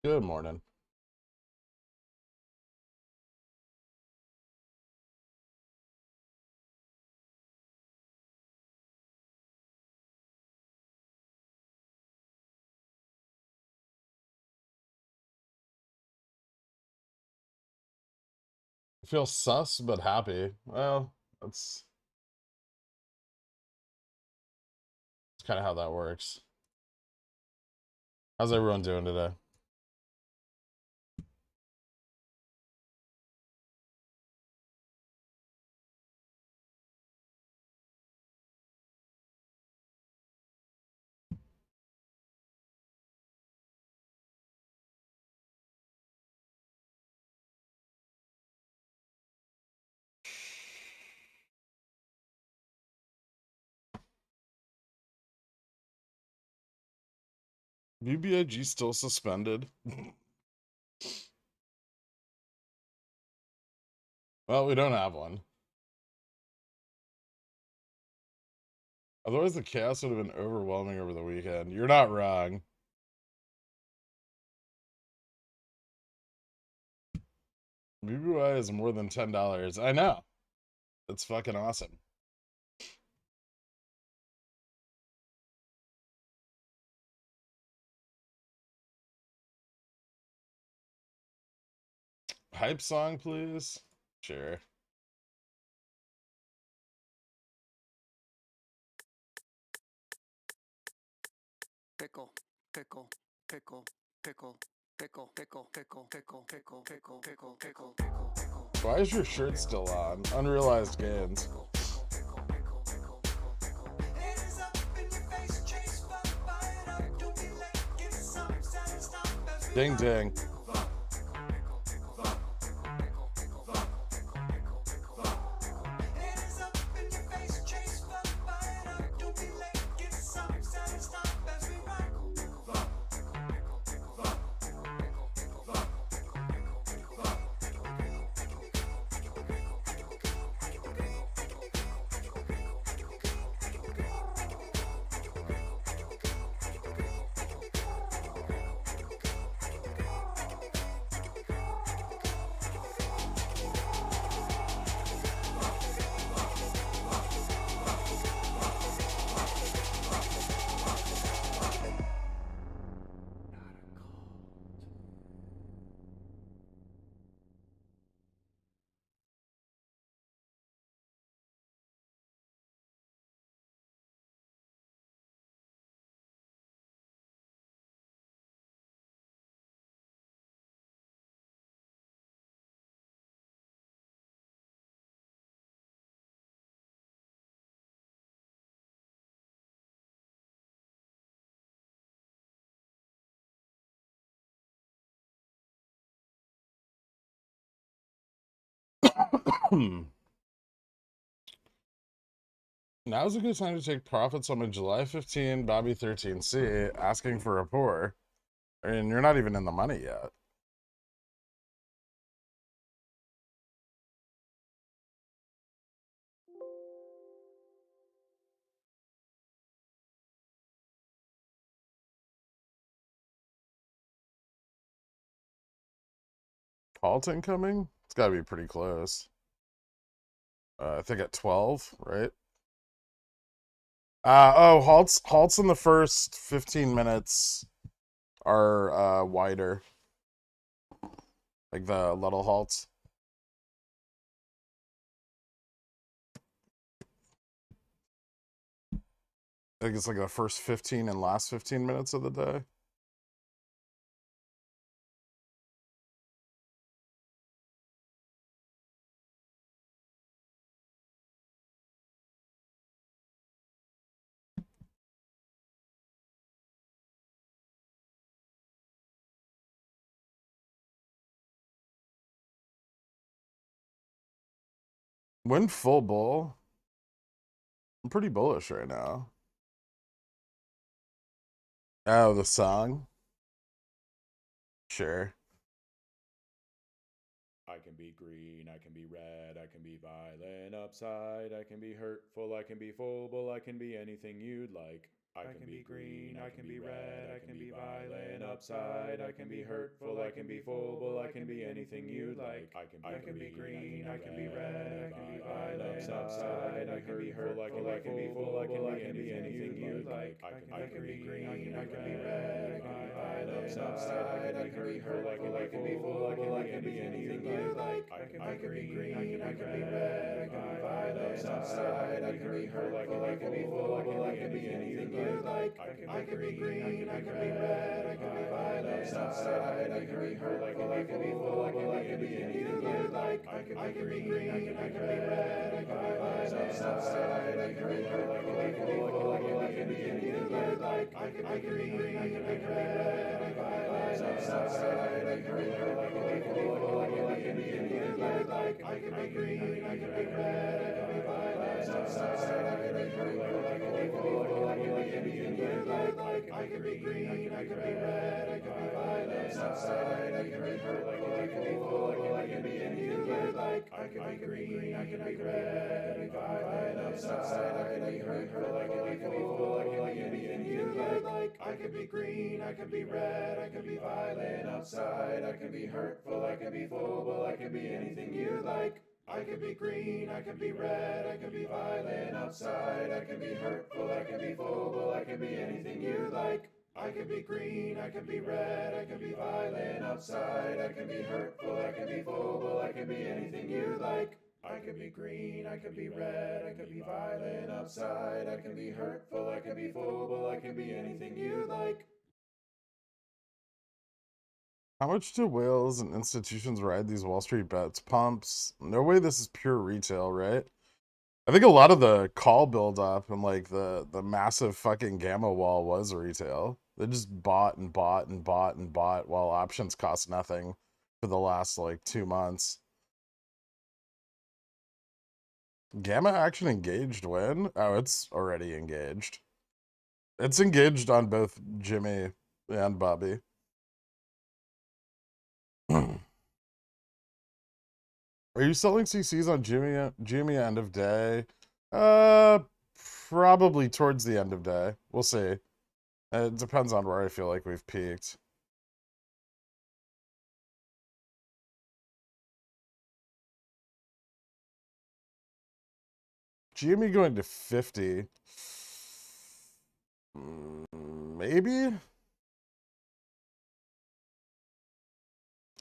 Good morning. I feel sus but happy. Well, that's kind of how that works. How's everyone doing today? BBIG still suspended? Well, we don't have one. Otherwise, the chaos would have been overwhelming over the weekend. You're not wrong. BBY is more than $10. I know. It's fucking awesome. Hype song, please? Sure. Pickle, pickle, pickle, pickle, pickle, pickle, pickle, pickle, pickle, pickle, pickle, pickle, pickle, pickle. Why is your shirt still on? Unrealized gains. Ding ding. Now's a good time to take profits on a July 15 Bobby 13C asking for a pour. I mean, you're not even in the money yet. Halting coming? It's got to be pretty close. I think at 12, right? Oh, halts in the first 15 minutes are wider. Like the little halts. I think it's like the first 15 and last 15 minutes of the day. When full bull, I'm pretty bullish right now. Oh, the song? Sure. I can be green, I can be red, I can be violent upside, I can be hurtful, I can be full, I can be anything you'd like. I can be green, I can be red, I can be violent, upside, I can be hurtful, I can be full, I can be anything you like. I can be green, I can be red, I can be violent, upside, I can be hurtful, I can be full, I can be anything you like. I can be green, I can be red, I can be violent, upside, I can be hurtful, I can be full, I can be anything you like. I can be green, I can be red, I can be violent, upside, I can be hurtful, I can be full, I can be anything you like. I can be green, I can be red, I can be violent, upside, I can be hurtful, I can be full, I can be anything you like. I can be green, I can be red, I can be violent, upside, I can be hurtful, I can be full, I can be anything you like. I can be green, I can be red, I can be violent, upside, I can be hurtful, I can be full, I can be anything you like. I can be green, I can be red, I can be violent, upside, I can be hurtful, I can be full, I can be anything you like. I can be green, I can be red, I can be violent, upside, I can be hurtful, I can be full, I can be anything you like. I can be green, I can be red, I can be violent, upside, I can be hurtful, I can be full, I can be anything you like. I can be green, I can be red, I can be violent, upside, I can be hurtful, I can be full, I can be anything you like. I can be green, I can be red, I can be violent, upside, I can be hurtful, I can be full, I can be anything you like. I can be green, I can be red, I can be violent, upside, I can be hurtful, I can be full, I can be anything you like. I can be green, I can be red, I can be violent, upside, I can be hurtful, I can be full, I can be anything you like. How much do whales and institutions ride these Wall Street bets pumps? No way this is pure retail, right? I think a lot of the call buildup and like the massive fucking gamma wall was retail. They just bought and bought and bought and bought while options cost nothing for the last like 2 months. Gamma action engaged when? Oh, it's already engaged. It's engaged on both Jimmy and Bobby. Are you selling CCs on Jimmy end of day? Uh, probably towards the end of day. We'll see. It depends on where I feel like we've peaked. Jimmy going to 50. Maybe?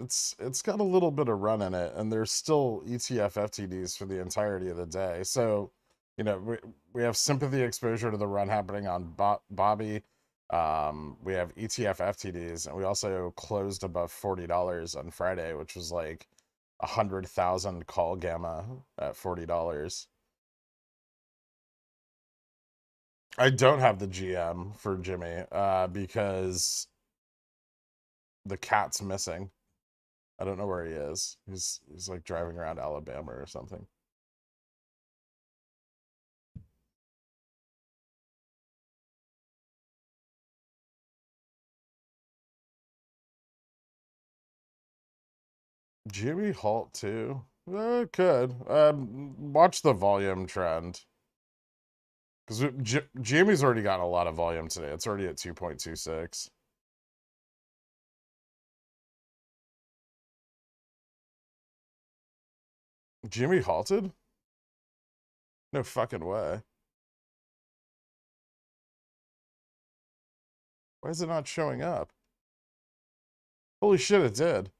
It's got a little bit of run in it, and there's still ETF FTDs for the entirety of the day. So, you know, we have sympathy exposure to the run happening on Bobby. We have ETF FTDs, and we also closed above $40 on Friday, which was like 100,000 call gamma at $40. I don't have the GM for Jimmy, because the cat's missing. I don't know where he is. He's like driving around Alabama or something. Jimmy halt too? Could. Watch the volume trend. Because Jimmy's already got a lot of volume today. It's already at 2.26. Jimmy halted? No fucking way. Why is it not showing up? Holy shit, it did.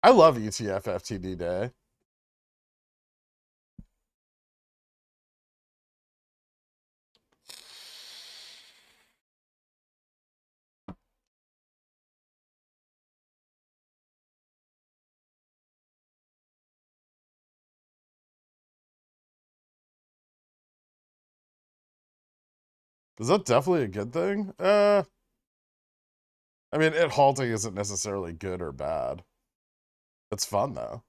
I love ETF FTD day. Is that definitely a good thing? I mean, it halting isn't necessarily good or bad. It's fun, though.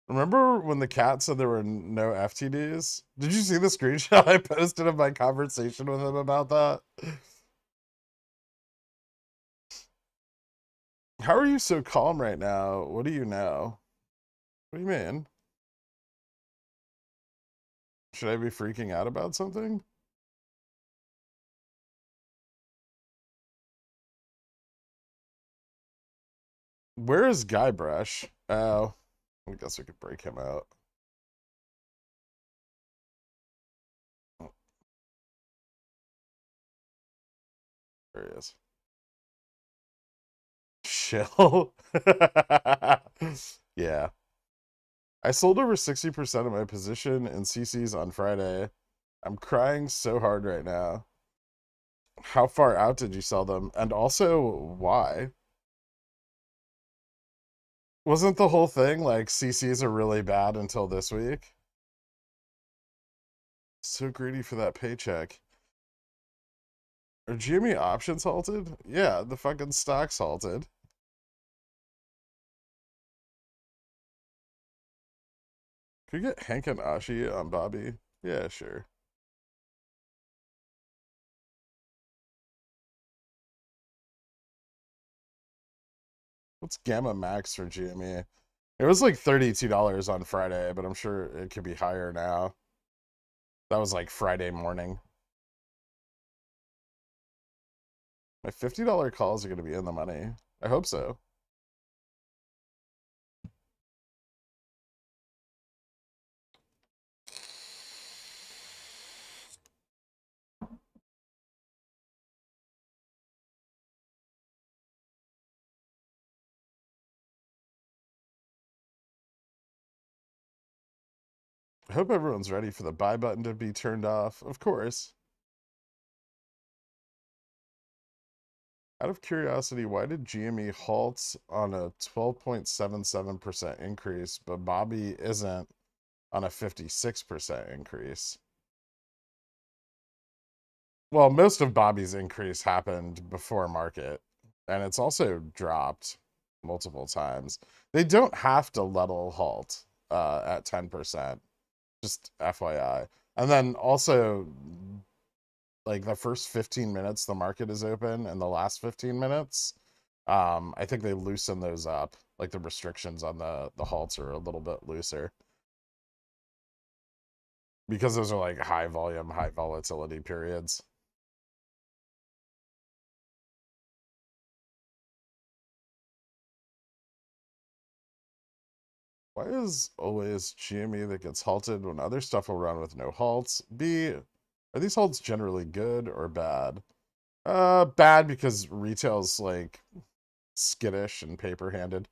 Remember when the cat said there were no FTDs? Did you see the screenshot I posted of my conversation with him about that? How are you so calm right now? What do you know? What do you mean? Should I be freaking out about something? Where is Guybrush? Oh, I guess we could break him out. There he is. Chill. Yeah. I sold over 60% of my position in CCs on Friday. I'm crying so hard right now. How far out did you sell them? And also, why? Wasn't the whole thing like CCs are really bad until this week? So greedy for that paycheck. Are GME options halted? Yeah, the fucking stock's halted. Could we get Hank and Ashi on Bobby? Yeah, sure. What's Gamma Max for GME? It was like $32 on Friday, but I'm sure it could be higher now. That was like Friday morning. My $50 calls are going to be in the money. I hope so. I hope everyone's ready for the buy button to be turned off. Of course. Out of curiosity, why did GME halt on a 12.77% increase, but Bobby isn't on a 56% increase? Well, most of Bobby's increase happened before market, and it's also dropped multiple times. They don't have to level halt at 10%, just FYI. And then also, like the first 15 minutes the market is open, and the last 15 minutes, I think they loosen those up. Like the restrictions on the halts are a little bit looser. Because those are like high volume, high volatility periods. Why is always GME that gets halted when other stuff will run with no halts? B, are these halts generally good or bad? Bad because retail's like skittish and paper-handed,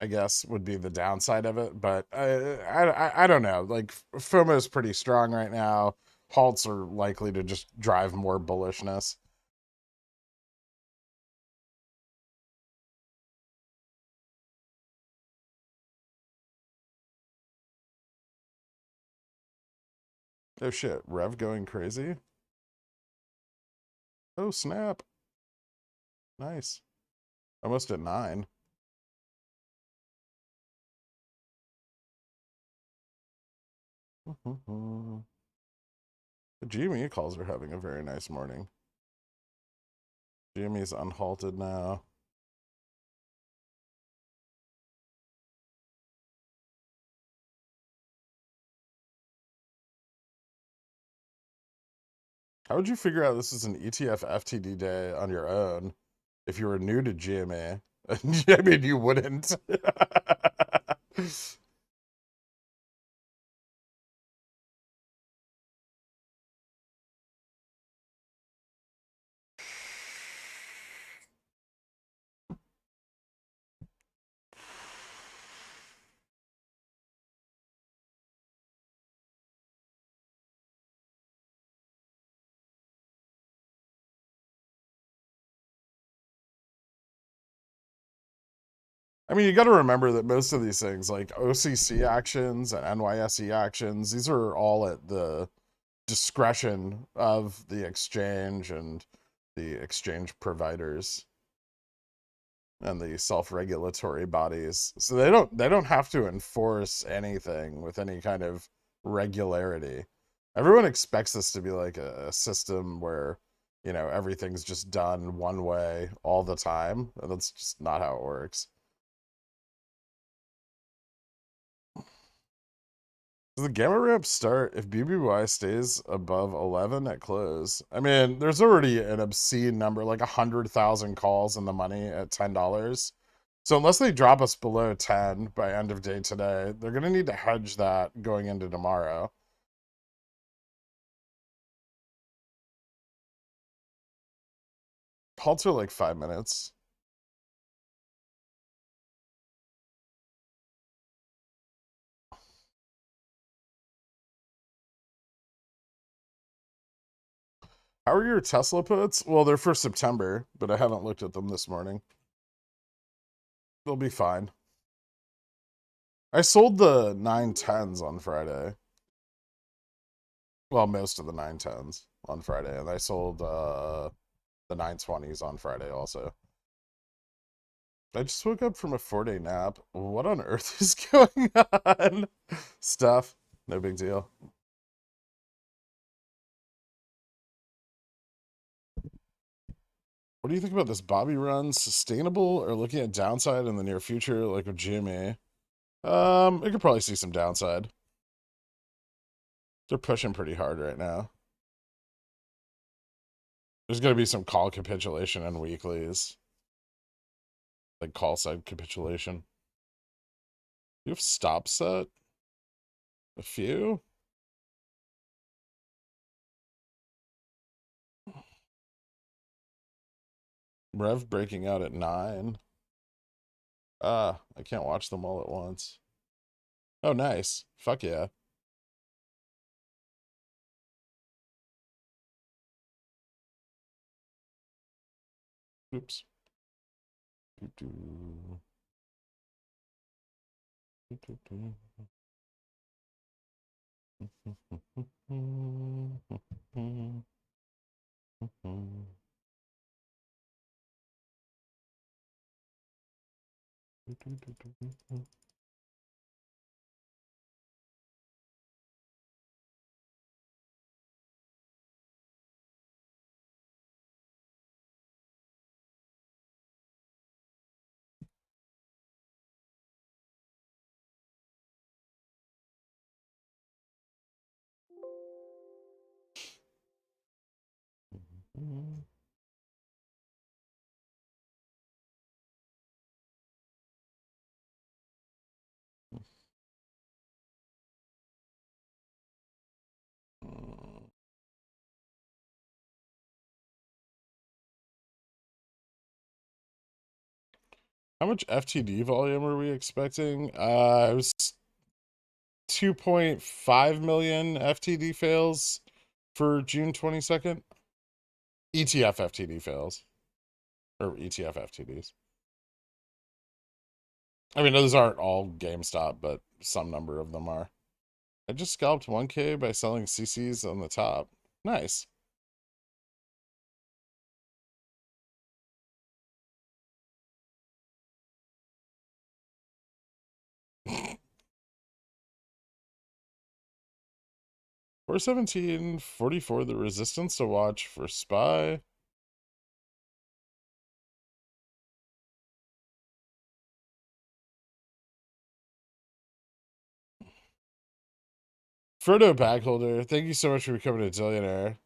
I guess, would be the downside of it. But I don't know. Like FOMO is pretty strong right now. Halts are likely to just drive more bullishness. Oh shit, Rev going crazy? Oh snap. Nice. Almost at 9. The GME calls are having a very nice morning. GME's unhalted now. How would you figure out this is an ETF FTD day on your own if you were new to GME? I mean, you wouldn't. I mean, you got to remember that most of these things, like OCC actions and NYSE actions, these are all at the discretion of the exchange and the exchange providers and the self-regulatory bodies. So they don't have to enforce anything with any kind of regularity. Everyone expects this to be like a system where, everything's just done one way all the time. And that's just not how it works. Does the gamma ramp start if BBY stays above 11 at close? I mean, there's already an obscene number, like 100,000 calls in the money at $10. So unless they drop us below 10 by end of day today, they're going to need to hedge that going into tomorrow. Halts are like 5 minutes. How are your Tesla puts? Well, they're for September, but I haven't looked at them this morning. They'll be fine. I sold the 910s on Friday. Well, most of the 910s on Friday, and I sold the 920s on Friday also. I just woke up from a 4-day nap. What on earth is going on? Stuff. No big deal. What do you think about this Bobby run? Sustainable or looking at downside in the near future, like with GME? I could probably see some downside. They're pushing pretty hard right now. There's going to be some call capitulation in weeklies. Like call side capitulation. You have stop set? A few? Rev breaking out at 9. I can't watch them all at once. Oh, nice. Fuck yeah. Oops. How much FTD volume are we expecting? It was 2.5 million FTD fails for June 22nd. ETF FTD fails. Or ETF FTDs. I mean, those aren't all GameStop, but some number of them are. I just scalped 1K by selling CCs on the top. Nice. $417, 44 the resistance to watch for SPY. Frodo Bagholder, thank you so much for becoming a zillionaire.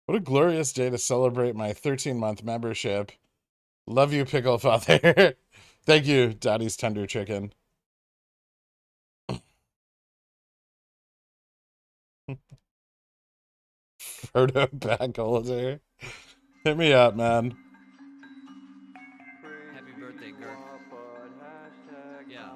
What a glorious day to celebrate my 13-month membership. Love you, Pickle Father. Thank you, Daddy's Tender Chicken. Frodo Bagholder. Hit me up, man. Happy birthday, Gherkin. Yeah.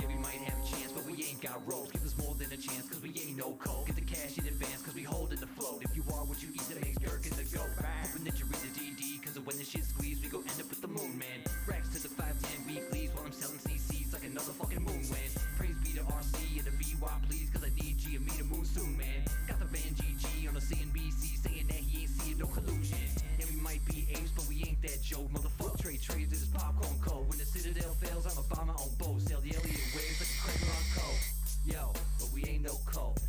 Yeah, we might have a chance, but we ain't got rolls. Give us more than a chance, cause we ain't no cold. Get the cash in advance, cause we hold it the float. If you are what you eat, that makes Gherkin the go. Hoping that you read the DD, cause when the shit squeeze, we go end up with the moon, man. Racks to the 510 weeklies while I'm selling CCs like another fucking moon wind. Praise be to RC and the BY, please, cause I need G and me to moon soon, man. Got the band GG on the CNBC saying that he ain't seeing no collusion. Yeah, we might be apes, but we ain't that Joe. Motherfucker, trades, this is popcorn code. When the Citadel fails, I'm a bomber on boat. Sail the Elliott waves like a Kramer on cold. Yo, but we ain't no cold.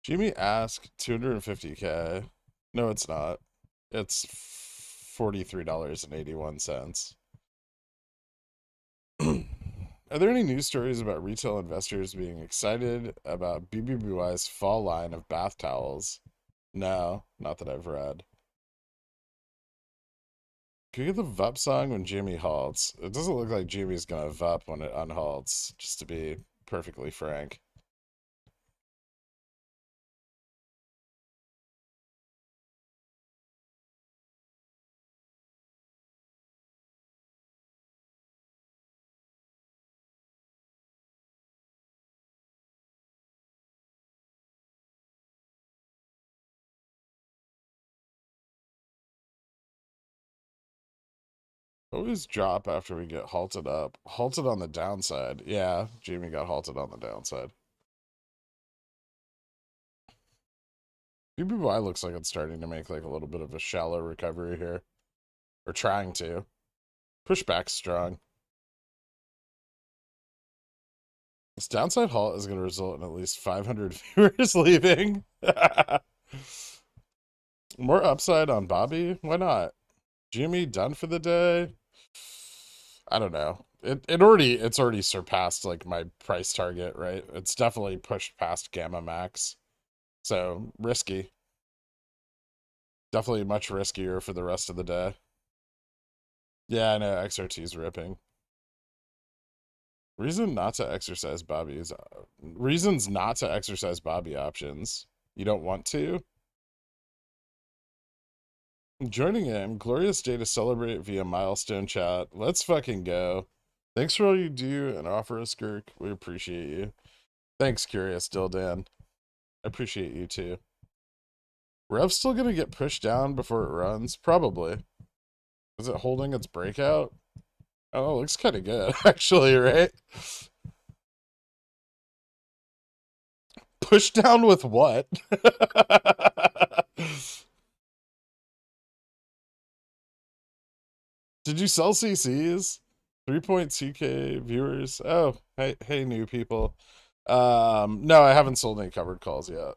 Jimmy asked 250K. No, it's not. It's $43.81. Are there any news stories about retail investors being excited about BBBY's fall line of bath towels? No, not that I've read. Can you get the VUP song when Jimmy halts? It doesn't look like Jimmy's gonna VUP when it unhalts, just to be perfectly frank. Always drop after we get halted up. Halted on the downside. Yeah, Jamie got halted on the downside. BBY looks like it's starting to make like a little bit of a shallow recovery here. Or trying to. Pushback's strong. This downside halt is going to result in at least 500 viewers leaving. More upside on Bobby? Why not? Jimmy done for the day? I don't know. It's already surpassed like my price target, right? It's definitely pushed past Gamma Max. So risky. Definitely much riskier for the rest of the day. Yeah, I know XRT's ripping. Reasons not to exercise Bobby options. You don't want to? Joining in. Glorious day to celebrate via milestone chat. Let's fucking go. Thanks for all you do and offer us, Gherk. We appreciate you. Thanks, Curious Dildan. I appreciate you too. Rev's still gonna get pushed down before it runs? Probably. Is it holding its breakout? Oh, it looks kind of good, actually, right? Push down with what? Did you sell CCs? 3.2K viewers. Oh, hey, new people. No, I haven't sold any covered calls yet.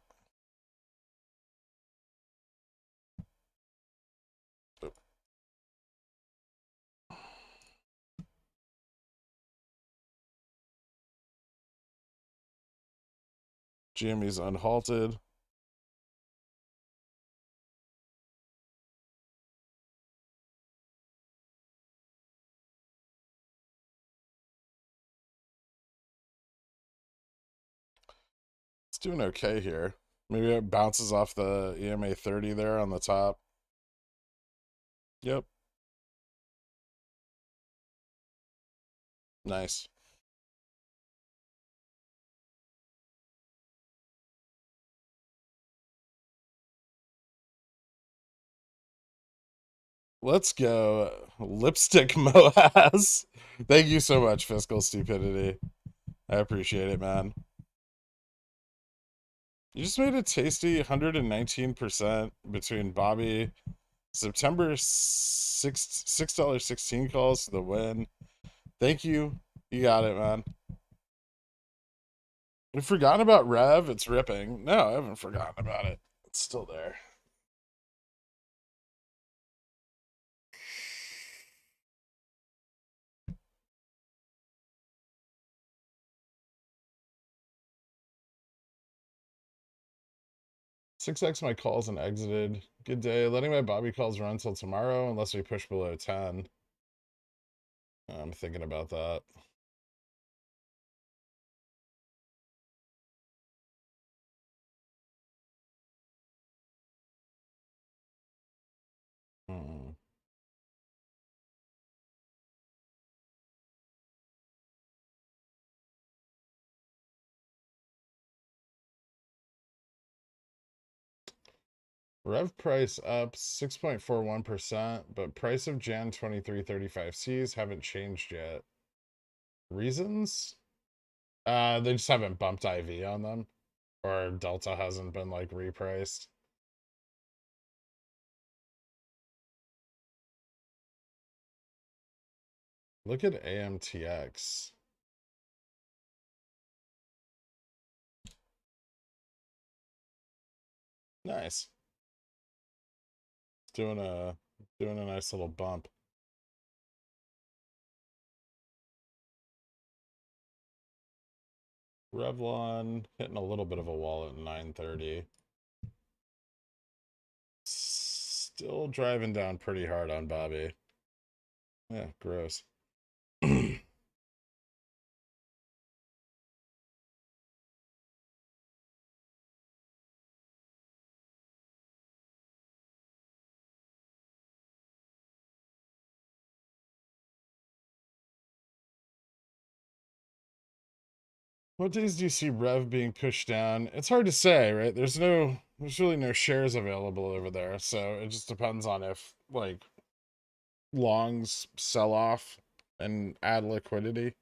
Jimmy's unhalted. It's doing okay here. Maybe it bounces off the EMA 30 there on the top. Yep. Nice. Let's go. Lipstick MOASS. Thank you so much, Fiscal Stupidity. I appreciate it, man. You just made a tasty 119% between Bobby. September 6th, $6.16 calls to the win. Thank you. You got it, man. You've forgotten about Rev? It's ripping. No, I haven't forgotten about it. It's still there. Six X my calls and exited. Good day. Letting my Bobby calls run till tomorrow unless we push below 10. I'm thinking about that. Hmm. Rev price up 6.41%, but price of Jan 2335Cs haven't changed yet. Reasons? They just haven't bumped IV on them. Or Delta hasn't been like repriced. Look at AMTX. Nice. doing a nice little bump. Revlon hitting a little bit of a wall at 930. Still driving down pretty hard on Bobby. Yeah, gross. What days do you see Rev being pushed down? It's hard to say, right? There's really no shares available over there, so it just depends on if like longs sell off and add liquidity.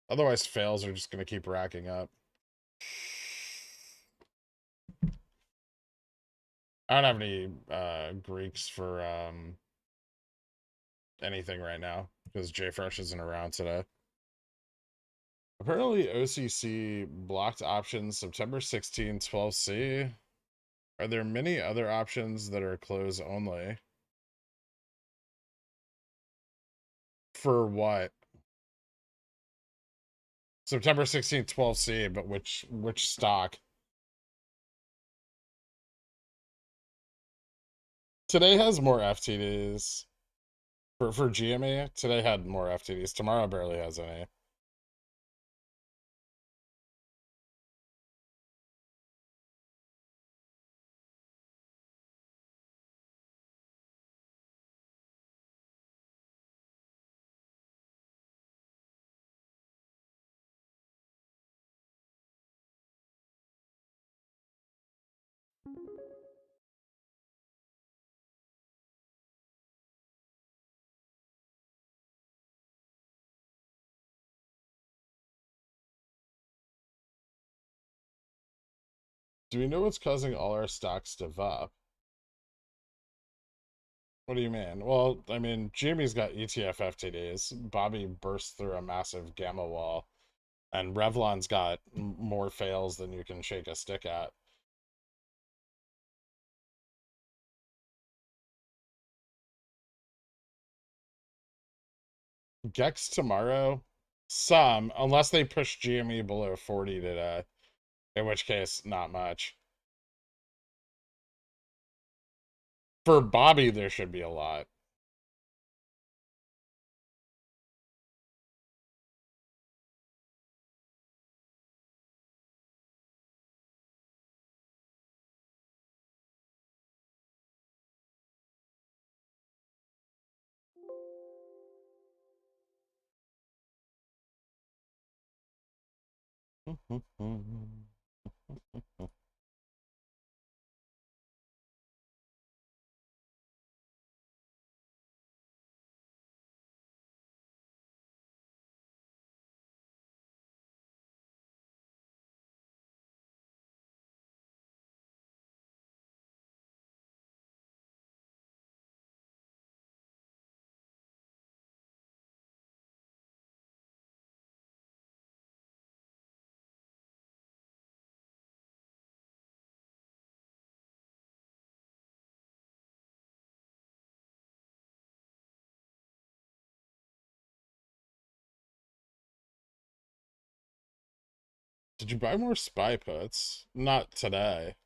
Otherwise, fails are just going to keep racking up. I don't have any Greeks for anything right now because JFresh isn't around today. Apparently, OCC blocked options September 16, 12C. Are there many other options that are close only? For what? September 16th, 12C, but which stock? Today has more FTDs. For GME, today had more FTDs. Tomorrow barely has any. Do we know what's causing all our stocks to VUP? What do you mean? Well, I mean, Jimmy's got ETF FTDs. Bobby burst through a massive gamma wall. And Revlon's got more fails than you can shake a stick at. Gex tomorrow? Some, unless they push GME below 40 today. In which case, not much. For Bobby, there should be a lot. Did you buy more SPY puts? Not today.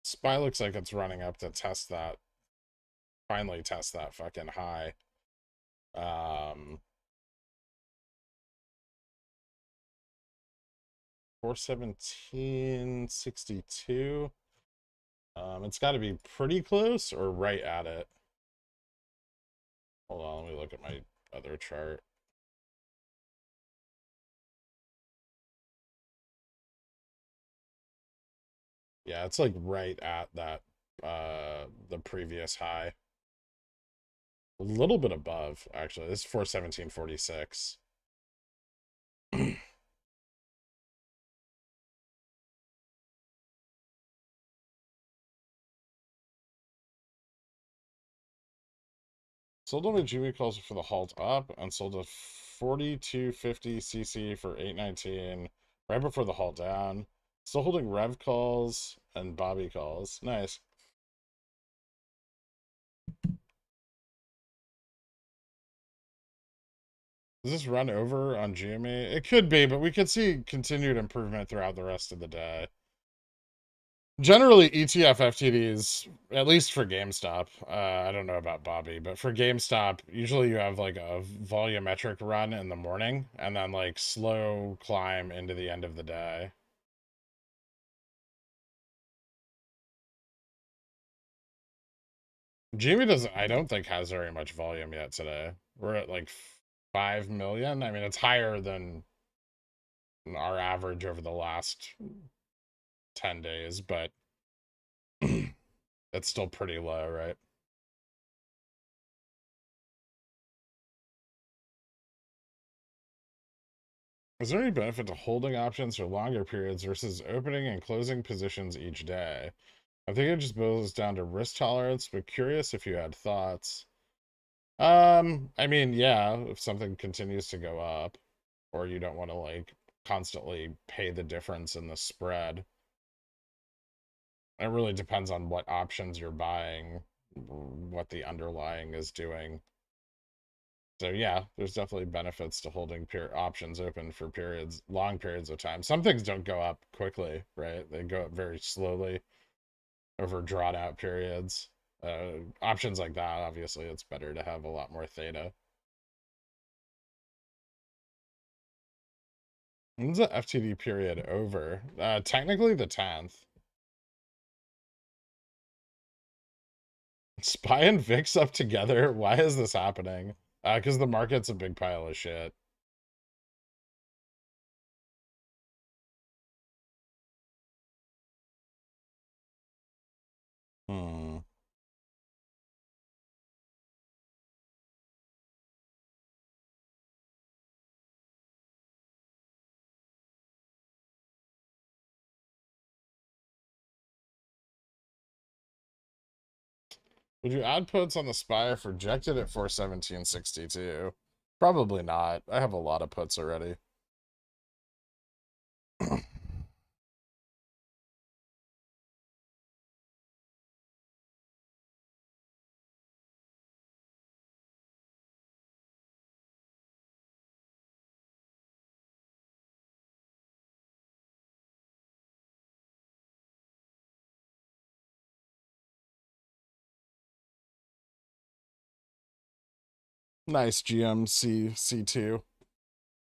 SPY looks like it's running up to test that. Finally test that fucking high. 417.62. It's got to be pretty close or right at it. Hold on, let me look at my other chart. Yeah, it's like right at that the previous high. A little bit above, actually. This is 417.46. Sold on a Jimmy calls for the halt up and sold a 4250 CC for 819 right before the halt down. Still holding Rev calls and Bobby calls. Nice. Does this run over on GME? It could be, but we could see continued improvement throughout the rest of the day. Generally, ETF FTDs, at least for GameStop, I don't know about Bobby, but for GameStop, usually you have like a volumetric run in the morning and then like slow climb into the end of the day. GME doesn't, I don't think has very much volume yet today. We're at like 5 million. I mean, it's higher than our average over the last 10 days, but it's still pretty low, right? Is there any benefit to holding options for longer periods versus opening and closing positions each day? I think it just boils down to risk tolerance, but curious if you had thoughts. I mean, yeah, if something continues to go up, or you don't want to like constantly pay the difference in the spread. It really depends on what options you're buying, what the underlying is doing. So yeah, there's definitely benefits to holding options open for long periods of time. Some things don't go up quickly, right? They go up very slowly over drawn out periods. Options like that, obviously, it's better to have a lot more theta. When's the FTD period over? Technically the 10th. SPY and VIX up together? Why is this happening? Because the market's a big pile of shit. Hmm. Would you add puts on the SPY if rejected at 417.62? Probably not. I have a lot of puts already. Nice GMC C2.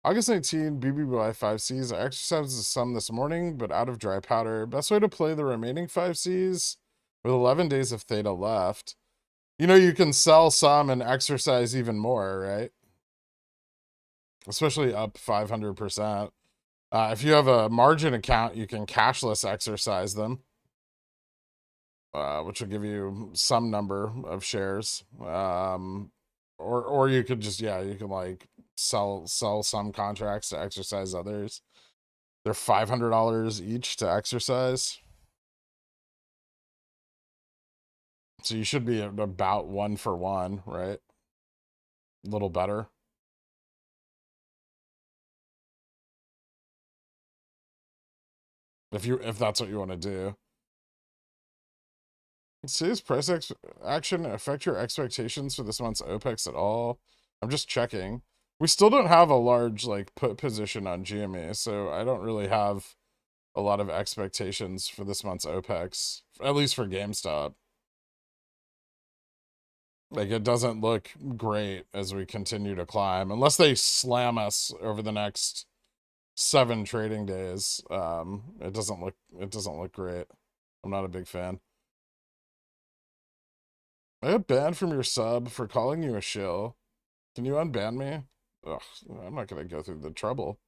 August 19, BBY 5Cs. I exercised some this morning, but out of dry powder. Best way to play the remaining 5Cs with 11 days of theta left. You know, you can sell some and exercise even more, right? Especially up 500%. If you have a margin account, you can cashless exercise them, which will give you some number of shares. Or you could just, yeah, you can like sell some contracts to exercise others. They're $500 each to exercise. So you should be at about 1 for 1, right? A little better. If that's what you want to do. Does price action affect your expectations for this month's OPEX at all? I'm just checking. We still don't have a large like put position on GME, so I don't really have a lot of expectations for this month's OPEX, at least for GameStop. Like, it doesn't look great as we continue to climb, unless they slam us over the next 7 trading days. It doesn't look great. I'm not a big fan. I got banned from your sub for calling you a shill. Can you unban me? Ugh, I'm not gonna go through the trouble.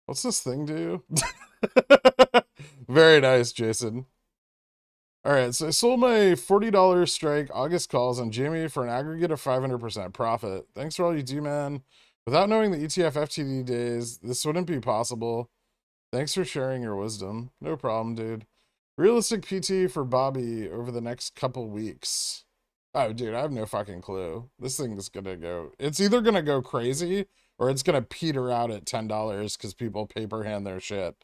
What's this thing do? Very nice, Jason. All right, so I sold my $40 strike August calls on Jimmy for an aggregate of 500% profit. Thanks for all you do, man. Without knowing the ETF FTD days, this wouldn't be possible. Thanks for sharing your wisdom. No problem, dude. Realistic PT for Bobby over the next couple weeks. Oh, dude, I have no fucking clue. This thing is gonna go. It's either gonna go crazy or it's gonna peter out at $10 because people paper hand their shit.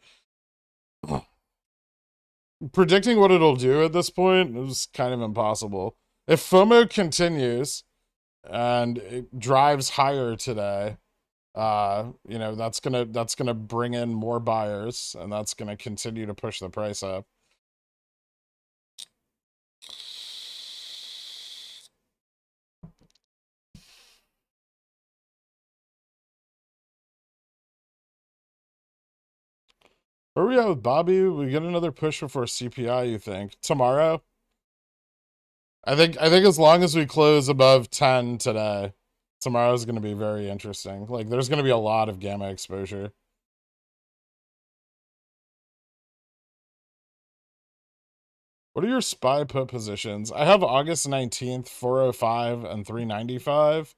Predicting what it'll do at this point is kind of impossible. If FOMO continues and it drives higher today, you know, that's gonna bring in more buyers and that's gonna continue to push the price up. Where are we at with Bobby? We get another push before CPI, you think? Tomorrow? I think as long as we close above 10 today, tomorrow's gonna be very interesting. Like there's gonna be a lot of gamma exposure. What are your SPY put positions? I have August 19th, 405 and 395.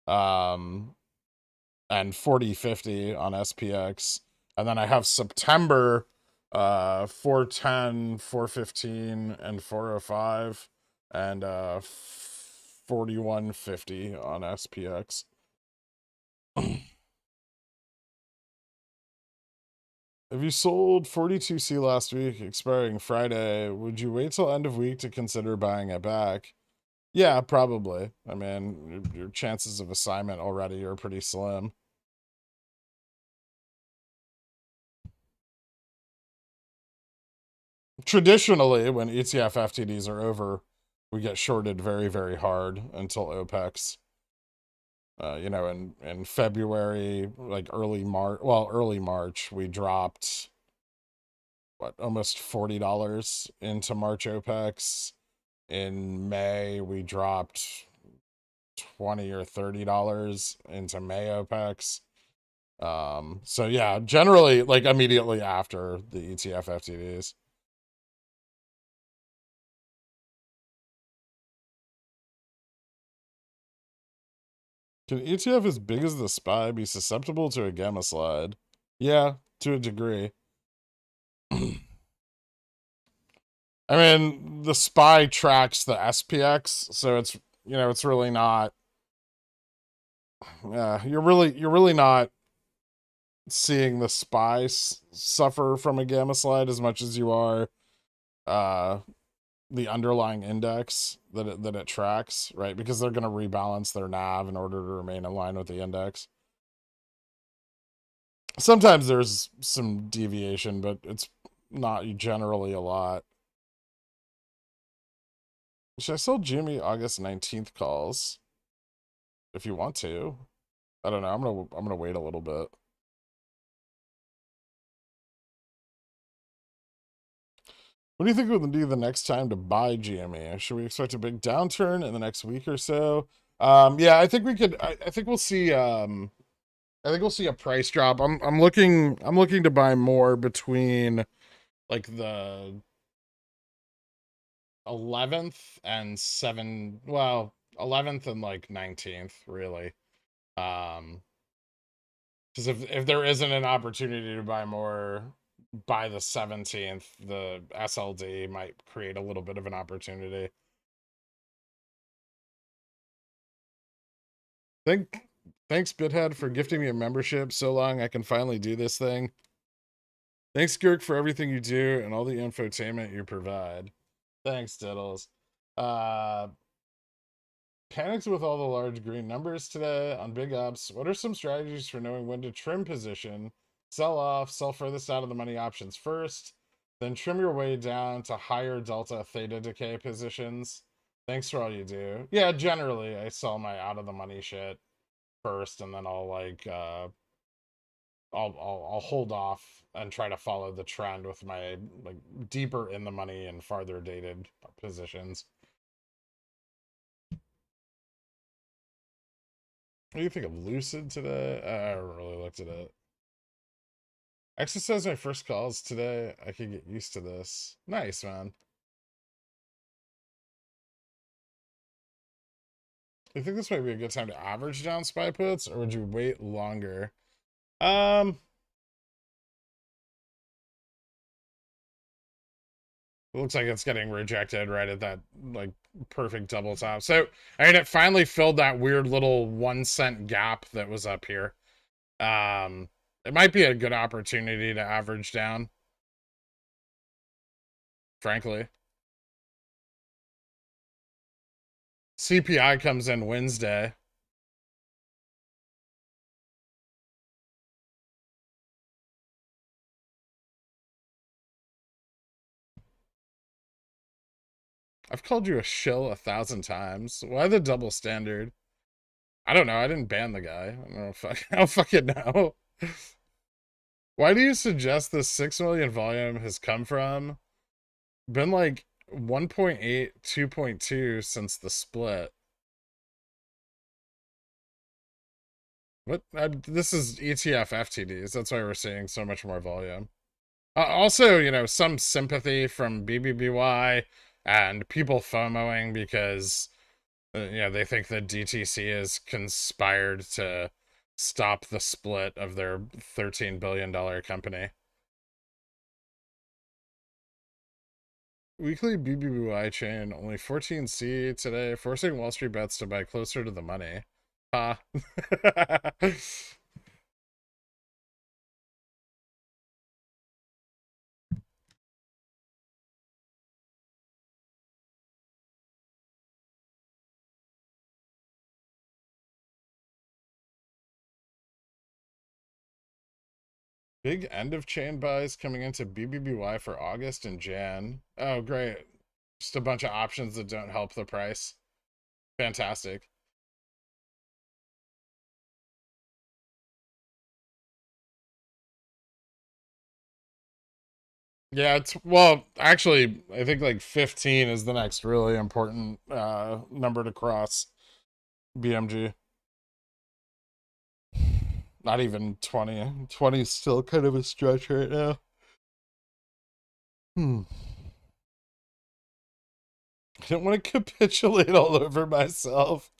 And 4050 on SPX. And then I have September 410, 415, and 405, and 4150 on SPX. If you sold 42C last week, expiring Friday, would you wait till end of week to consider buying it back? Yeah, probably. I mean, your chances of assignment already are pretty slim. Traditionally, when ETF FTDs are over, we get shorted very, very hard until OPEX. You know, in February, like early March, we dropped, what, almost $40 into March OPEX. In May, we dropped $20 or $30 into May OPEX. So yeah, generally, like immediately after the ETF FTDs. Can ETF as big as the SPY be susceptible to a gamma slide? Yeah, to a degree. I mean, the SPY tracks the SPX, so it's, you know, it's really not. Yeah, you're really not seeing the SPY suffer from a gamma slide as much as you are the underlying index that it tracks, right? Because they're going to rebalance their NAV in order to remain in line with the index. Sometimes there's some deviation, but it's not generally a lot. Should I sell Jimmy August 19th calls? If you want to. I don't know. I'm gonna wait a little bit. What do you think would be the next time to buy GME? Should we expect a big downturn in the next week or so? Yeah, I think we could. I think we'll see. I think we'll see a price drop. I'm looking to buy more between like the 11th and 11th and like 19th, really. Because if there isn't an opportunity to buy more by the 17th, the SLD might create a little bit of an opportunity. Thanks, Bithead, for gifting me a membership so long I can finally do this thing. Thanks, Gurk, for everything you do and all the infotainment you provide. Thanks, Diddles. Panicked with all the large green numbers today on big ups. What are some strategies for knowing when to trim position, sell off, sell furthest out of the money options first, then trim your way down to higher delta theta decay positions? Thanks for all you do. Yeah, generally I sell my out of the money shit first, and then I'll like I'll hold off and try to follow the trend with my like deeper in the money and farther dated positions. What do you think of Lucid today? I haven't really looked at it. Exercise my first calls today. I can get used to this. Nice, man. You think this might be a good time to average down SPY puts, or would you wait longer? It looks like it's getting rejected right at that like perfect double top. So I mean, it finally filled that weird little 1 cent gap that was up here. It might be a good opportunity to average down, frankly. CPI comes in Wednesday. I've called you a shill 1,000 times. Why the double standard? I don't know. I didn't ban the guy. I don't know. I don't fucking know. Why do you suggest this 6 million volume has come from? Been like 1.8, 2.2 since the split. What? This is ETF FTDs. That's why we're seeing so much more volume. Also, you know, some sympathy from BBBY and people FOMOing because, you know, they think that DTC has conspired to stop the split of their $13 billion company. Weekly BBBY chain, only 14C today, forcing Wall Street bets to buy closer to the money. Ha. Big end of chain buys coming into BBBY for August and Jan. Oh, great. Just a bunch of options that don't help the price. Fantastic. Yeah, it's well, actually, I think like 15 is the next really important number to cross BMG. Not even 20. 20 is still kind of a stretch right now. I don't want to capitulate all over myself.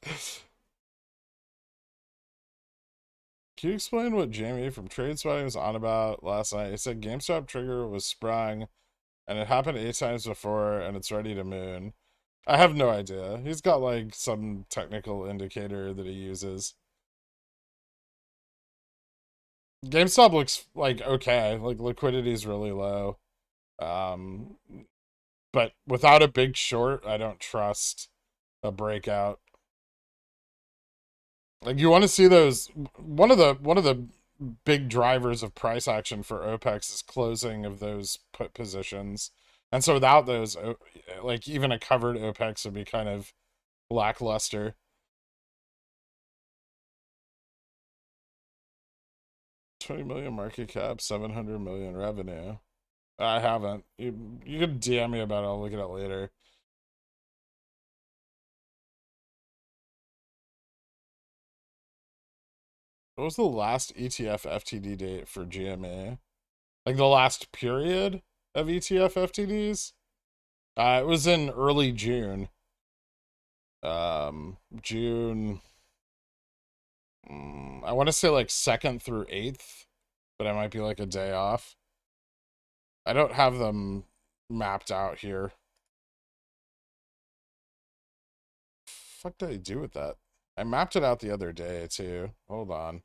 Can you explain what Jamie from Trade Spotting was on about last night? He said GameStop trigger was sprung and it happened 8 times before and it's ready to moon. I have no idea. He's got like some technical indicator that he uses. GameStop looks like okay, like liquidity is really low. Um, but without a big short, I don't trust a breakout. Like you want to see those one of the big drivers of price action for OPEX is closing of those put positions. And so without those, like even a covered OPEX would be kind of lackluster. $20 million market cap, 700 million revenue. I haven't. You can DM me about it. I'll look at it later. What was the last ETF FTD date for GMA? Like the last period of ETF FTDs? It was in early June. June. I want to say like 2nd through 8th, but I might be like a day off. I don't have them mapped out here. Fuck did I do with that? I mapped it out the other day too. Hold on.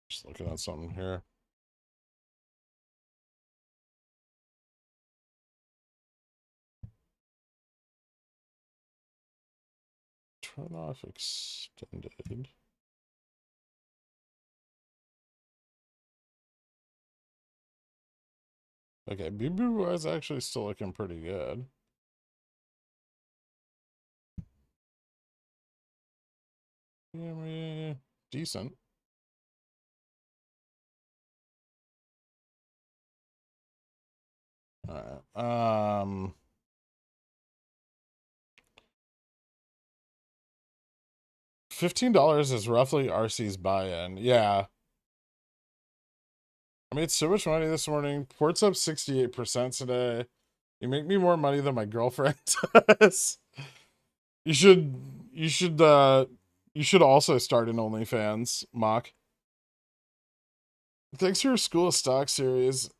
Just looking at something here. Turn off extended. Okay, BBY is actually still looking pretty good. Decent. All right. $15 is roughly RC's buy-in. Yeah. I made so much money this morning. Port's up 68% today. You make me more money than my girlfriend does. You should you should also start an OnlyFans, Mock. Thanks for your School of Stock series.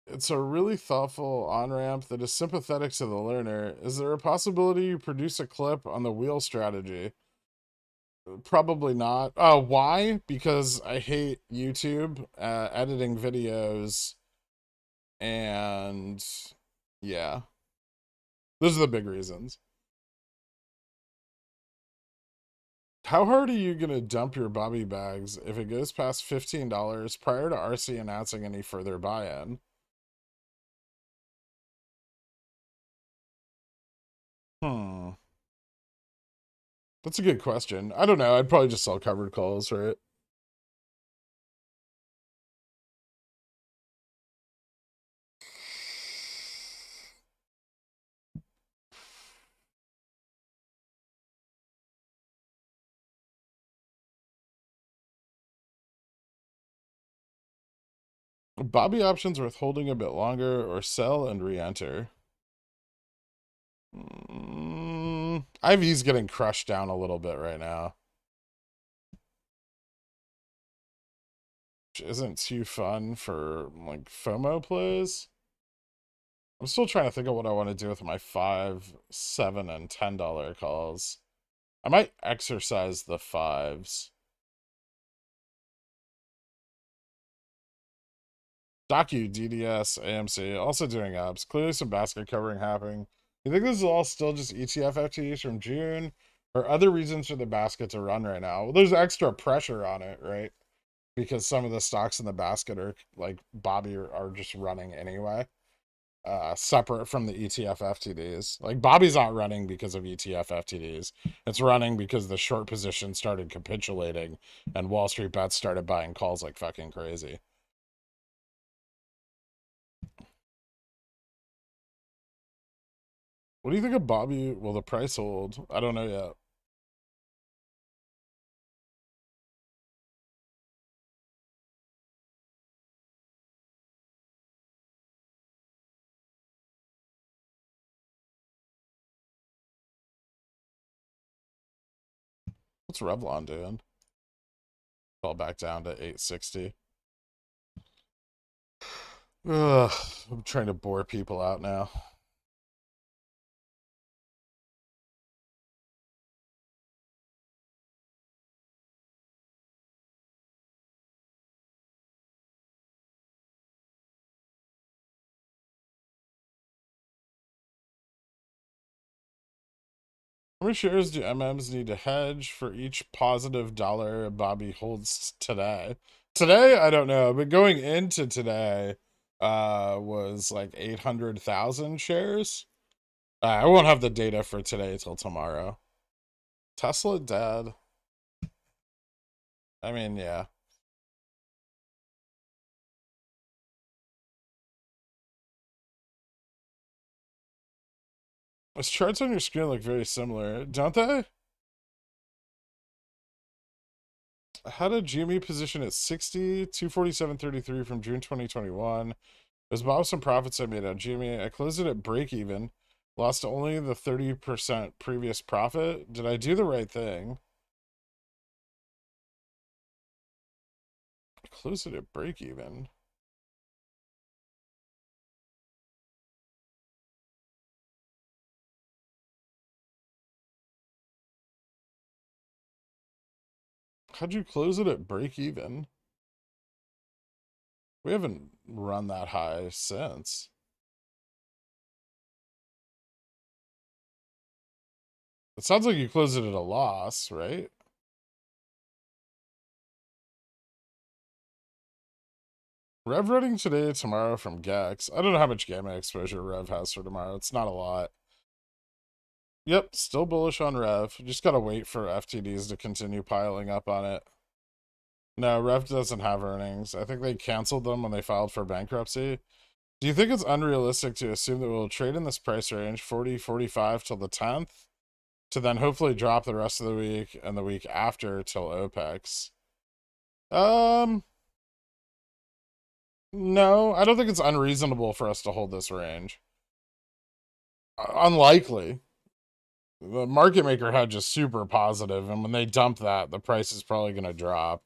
It's a really thoughtful on-ramp that is sympathetic to the learner. Is there a possibility you produce a clip on the wheel strategy? Probably not. Why? Because I hate YouTube, editing videos, and yeah. Those are the big reasons. How hard are you going to dump your Bobby bags if it goes past $15 prior to RC announcing any further buy-in? That's a good question. I don't know. I'd probably just sell covered calls, right? Bobby options worth holding a bit longer or sell and re-enter. IV's getting crushed down a little bit right now. Which isn't too fun for like FOMO plays. I'm still trying to think of what I want to do with my $5, $7, and $10 calls. I might exercise the fives. Docu, DDS, AMC, also doing ups. Clearly some basket covering happening. You think this is all still just ETF FTEs from June? Or other reasons for the basket to run right now? Well, there's extra pressure on it, right? Because some of the stocks in the basket are, like Bobby, are just running anyway. Separate from the ETF FTDs. Like Bobby's not running because of ETF FTDs. It's running because the short position started capitulating and Wall Street Bets started buying calls like fucking crazy. What do you think of Bobby? Will the price hold? I don't know yet. What's Revlon doing? Fell back down to 860. Ugh, I'm trying to bore people out now. How many shares do MMs need to hedge for each positive dollar Bobby holds today? Today, I don't know, but going into today, was like 800,000 shares. I won't have the data for today till tomorrow. Tesla dead. I mean, yeah. Those charts on your screen look very similar, don't they? I had a GME position at 60, 247.33 from June 2021. It was about some profits I made on GME. I closed it at break even. Lost only the 30% previous profit. Did I do the right thing? I closed it at break even. How'd you close it at break even? We haven't run that high since. It sounds like you closed it at a loss, right? Rev running today, tomorrow from Gex. I don't know how much gamma exposure Rev has for tomorrow. It's not a lot. Yep, still bullish on Rev. Just gotta wait for FTDs to continue piling up on it. No, Rev doesn't have earnings. I think they canceled them when they filed for bankruptcy. Do you think it's unrealistic to assume that we'll trade in this price range, 40, 45 till the 10th, to then hopefully drop the rest of the week and the week after till OPEX? No, I don't think it's unreasonable for us to hold this range. Unlikely. The market maker had just super positive, and when they dump that, the price is probably going to drop.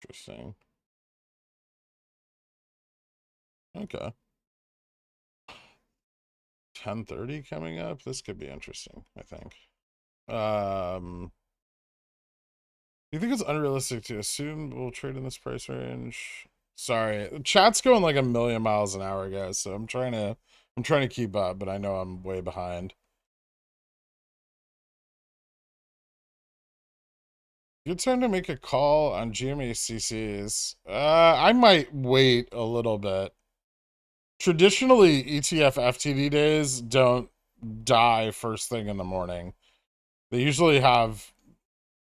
Interesting. Okay. 10:30 coming up. This could be interesting, I think. You think it's unrealistic to assume we'll trade in this price range? Sorry, chat's going like a million miles an hour, guys. So I'm trying to keep up, but I know I'm way behind. Good time to make a call on GMACCs. I might wait a little bit. Traditionally, ETF FTD days don't die first thing in the morning. They usually have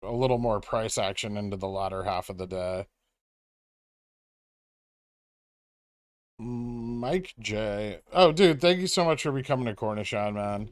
a little more price action into the latter half of the day. Mike J. Oh, dude, thank you so much for becoming a Cornishon, man.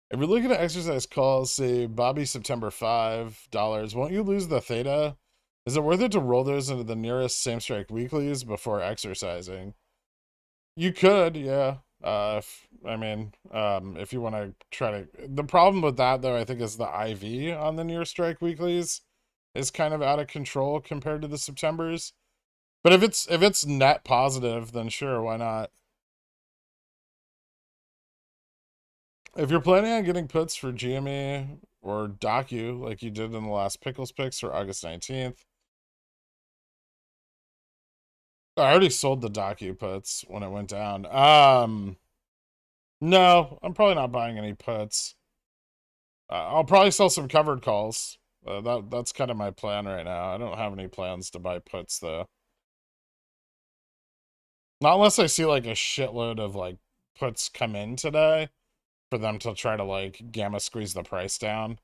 If you're looking to exercise calls, say Bobby September $5, won't you lose the theta? Is it worth it to roll those into the nearest same strike weeklies before exercising? You could, yeah. If you want to try to, the problem with that though, I think, is the IV on the near strike weeklies is kind of out of control compared to the Septembers. But if it's net positive, then sure, why not? If you're planning on getting puts for GME or Docu like you did in the last Pickles picks for August 19th, I already sold the Docu puts when it went down. No, I'm probably not buying any puts. I'll probably sell some covered calls. That's kind of my plan right now. I don't have any plans to buy puts though. Not unless I see like a shitload of like puts come in today for them to try to like gamma squeeze the price down.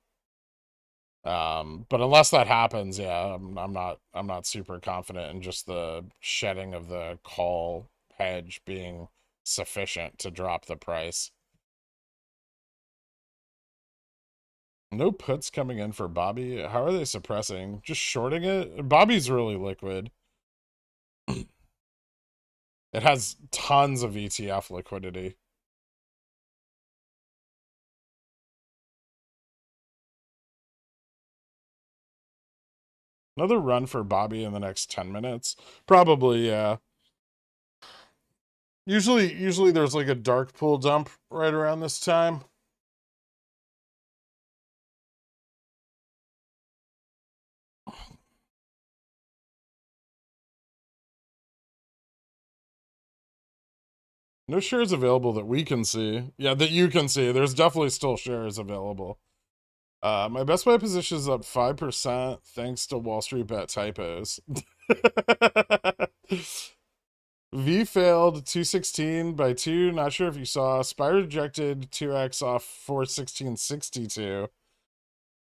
But unless that happens, yeah, I'm not super confident in just the shedding of the call hedge being sufficient to drop the price. No puts coming in for Bobby. How are they suppressing? Just shorting it? Bobby's really liquid. It has tons of ETF liquidity. Another run for Bobby in the next 10 minutes? Probably, yeah. Usually there's like a dark pool dump right around this time. No shares available that we can see. Yeah, that you can see. There's definitely still shares available. My best buy position is up 5% thanks to Wall Street bet typos. V failed 216 by 2. Not sure if you saw. SPY rejected 2x off 416.62.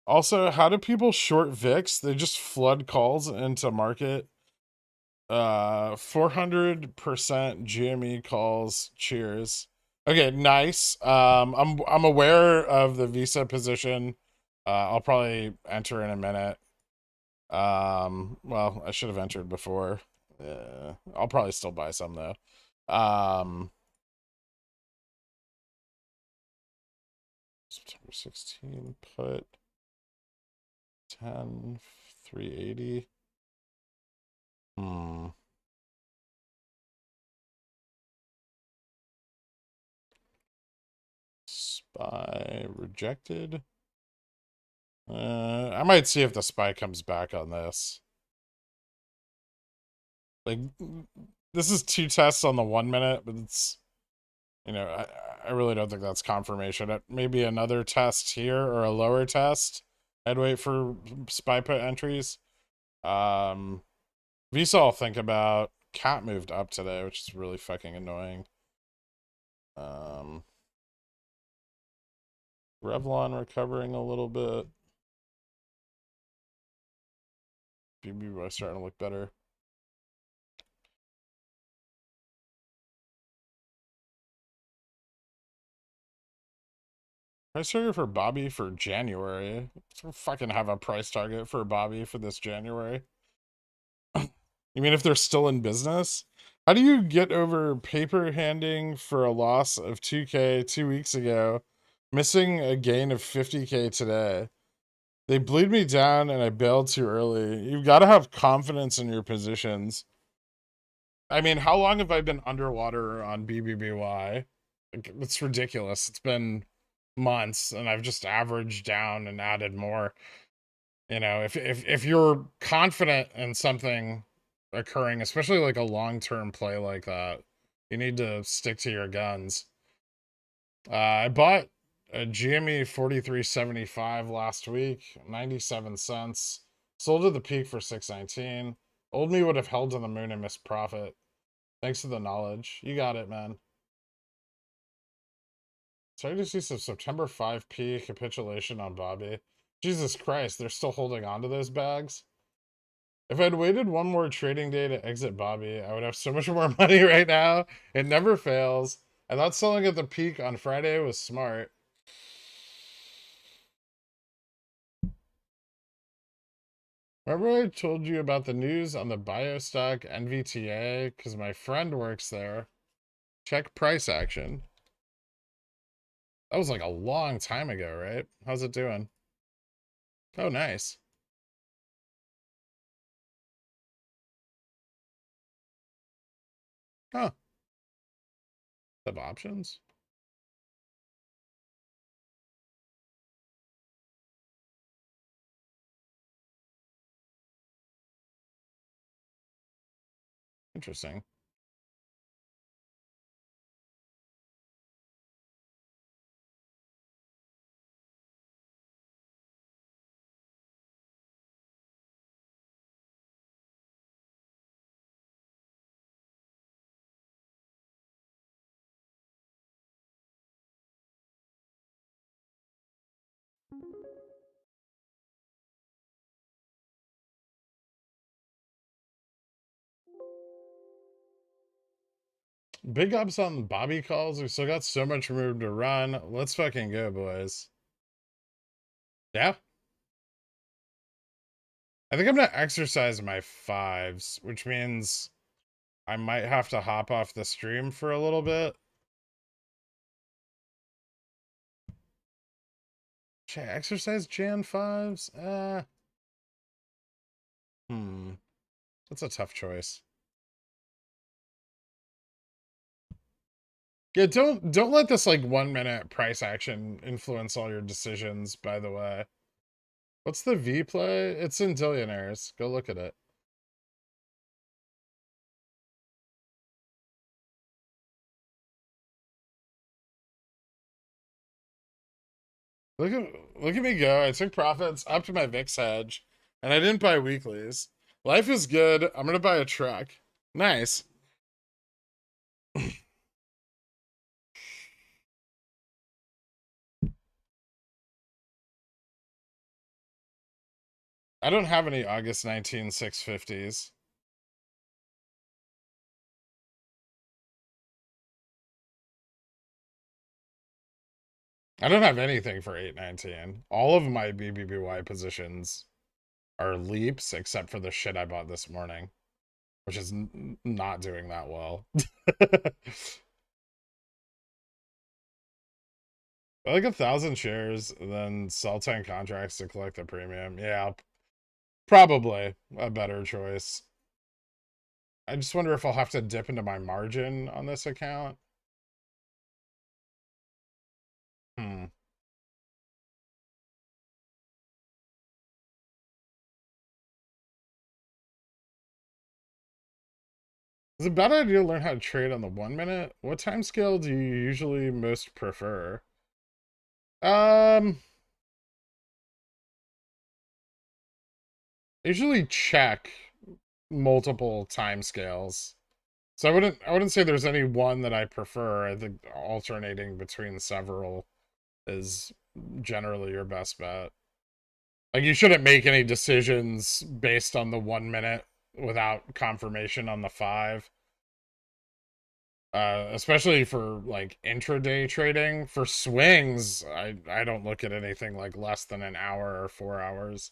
Also, how do people short VIX? They just flood calls into market. 400% GME calls. Cheers. Okay, nice. I'm aware of the Visa position. I'll probably enter in a minute. Well, I should have entered before. I'll probably still buy some though. September 16 put 10 380. SPY rejected. I might see if the SPY comes back on this. Like, this is 2 tests on the 1 minute, but it's, you know, I really don't think that's confirmation. Maybe another test here or a lower test. I'd wait for SPY put entries. Visa I'll think about. Cat moved up today, which is really fucking annoying. Revlon recovering a little bit. BBY starting to look better. Price target for Bobby for January. Let's fucking have a price target for Bobby for this January. You mean if they're still in business? How do you get over paper handing for a loss of 2K 2 weeks ago, missing a gain of 50K today? They bleed me down and I bailed too early. You've got to have confidence in your positions. I mean, how long have I been underwater on BBBY? It's ridiculous. It's been months and I've just averaged down and added more. You know, if you're confident in something occurring, especially like a long-term play like that, you need to stick to your guns. I bought a GME 43.75 last week, 97 cents. Sold at the peak for 619. Old me would have held to the moon and missed profit. Thanks to the knowledge. You got it, man. Starting to see some September 5p capitulation on Bobby. Jesus Christ, they're still holding on to those bags. If I'd waited one more trading day to exit Bobby, I would have so much more money right now. It never fails. I thought selling at the peak on Friday was smart. Remember I told you about the news on the Biostock NVTA? Because my friend works there. Check price action. That was like a long time ago, right? How's it doing? Oh, nice. Huh. Have options? Interesting. Big ups on the Bobby calls. We still got so much room to run. Let's fucking go, boys. Yeah. I think I'm gonna exercise my 5s, which means I might have to hop off the stream for a little bit. Should I exercise Jan 5s? That's a tough choice. Yeah, don't let this like 1 minute price action influence all your decisions, by the way. What's the V play? It's in Dillionaires. Go look at it. Look at me go. I took profits up to my VIX hedge, and I didn't buy weeklies. Life is good. I'm gonna buy a truck. Nice. I don't have any August 19 650s. I don't have anything for 819. All of my BBBY positions are leaps except for the shit I bought this morning, which is not doing that well. Like 1,000 shares, then sell 10 contracts to collect the premium. Yeah, probably a better choice. I just wonder if I'll have to dip into my margin on this account. Hmm. It's a bad idea to learn how to trade on the 1 minute. What time scale do you usually most prefer? Usually check multiple time scales. So I wouldn't say there's any one that I prefer. I think alternating between several is generally your best bet. Like you shouldn't make any decisions based on the 1 minute without confirmation on the 5. Especially for like intraday trading. For swings, I don't look at anything like less than an hour or 4 hours.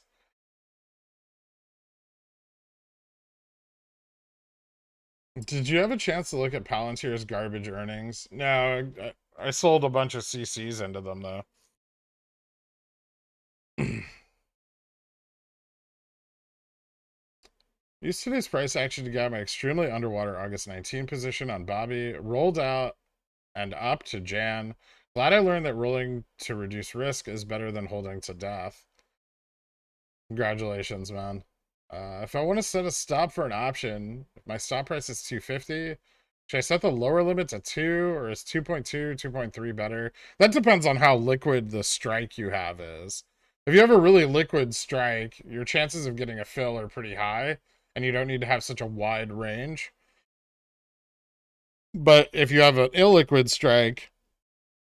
Did you have a chance to look at Palantir's garbage earnings? No, I sold a bunch of CCs into them though. Used today's price action to get my extremely underwater August 19 position on Bobby, rolled out and up to Jan. Glad I learned that rolling to reduce risk is better than holding to death. Congratulations, man. If I want to set a stop for an option, if my stop price is 250, should I set the lower limit to 2, or is 2.2, 2.3 better? That depends on how liquid the strike you have is. If you have a really liquid strike, your chances of getting a fill are pretty high, and you don't need to have such a wide range. But if you have an illiquid strike,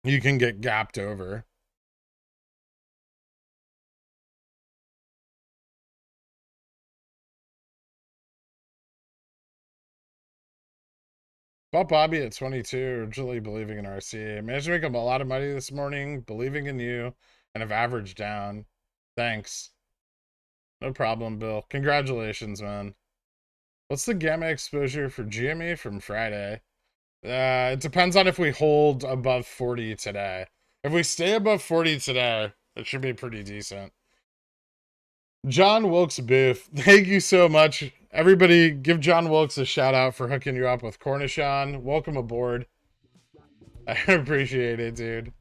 you can get gapped over. Bought Bobby at 22, originally believing in RC. Managed to make a lot of money this morning, believing in you, and have averaged down. Thanks. No problem, Bill. Congratulations, man. What's the gamma exposure for GME from Friday? It depends on if we hold above 40 today. If we stay above 40 today, it should be pretty decent. John Wilkes Booth, thank you so much. Everybody, give John Wilkes a shout out for hooking you up with Cornishon. Welcome aboard. I appreciate it, dude.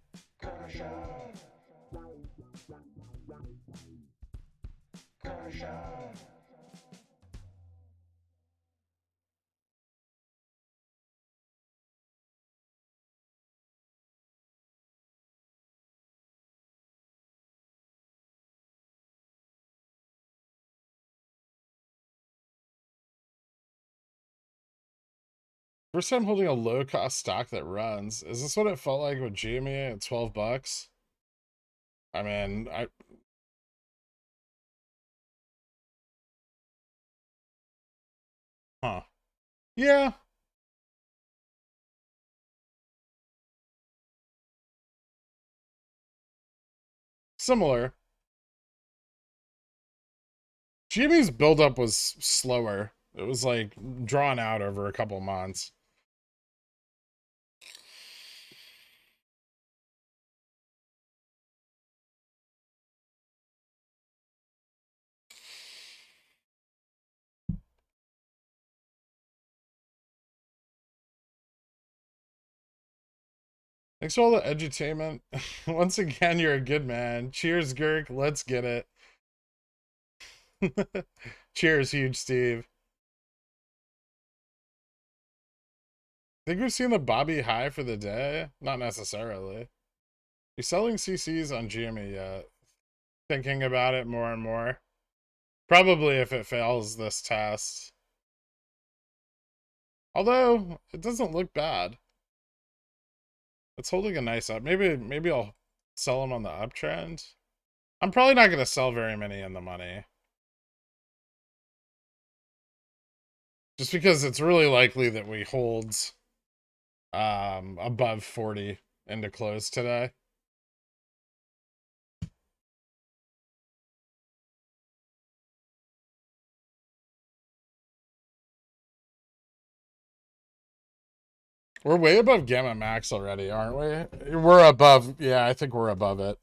First time holding a low cost stock that runs. Is this what it felt like with GME at 12 bucks? I mean, huh. Yeah. Similar. GME's buildup was slower. It was like drawn out over a couple months. Thanks for all the edutainment. Once again, you're a good man. Cheers, Gurk. Let's get it. Cheers, Huge Steve. Think we've seen the Bobby high for the day? Not necessarily. You selling CCs on GME yet? Thinking about it more and more. Probably if it fails this test. Although, it doesn't look bad. It's holding a nice up. Maybe I'll sell them on the uptrend. I'm probably not going to sell very many in the money. Just because it's really likely that we hold above 40 into close today. We're way above Gamma Max already, aren't we? We're above. Yeah, I think we're above it.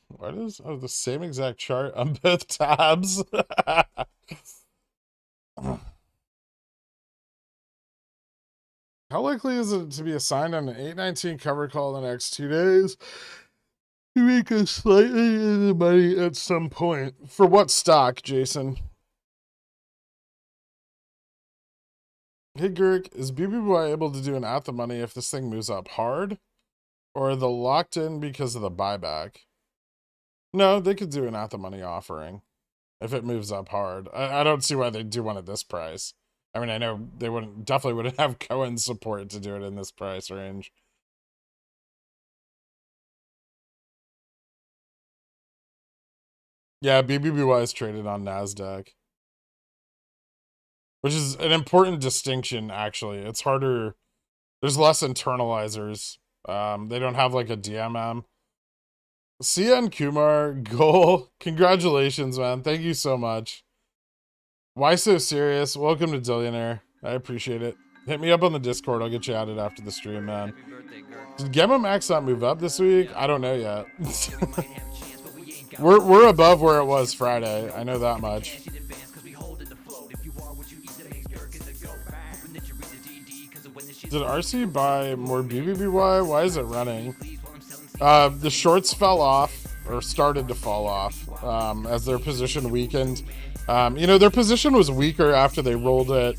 What is the same exact chart on both tabs? How likely is it to be assigned on an 819 cover call in the next 2 days? You make us slightly in the money at some point. For what stock, Jason? Hey, Gurk, is BBY able to do an at the money if this thing moves up hard? Or are they locked in because of the buyback? No, they could do an at the money offering if it moves up hard. I don't see why they'd do one at this price. I mean, I know they definitely wouldn't have Cohen's support to do it in this price range. Yeah, BBBY is traded on NASDAQ. Which is an important distinction, actually. It's harder. There's less internalizers. They don't have like a DMM. CN Kumar, goal. Congratulations, man. Thank you so much. Why so serious? Welcome to Dillionaire. I appreciate it. Hit me up on the Discord. I'll get you added after the stream, man. Happy birthday, Gherkin. Did Gamma Max not move up this week? I don't know yet. we're above where it was Friday. I know that much. Did RC buy more BBBY? Why is it running? The shorts fell off, or started to fall off, as their position weakened. You know, their position was weaker after they rolled it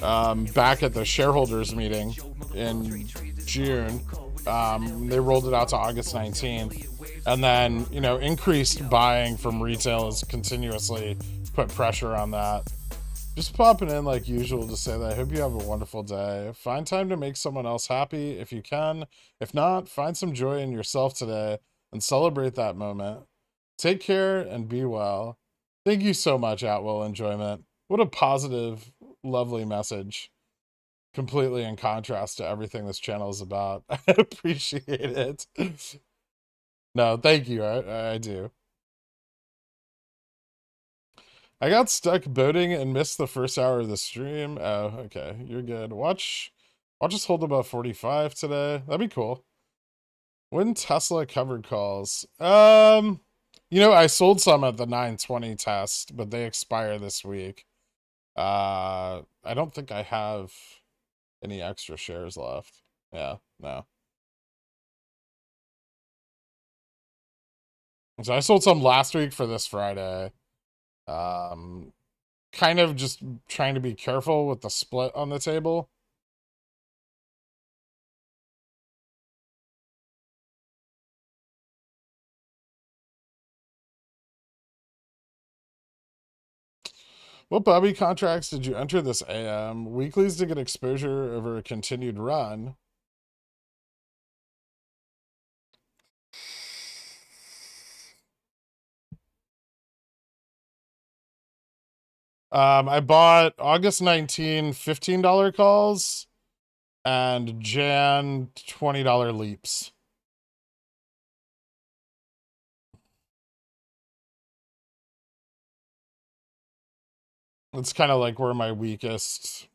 back at the shareholders meeting in June. They rolled it out to August 19th. And then, you know, increased buying from retail has continuously put pressure on that. Just popping in like usual to say that I hope you have a wonderful day. Find time to make someone else happy if you can. If not, find some joy in yourself today and celebrate that moment. Take care and be well. Thank you so much, Atwill Enjoyment. What a positive, lovely message. Completely in contrast to everything this channel is about. I appreciate it. No, thank you. I do. I got stuck boating and missed the first hour of the stream. Oh, okay. You're good. Watch us hold above 45 today. That'd be cool. When Tesla covered calls. You know, I sold some at the 920 test, but they expire this week. I don't think I have any extra shares left. Yeah, no. So I sold some last week for this Friday. Kind of just trying to be careful with the split on the table. What Bobby contracts did you enter this AM? Weeklies to get exposure over a continued run. I bought August 19, $15 calls and Jan $20 leaps. It's kind of like where my weakest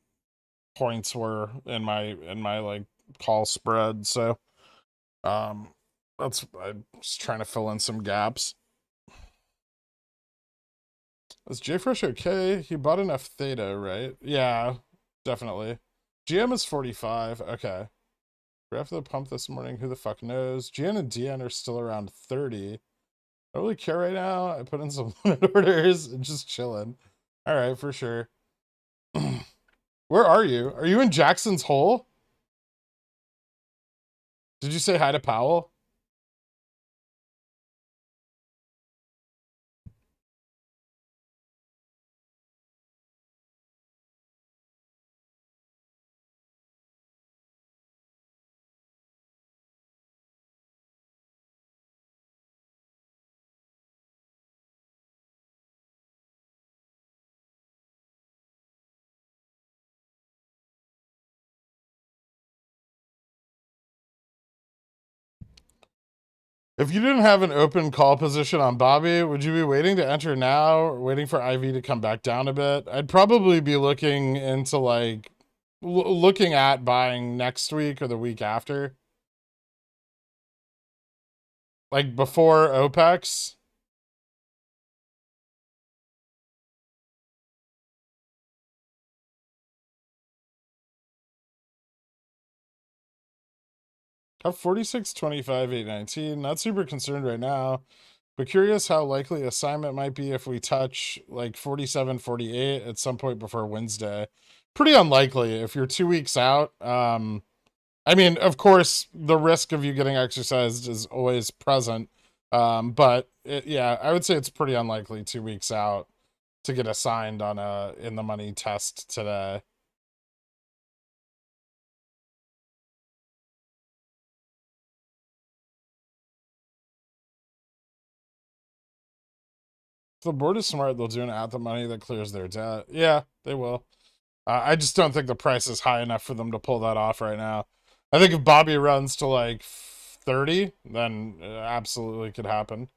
points were in my like call spread. So I'm just trying to fill in some gaps. Is JFresh okay? He bought enough theta, right? Yeah, definitely. GM is 45. Okay. We're after the pump this morning. Who the fuck knows? GN and DN are still around 30. I don't really care right now. I put in some limit orders and just chilling. All right, for sure. Where are you? Are you in Jackson's Hole? Did you say hi to Powell? If you didn't have an open call position on Bobby, would you be waiting to enter now or waiting for IV to come back down a bit? I'd probably be looking into like looking at buying next week or the week after. Like before OPEX. Have 46, 25, 8, 19. Not super concerned right now, but curious how likely assignment might be if we touch like 47, 48 at some point before Wednesday. Pretty unlikely if you're 2 weeks out. I mean, of course, the risk of you getting exercised is always present. But yeah, I would say it's pretty unlikely 2 weeks out to get assigned on a in the money test today. If the board is smart, they'll do an at the money that clears their debt. Yeah, they will. I just don't think the price is high enough for them to pull that off right now. I think if Bobby runs to like 30, then it absolutely could happen.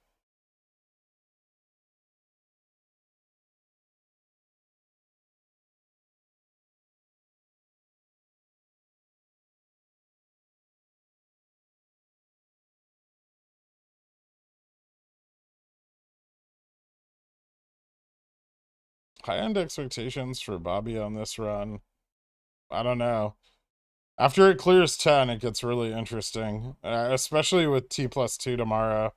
High-end expectations for Bobby on this run. I don't know. After it clears 10, it gets really interesting, especially with T+2 tomorrow.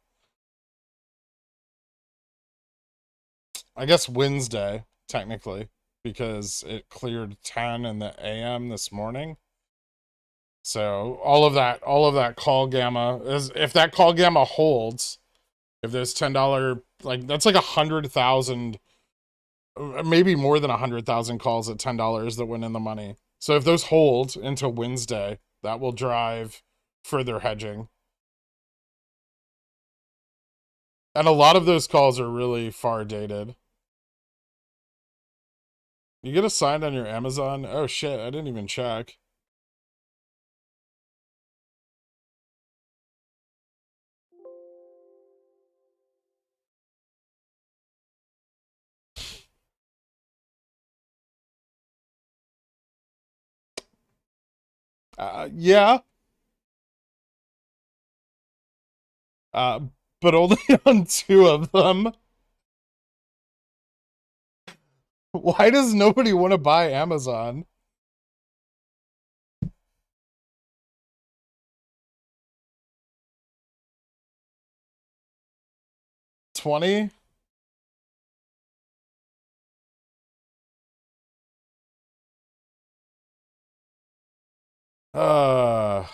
I guess Wednesday, technically, because it cleared 10 in the AM this morning. So all of that call gamma is, if that call gamma holds, if there's $10, like that's like 100,000, maybe more than 100,000 calls at $10 that went in the money. So if those hold into Wednesday, that will drive further hedging. And a lot of those calls are really far dated. You get assigned on your Amazon? Oh shit, I didn't even check. Yeah. But only on 2 of them. Why does nobody want to buy Amazon? $20? Uh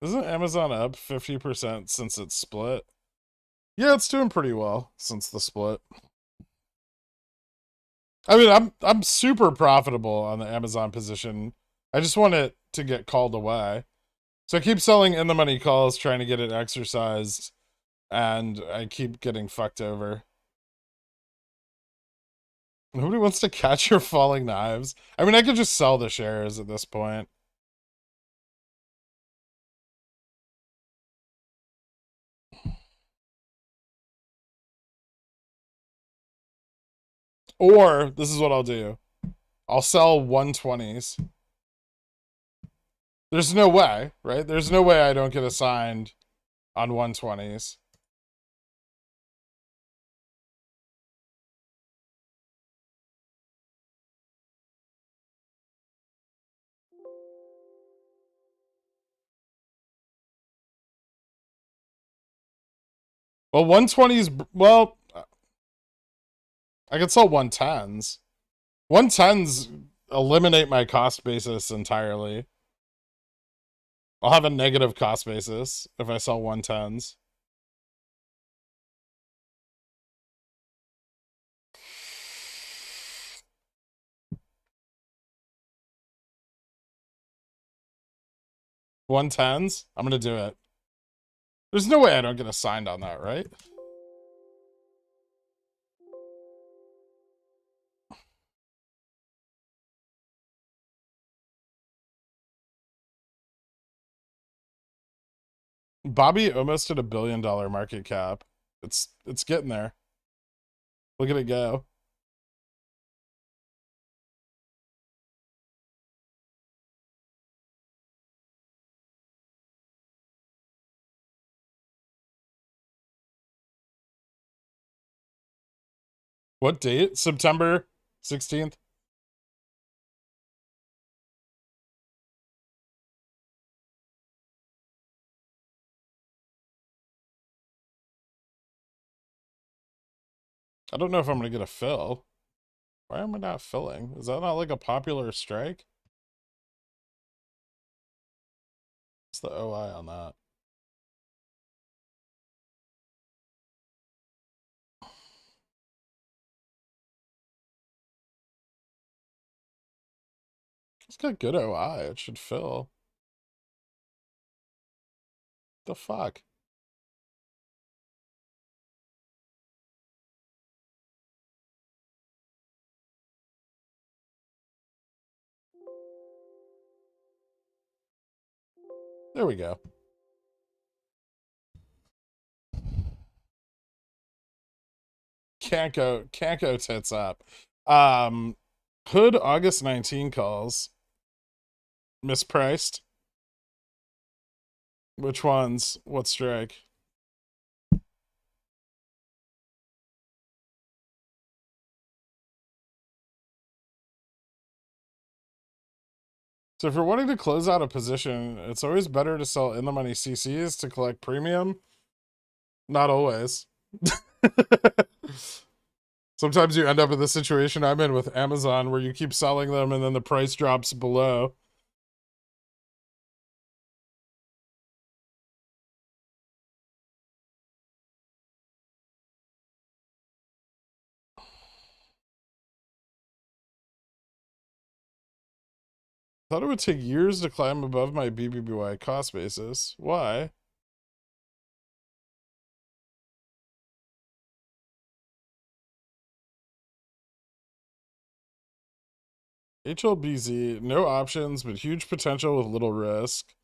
Isn't Amazon up 50% since it's split? Yeah, it's doing pretty well since the split. I mean, I'm super profitable on the Amazon position. I just want it to get called away. So I keep selling in the money calls, trying to get it exercised, and I keep getting fucked over. Nobody wants to catch your falling knives. I mean, I could just sell the shares at this point. Or this is what I'll do. I'll sell 120s. There's no way, right? There's no way I don't get assigned on 120s. Well, 120s, well, I could sell 110s. 110s eliminate my cost basis entirely. I'll have a negative cost basis if I sell 110s. $110s? I'm gonna do it. There's no way I don't get assigned on that, right? Bobby almost hit $1 billion market cap. It's getting there. Look at it go. What date? September 16th? I don't know if I'm gonna get a fill. Why am I not filling? Is that not like a popular strike? What's the OI on that? It's got good OI. It should fill. The fuck? There we go. Can't go tits up. Hood August 19 calls. Mispriced. Which ones? What strike? So if you're wanting to close out a position, it's always better to sell in the money CCs to collect premium. Not always. Sometimes you end up in the situation I'm in with Amazon where you keep selling them and then the price drops below. Thought it would take years to climb above my BBBY cost basis. Why? HLBZ, no options, but huge potential with little risk.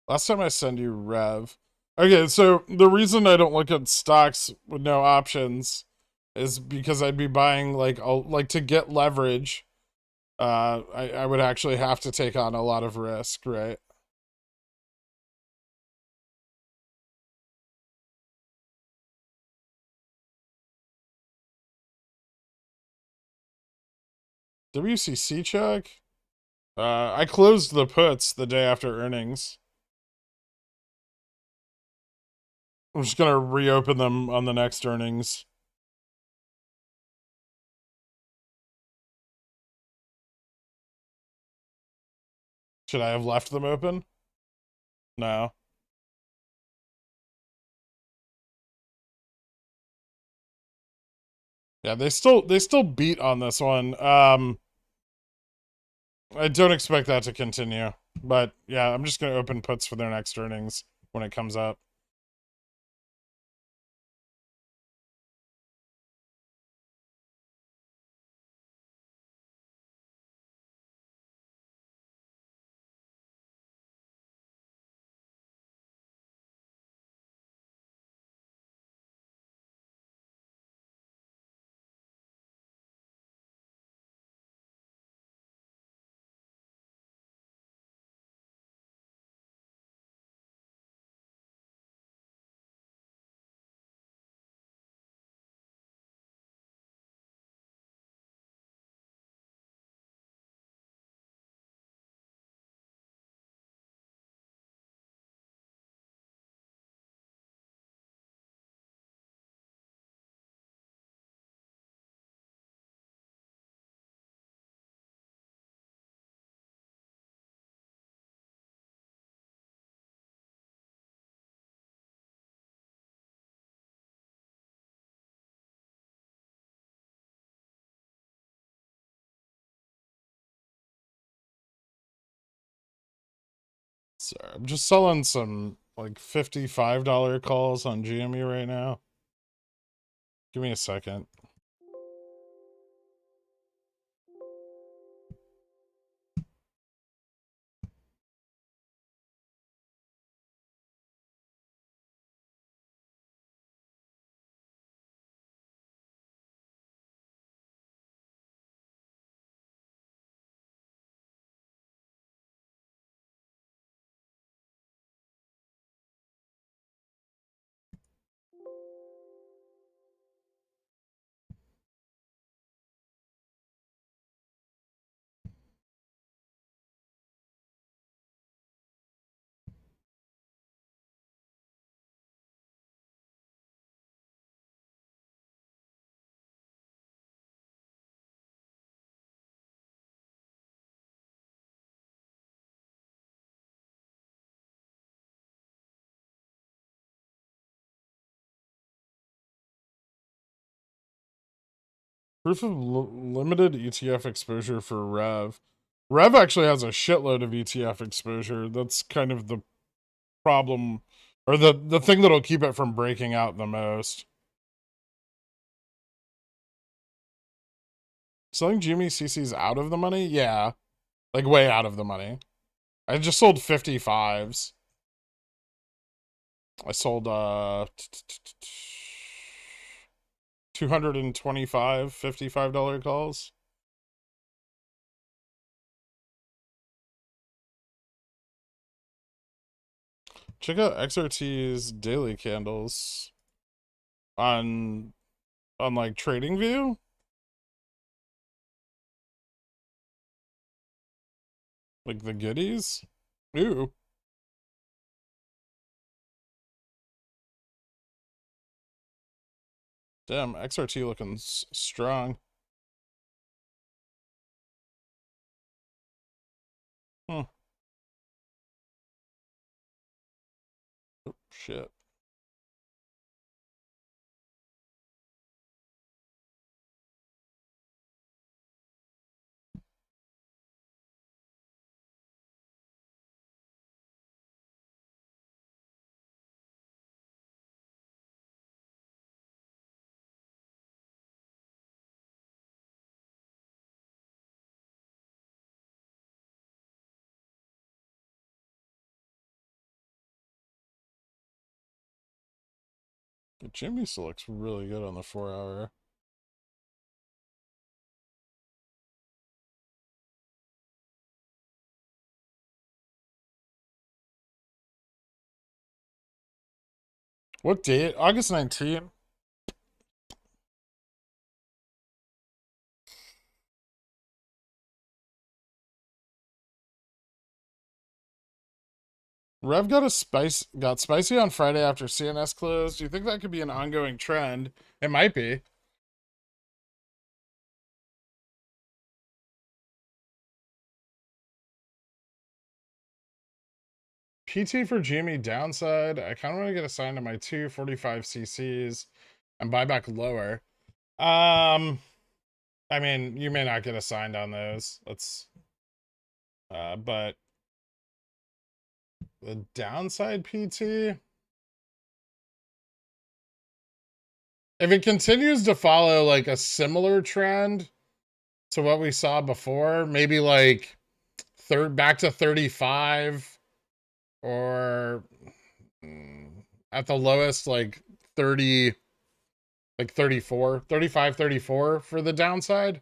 Last time I send you Rev. Okay, so the reason I don't look at stocks with no options is because I'd be buying like to get leverage. I would actually have to take on a lot of risk, right? WCC check? I closed the puts the day after earnings. I'm just gonna reopen them on the next earnings. Should I have left them open? No. Yeah, they still beat on this one. I don't expect that to continue. But yeah, I'm just gonna open puts for their next earnings when it comes up. Sorry, I'm just selling some like $55 calls on GME right now. Give me a second. Proof of limited ETF exposure for Rev. Rev actually has a shitload of ETF exposure. That's kind of the problem, or the thing that'll keep it from breaking out the most. Selling Jimmy CC's out of the money? Yeah. Like way out of the money. I just sold 55s. I sold 225 $55 calls. Check out XRT's daily candles on like TradingView. Like the goodies. Ooh. Damn, XRT looking strong. Hmm. Oh, shit. But Jimmy still looks really good on the 4-hour. What date? August 19th. Rev got spicy on Friday after CNS closed. Do you think that could be an ongoing trend? It might be. PT for Jimmy downside. I kind of want to get assigned to my 245 cc's and buy back lower. I mean, you may not get assigned on those. But the downside PT, if it continues to follow like a similar trend to what we saw before, maybe like back to 35 or at the lowest like 30, like 34, 35, 34 for the downside.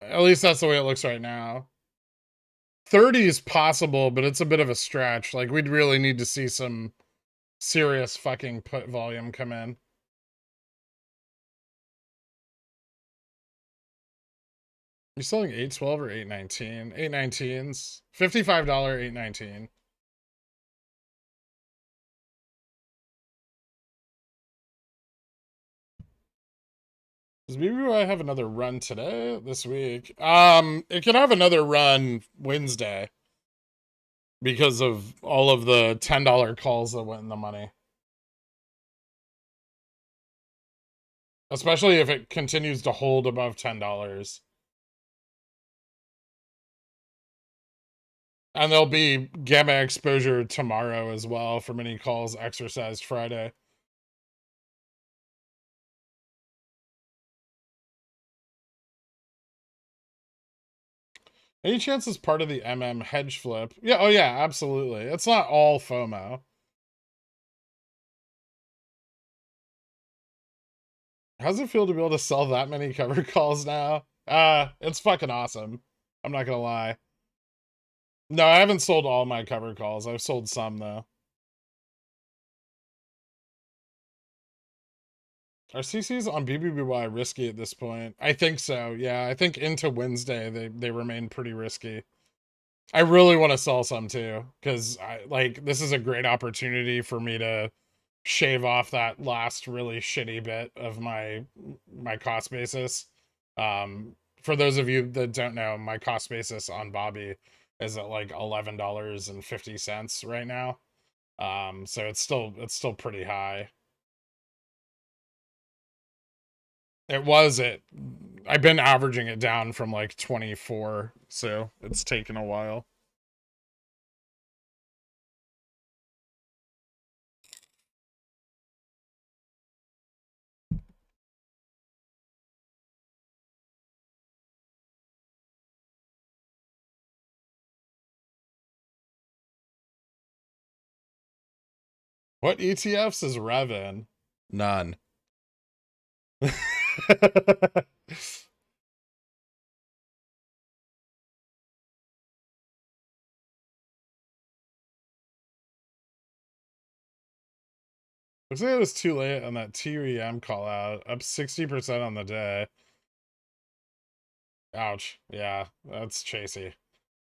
At least that's the way it looks right now. 30 is possible, but it's a bit of a stretch. Like we'd really need to see some serious fucking put volume come in. You selling 812 or 819? 819s. $55 819. Does BBY have another run today? This week? It can have another run Wednesday because of all of the $10 calls that went in the money. Especially if it continues to hold above $10. And there'll be gamma exposure tomorrow as well from any calls exercised Friday. Any chance it's part of the MM hedge flip? Yeah, oh yeah, absolutely. It's not all FOMO. How's it feel to be able to sell that many covered calls now? It's fucking awesome. I'm not gonna lie. No, I haven't sold all my covered calls. I've sold some though. Are CCs on BBBY risky at this point? I think so. Yeah, I think into Wednesday they remain pretty risky. I really want to sell some too, because this is a great opportunity for me to shave off that last really shitty bit of my cost basis. For those of you that don't know, my cost basis on Bobby is at like $11.50 right now. So it's still pretty high. I've been averaging it down from like 24, so it's taken a while. What ETFs is Rev in? None. Looks like it was too late on that TUEM call out. Up 60% on the day. Ouch. Yeah, that's chasey.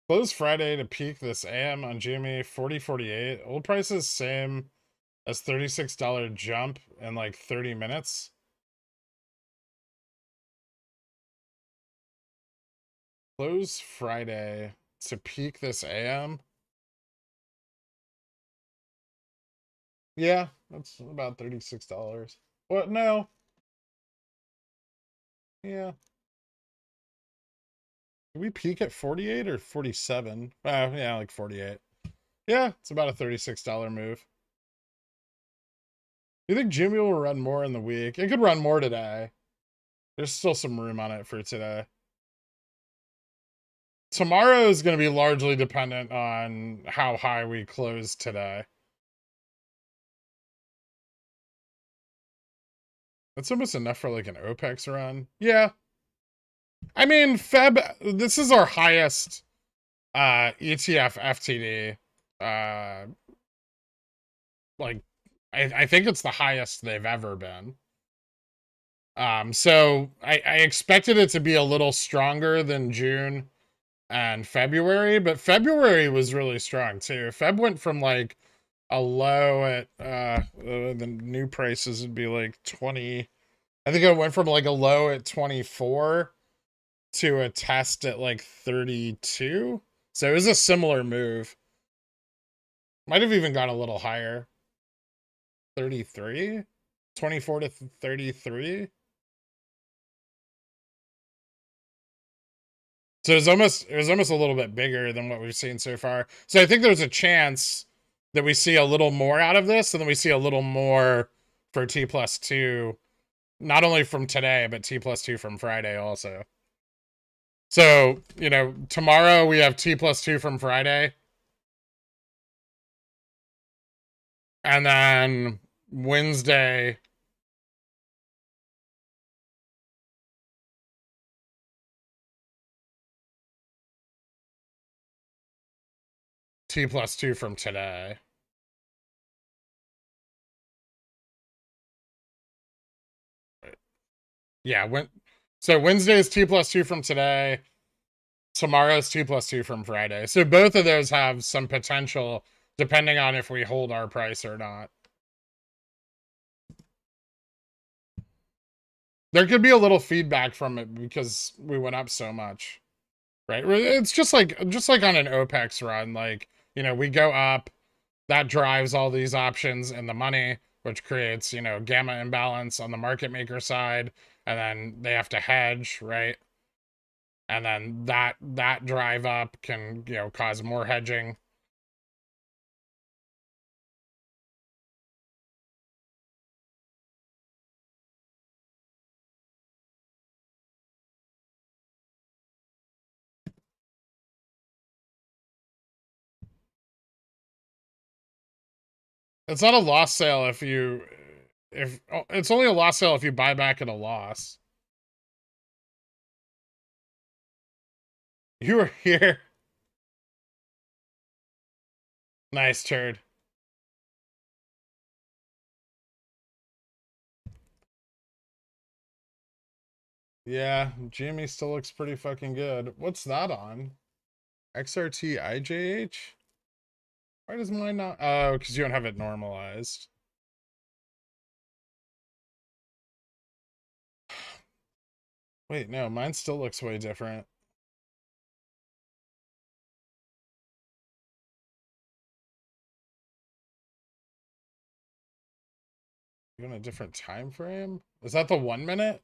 Close Friday to peak this AM on GME 40.48. Old prices same as $36 jump in like 30 minutes. Close Friday to peak this AM. Yeah, that's about $36. What? No. Yeah. Did we peak at 48 or 47? Yeah, like 48. Yeah, it's about a $36 move. You think Jimmy will run more in the week? It could run more today. There's still some room on it for today. Tomorrow is going to be largely dependent on how high we close today. That's almost enough for like an OPEX run. Yeah. I mean, this is our highest ETF FTD. Like, I think it's the highest they've ever been. So I expected it to be a little stronger than June and February, but February was really strong too. Feb went from like a low at the new prices would be like 20. I think it went from like a low at 24 to a test at like 32. So it was a similar move. Might have even gone a little higher. 33? 24 to 33? So it was almost a little bit bigger than what we've seen so far. So I think there's a chance that we see a little more out of this, and then we see a little more for T+2, not only from today, but T+2 from Friday also. So, you know, tomorrow we have T+2 from Friday. And then Wednesday, T+2 from today. Yeah, so Wednesday's T+2 from today. Tomorrow's T+2 from Friday. So both of those have some potential depending on if we hold our price or not. There could be a little feedback from it because we went up so much, right? It's just like on an OPEX run, like, you know, we go up, that drives all these options in the money, which creates, you know, gamma imbalance on the market maker side, and then they have to hedge, right? And then that drive up can, you know, cause more hedging. It's not a loss sale if it's only a loss sale if you buy back at a loss. You were here. Nice turd. Yeah, Jimmy still looks pretty fucking good. What's that on? XRT IJH? Why does mine not? Oh, because you don't have it normalized. Wait, no, mine still looks way different. You want a different time frame? Is that the 1 minute?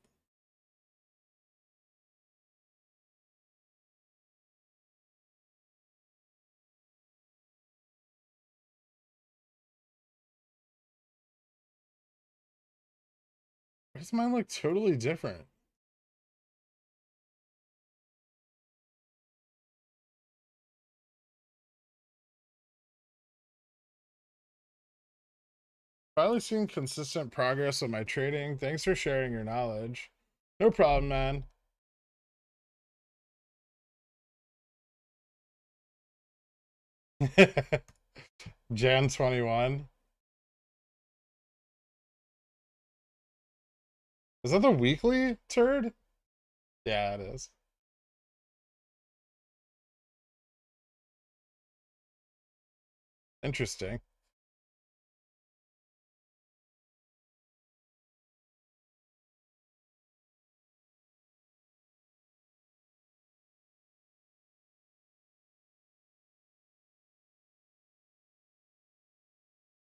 Why does mine look totally different? Finally seeing consistent progress on my trading. Thanks for sharing your knowledge. No problem, man. Jan 21. Is that the weekly turd? Yeah, it is. Interesting.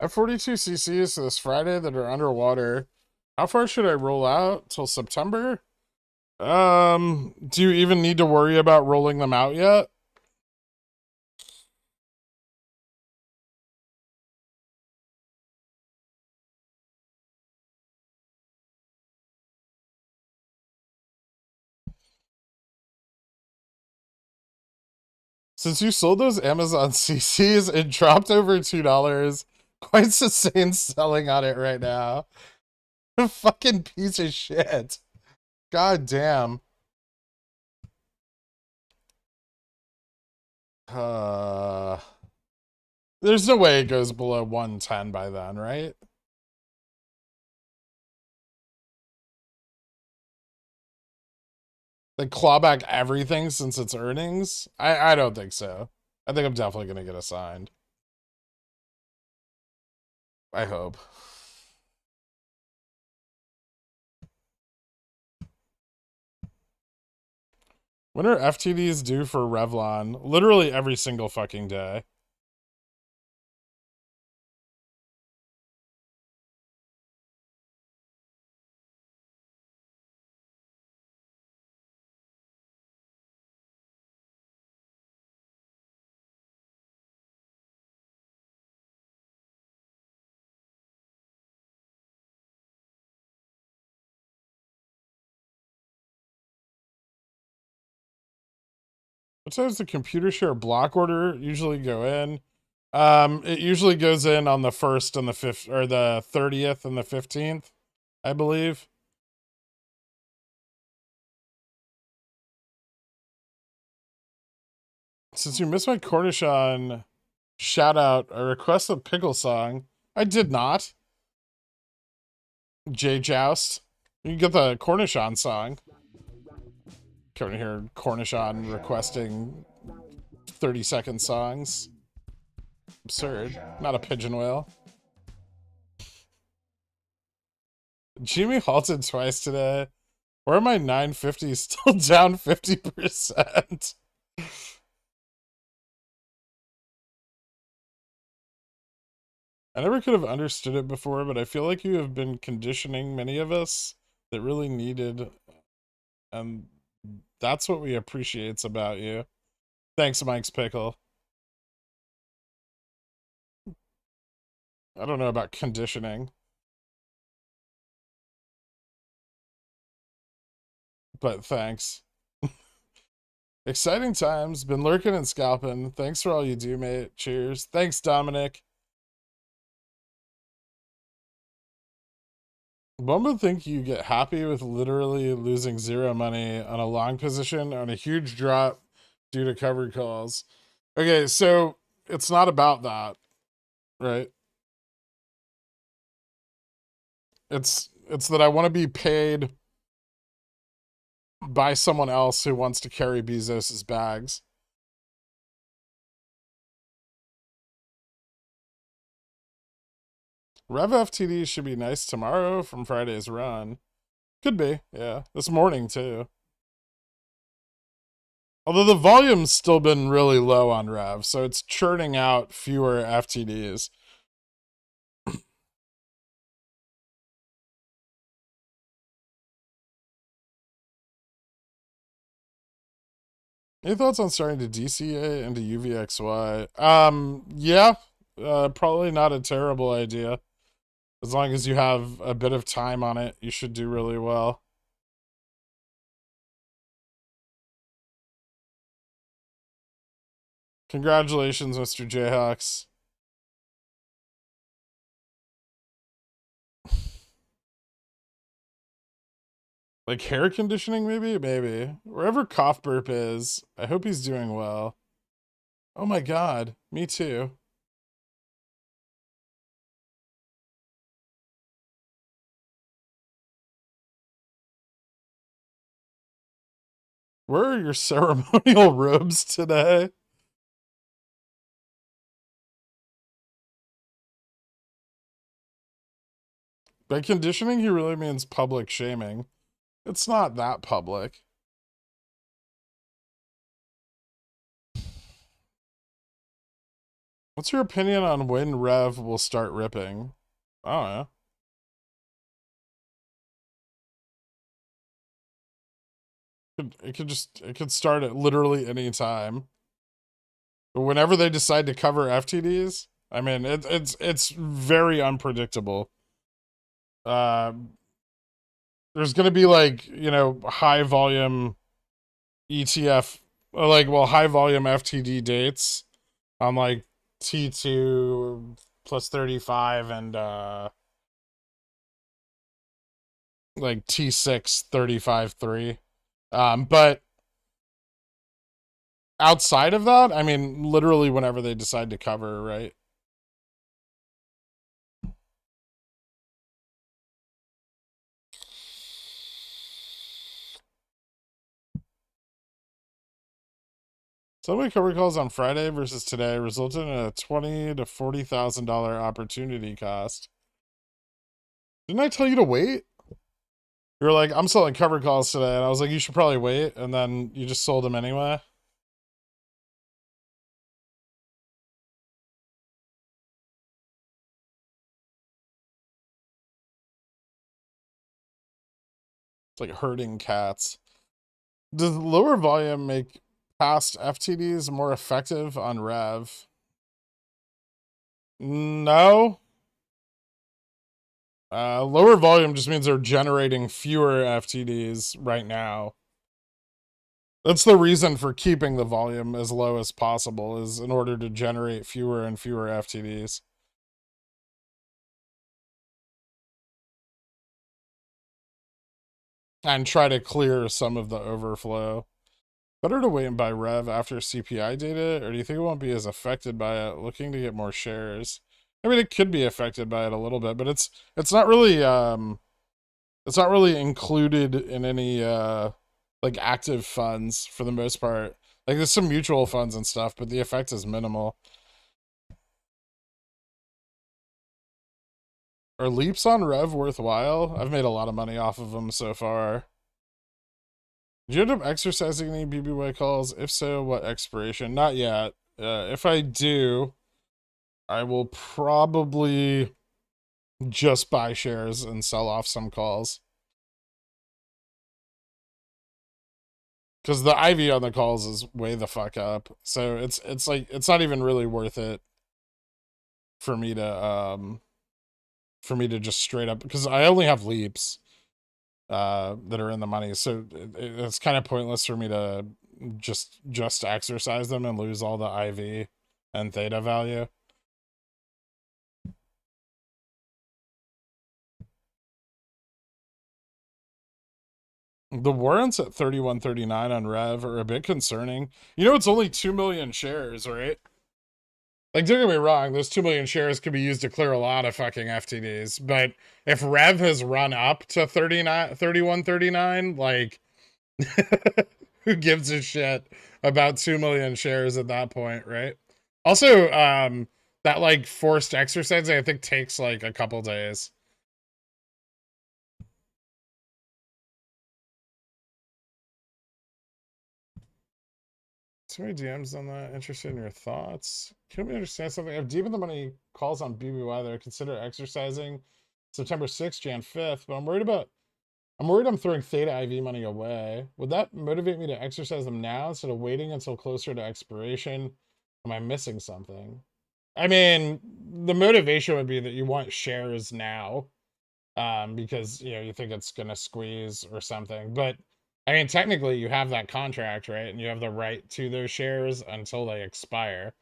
I have 42 CCs this Friday that are underwater. How far should I roll out? Till September? Do you even need to worry about rolling them out yet? Since you sold those Amazon CCs, it dropped over $2. Quite insane selling on it right now. Fucking piece of shit. God damn. There's no way it goes below 110 by then, right? They claw back everything since its earnings? I don't think so. I think I'm definitely gonna get assigned. I hope. When are FTDs due for Revlon? Literally every single fucking day. What time does the computer share block order usually go in? It usually goes in on the 1st and the 5th, or the 30th and the 15th, I believe. Since you missed my Cornishon shout out, I request a pickle song. I did not. J Joust. You can get the Cornishon song. Coming here, Cornishon requesting 30-second songs. Absurd. Not a pigeon whale. Jimmy halted twice today. Why are my 950 still down 50%? I never could have understood it before, but I feel like you have been conditioning many of us that really needed That's what we appreciate about you. Thanks, Mike's Pickle. I don't know about conditioning, but thanks. Exciting times. Been lurking and scalping. Thanks for all you do, mate. Cheers. Thanks, Dominic. One would think you get happy with literally losing zero money on a long position on a huge drop due to covered calls. Okay, so it's not about that, right? It's that I want to be paid by someone else who wants to carry Bezos's bags. Rev FTD should be nice tomorrow from Friday's run. Could be, yeah. This morning, too. Although the volume's still been really low on Rev, so it's churning out fewer FTDs. Any thoughts on starting to DCA into UVXY? Yeah. Probably not a terrible idea. As long as you have a bit of time on it, you should do really well. Congratulations, Mr. Jayhawks. Like hair conditioning, maybe? Maybe. Wherever Cough Burp is, I hope he's doing well. Oh my god, me too. Where are your ceremonial robes today? By conditioning, he really means public shaming. It's not that public. What's your opinion on when Rev will start ripping? I don't know. It could start at literally any time. But whenever they decide to cover FTDs, I mean, it's very unpredictable. There's gonna be like, you know, high volume ETF, high volume FTD dates on like T2 plus 35 and like T6 35.3. But outside of that, I mean, literally whenever they decide to cover, right? So many cover calls on Friday versus today resulted in a $20,000 to $40,000 opportunity cost. Didn't I tell you to wait? You were like, I'm selling cover calls today, and I was like, you should probably wait, and then you just sold them anyway. It's like herding cats. Does lower volume make past FTDs more effective on Rev? No. Lower volume just means they're generating fewer FTDs right now. That's the reason for keeping the volume as low as possible, is in order to generate fewer and fewer FTDs. And try to clear some of the overflow. Better to wait and buy Rev after CPI data, or do you think it won't be as affected by it? Looking to get more shares. I mean, it could be affected by it a little bit, but it's not really included in any like active funds for the most part. Like there's some mutual funds and stuff, but the effect is minimal. Are leaps on Rev worthwhile? I've made a lot of money off of them so far. Did you end up exercising any BBY calls? If so, what expiration? Not yet. If I do, I will probably just buy shares and sell off some calls. because the IV on the calls is way the fuck up. So it's like it's not even really worth it for me to just straight up, because I only have leaps that are in the money, so it's kind of pointless for me to just exercise them and lose all the IV and theta value. The warrants at 31.39 on Rev are a bit concerning. You know, it's only 2 million shares, right? Like, don't get me wrong, those 2 million shares could be used to clear a lot of fucking FTDs, but if Rev has run up to 31.39, like, who gives a shit about 2 million shares at that point, right? Also, that, like, forced exercising, I think, takes, like, a couple days. Too many DMs on that. Interested in your thoughts. Can we understand something? If deep in the money calls on BBY that I consider exercising September 6th, Jan 5th, but I'm worried I'm throwing theta IV money away. Would that motivate me to exercise them now instead of waiting until closer to expiration? Am I missing something? I mean, the motivation would be that you want shares now, because you think it's gonna squeeze or something. But I mean, technically, you have that contract, right? And you have the right to those shares until they expire.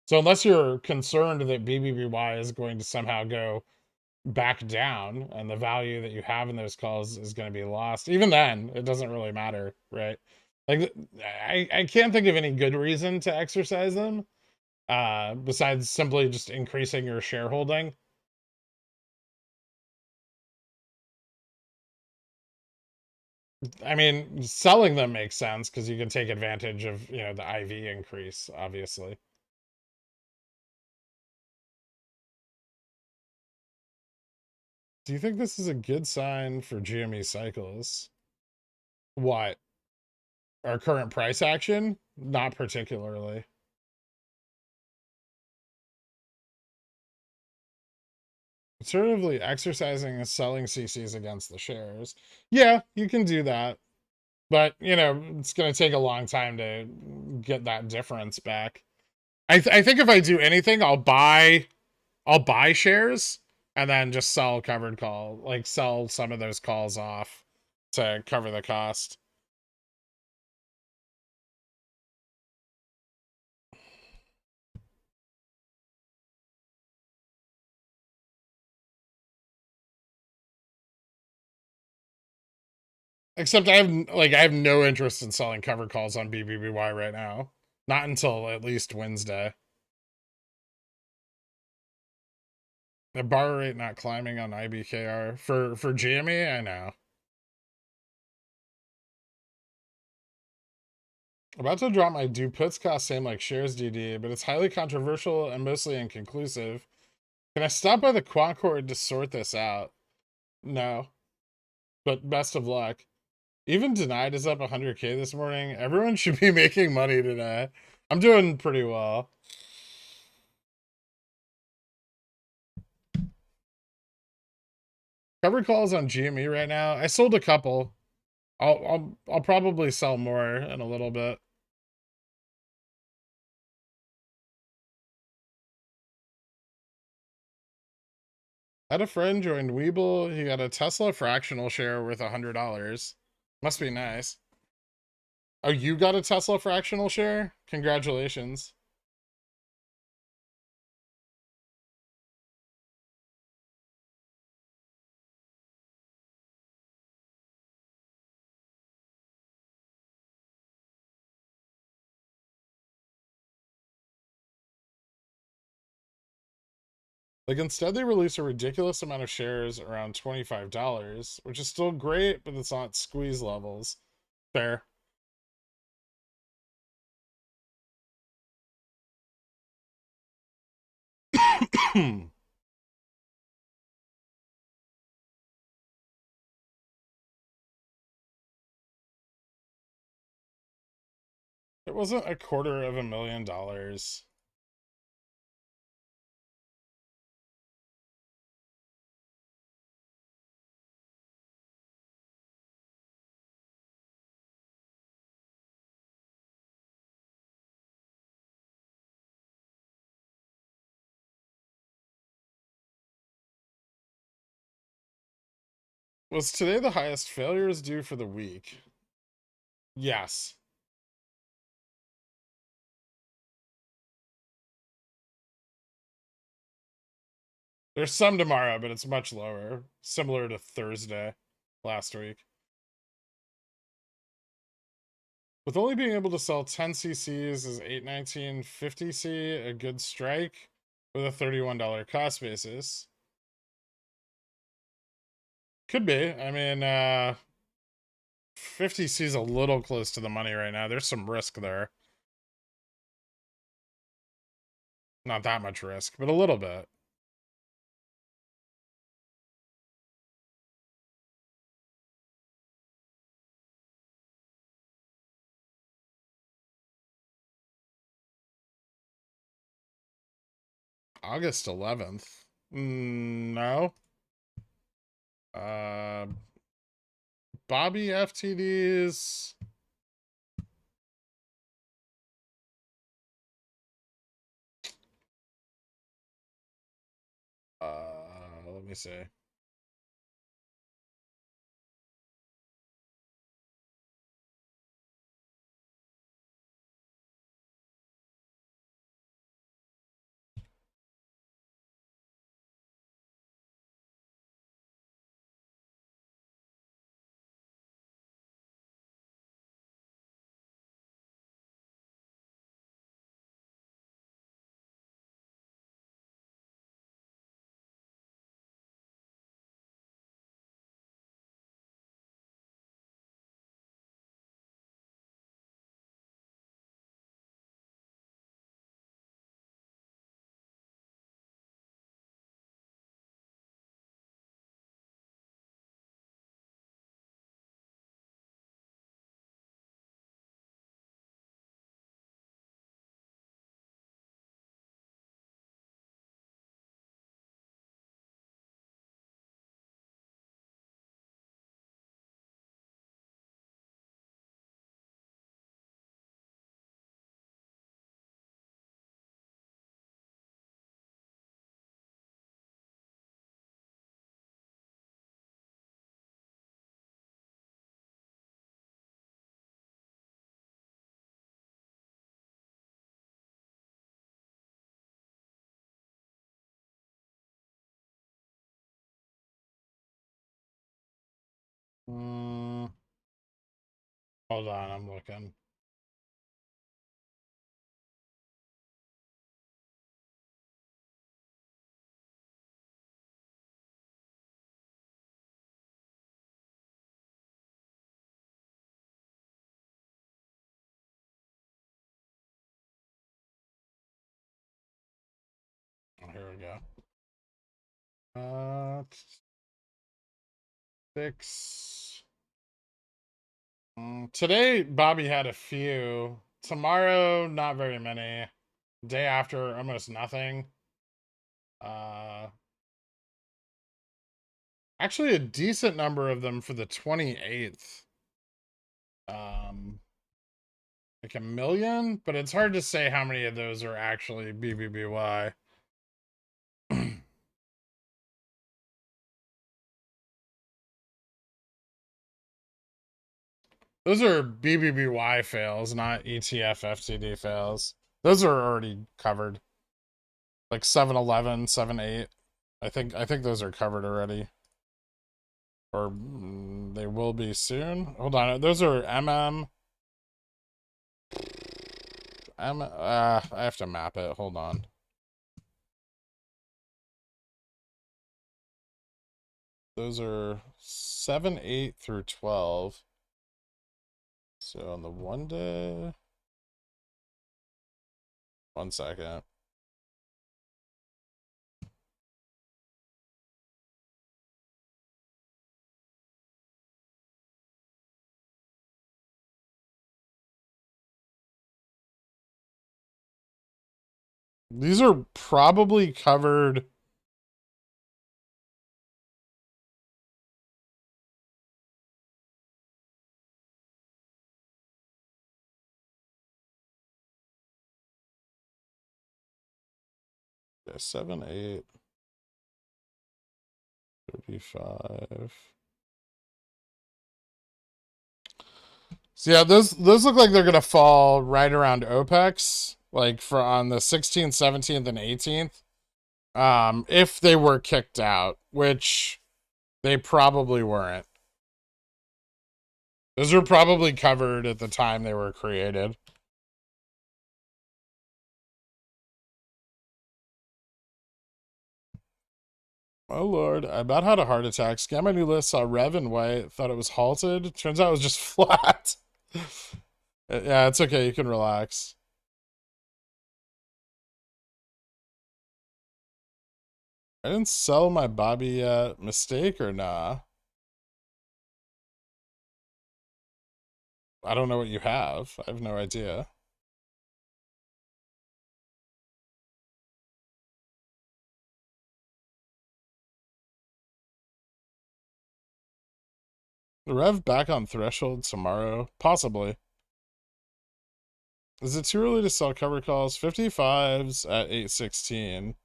So unless you're concerned that BBBY is going to somehow go back down and the value that you have in those calls is going to be lost, even then, it doesn't really matter, right? Like, I can't think of any good reason to exercise them, besides simply just increasing your shareholding. I mean, selling them makes sense because you can take advantage of, the IV increase, obviously. Do you think this is a good sign for GME cycles? What? Our current price action? Not particularly. Alternatively, exercising and selling CCs against the shares. Yeah, you can do that. But, it's going to take a long time to get that difference back. I think if I do anything, I'll buy shares and then just sell covered call, like sell some of those calls off to cover the cost. Except I have no interest in selling covered calls on BBBY right now. Not until at least Wednesday. The bar rate not climbing on IBKR for GME, I know. About to drop my do puts cost same like shares DD, but it's highly controversial and mostly inconclusive. Can I stop by the Quancord to sort this out? No. But best of luck. Even Denied is up 100K this morning. Everyone should be making money today. I'm doing pretty well. Covered calls on GME right now. I sold a couple. I'll probably sell more in a little bit. I had a friend joined WeBull. He got a Tesla fractional share worth $100. Must be nice. Oh, you got a Tesla fractional share? Congratulations. Like, instead they release a ridiculous amount of shares around $25, which is still great, but it's not squeeze levels. Fair. It wasn't $250,000. Was today the highest failures due for the week? Yes. There's some tomorrow, but it's much lower. Similar to Thursday last week. With only being able to sell 10 cc's is 819.50c a good strike with a $31 cost basis? Could be. I mean, 50c is a little close to the money right now. There's some risk there. Not that much risk, but a little bit. August 11th. No. Bobby FTDs. Let me see. Hold on, I'm looking. Oh, here we go. 6. Today, Bobby had a few. Tomorrow, not very many. Day after, almost nothing. Actually, a decent number of them for the 28th. Like 1 million, but it's hard to say how many of those are actually BBBY. Those are BBBY fails, not ETF FTD fails. Those are already covered. Like 711, 78. I think those are covered already. Or they will be soon. Hold on. Those are MM. I have to map it. Hold on. Those are 7, 8 through 12. So on the 1 day. 1 second. These are probably covered. Yeah, 7, 8, 35. So yeah, those look like they're gonna fall right around OPEX, like for on the 16th, 17th, and 18th. If they were kicked out, which they probably weren't. Those were probably covered at the time they were created. Oh lord, I about had a heart attack. Scanned my new list, saw Rev in white, thought it was halted. Turns out it was just flat. Yeah, it's okay, you can relax. I didn't sell my Bobby yet. Mistake or nah? I don't know what you have. I have no idea. Rev back on threshold tomorrow? Possibly. Is it too early to sell cover calls? 55s at 816.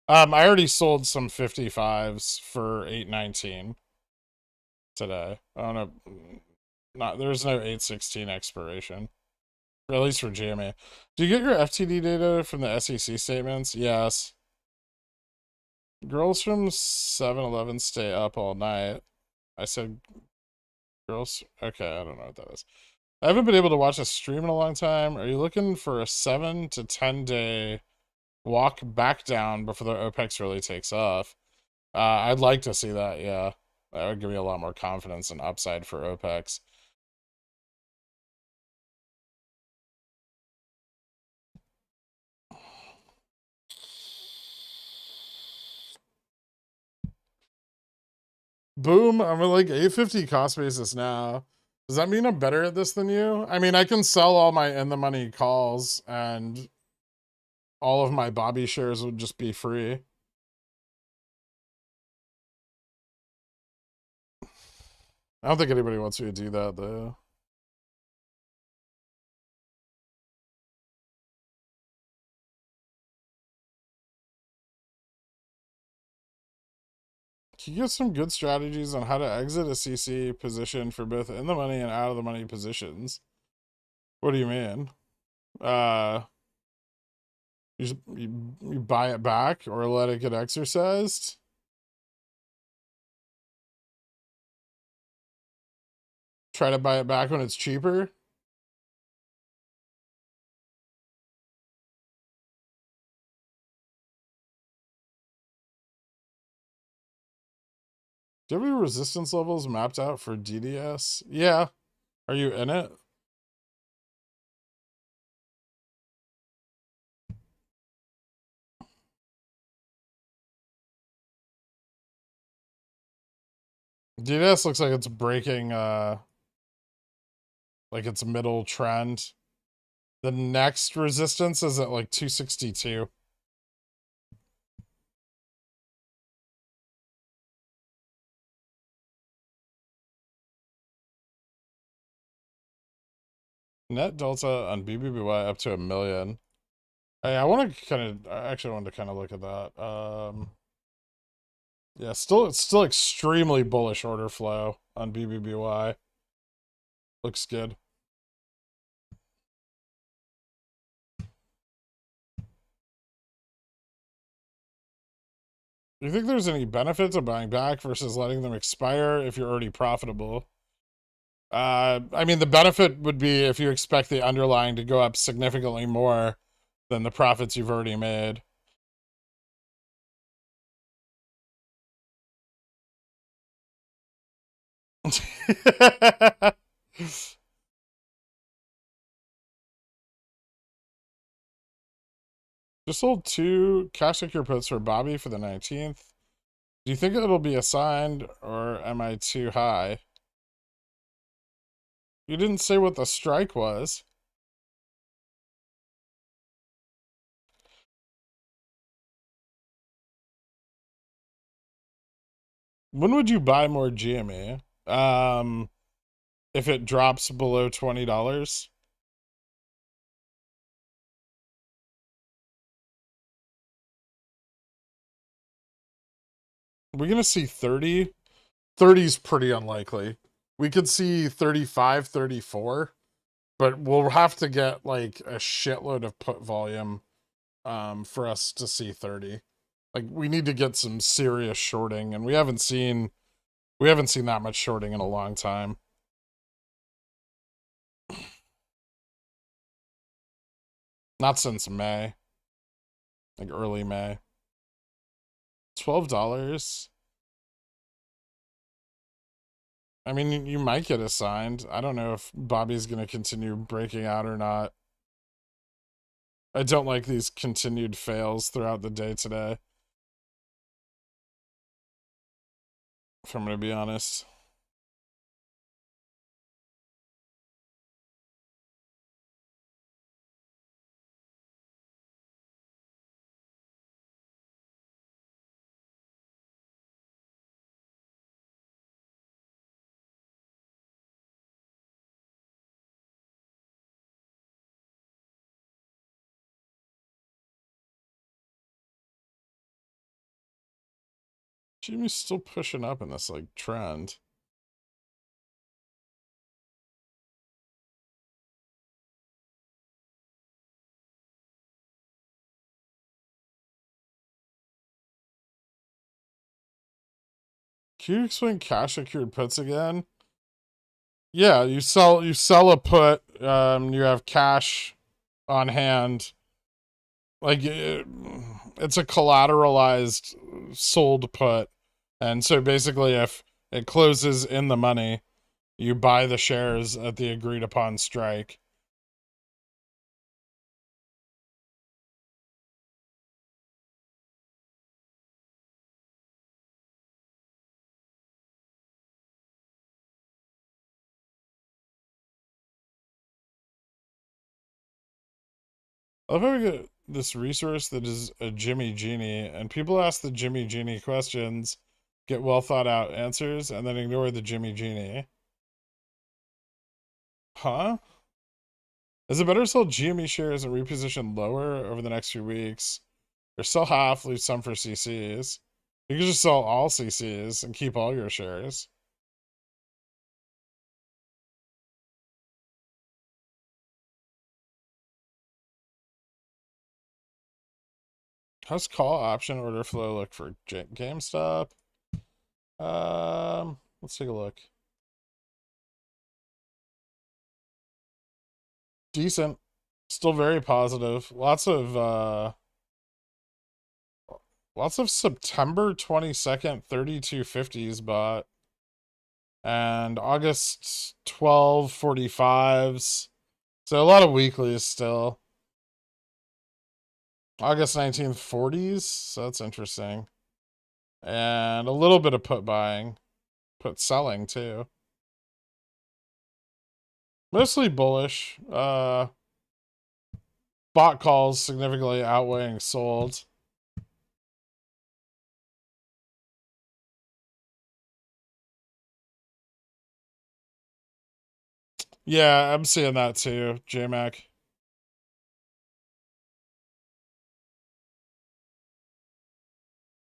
I already sold some 55s for 819 today. I don't know. Not there's no 816 expiration. Or at least for GMA. Do you get your FTD data from the SEC statements? Yes. Girls from 7-Eleven stay up all night. I said girls. Okay, I don't know what that is. I haven't been able to watch a stream in a long time. Are you looking for a 7 to 10 day walk back down before the OPEX really takes off? I'd like to see that, yeah. That would give me a lot more confidence and upside for OPEX. Boom, I'm at like 850 cost basis now. Does that mean I'm better at this than you? I mean, I can sell all my in the money calls and all of my Bobby shares would just be free. I don't think anybody wants me to do that though. Can you get some good strategies on how to exit a CC position for both in the money and out of the money positions? What do you mean? You buy it back or let it get exercised? Try to buy it back when it's cheaper? Do you have any resistance levels mapped out for DDS? Yeah. Are you in it? DDS looks like it's breaking like its middle trend. The next resistance is at like 262. Net delta on BBBY up to 1 million. Hey, I want to kind of, I actually wanted to kind of look at that. Yeah, it's still extremely bullish order flow on BBBY. Looks good. Do you think there's any benefit to buying back versus letting them expire if you're already profitable? I mean, the benefit would be if you expect the underlying to go up significantly more than the profits you've already made. Just sold 2 cash secure puts for Bobby for the 19th. Do you think it'll be assigned or am I too high? You didn't say what the strike was. When would you buy more GME? If it drops below $20? We're gonna see 30. 30 is pretty unlikely. we could see 35, 34, but we'll have to get like a shitload of put volume for us to see 30. Like we need to get some serious shorting, and we haven't seen that much shorting in a long time. Not since May. Like early May. $12. I mean, you might get assigned. I don't know if Bobby's going to continue breaking out or not. I don't like these continued fails throughout the day today, if I'm going to be honest. Jimmy's still pushing up in this like trend. Can you explain cash accrued puts again? Yeah, you sell a put, you have cash on hand. Like it's a collateralized sold put. And so basically if it closes in the money, you buy the shares at the agreed upon strike. I love how we get this resource that is a Jimmy Genie, and people ask the Jimmy Genie questions, get well thought out answers, and then ignore the Jimmy Genie. Huh? Is it better to sell GME shares and reposition lower over the next few weeks? Or sell half, leave some for CCs? You can just sell all CCs and keep all your shares. How's call option order flow look for Gamestop? Let's take a look. Decent. Still very positive. Lots of September 22nd 3250s bought. And August 1245s. So a lot of weeklies still. August 19th 40s. So that's interesting. And a little bit of put buying. Put selling too. Mostly bullish. Bought calls significantly outweighing sold. Yeah, I'm seeing that too, J-Mac.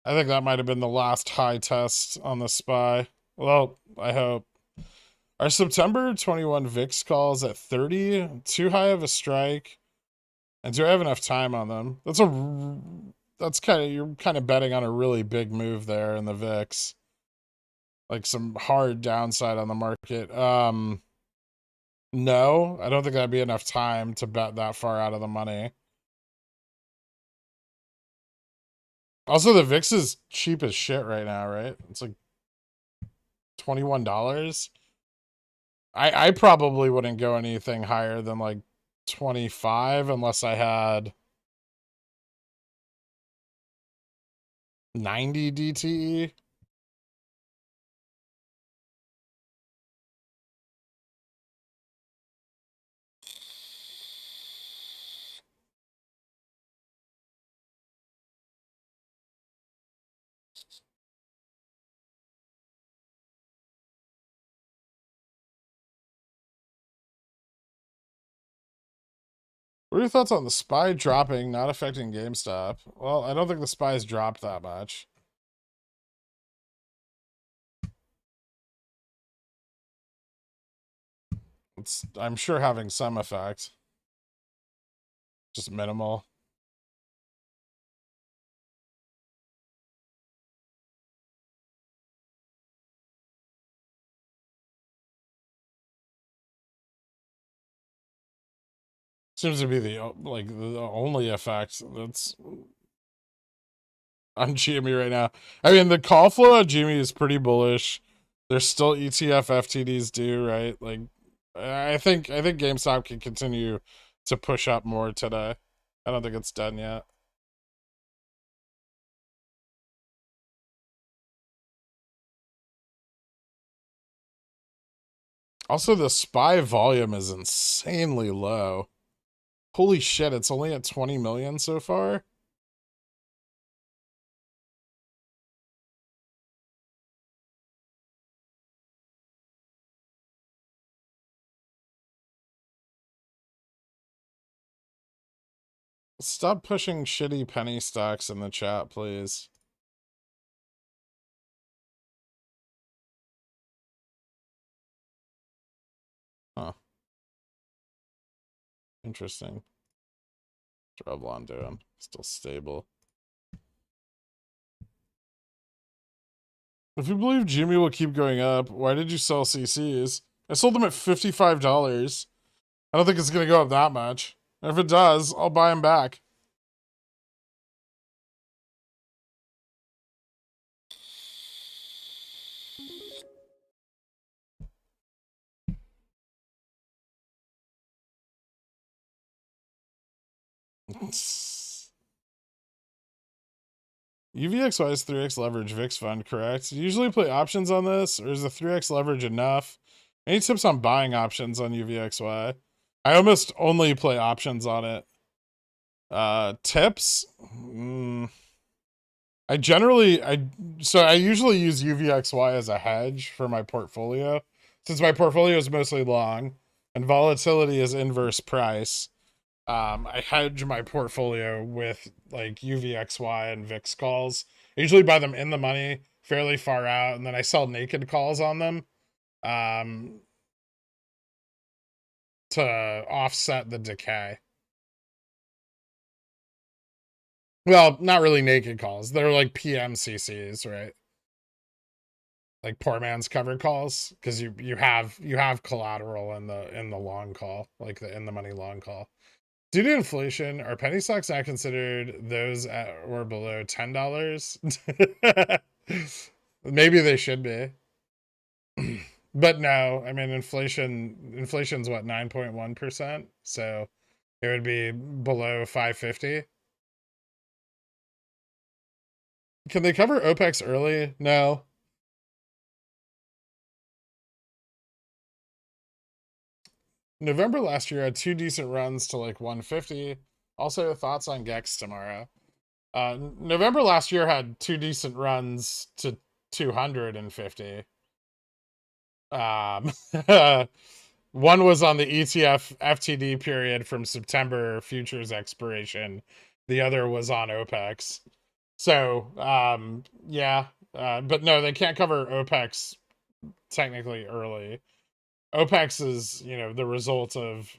I think that might have been the last high test on the SPY. Well, I hope. Our September 21 VIX calls at 30, too high of a strike. And do I have enough time on them? You're kind of betting on a really big move there in the VIX. Like some hard downside on the market. No, I don't think that'd be enough time to bet that far out of the money. Also, the VIX is cheap as shit right now, right? It's like $21. I probably wouldn't go anything higher than like 25 unless I had 90 DTE. What are your thoughts on the SPY dropping, not affecting GameStop? Well, I don't think the SPY's dropped that much. It's, I'm sure, having some effect. Just minimal. Seems to be the only effect that's on GME right now. I mean, the call flow on GME is pretty bullish. There's still ETF FTDs due, right? Like, I think GameStop can continue to push up more today. I don't think it's done yet. Also, the SPY volume is insanely low. Holy shit, it's only at 20 million so far. Stop pushing shitty penny stocks in the chat, please. Huh. Interesting. What's Revlon doing? Still stable. If you believe Jimmy will keep going up, why did you sell CCs? I sold them at $55. I don't think it's going to go up that much. If it does, I'll buy them back. UVXY is 3x leverage VIX fund, correct? Do you usually play options on this, or is the 3x leverage enough? Any tips on buying options on UVXY? I almost only play options on it. Tips? I usually use UVXY as a hedge for my portfolio. Since my portfolio is mostly long and volatility is inverse price, I hedge my portfolio with like UVXY and VIX calls. I usually buy them in the money, fairly far out, and then I sell naked calls on them to offset the decay. Well, not really naked calls. They're like PMCCs, right? Like poor man's covered calls, because you have collateral in the long call, like the in the money long call. Due to inflation, are penny stocks not considered those at or below $10? Maybe they should be. But no, I mean inflation's what, 9.1%? So it would be below 550. Can they cover OPEX early? No. November last year had 2 decent runs to like 150. Also, thoughts on Gex tomorrow. November last year had 2 decent runs to 250. One was on the ETF FTD period from September futures expiration. The other was on OPEX. So, yeah, but no, they can't cover OPEX technically early. OPEX is, the result of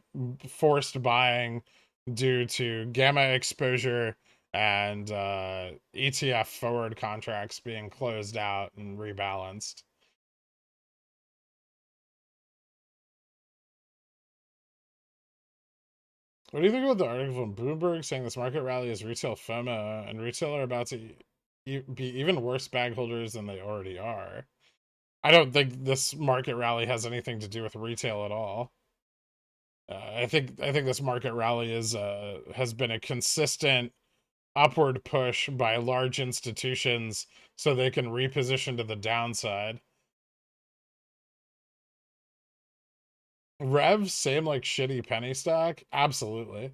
forced buying due to gamma exposure and ETF forward contracts being closed out and rebalanced. What do you think about the article from Bloomberg saying this market rally is retail FOMO and retail are about to be even worse bag holders than they already are? I don't think this market rally has anything to do with retail at all. I think this market rally has been a consistent upward push by large institutions so they can reposition to the downside. Rev, same like shitty penny stock? Absolutely.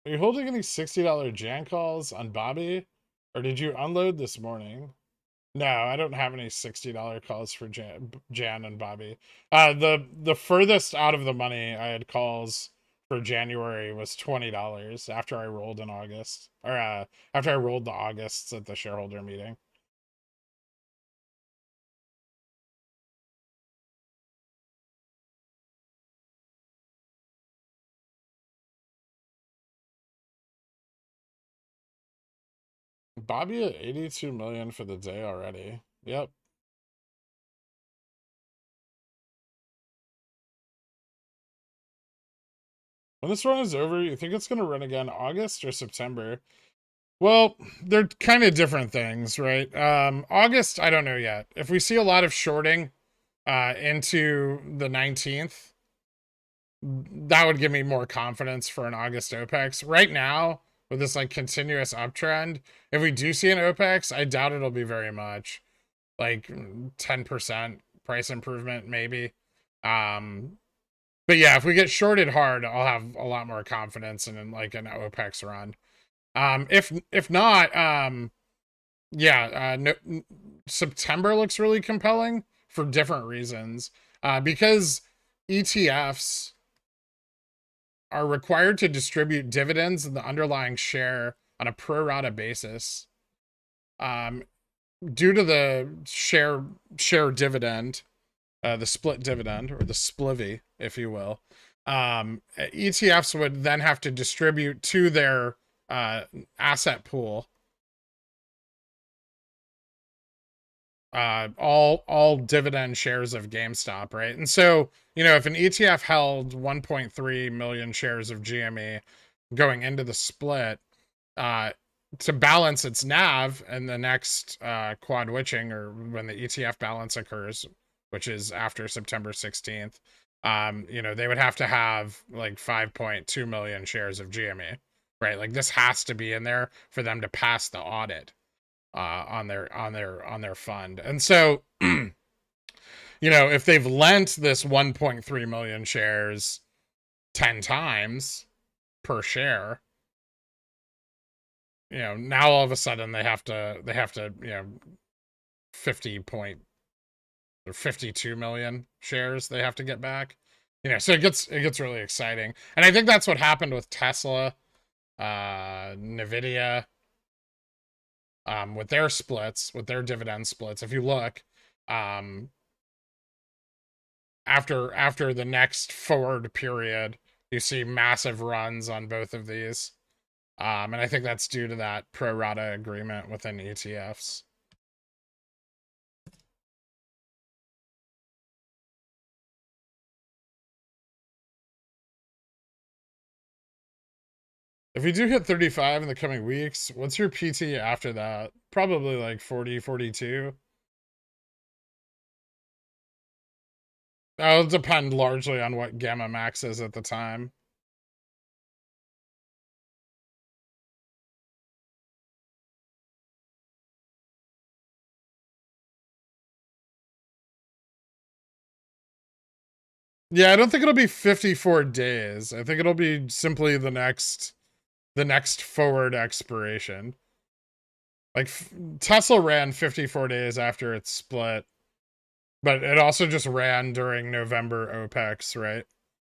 Are you holding any $60 Jan calls on Bobby? Or did you unload this morning? No, I don't have any $60 calls for Jan and Bobby. The furthest out of the money I had calls for January was $20 after I rolled in August. Or after I rolled the Augusts at the shareholder meeting. Bobby at 82 million for the day already. Yep. When this run is over, you think it's going to run again August or September? Well, they're kind of different things, right? August, I don't know yet. If we see a lot of shorting into the 19th, that would give me more confidence for an August OPEX. Right now, with this like continuous uptrend, if we do see an OPEX, I doubt it'll be very much. Like 10% price improvement, maybe. But yeah, if we get shorted hard, I'll have a lot more confidence in like an OPEX run. If not, yeah, no, September looks really compelling for different reasons. Because ETFs are required to distribute dividends in the underlying share on a pro rata basis. Due to the share dividend, the split dividend, or the splivvy, if you will, ETFs would then have to distribute to their asset pool all dividend shares of GameStop, right? And so, you know, if an ETF held 1.3 million shares of GME going into the split, to balance its NAV in the next quad witching, or when the ETF balance occurs, which is after September 16th, you know, they would have to have like 5.2 million shares of GME, right? Like this has to be in there for them to pass the audit on their fund. And so, you know, if they've lent this 1.3 million shares 10 times per share, you know, now all of a sudden they have to, you know, 52 million shares they have to get back. You know, so it gets really exciting. And I think that's what happened with Tesla, Nvidia, with their splits, with their dividend splits. If you look, after the next forward period, you see massive runs on both of these. And I think that's due to that pro rata agreement within ETFs. If you do hit 35 in the coming weeks, what's your PT after that? Probably like 40, 42. That'll depend largely on what Gamma Max is at the time. Yeah, I don't think it'll be 54 days. I think it'll be simply the next forward expiration. Like Tesla ran 54 days after its split, but it also just ran during November OPEX, right?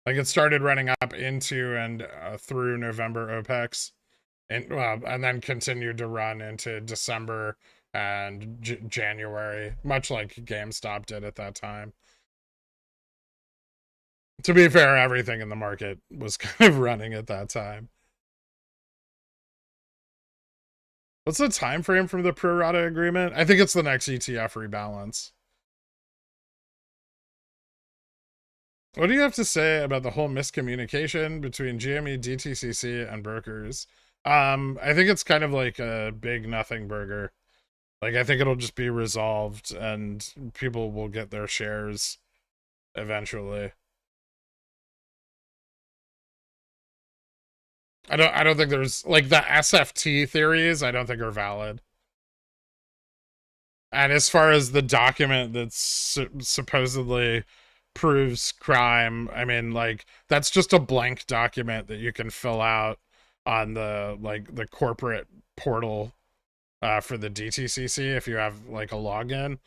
Like it started running up into and through November OPEX, and then continued to run into December and January, much like GameStop did at that time. To be fair, everything in the market was kind of running at that time. What's the time frame for the pro rata agreement? I think it's the next ETF rebalance. What do you have to say about the whole miscommunication between GME, DTCC, and brokers? I think it's kind of like a big nothing burger. Like, I think it'll just be resolved and people will get their shares eventually. I don't think there's, like, the SFT theories, I don't think are valid. And as far as the document that's supposedly proves crime, I mean, like, that's just a blank document that you can fill out on the, like, the corporate portal for the DTCC if you have, like, a login.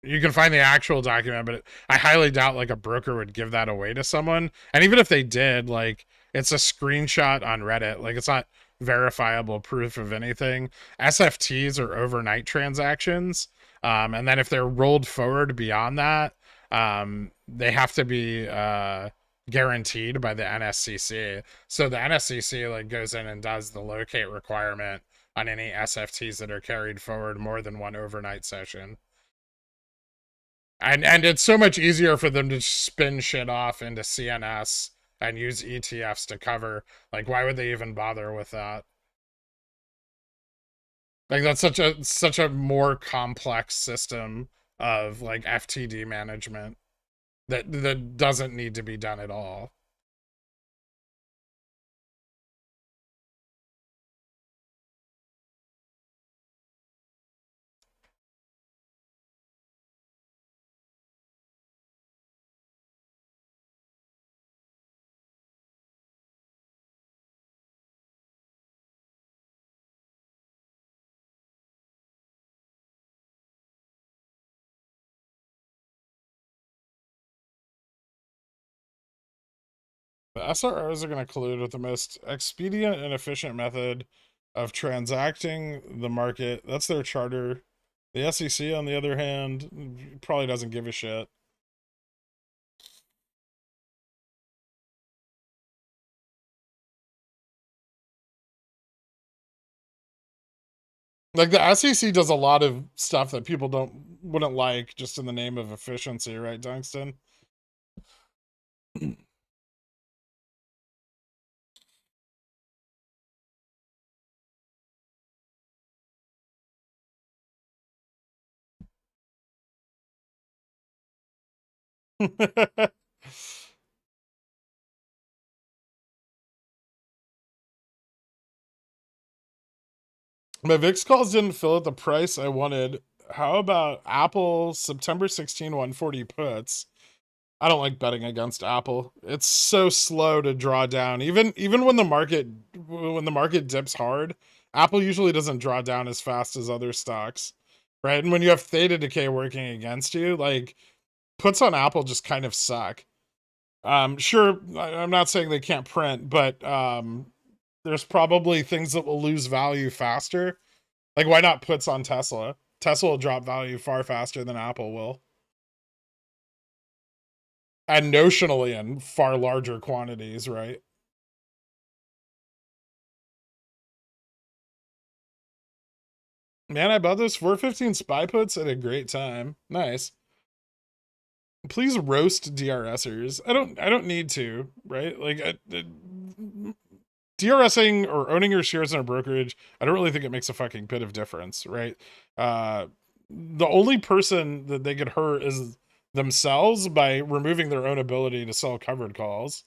You can find the actual document, but I highly doubt, like, a broker would give that away to someone. And even if they did, like, it's a screenshot on Reddit. Like, it's not verifiable proof of anything. SFTs are overnight transactions. And then if they're rolled forward beyond that, they have to be guaranteed by the NSCC. So the NSCC, like, goes in and does the locate requirement on any SFTs that are carried forward more than one overnight session. And it's so much easier for them to spin shit off into CNS and use ETFs to cover. Like, why would they even bother with that? Like, that's such a more complex system of like FTD management that doesn't need to be done at all. The SROs are going to collude with the most expedient and efficient method of transacting the market. That's their charter. The SEC, on the other hand, probably doesn't give a shit. Like, the SEC does a lot of stuff that people wouldn't like just in the name of efficiency, right, Tungsten? My VIX calls didn't fill at the price I wanted. How about Apple September 16 140 puts? I don't like betting against Apple. It's so slow to draw down. Even when the market dips hard, Apple usually doesn't draw down as fast as other stocks. Right? And when you have theta decay working against you, like, puts on Apple just kind of suck. Sure, I'm not saying they can't print, but there's probably things that will lose value faster. Like, why not puts on Tesla? Tesla will drop value far faster than Apple will. And notionally in far larger quantities, right? Man, I bought those 415 spy puts at a great time. Nice. Please roast DRSers. I don't need to, right? Like, DRSing or owning your shares in a brokerage, I don't really think it makes a fucking bit of difference, right? The only person that they could hurt is themselves by removing their own ability to sell covered calls.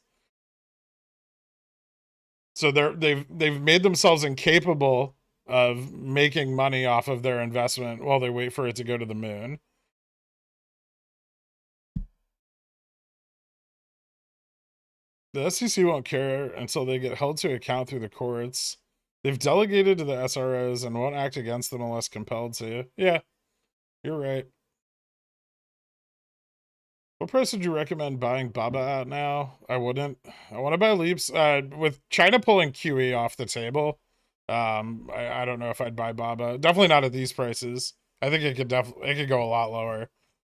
So they've made themselves incapable of making money off of their investment while they wait for it to go to the moon. The SEC won't care until they get held to account through the courts. They've delegated to the SROs and won't act against them unless compelled to. Yeah, you're right. What price would you recommend buying Baba at now? I wouldn't. I want to buy Leaps. With China pulling QE off the table, I don't know if I'd buy Baba. Definitely not at these prices. I think it could go a lot lower.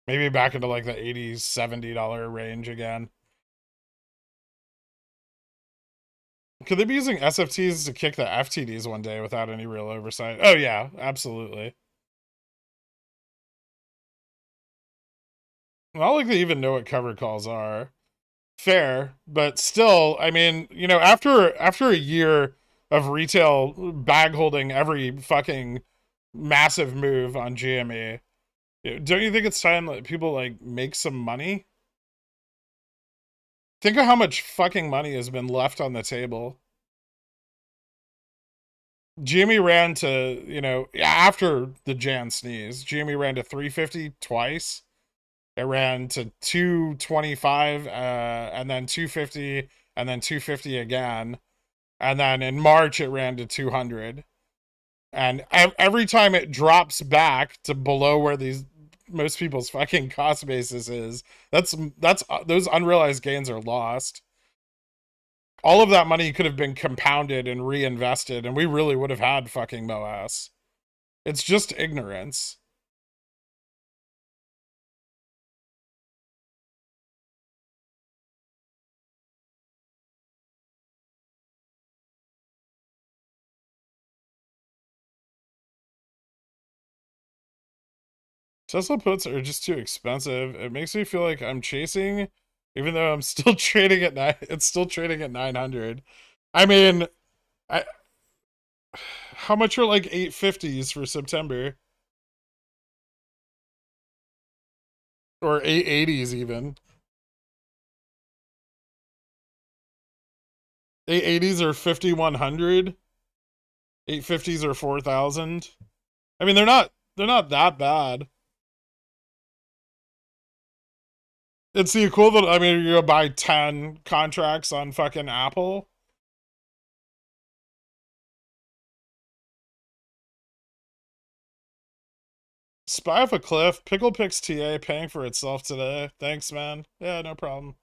Maybe back into like the $80, $70 range again. Could they be using SFTs to kick the FTDs one day without any real oversight? Oh yeah, absolutely. Not like they even know what cover calls are. Fair, but still, I mean, you know, after a year of retail bag holding every fucking massive move on GME, don't you think it's time that people like make some money? Think of how much fucking money has been left on the table. GME ran to, you know, after the Jan sneeze, GME ran to 350 twice. It ran to 225, and then 250, and then 250 again. And then in March, it ran to 200. And every time it drops back to below where most people's fucking cost basis is, that's those unrealized gains are lost. All of that money could have been compounded and reinvested, and we really would have had fucking MOASS. It's just ignorance. Tesla puts are just too expensive. It makes me feel like I'm chasing, even though I'm still trading at it's still trading at 900. I mean, how much are like 850s for September? Or 880s even. 880s are 5100. 850s are 4000. I mean, they're not that bad. It's the equivalent. I mean, you're gonna buy 10 contracts on fucking Apple. Spy off a cliff. Pickle picks TA paying for itself today. Thanks, man. Yeah, no problem.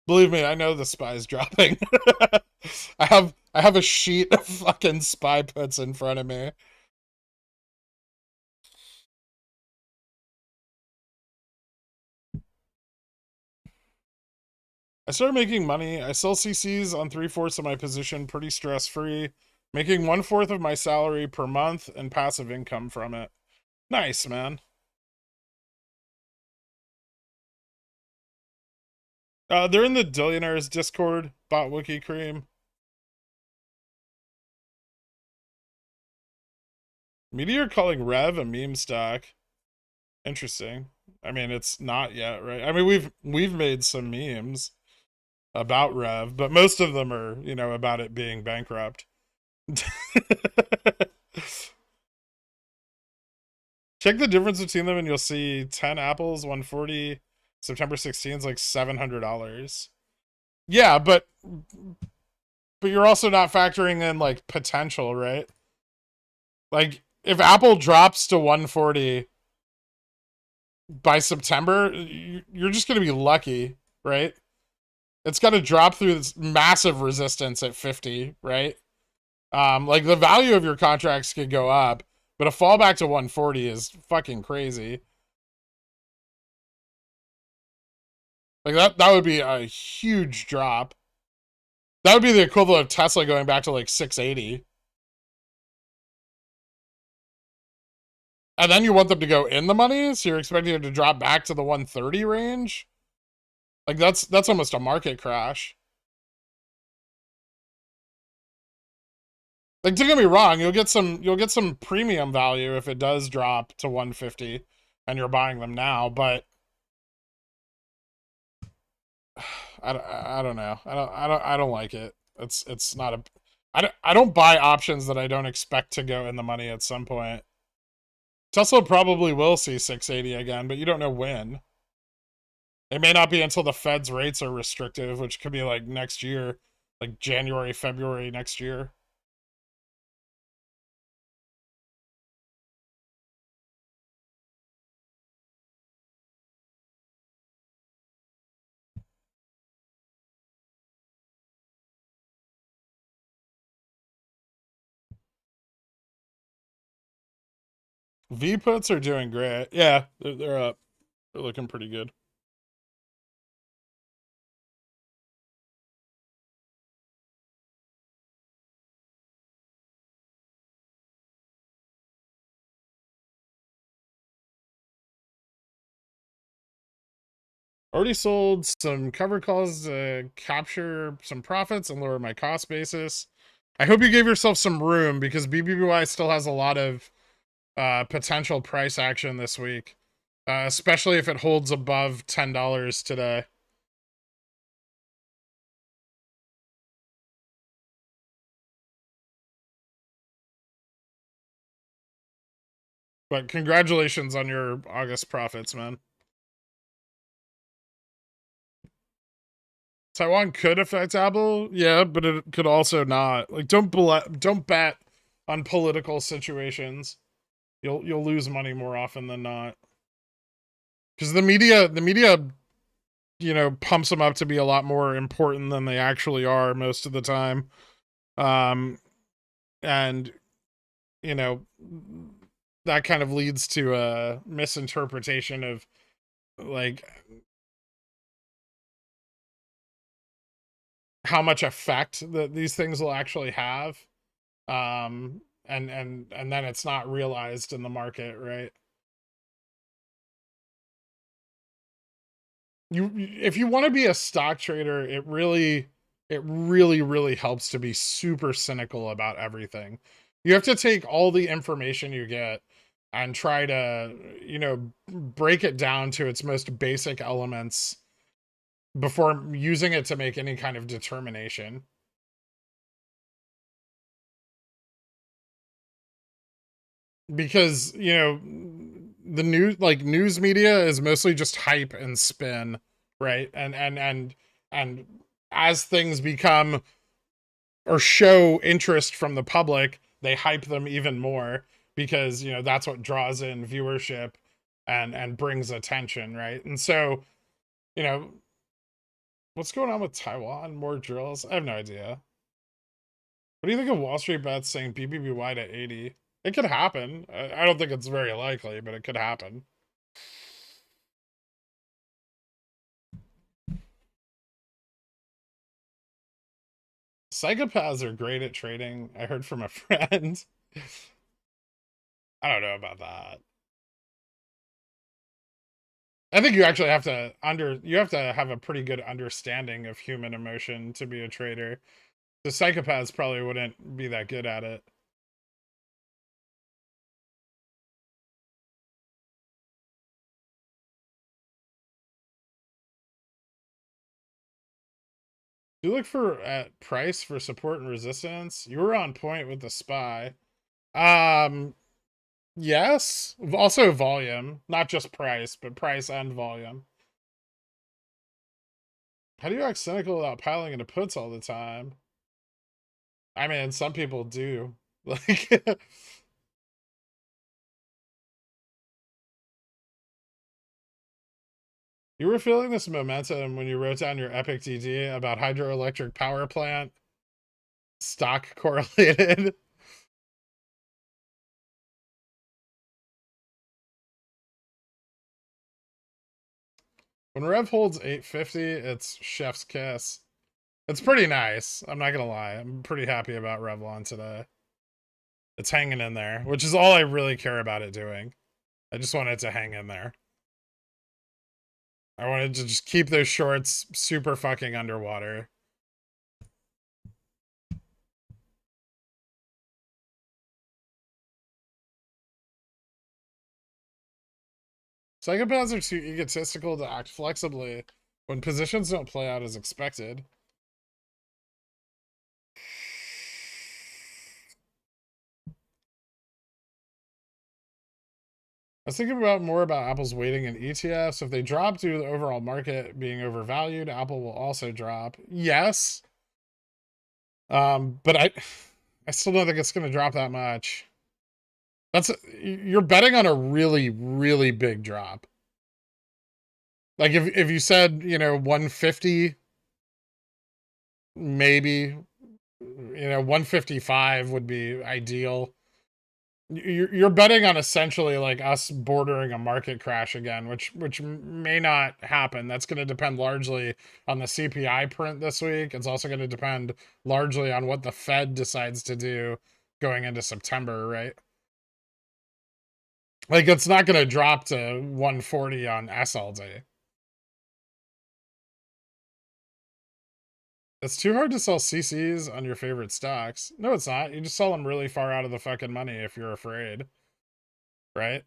Believe me, I know the spy's dropping. I have a sheet of fucking spy puts in front of me. I started making money. I sell CCs on 3/4 of my position, pretty stress-free, making 1/4 of my salary per month and passive income from it. Nice, man. They're in the Billionaires Discord, bot Wookie Cream. Meteor calling Rev a meme stock. Interesting. I mean, it's not yet, right? I mean, we've made some memes about Rev, but most of them are, you know, about it being bankrupt. Check the difference between them and you'll see 10 apples, 140. September 16th is like $700. Yeah, but you're also not factoring in like potential, right? Like if Apple drops to 140 by September, you're just going to be lucky, right? It's got to drop through this massive resistance at 50, right? Like the value of your contracts could go up, but a fallback to 140 is fucking crazy. Like that would be a huge drop. That would be the equivalent of Tesla going back to like 680. And then you want them to go in the money, so you're expecting it to drop back to the 130 range? Like that's almost a market crash. Like don't get me wrong, you'll get some premium value if it does drop to 150 and you're buying them now, but I don't know. I don't like it. It's not a I don't buy options that I don't expect to go in the money at some point. Tesla probably will see 680 again, but you don't know when. It may not be until the Fed's rates are restrictive, which could be like next year, like January, February next year. V puts are doing great. Yeah, they're up. They're looking pretty good. Already sold some cover calls to capture some profits and lower my cost basis. I hope you gave yourself some room because BBBY still has a lot of potential price action this week, especially if it holds above $10 today. But congratulations on your August profits, man. Taiwan could affect Apple, yeah, but it could also not. Like, don't bet on political situations. You'll lose money more often than not. Because the media, you know, pumps them up to be a lot more important than they actually are most of the time. And you know, that kind of leads to a misinterpretation of like how much effect that these things will actually have. and then it's not realized in the market, right? If you want to be a stock trader, it really helps to be super cynical about everything. You have to take all the information you get and try to, break it down to its most basic elements before using it to make any kind of determination. Because, the news media is mostly just hype and spin, right? And as things become or show interest from the public, they hype them even more because, that's what draws in viewership and brings attention, right? And so, what's going on with Taiwan? More drills? I have no idea. What do you think of Wall Street Bets saying BBBY to 80? It could happen. I don't think it's very likely, but it could happen. Psychopaths are great at trading. I heard from a friend. I don't know about that. I think you actually have to have a pretty good understanding of human emotion to be a trader. The psychopaths probably wouldn't be that good at it. You look at price for support and resistance. You were on point with the SPY. Yes. Also volume, not just price, but price and volume. How do you act cynical without piling into puts all the time? I mean, some people do. Like, you were feeling this momentum when you wrote down your epic DD about hydroelectric power plant stock correlated. When Rev holds 850, it's chef's kiss. It's pretty nice. I'm not gonna lie. I'm pretty happy about Revlon today. It's hanging in there, which is all I really care about it doing. I just want it to hang in there. I wanted to just keep those shorts super fucking underwater. Psychopaths are too egotistical to act flexibly when positions don't play out as expected. I was thinking more about Apple's weighting in ETFs. If they drop due to the overall market being overvalued, Apple will also drop. Yes. But I still don't think it's going to drop that much. You're betting on a really, really big drop. Like if you said, 150, maybe, 155 would be ideal. You're betting on essentially like us bordering a market crash again, which may not happen. That's going to depend largely on the CPI print this week. It's also going to depend largely on what the Fed decides to do going into September, right? Like it's not going to drop to 140 on SLD. It's too hard to sell CCs on your favorite stocks. No, it's not. You just sell them really far out of the fucking money if you're afraid. Right?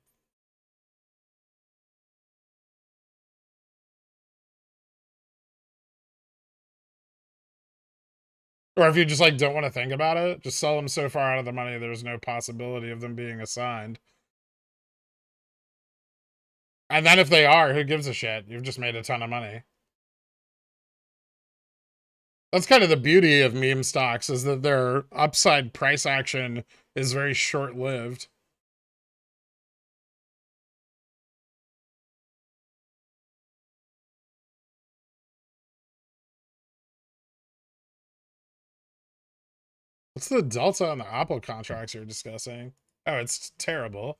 Or if you just like don't want to think about it, just sell them so far out of the money there's no possibility of them being assigned. And then if they are, who gives a shit? You've just made a ton of money. That's kind of the beauty of meme stocks, is that their upside price action is very short-lived. What's the delta on the Apple contracts you're discussing? Oh, it's terrible.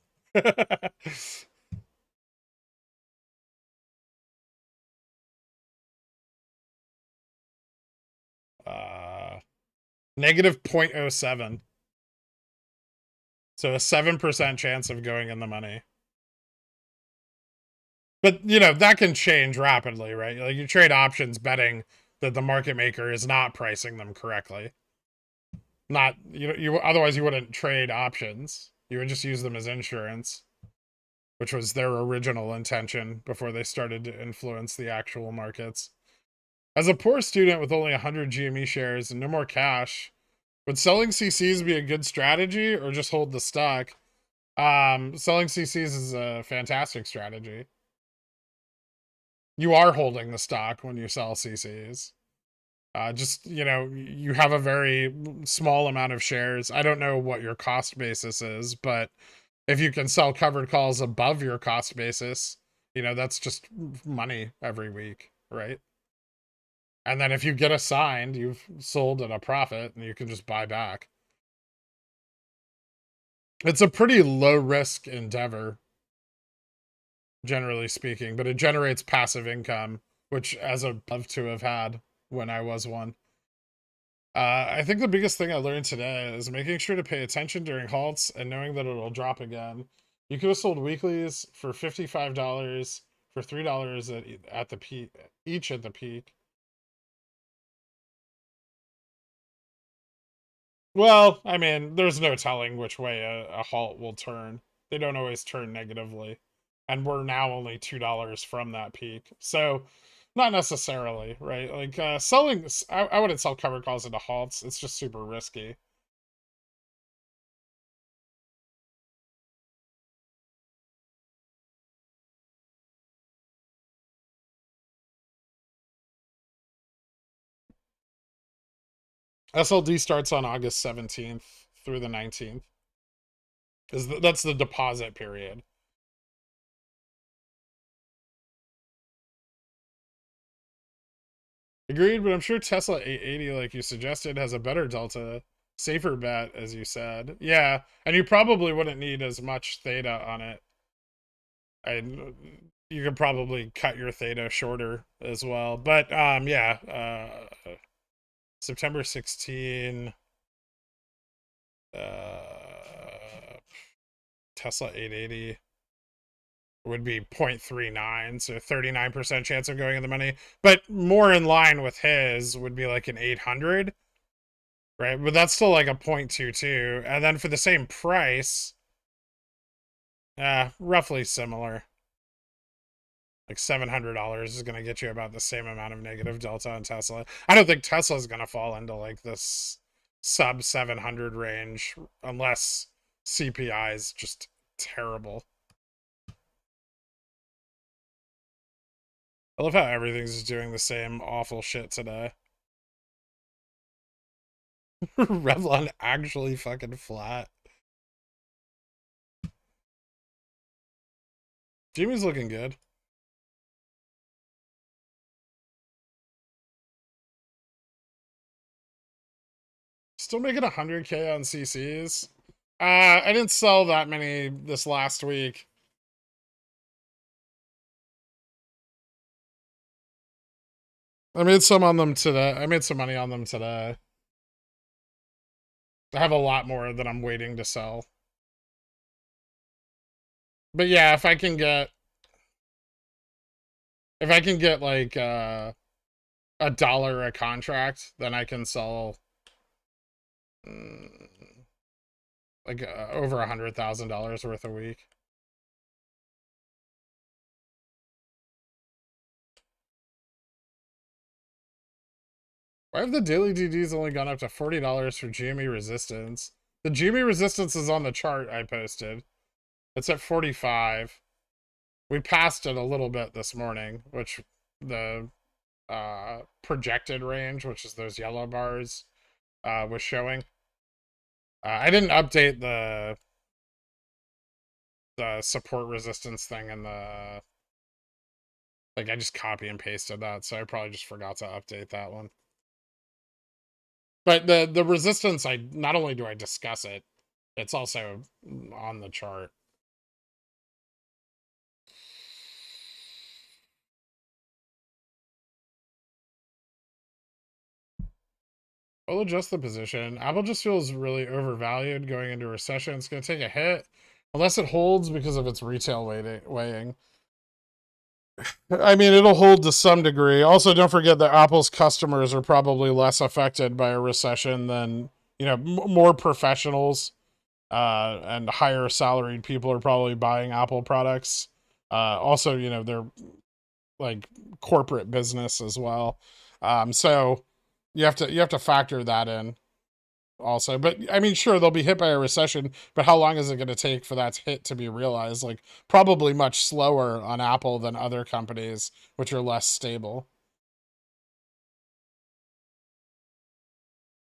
Negative 0.07. So a 7% chance of going in the money. But, you know, that can change rapidly, right? Like, you trade options betting that the market maker is not pricing them correctly. Not, you otherwise you wouldn't trade options. You would just use them as insurance, which was their original intention before they started to influence the actual markets. As a poor student with only 100 GME shares and no more cash, would selling CCs be a good strategy or just hold the stock? Selling CCs is a fantastic strategy. You are holding the stock when you sell CCs. Just, you know, you have a very small amount of shares. I don't know what your cost basis is, but if you can sell covered calls above your cost basis, you know, that's just money every week, right? And then if you get assigned, you've sold at a profit and you can just buy back. It's a pretty low risk endeavor, generally speaking, but it generates passive income, which as I'd love to have had when I was one. I think the biggest thing I learned today is making sure to pay attention during halts and knowing that it'll drop again. You could have sold weeklies for $55 for $3 at the peak, each at the peak. Well, I mean, there's no telling which way a halt will turn. They don't always turn negatively. And we're now only $2 from that peak. So, not necessarily, right? Like, selling, I wouldn't sell covered calls into halts. It's just super risky. SLD starts on August 17th through the 19th. That's the deposit period. Agreed, but I'm sure Tesla 880, like you suggested, has a better delta, safer bet, as you said. Yeah, and you probably wouldn't need as much theta on it. And you could probably cut your theta shorter as well. But yeah, September 16, Tesla 880 would be 0.39, so 39% chance of going in the money. But more in line with his would be like an 800, right? But that's still like a 0.22. And then for the same price, roughly similar. Like $700 is going to get you about the same amount of negative delta on Tesla. I don't think Tesla's going to fall into like this sub 700 range unless CPI is just terrible. I love how everything's just doing the same awful shit today. Revlon actually fucking flat. Jimmy's looking good. Still making 100K on CCs. I didn't sell that many this last week. I made some on them today. I made some money on them today. I have a lot more that I'm waiting to sell. But yeah, if I can get like $1 a contract, then I can sell like over $100,000 worth a week. Why have the daily DDs only gone up to $40 for GME resistance? The GME resistance is on the chart I posted. It's at 45. We passed it a little bit this morning, which the projected range, which is those yellow bars, was showing. I didn't update the support resistance thing in the... Like, I just copy and pasted that, so I probably just forgot to update that one. But the resistance, not only do I discuss it, it's also on the chart. I'll adjust the position. Apple just feels really overvalued going into recession. It's going to take a hit unless it holds because of its retail weighing. I mean, it'll hold to some degree. Also, don't forget that Apple's customers are probably less affected by a recession than, you know, more professionals and higher salaried people are probably buying Apple products. Also, you know, they're like corporate business as well. So you have to factor that in also. But I mean, sure, they'll be hit by a recession, but how long is it going to take for that hit to be realized? Like, probably much slower on Apple than other companies, which are less stable.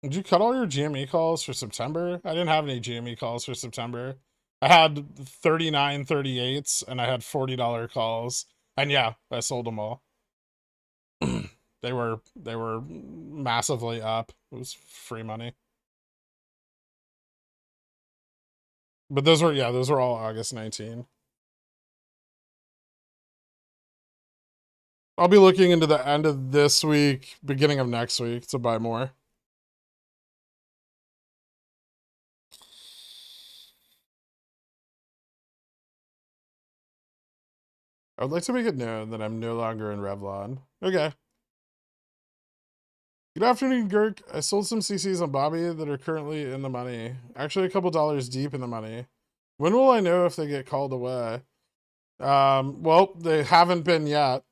Did you cut all your GME calls for September? I didn't have any GME calls for September. I had 39 38s and I had $40 calls. And yeah, I sold them all. They were massively up. It was free money. But those were all August 19. I'll be looking into the end of this week, beginning of next week to buy more. I would like to make it known that I'm no longer in Revlon. Okay. Good afternoon, Gherk. I sold some CCs on Bobby that are currently in the money. Actually, a couple dollars deep in the money. When will I know if they get called away? Well, they haven't been yet.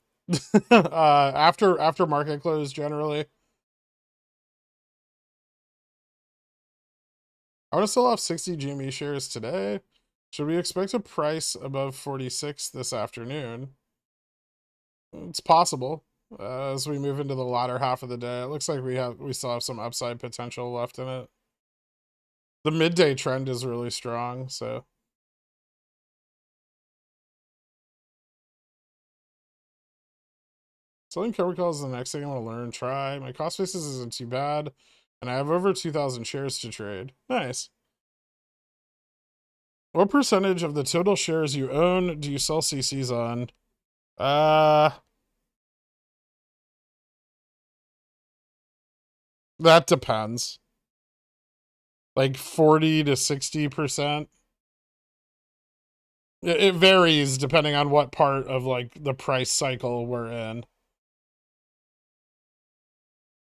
After market close, generally. I want to sell off 60 GME shares today. Should we expect a price above 46 this afternoon? It's possible. As we move into the latter half of the day, it looks like we still have some upside potential left in it. The midday trend is really strong, so. Selling covered calls is the next thing I want to learn and try. My cost basis isn't too bad, and I have over 2,000 shares to trade. Nice. What percentage of the total shares you own do you sell CCs on? That depends. Like 40 to 60%. It varies depending on what part of like the price cycle we're in.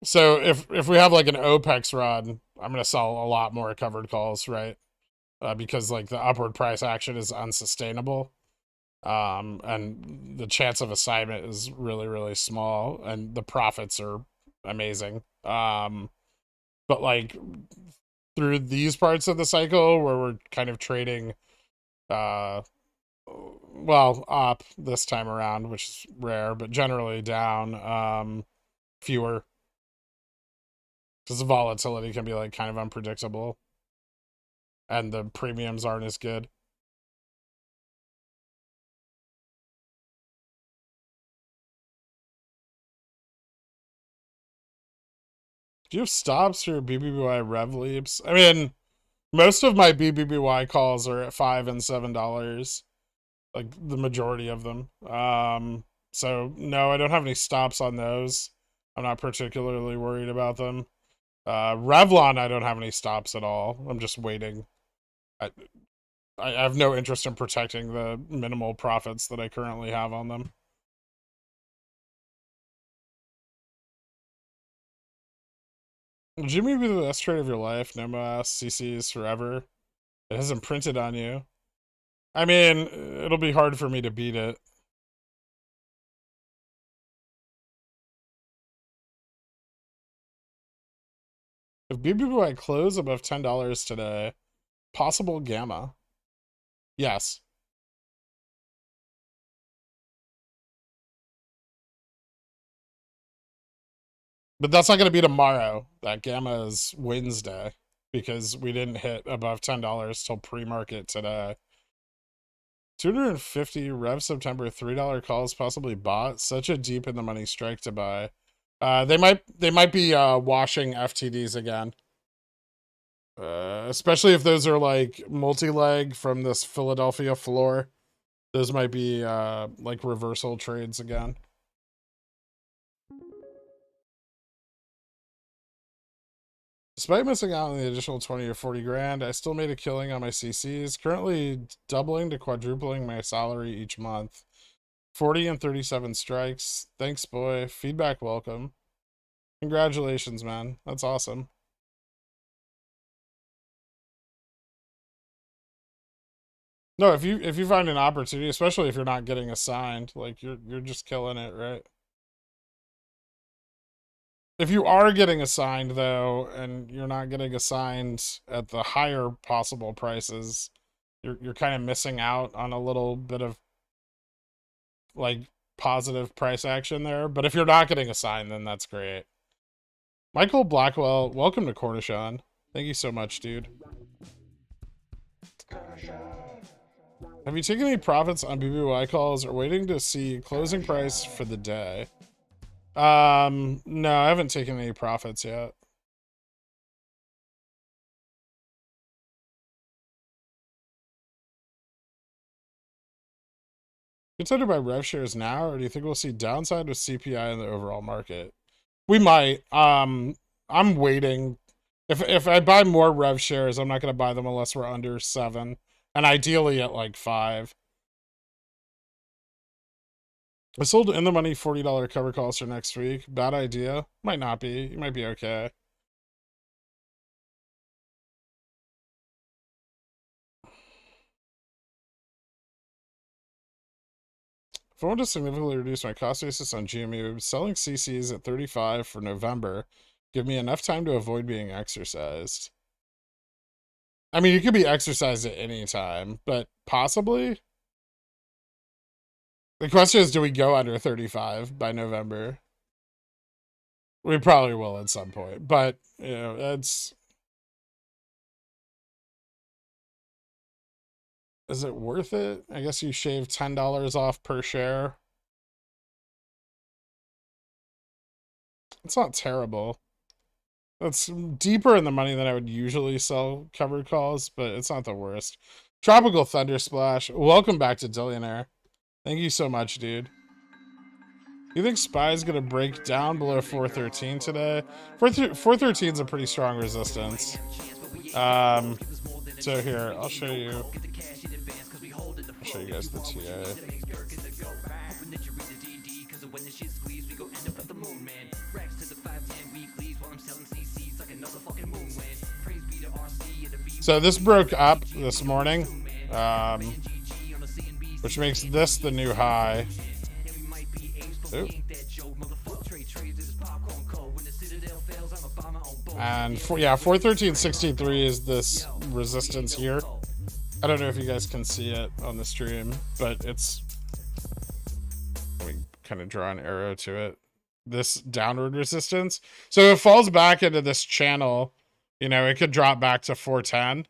So if we have like an OPEX run, I'm gonna sell a lot more covered calls, right? Because like the upward price action is unsustainable. And the chance of assignment is really, really small, and the profits are amazing. But like through these parts of the cycle where we're kind of trading, well, up this time around, which is rare, but generally down, fewer, because the volatility can be like kind of unpredictable, and the premiums aren't as good. Do you have stops for your BBBY rev leaps? I mean, most of my BBBY calls are at $5 and $7, like the majority of them. So no, I don't have any stops on those. I'm not particularly worried about them. Revlon, I don't have any stops at all. I'm just waiting. I have no interest in protecting the minimal profits that I currently have on them. Jimmy be the best trade of your life. No MOASS, CCs forever. It hasn't printed on you. I mean, it'll be hard for me to beat it. If BBY close above $10 today, possible gamma. Yes. But that's not going to be tomorrow. That gamma is Wednesday because we didn't hit above $10 till pre-market today. 250 Rev September $3 calls possibly bought. Such a deep in the money strike to buy. They might be washing FTDs again. Especially if those are like multi-leg from this Philadelphia floor. Those might be like reversal trades again. Despite missing out on the additional 20 or 40 grand, I still made a killing on my CCs, currently doubling to quadrupling my salary each month. 40 and 37 strikes. Thanks, boy. Feedback welcome. Congratulations, man. That's awesome. No, if you find an opportunity, especially if you're not getting assigned, like you're just killing it, right? If you are getting assigned though, and you're not getting assigned at the higher possible prices, you're kind of missing out on a little bit of like positive price action there. But if you're not getting assigned, then that's great. Michael Blackwell, welcome to Cornishon. Thank you so much, dude. Have you taken any profits on BBY calls or waiting to see closing price for the day? No, I haven't taken any profits yet. Consider by rev shares now, or do you think we'll see downside with CPI in the overall market? We might. I'm waiting. If I buy more rev shares, I'm not going to buy them unless we're under 7, and ideally at like 5. I sold in the money $40 cover calls for next week. Bad idea. Might not be. You might be okay. If I want to significantly reduce my cost basis on GME, selling CCs at 35 for November give me enough time to avoid being exercised. I mean, you could be exercised at any time, but possibly. The question is, do we go under 35 by November? We probably will at some point, but, you know, that's... Is it worth it? I guess you shave $10 off per share. It's not terrible. That's deeper in the money than I would usually sell covered calls, but it's not the worst. Tropical Thunder Splash. Welcome back to Dillionaire. Thank you so much, dude. You think SPY's gonna break down below 413 today? 413 is a pretty strong resistance. So here, I'll show you. I'll show you guys the TA. So this broke up this morning, which makes this the new high. Ooh. And 413.63 is this resistance here. I don't know if you guys can see it on the stream, but it's, let me kind of draw an arrow to it. This downward resistance. So if it falls back into this channel, you know, it could drop back to 410.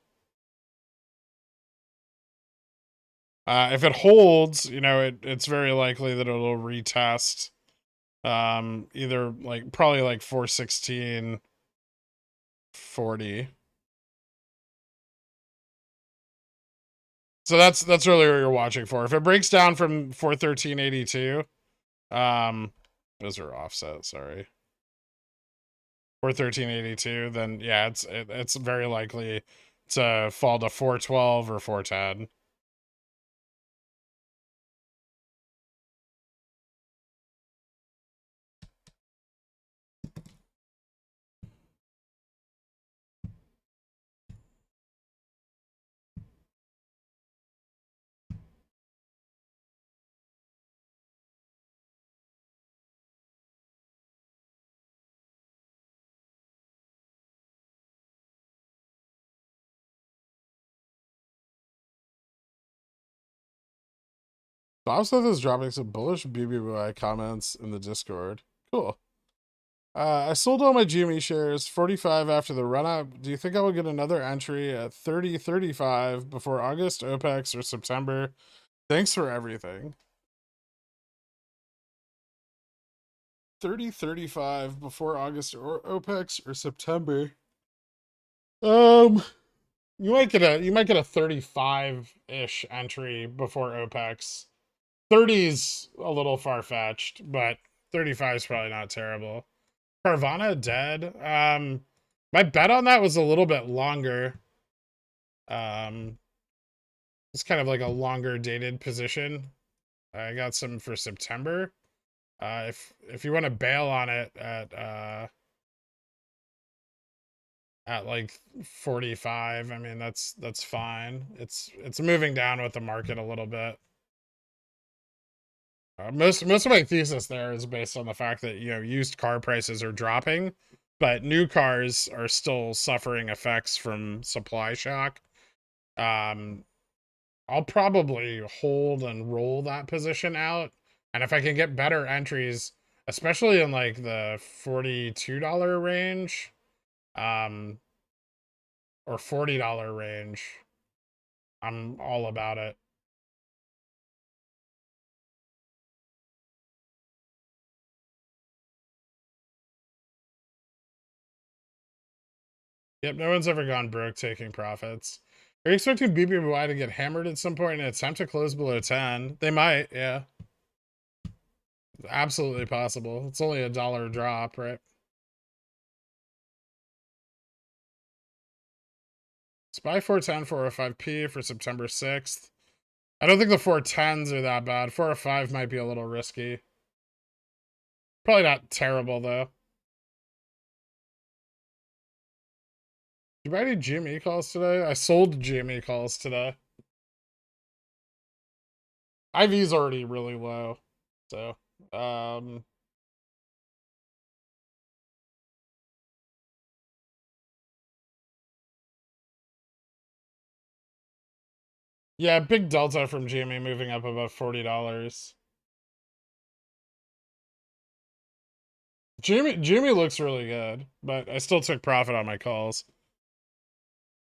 If it holds, you know, it's very likely that it'll retest either like probably like 416.40. So that's really what you're watching for. If it breaks down from 413.82, those are offset, sorry. 413.82, then yeah, it's very likely to fall to 412 or 410. Bob Smith is dropping some bullish BBY comments in the Discord. Cool. I sold all my GME shares, 45 after the run-up. Do you think I will get another entry at 30.35 before August, OPEX, or September? Thanks for everything. 30.35 before August or OPEX or September. You might get a 35-ish entry before OPEX. 30's a little far-fetched, but 35 is probably not terrible. Carvana dead. My bet on that was a little bit longer. It's kind of like a longer dated position. I got some for September. If you want to bail on it at like 45, I mean that's fine. It's moving down with the market a little bit. Most of my thesis there is based on the fact that, you know, used car prices are dropping, but new cars are still suffering effects from supply shock. I'll probably hold and roll that position out, and if I can get better entries, especially in like the $42 range, or $40 range, I'm all about it. Yep, no one's ever gone broke taking profits. Are you expecting BBY to get hammered at some point and attempt to close below 10? They might, yeah. Absolutely possible. It's only $1 drop, right? SPY 410, 405P for September 6th. I don't think the 410s are that bad. 405 might be a little risky. Probably not terrible, though. Did you buy any GME calls today? I sold GME calls today. IV's already really low. So, yeah, big delta from GME moving up above $40. GME looks really good, but I still took profit on my calls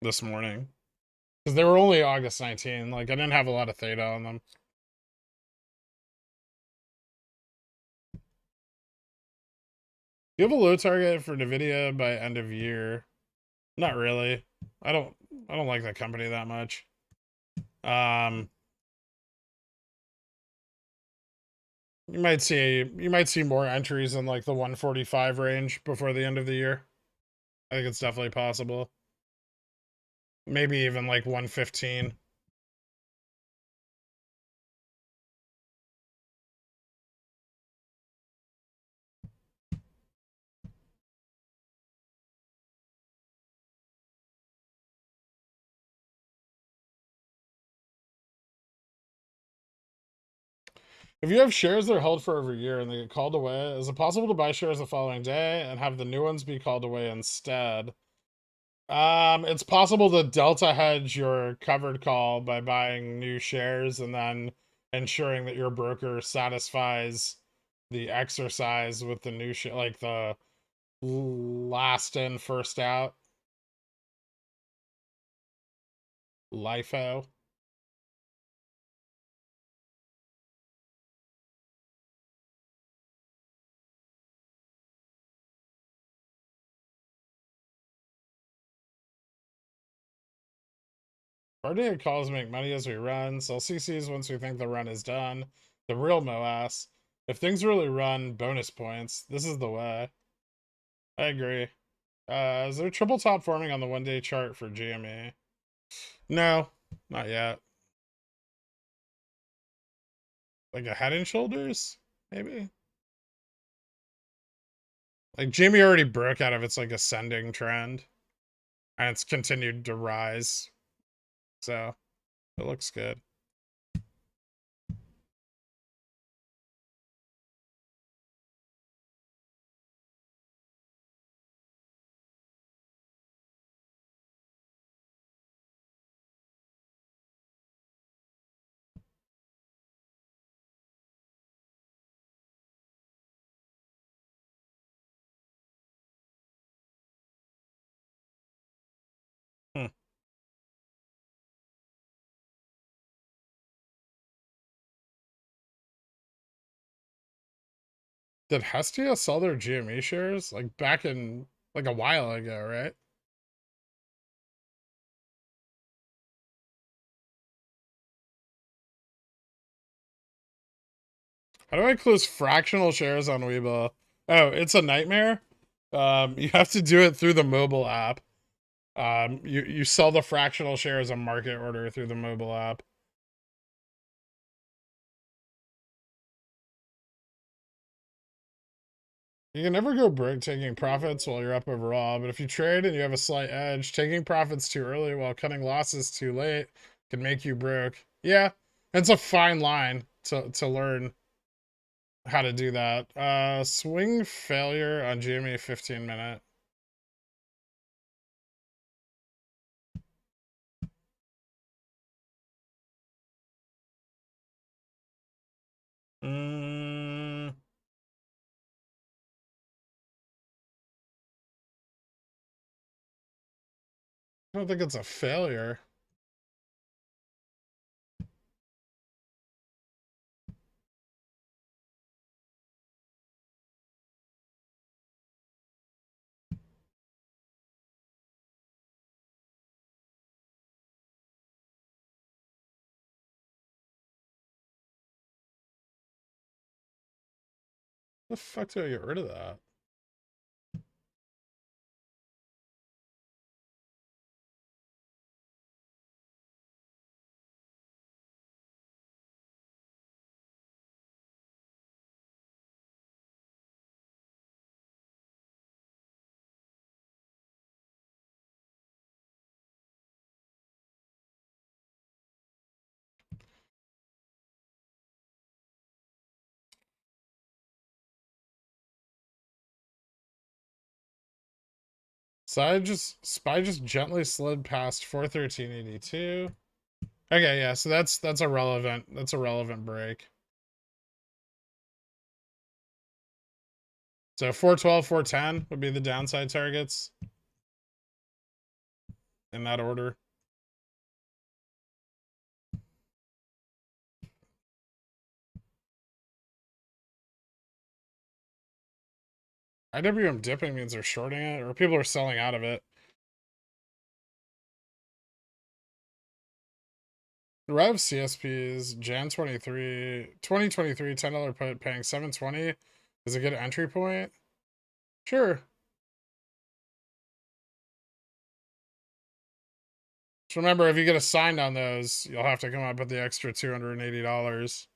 this morning. Because they were only August 19. Like, I didn't have a lot of theta on them. You have a low target for NVIDIA by end of year? Not really. I don't like that company that much. You might see more entries in like the 145 range before the end of the year. I think it's definitely possible. Maybe even like 115. If you have shares that are held for over a year and they get called away, is it possible to buy shares the following day and have the new ones be called away instead? It's possible to delta hedge your covered call by buying new shares and then ensuring that your broker satisfies the exercise with the new share, like the last in, first out. LIFO. Our day calls make money as we run. Sell CCs once we think the run is done. The real MOASS. If things really run, bonus points. This is the way. I agree. Is there triple top forming on the 1-day chart for GME? No, not yet. Like a head and shoulders, maybe? Like GME already broke out of its like ascending trend. And it's continued to rise. So it looks good. Did Hestia sell their GME shares? Like back in like a while ago, right? How do I close fractional shares on WeBull? Oh, it's a nightmare. You have to do it through the mobile app. You sell the fractional share as a market order through the mobile app. You can never go broke taking profits while you're up overall, but if you trade and you have a slight edge, taking profits too early while cutting losses too late can make you broke. Yeah, it's a fine line to learn how to do that. Swing failure on GME 15-minute. I don't think it's a failure. The fuck do I get rid of that? SPY just gently slid past 413.82. Okay, yeah, so that's a relevant break. So 412, 410 would be the downside targets in that order. IWM dipping means they're shorting it, or people are selling out of it. The Rev CSPs, Jan 23, 2023, $10 put paying 720 is a good entry point. Sure. Just remember, if you get assigned on those, you'll have to come up with the extra $280.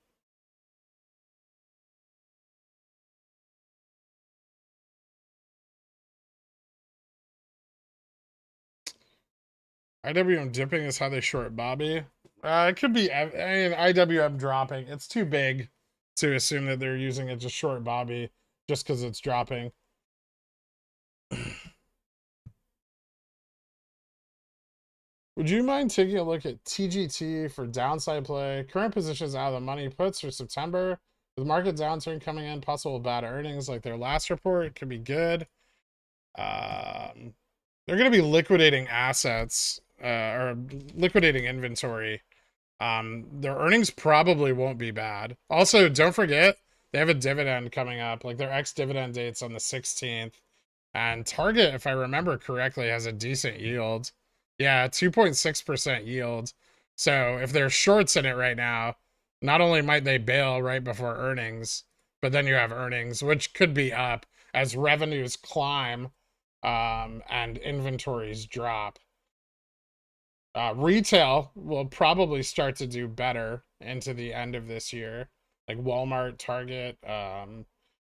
IWM dipping is how they short Bobby. It could be, I mean, IWM dropping. It's too big to assume that they're using it to short Bobby just because it's dropping. Would you mind taking a look at TGT for downside play? Current positions out of the money puts for September. With market downturn coming in, possible bad earnings like their last report could be good. They're going to be liquidating assets or liquidating inventory. Their earnings probably won't be bad. Also, don't forget, they have a dividend coming up. Like their ex-dividend date's on the 16th. And Target, if I remember correctly, has a decent yield. Yeah, 2.6% yield. So if there's shorts in it right now, not only might they bail right before earnings, but then you have earnings, which could be up as revenues climb and inventories drop. Retail will probably start to do better into the end of this year, like Walmart, Target,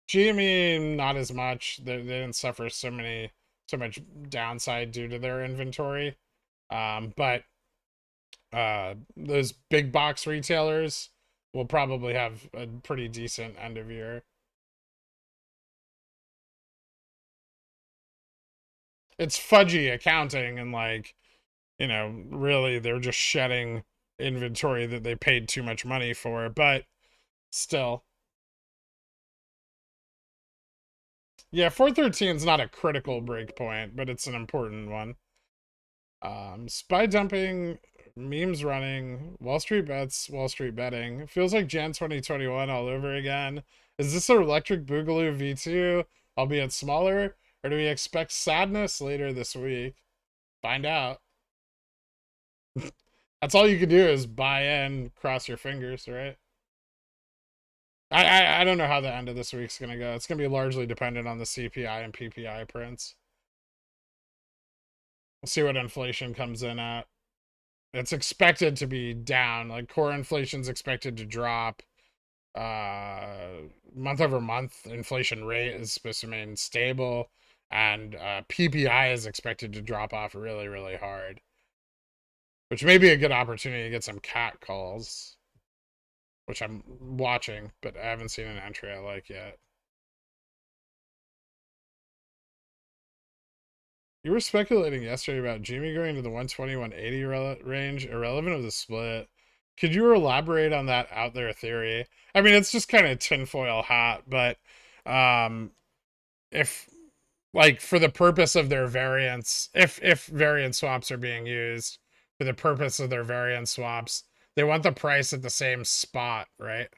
GME, not as much. They didn't suffer so much downside due to their inventory. But those big box retailers will probably have a pretty decent end of year. It's fudgy accounting and like, you know, really they're just shedding inventory that they paid too much money for, but still. Yeah, 413 is not a critical break point, but it's an important one. Spy dumping, memes running, Wall Street bets, Wall Street betting. It feels like Jan 2021 all over again. Is this an electric boogaloo V2, albeit smaller, or do we expect sadness later this week? Find out. That's all you can do is buy in, cross your fingers, right? I don't know how the end of this week's gonna go. It's gonna be largely dependent on the CPI and PPI prints. We'll see what inflation comes in at. It's expected to be down. Like core inflation's expected to drop. Month over month inflation rate is supposed to remain stable, and PPI is expected to drop off really, really hard, which may be a good opportunity to get some cat calls, which I'm watching, but I haven't seen an entry I like yet. You were speculating yesterday about Jimmy going to the 120-180 range, irrelevant of the split. Could you elaborate on that out there theory? I mean, it's just kind of tinfoil hat, but if like for the purpose of their variance, if variance swaps are being used for the purpose of their variance swaps, they want the price at the same spot, right?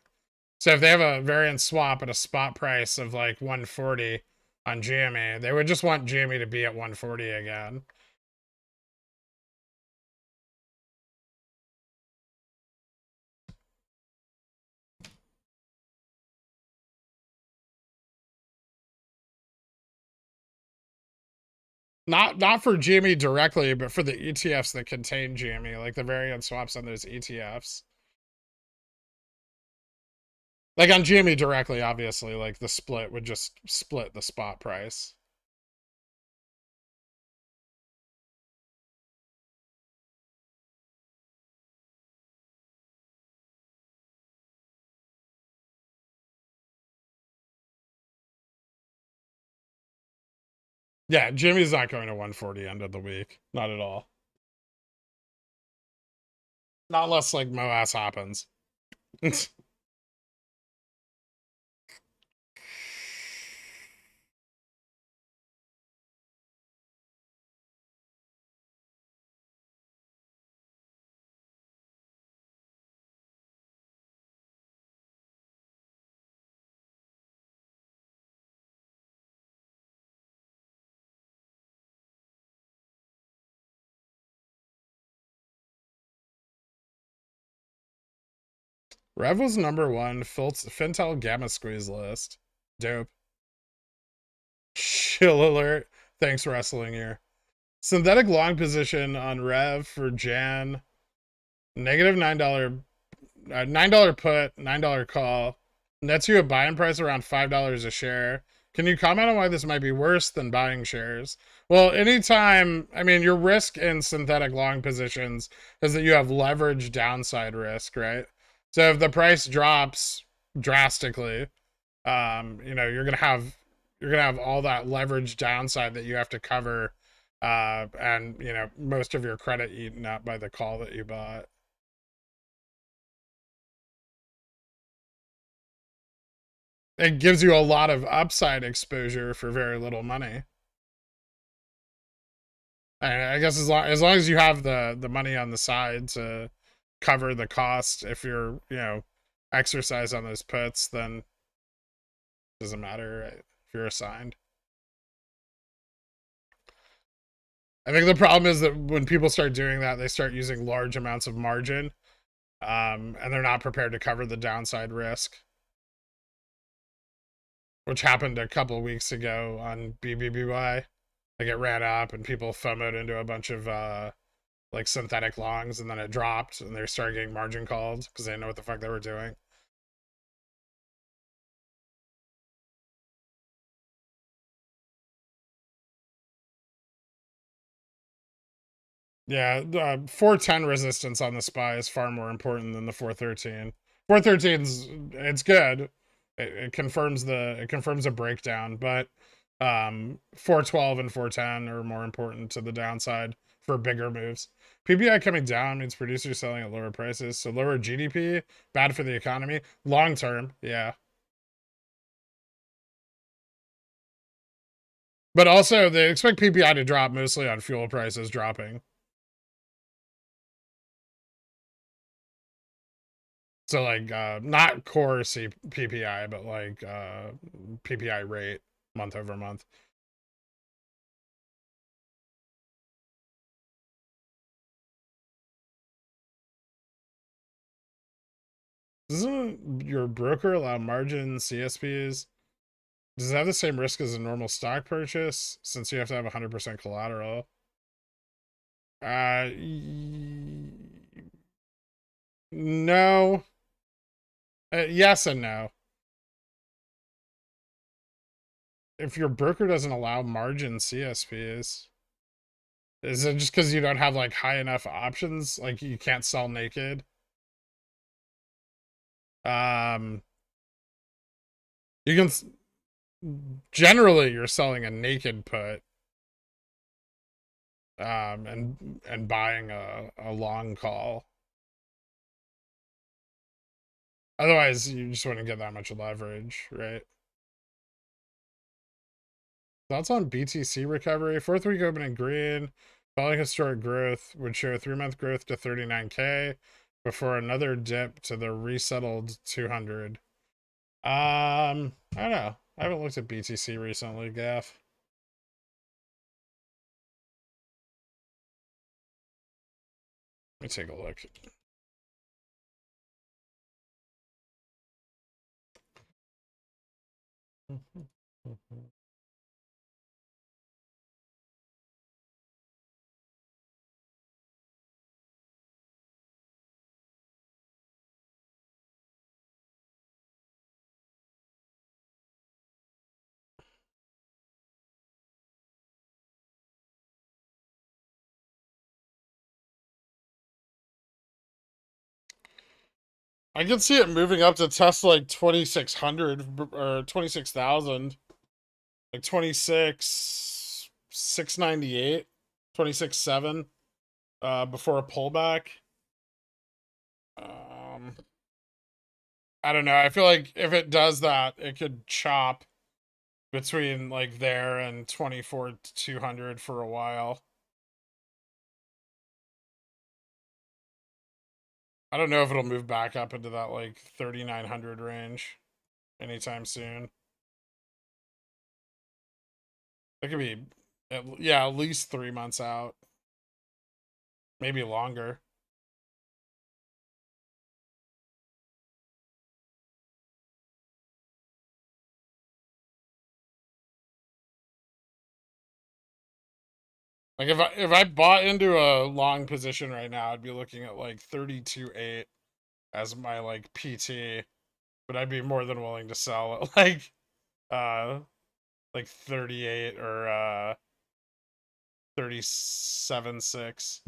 So if they have a variance swap at a spot price of like 140 on GME, they would just want GME to be at 140 again. Not for GME directly, but for the ETFs that contain GME, like the variance swaps on those ETFs. Like on GME directly, obviously, like the split would just split the spot price. Yeah, Jimmy's not going to 140 end of the week. Not at all. Not unless like MOASS happens. Rev was #1 Fintel Gamma Squeeze list. Dope. Chill alert. Thanks, Wrestling here. Synthetic long position on Rev for Jan. Negative $9. $9 put, $9 call. Nets you a buying price around $5 a share. Can you comment on why this might be worse than buying shares? Well, anytime, I mean, your risk in synthetic long positions is that you have leverage downside risk, right? So if the price drops drastically, you're gonna have all that leverage downside that you have to cover, and most of your credit eaten up by the call that you bought. It gives you a lot of upside exposure for very little money. I guess as long as you have the money on the side to cover the cost, if you're exercise on those puts, then it doesn't matter, right? If you're assigned. I think the problem is that when people start doing that, they start using large amounts of margin, and they're not prepared to cover the downside risk, which happened a couple weeks ago on BBBY. Like it ran up and people FOMO'd into a bunch of like synthetic longs, and then it dropped and they started getting margin called because they didn't know what the fuck they were doing. Yeah, 410 resistance on the SPY is far more important than the 413. 413's it's good. It confirms a breakdown, but 412 and 410 are more important to the downside for bigger moves. PPI coming down means producers selling at lower prices, so lower GDP, bad for the economy. Long term, yeah. But also, they expect PPI to drop mostly on fuel prices dropping. So like not core PPI, but like PPI rate month over month. Doesn't your broker allow margin CSPs? Does it have the same risk as a normal stock purchase since you have to have 100% collateral? No. Yes and no. If your broker doesn't allow margin CSPs, is it just because you don't have like high enough options? Like you can't sell naked? You can generally you're selling a naked put, and buying a long call. Otherwise, you just wouldn't get that much leverage, right? Thoughts on BTC recovery? Fourth week opening green, following historic growth, would show 3-month growth to 39K before another dip to the resettled 200. I don't know. I haven't looked at BTC recently, Gaff. Let me take a look. I can see it moving up to test like 2,600 or 26,000, like 26,698, 26,7, before a pullback. I don't know. I feel like if it does that, it could chop between like there and 24,200 for a while. I don't know if it'll move back up into that like 3,900 range anytime soon. It could be, yeah, at least 3 months out, maybe longer. Like if I bought into a long position right now, I'd be looking at like 32.8 as my like PT, but I'd be more than willing to sell at like 38 or 37.6.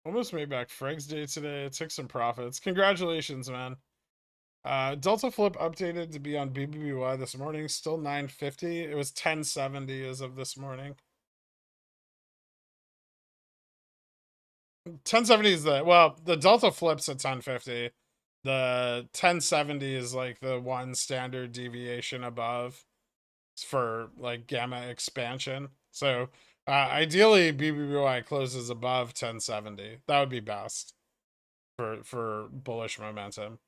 Almost made back Freg's day today. Took some profits. Congratulations, man. Delta Flip updated to be on BBBY this morning. Still 950. It was 1070 as of this morning. 1070 is the Delta Flip's at 1050. The 1070 is like the one standard deviation above for like gamma expansion. So ideally BBBY closes above 1070. That would be best for bullish momentum.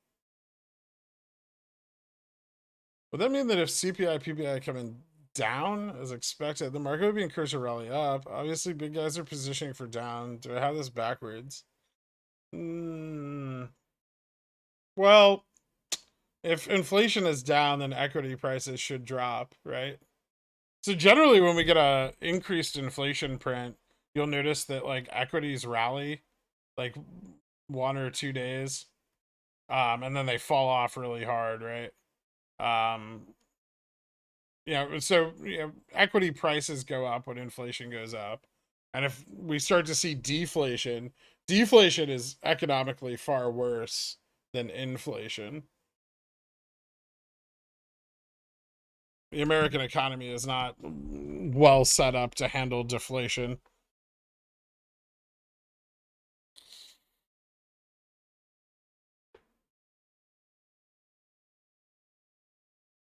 Would that mean that if CPI, PPI coming down as expected, the market would be encouraged to rally up? Obviously, big guys are positioning for down. Do I have this backwards? Well, if inflation is down, then equity prices should drop, right? So generally, when we get a increased inflation print, you'll notice that like equities rally like 1 or 2 days, and then they fall off really hard, right? So equity prices go up when inflation goes up, and if we start to see deflation is economically far worse than inflation. The American economy is not well set up to handle deflation.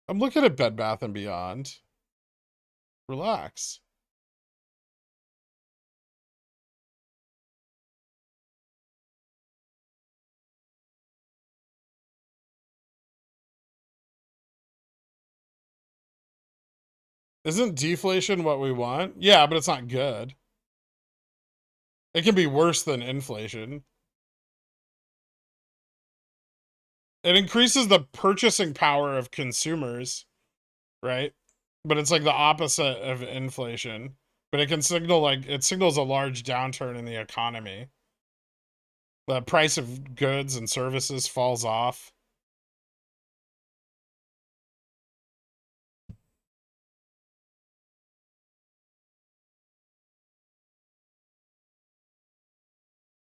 I'm looking at Bed Bath & Beyond. Relax. Isn't deflation what we want? Yeah, but it's not good. It can be worse than inflation. It increases the purchasing power of consumers, right? But it's like the opposite of inflation. But it can signal like it signals a large downturn in the economy. The price of goods and services falls off.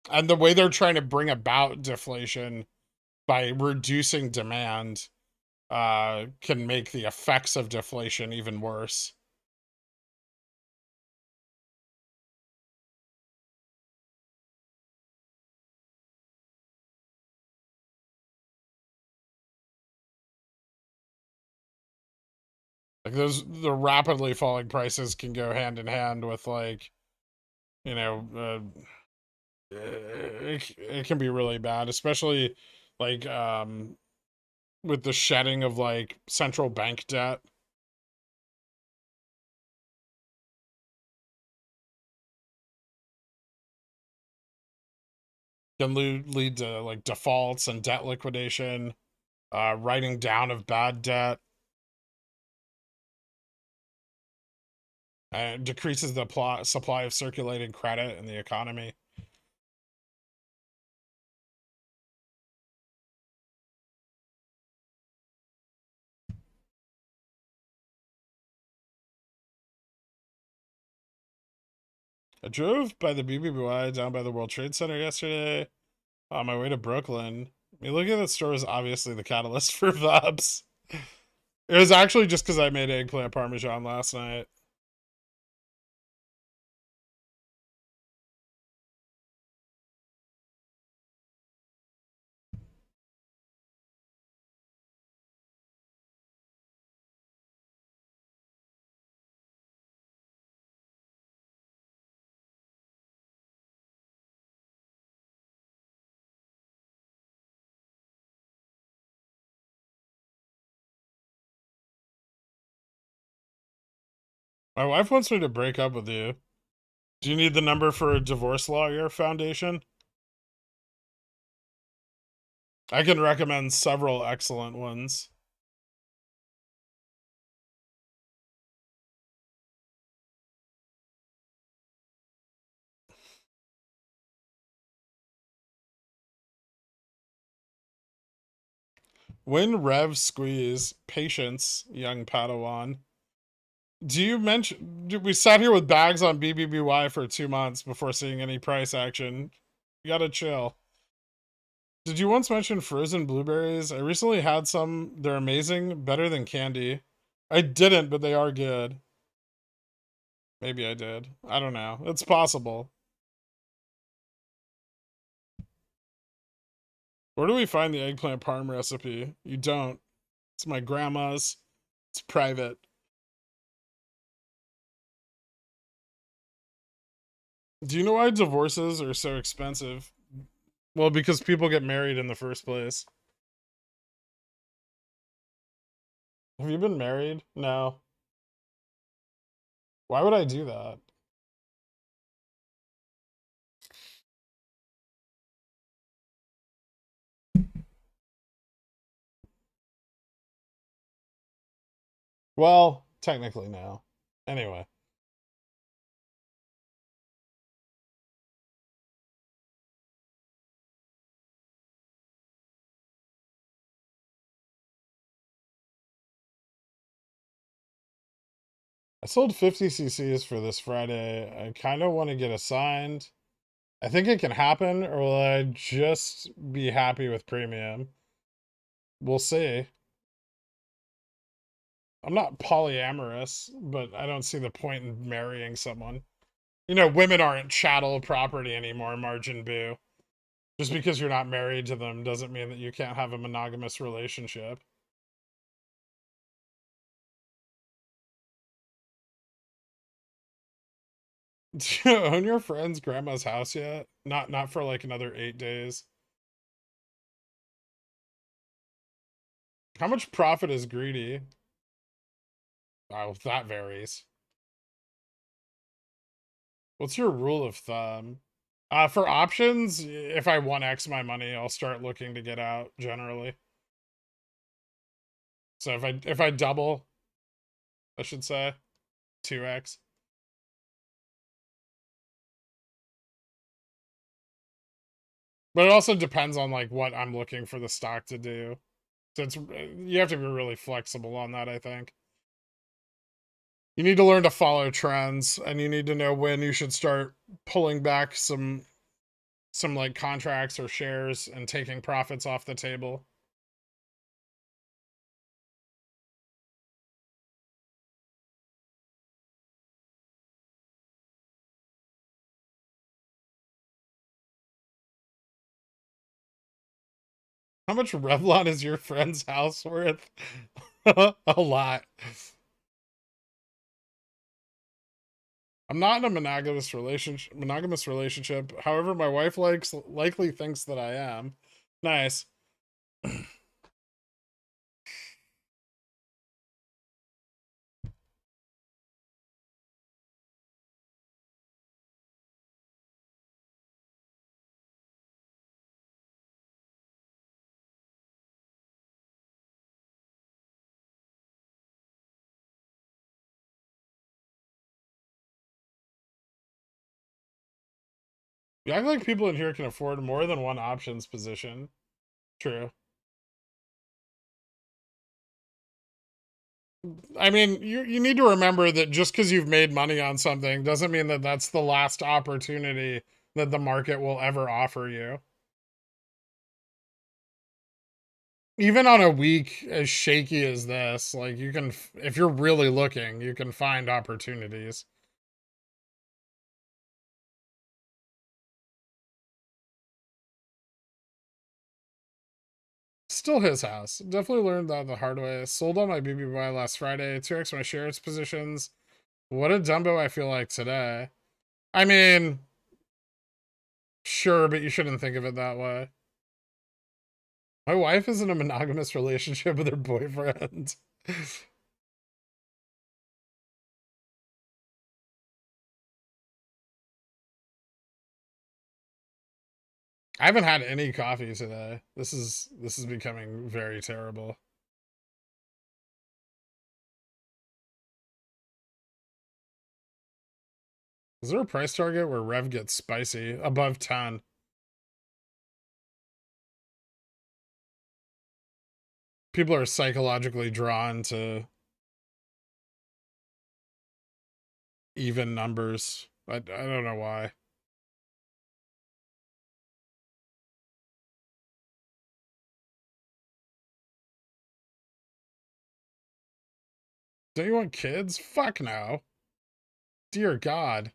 And the way they're trying to bring about deflation by reducing demand can make the effects of deflation even worse. Like the rapidly falling prices can go hand in hand with like, you know, it can be really bad, especially like with the shedding of like central bank debt. Can lead to like defaults and debt liquidation, writing down of bad debt. And decreases the supply of circulating credit in the economy. I drove by the BBY down by the World Trade Center yesterday on my way to Brooklyn. I mean, looking at that store is obviously the catalyst for VUBs. It was actually just because I made eggplant parmesan last night. My wife wants me to break up with you. Do you need the number for a divorce lawyer foundation? I can recommend several excellent ones. When Rev squeeze, patience, young Padawan. Do you mention we sat here with bags on BBBY for 2 months before seeing any price action? You gotta chill. Did you once mention frozen blueberries? I recently had some. They're amazing, better than candy. I didn't, but they are good. Maybe I did. I don't know. It's possible. Where do we find the eggplant parm recipe? You don't. It's my grandma's. It's private. Do you know why divorces are so expensive? Well, because people get married in the first place. Have you been married? No. Why would I do that? Well, technically no. Anyway. I sold 50 cc's for this Friday. I kind of want to get assigned. I think it can happen, or will I just be happy with premium? We'll see. I'm not polyamorous, but I don't see the point in marrying someone. You know, women aren't chattel property anymore, Margin Boo. Just because you're not married to them doesn't mean that you can't have a monogamous relationship. Do you own your friend's grandma's house yet? Not for like another 8 days. How much profit is greedy? Oh, that varies. What's your rule of thumb? For options, if I 1x my money, I'll start looking to get out generally. So if I double, I should say 2x. But it also depends on like what I'm looking for the stock to do. So you have to be really flexible on that, I think. You need to learn to follow trends, and you need to know when you should start pulling back some like contracts or shares and taking profits off the table. How much Revlon is your friend's house worth? A lot. I'm not in a monogamous relationship. However, my wife likely thinks that I am. Nice. You act like people in here can afford more than one options position. True. I mean, you need to remember that just because you've made money on something doesn't mean that that's the last opportunity that the market will ever offer you. Even on a week as shaky as this, like you can, if you're really looking, you can find opportunities. Still his house. Definitely learned that the hard way. Sold all my BB buy last Friday. 2x my shares positions. What a Dumbo I feel like today. I mean, sure, but you shouldn't think of it that way. My wife is in a monogamous relationship with her boyfriend. I haven't had any coffee today. This is becoming very terrible. Is there a price target where Rev gets spicy? Above 10. People are psychologically drawn to even numbers. I don't know why. Don't you want kids? Fuck no. Dear God.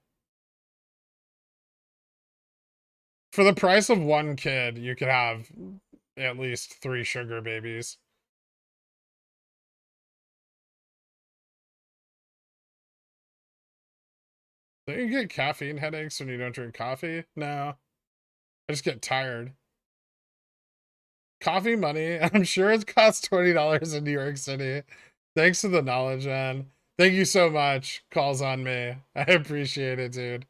For the price of one kid, you could have at least 3 sugar babies. Don't you get caffeine headaches when you don't drink coffee? No. I just get tired. Coffee money. I'm sure it costs $20 in New York City. Thanks for the knowledge, man. Thank you so much. Calls on me. I appreciate it, dude.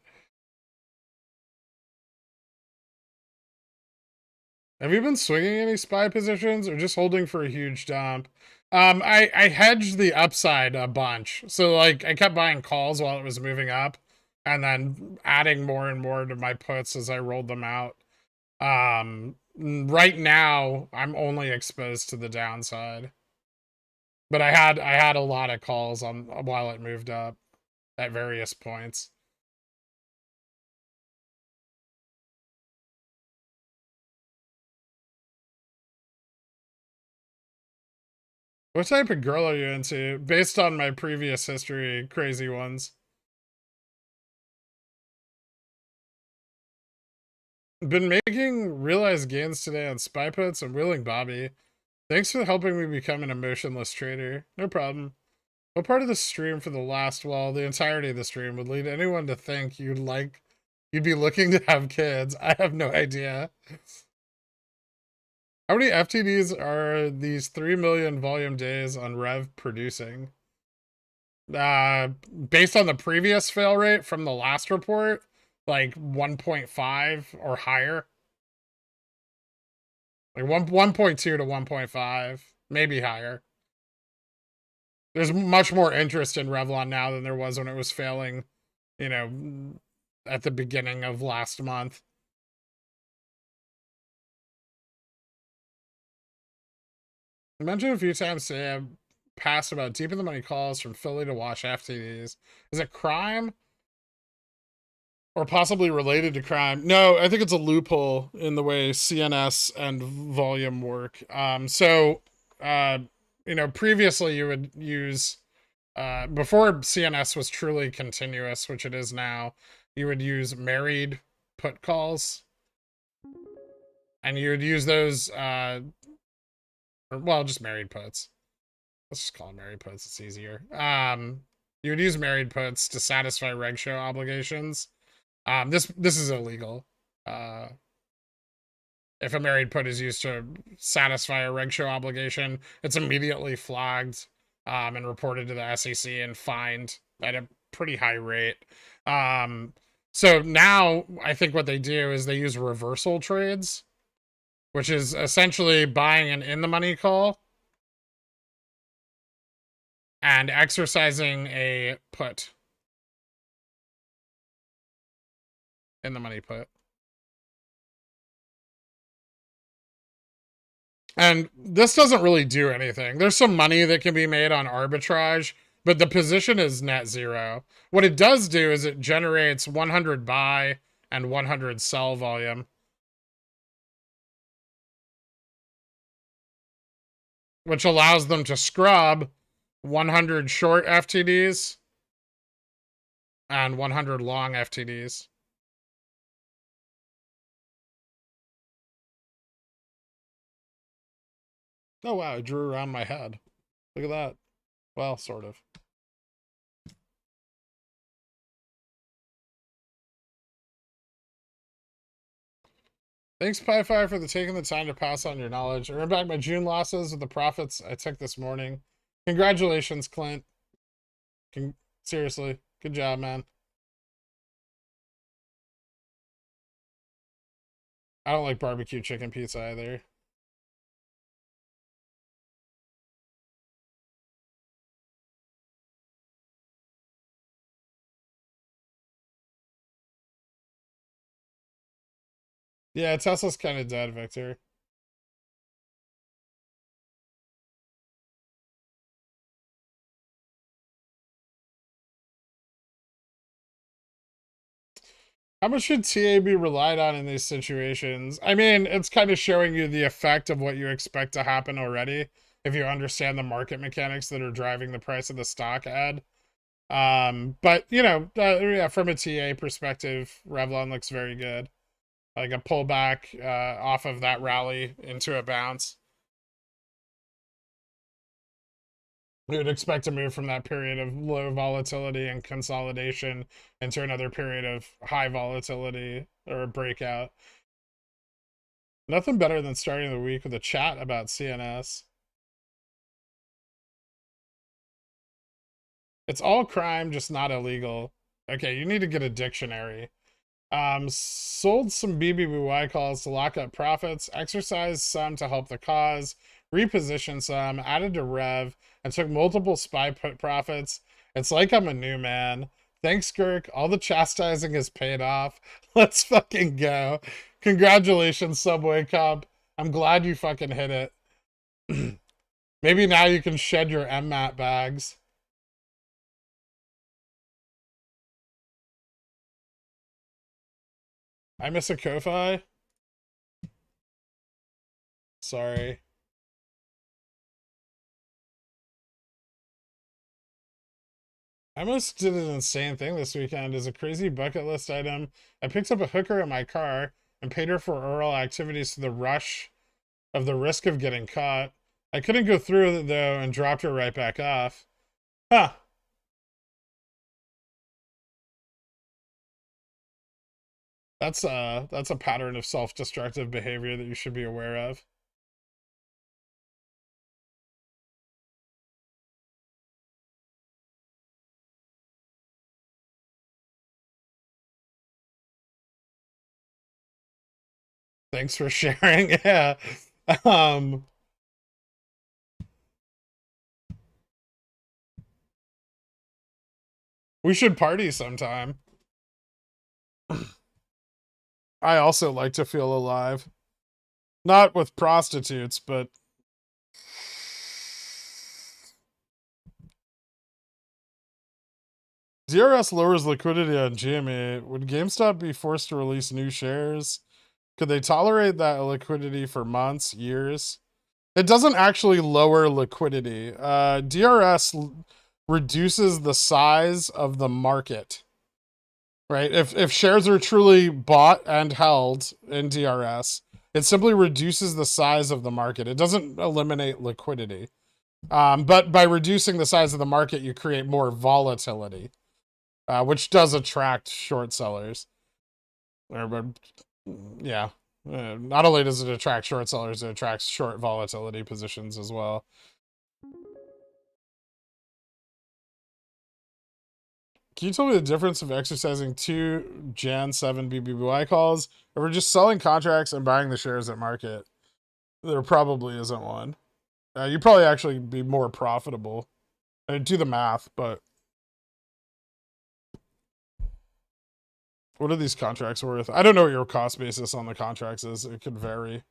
Have you been swinging any SPY positions or just holding for a huge dump? I hedged the upside a bunch. So like I kept buying calls while it was moving up and then adding more and more to my puts as I rolled them out. Right now I'm only exposed to the downside. But I had a lot of calls on while it moved up at various points. What type of girl are you into? Based on my previous history, crazy ones. Been making realized gains today on SPY puts. I'm willing, Bobby. Thanks for helping me become an emotionless trader. No problem. What part of the stream for the last, well, the entirety of the stream would lead anyone to think you'd be looking to have kids? I have no idea. How many FTDs are these 3 million volume days on Rev producing? Based on the previous fail rate from the last report, like 1.5 or higher. Like 1.2 to 1.5, maybe higher. There's much more interest in Revlon now than there was when it was failing, you know, at the beginning of last month. I mentioned a few times today I've passed about deep in the money calls from Philly to wash FTDs. Is it crime? Or possibly related to crime? No, I think it's a loophole in the way CNS and volume work. You know, previously you would use, before CNS was truly continuous, which it is now, you would use married put calls. And you would use those, well, just married puts. Let's just call them married puts. It's easier. You would use married puts to satisfy reg show obligations. This is illegal. If a married put is used to satisfy a reg show obligation, it's immediately flagged and reported to the SEC and fined at a pretty high rate. So now I think what they do is they use reversal trades, which is essentially buying an in the money call and exercising a put. In the money put. And this doesn't really do anything. There's some money that can be made on arbitrage, but the position is net zero. What it does do is it generates 100 buy and 100 sell volume, which allows them to scrub 100 short FTDs and 100 long FTDs. Oh wow, I drew around my head. Look at that. Well, sort of. Thanks, Pi-Fi, for taking the time to pass on your knowledge. I earned back my June losses with the profits I took this morning. Congratulations, Clint. Seriously, good job, man. I don't like barbecue chicken pizza either. Yeah, Tesla's kind of dead, Victor. How much should TA be relied on in these situations? I mean, it's kind of showing you the effect of what you expect to happen already, if you understand the market mechanics that are driving the price of the stock, Ed. But, you know, yeah, from a TA perspective, Revlon looks very good. Like a pullback off of that rally into a bounce. We would expect to move from that period of low volatility and consolidation into another period of high volatility or a breakout. Nothing better than starting the week with a chat about CNS. It's all crime, just not illegal. Okay, you need to get a dictionary. Sold some BBBY calls to lock up profits, exercised some to help the cause, repositioned some, added to Rev, and took multiple SPY put profits. It's like I'm a new man. Thanks, Gherk. All the chastising has paid off. Let's fucking go. Congratulations, Subway Cop. I'm glad you fucking hit it. Maybe now you can shed your MMAT bags. I miss a Ko-Fi. Sorry. I almost did an insane thing this weekend as a crazy bucket list item. I picked up a hooker in my car and paid her for oral activities to the rush of the risk of getting caught. I couldn't go through with it though and dropped her right back off. Huh. That's a pattern of self-destructive behavior that you should be aware of. Thanks for sharing. Yeah. Um, we should party sometime. I also like to feel alive. Not with prostitutes, but DRS lowers liquidity on GME. Would GameStop be forced to release new shares? Could they tolerate that liquidity for months, years? It doesn't actually lower liquidity. DRS reduces the size of the market, right? If shares are truly bought and held in DRS, it simply reduces the size of the market. It doesn't eliminate liquidity. But by reducing the size of the market, you create more volatility, which does attract short sellers. Yeah. Not only does it attract short sellers, it attracts short volatility positions as well. Can you tell me the difference of exercising 2 Jan 7 BBY calls or just selling contracts and buying the shares at market? There probably isn't one. You'd probably actually be more profitable. I mean, do the math, but what are these contracts worth? I don't know what your cost basis on the contracts is. It could vary.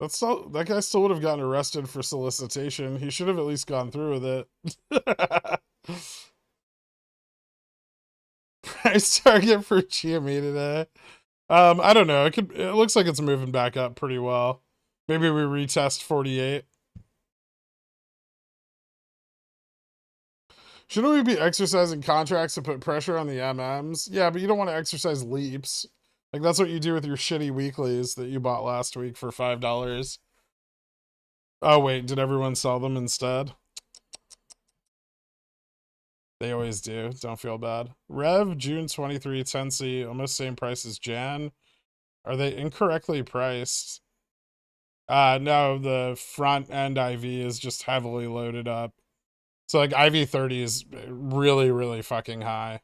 That guy still would have gotten arrested for solicitation. He should have at least gone through with it. Price target for GME today. I don't know. It looks like it's moving back up pretty well. Maybe we retest 48. Shouldn't we be exercising contracts to put pressure on the MMs? Yeah, but you don't want to exercise leaps. Like, that's what you do with your shitty weeklies that you bought last week for $5. Oh, wait, did everyone sell them instead? They always do. Don't feel bad. Rev, June 23, 10C, almost same price as Jan. Are they incorrectly priced? No, the front end IV is just heavily loaded up. So, like, IV 30 is really, really fucking high.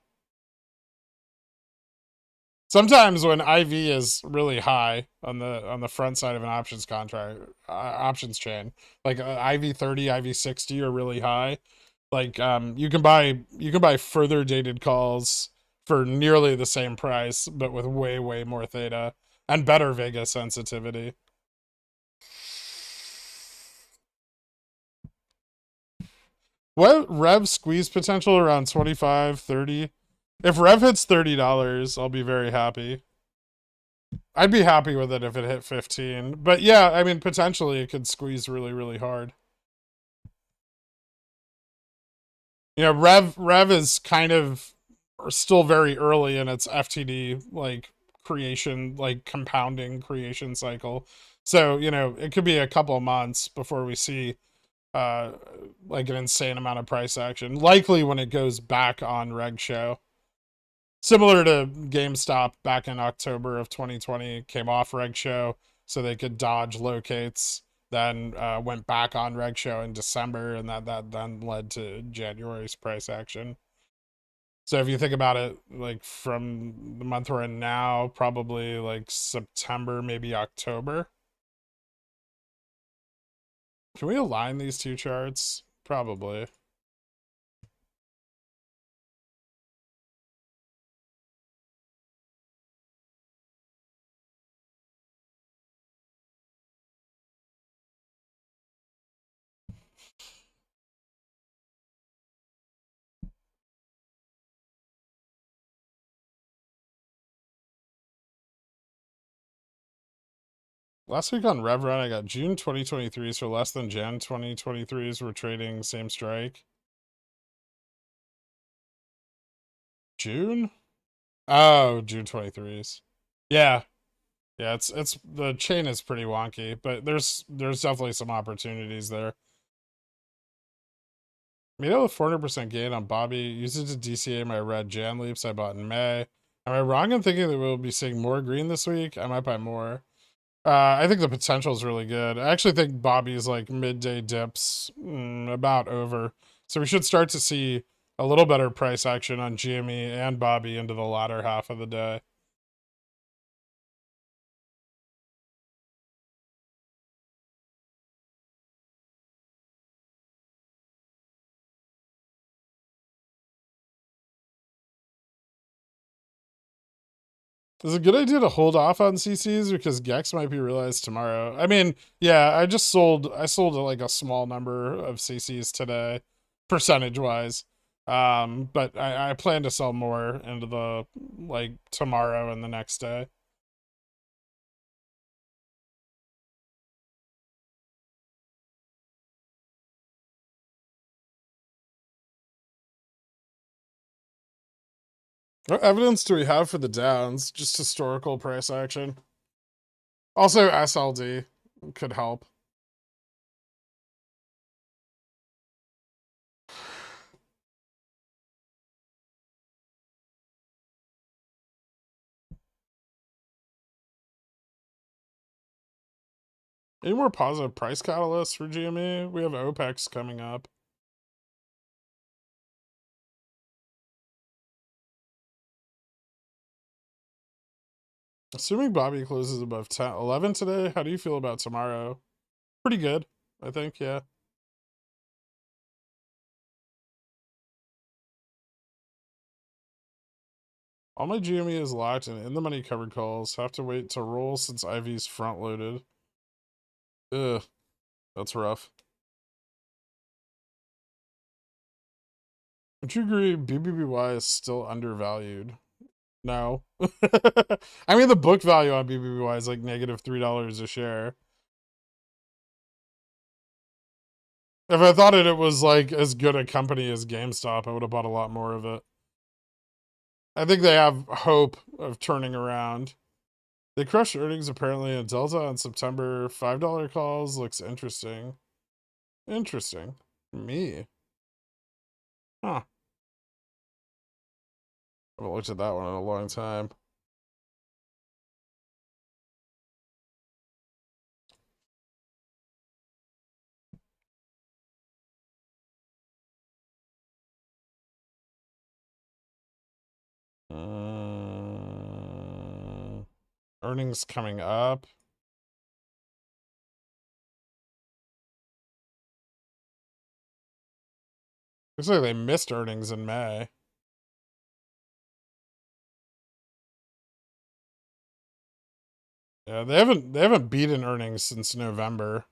Sometimes when IV is really high on the front side of an options contract, options chain, like IV 30, IV 60 are really high. Like you can buy further dated calls for nearly the same price, but with way more theta and better Vega sensitivity. What Rev squeeze potential around 25, 30? If Rev hits $30, I'll be very happy. I'd be happy with it if it hit 15. But yeah, I mean, potentially it could squeeze really hard. You know, Rev is kind of still very early in its FTD, like, creation, like, compounding creation cycle. So, you know, it could be a couple of months before we see like an insane amount of price action. Likely when it goes back on Reg Show. Similar to GameStop back in October of 2020, came off Reg Show so they could dodge locates, then went back on Reg Show in December, and that then led to January's price action. So if you think about it, like from the month we're in now, probably like September, maybe October. Can we align these two charts? Probably. Last week on RevRun, I got June 2023s for less than Jan 2023s. We're trading same strike. June? Oh, June 23s. Yeah. Yeah, it's the chain is pretty wonky, but there's definitely some opportunities there. Made out with 400% gain on Bobby. Used it to DCA my red Jan leaps I bought in May. Am I wrong in thinking that we'll be seeing more green this week? I might buy more. I think the potential is really good. I actually think Bobby's like midday dips about over. So we should start to see a little better price action on GME and Bobby into the latter half of the day. Is it a good idea to hold off on CCs because Gex might be realized tomorrow? I mean, yeah, I sold like a small number of CCs today, percentage wise. But I plan to sell more into the like tomorrow and the next day. What evidence do we have for the downs? Just historical price action. Also, SLD could help. Any more positive price catalysts for GME? We have OPEX coming up. Assuming Bobby closes above 11 today, how do you feel about tomorrow? Pretty good, I think, yeah. All my GME is locked and in the money covered calls. Have to wait to roll since IV's front loaded. Ugh, that's rough. Would you agree BBBY is still undervalued? No. I mean, the book value on BBBY is like negative $3 a share. If I thought it was like as good a company as GameStop, I would have bought a lot more of it. I think they have hope of turning around. They crushed earnings apparently in Delta on September. $5 calls looks interesting. Interesting. Me. Huh. I haven't looked at that one in a long time. Earnings coming up. Looks like they missed earnings in May. Yeah, they haven't beaten earnings since November.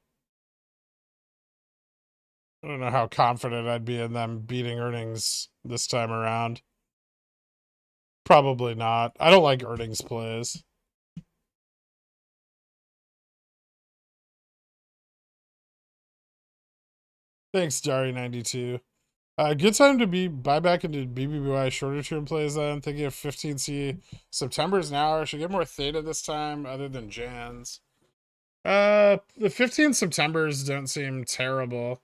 I don't know how confident I'd be in them beating earnings this time around. Probably not. I don't like earnings plays. Thanks, Dari92. Good time to buy back into BBBY shorter term plays then. Thinking of 15C. September's now. I should get more theta this time other than Jan's. The 15 Septembers don't seem terrible.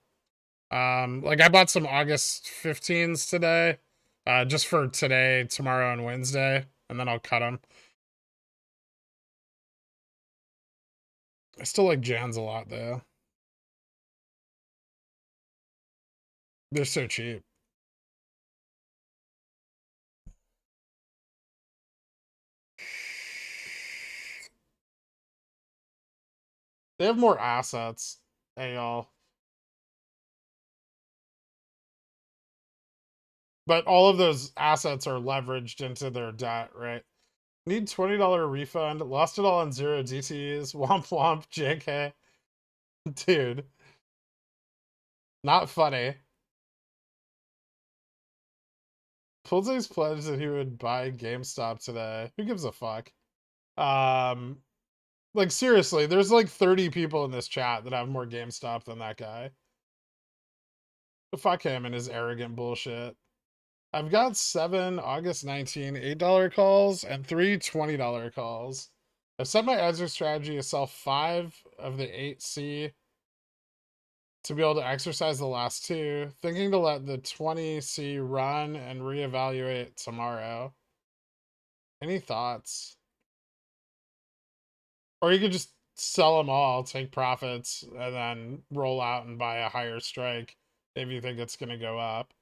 Like I bought some August 15s today. Just for today, tomorrow, and Wednesday. And then I'll cut them. I still like Jan's a lot though. They're so cheap. They have more assets. Hey, y'all. But all of those assets are leveraged into their debt, right? Need $20 refund. Lost it all on 0 DTs. Womp womp, JK. Dude. Not funny. Pulse's pledged that he would buy GameStop today. Who gives a fuck? Like seriously, there's like 30 people in this chat that have more GameStop than that guy. Fuck him and his arrogant bullshit. I've got 7 August 19 $8 calls and 3 $20 calls. I've set my exit strategy to sell 5 of the 8C to be able to exercise the last 2, thinking to let the 20C run and reevaluate tomorrow. Any thoughts? Or you could just sell them all, take profits, and then roll out and buy a higher strike if you think it's going to go up.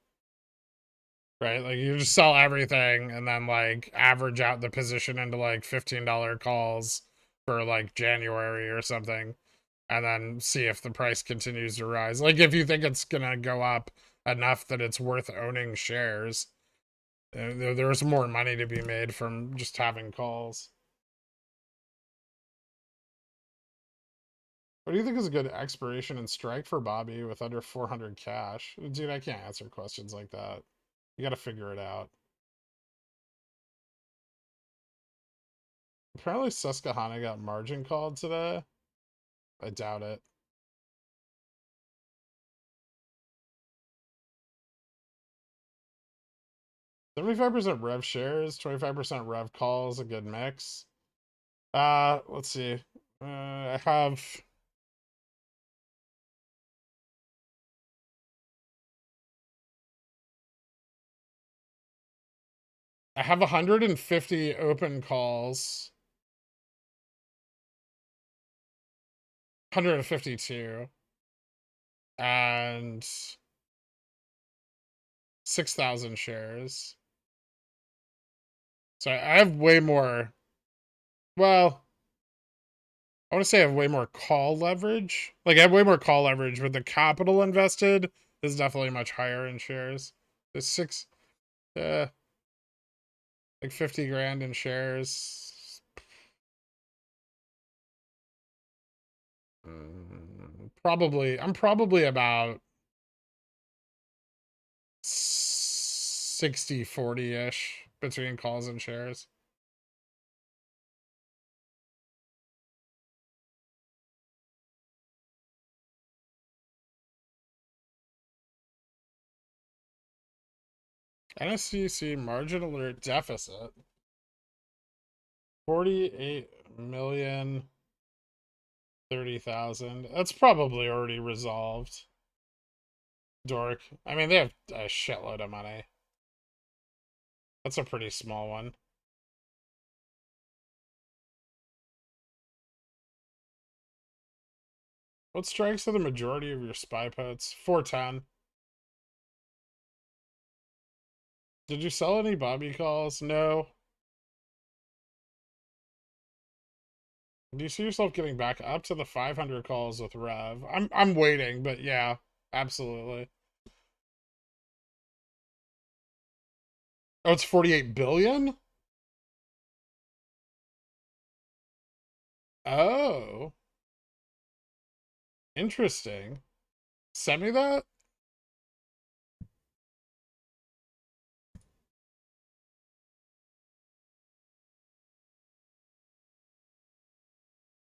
Right? Like you just sell everything and then like average out the position into like $15 calls for like January or something, and then see if the price continues to rise. Like if you think it's going to go up enough that it's worth owning shares, there's more money to be made from just having calls. What do you think is a good expiration and strike for Bobby with under 400 cash? Dude, I can't answer questions like that. You gotta figure it out. Apparently Susquehanna got margin called today. I doubt it. $75% rev shares, 25% rev calls, a good mix. Let's see. I have 150 open calls. 152. And 6,000 shares. So I have way more. Well, I want to say I have way more call leverage. Like I have way more call leverage, but the capital invested is definitely much higher in shares. There's like 50 grand in shares. I'm probably about 60-40-ish between calls and shares. NSCC margin alert deficit. 48,030,000. That's probably already resolved. Dork. I mean, they have a shitload of money. That's a pretty small one. What strikes are the majority of your spy puts? 410. Did you sell any Bobby calls? No. Do you see yourself getting back up to the 500 calls with Rev? I'm waiting, but yeah, absolutely. Oh, it's 48 billion? Oh. Interesting. Send me that?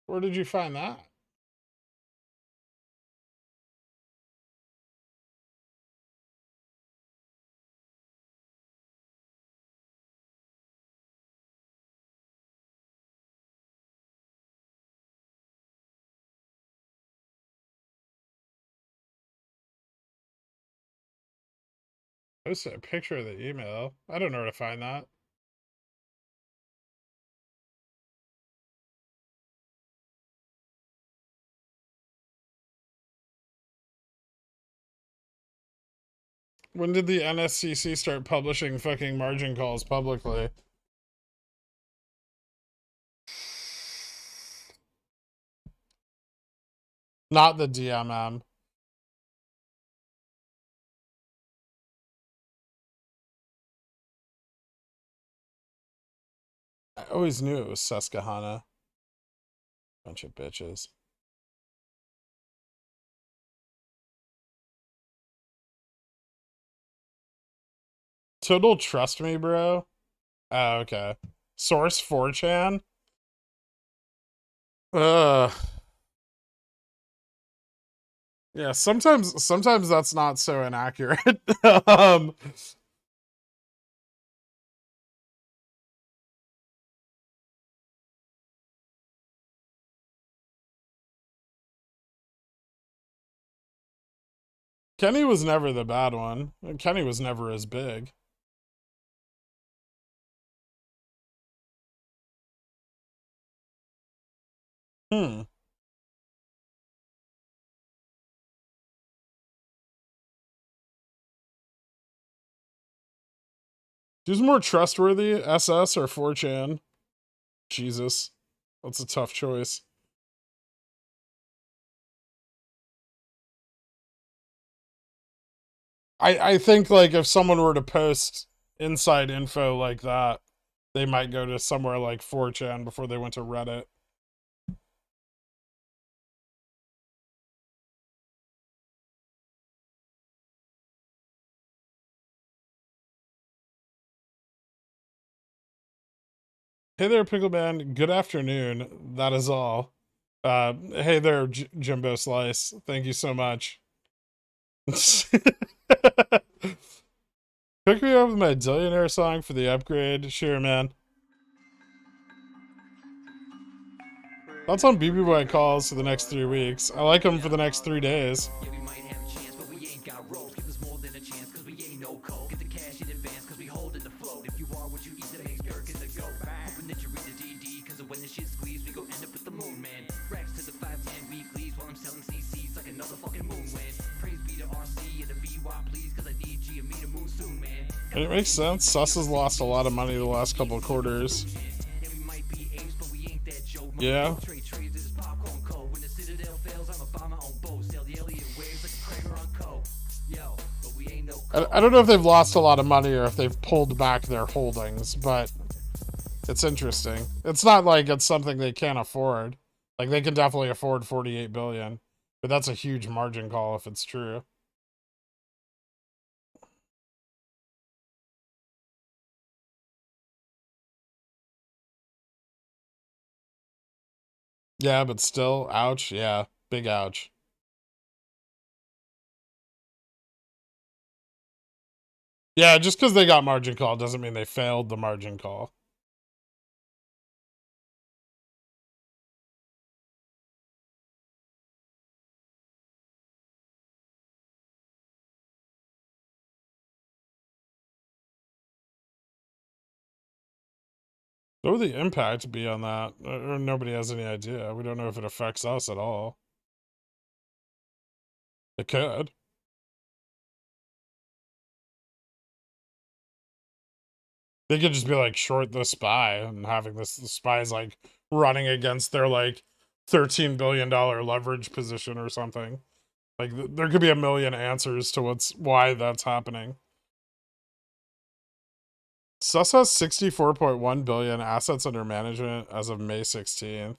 Where did you find that? Post a picture of the email. I don't know where to find that. When did the NSCC start publishing fucking margin calls publicly? Not the DMM. I always knew it was Susquehanna. Bunch of bitches. Total trust me, bro. Oh, okay. Source 4chan. Yeah, sometimes that's not so inaccurate. Kenny was never the bad one. Kenny was never as big. Hmm. Who's more trustworthy, SS or 4chan? Jesus. That's a tough choice. I think, like, if someone were to post inside info like that, they might go to somewhere like 4chan before they went to Reddit. Hey there, Pickleman. Good afternoon. That is all. Hey there, Jimbo Slice. Thank you so much. Pick me up with my Dillionaire song for the upgrade. Sure, man. Thoughts on BB Boy calls for the next 3 weeks? I like them for the next 3 days. Yeah, we might have a chance, but we ain't got rope. Give us more than a chance, cause we ain't no coke. Get the cash in advance, cause we hold it afloat. If you are what you eat, that makes gherkin to go. Hoping that you read the DD, cause when the shit squeeze, we go end up with the moon, man. Racks to the 510 weeklies while I'm selling CCs like another fucking moon win. Praise be to RC and the BY, please, cause I need G and me to move soon, man. And it makes sense. Sus has lost a lot of money the last couple of quarters. Yeah. I don't know if they've lost a lot of money or if they've pulled back their holdings, but it's interesting. It's not like it's something they can't afford. Like, they can definitely afford 48 billion, but that's a huge margin call if it's true. Yeah, but still, ouch. Yeah, big ouch. Yeah, just because they got margin call doesn't mean they failed the margin call. What would the impact be on that? Or nobody has any idea. We don't know if it affects us at all. It could. They could just be like short the SPY and having the SPY's like running against their like $13 billion leverage position or something. Like, there could be a million answers to why that's happening. Sus has 64.1 billion assets under management as of May 16th.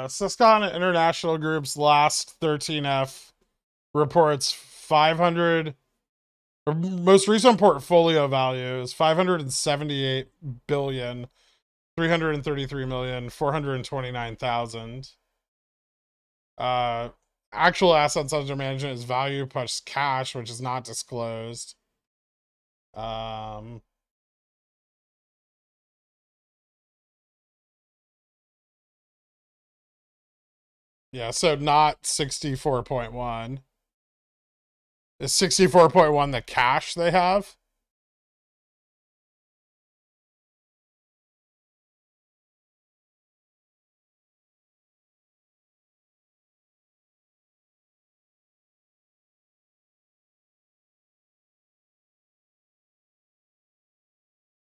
Susquehanna International Group's last 13F reports 500, or most recent portfolio value is 578 billion 333,429,000. Actual assets under management is value plus cash, which is not disclosed. Yeah, so not 64.1. Is 64.1 the cash they have?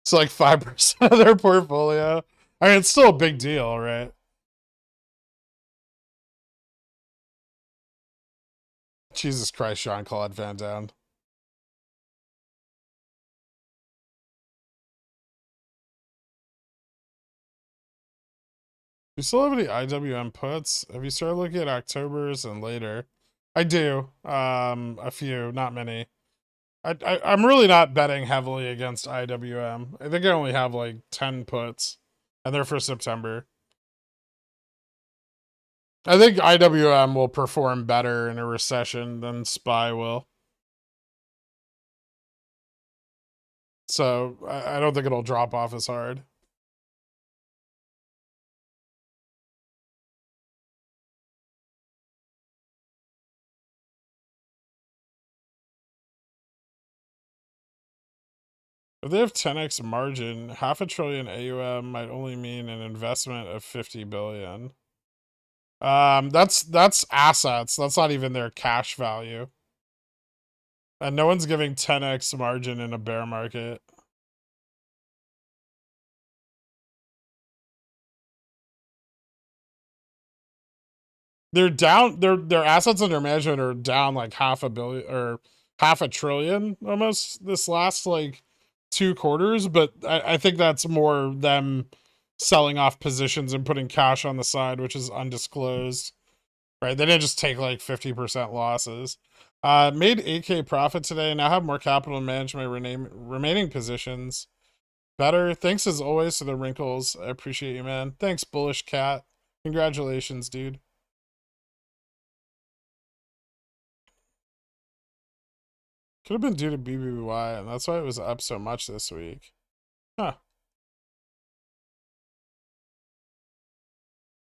It's like 5% of their portfolio. I mean, it's still a big deal, right? Jesus Christ, Jean-Claude Van Damme. You still have any IWM puts? Have you started looking at October's and later? I do. A few, not many. I'm really not betting heavily against IWM. I think I only have like 10 puts, and they're for September. I think IWM will perform better in a recession than SPY will. So I don't think it'll drop off as hard. If they have 10x margin, half a trillion AUM might only mean an investment of 50 billion. That's assets. That's not even their cash value. And no one's giving 10x margin in a bear market. They're down, their assets under management are down like half a billion or half a trillion almost this last like 2 quarters, but I think that's more them selling off positions and putting cash on the side, which is undisclosed. Right? They didn't just take like 50% losses. Made 8K profit today. Now have more capital to manage my remaining positions. Better. Thanks as always to the wrinkles. I appreciate you, man. Thanks, Bullish Cat. Congratulations, dude. Could have been due to BBY, and that's why it was up so much this week. Huh.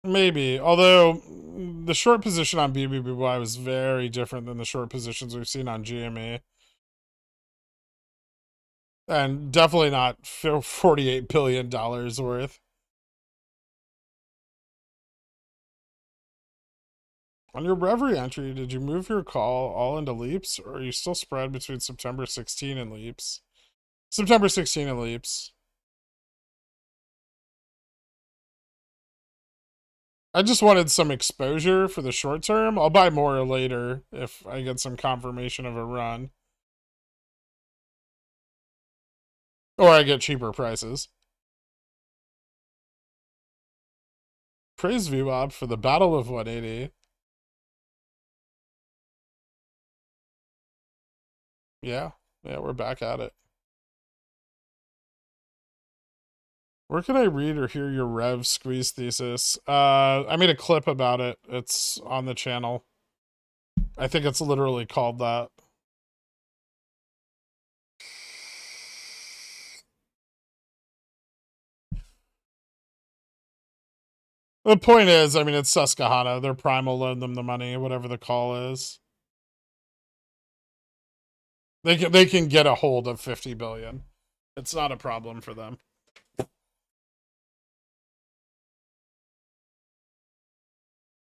Maybe. Although, the short position on BBBY was very different than the short positions we've seen on GME. And definitely not $48 billion worth. On your Reverie entry, did you move your call all into leaps, or are you still spread between September 16 and leaps? September 16 and leaps. I just wanted some exposure for the short term. I'll buy more later if I get some confirmation of a run. Or I get cheaper prices. Praise VWAP for the Battle of 180. Yeah, we're back at it. Where can I read or hear your Rev squeeze thesis? I made a clip about it. It's on the channel. I think it's literally called that. The point is, I mean, it's Susquehanna. Their prime will loan them the money, whatever the call is. They can get a hold of 50 billion. It's not a problem for them.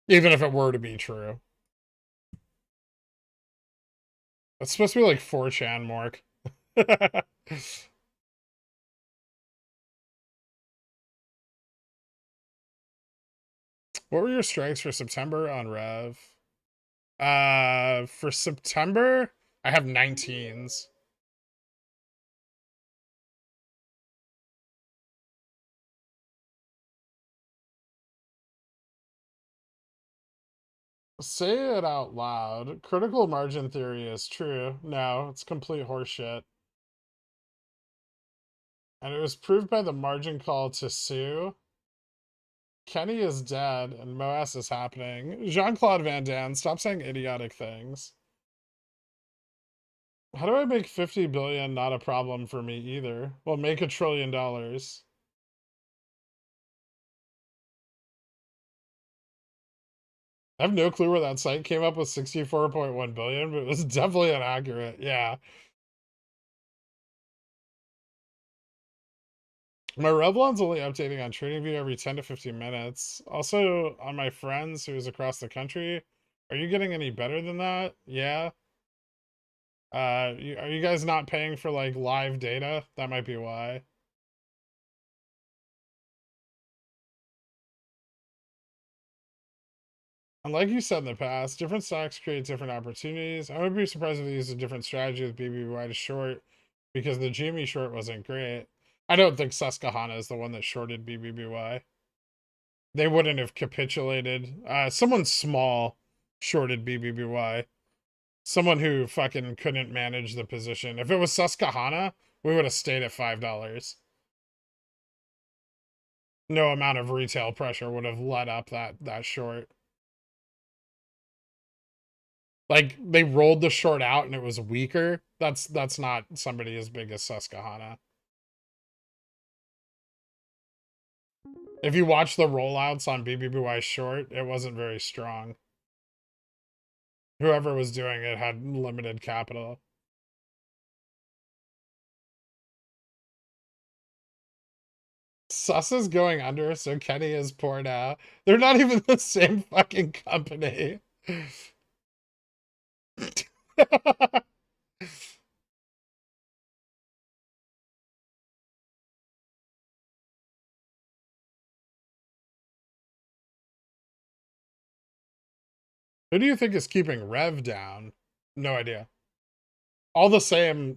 Even if it were to be true. It's supposed to be like 4chan, Mork. What were your strikes for September on Rev? For September, I have 19s. Say it out loud. Critical margin theory is true. No, it's complete horseshit. And it was proved by the margin call to sue. Kenny is dead and MOASS is happening. Jean-Claude Van Damme, stop saying idiotic things. How do I make 50 billion not a problem for me either? Well, make $1 trillion. I have no clue where that site came up with 64.1 billion, but it was definitely inaccurate. Yeah. My Revlon's only updating on TradingView every 10 to 15 minutes. Also, on my friends who is across the country, are you getting any better than that? Yeah. Are you guys not paying for like live data? That might be why. And like you said in the past, different stocks create different opportunities. I would be surprised if they used a different strategy with BBY to short because the GME short wasn't great. I don't think Susquehanna is the one that shorted BBBY. They wouldn't have capitulated. Someone small shorted BBBY. someone who fucking couldn't manage the position. If it was Susquehanna, we would have stayed at $5. No amount of retail pressure would have let up that short. Like, they rolled the short out and it was weaker. That's not somebody as big as Susquehanna. If you watch the rollouts on BBBY short, it wasn't very strong. Whoever was doing it had limited capital. Sus is going under, so Kenny is poured out. They're not even the same fucking company. Who do you think is keeping Rev down? No idea. All the same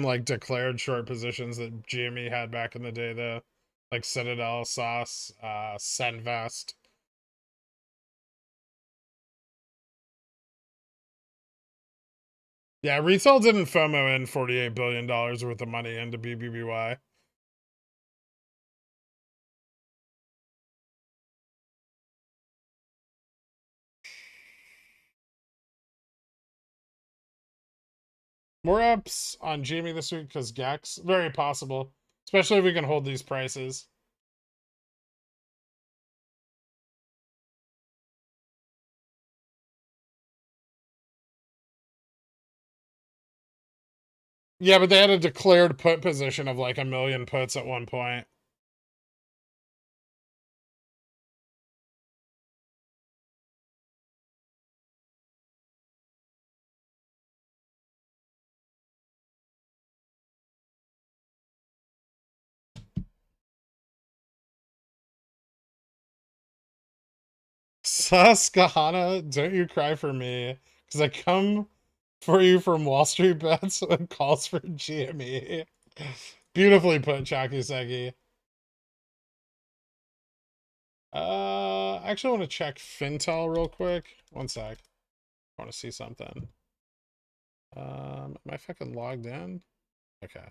like declared short positions that GME had back in the day, though. Like Citadel, Sauce, Senvest. Yeah, retail didn't FOMO in $48 billion worth of money into BBBY. More ups on Jamie this week because Gex? Very possible. Especially if we can hold these prices. Yeah, but they had a declared put position of like 1 million puts at one point. Susquehanna, don't you cry for me, because I come for you from Wall Street bets and calls for GME. Beautifully put, Chakiseki. I actually want to check Fintel real quick. One sec. I want to see something. Am I fucking logged in? Okay.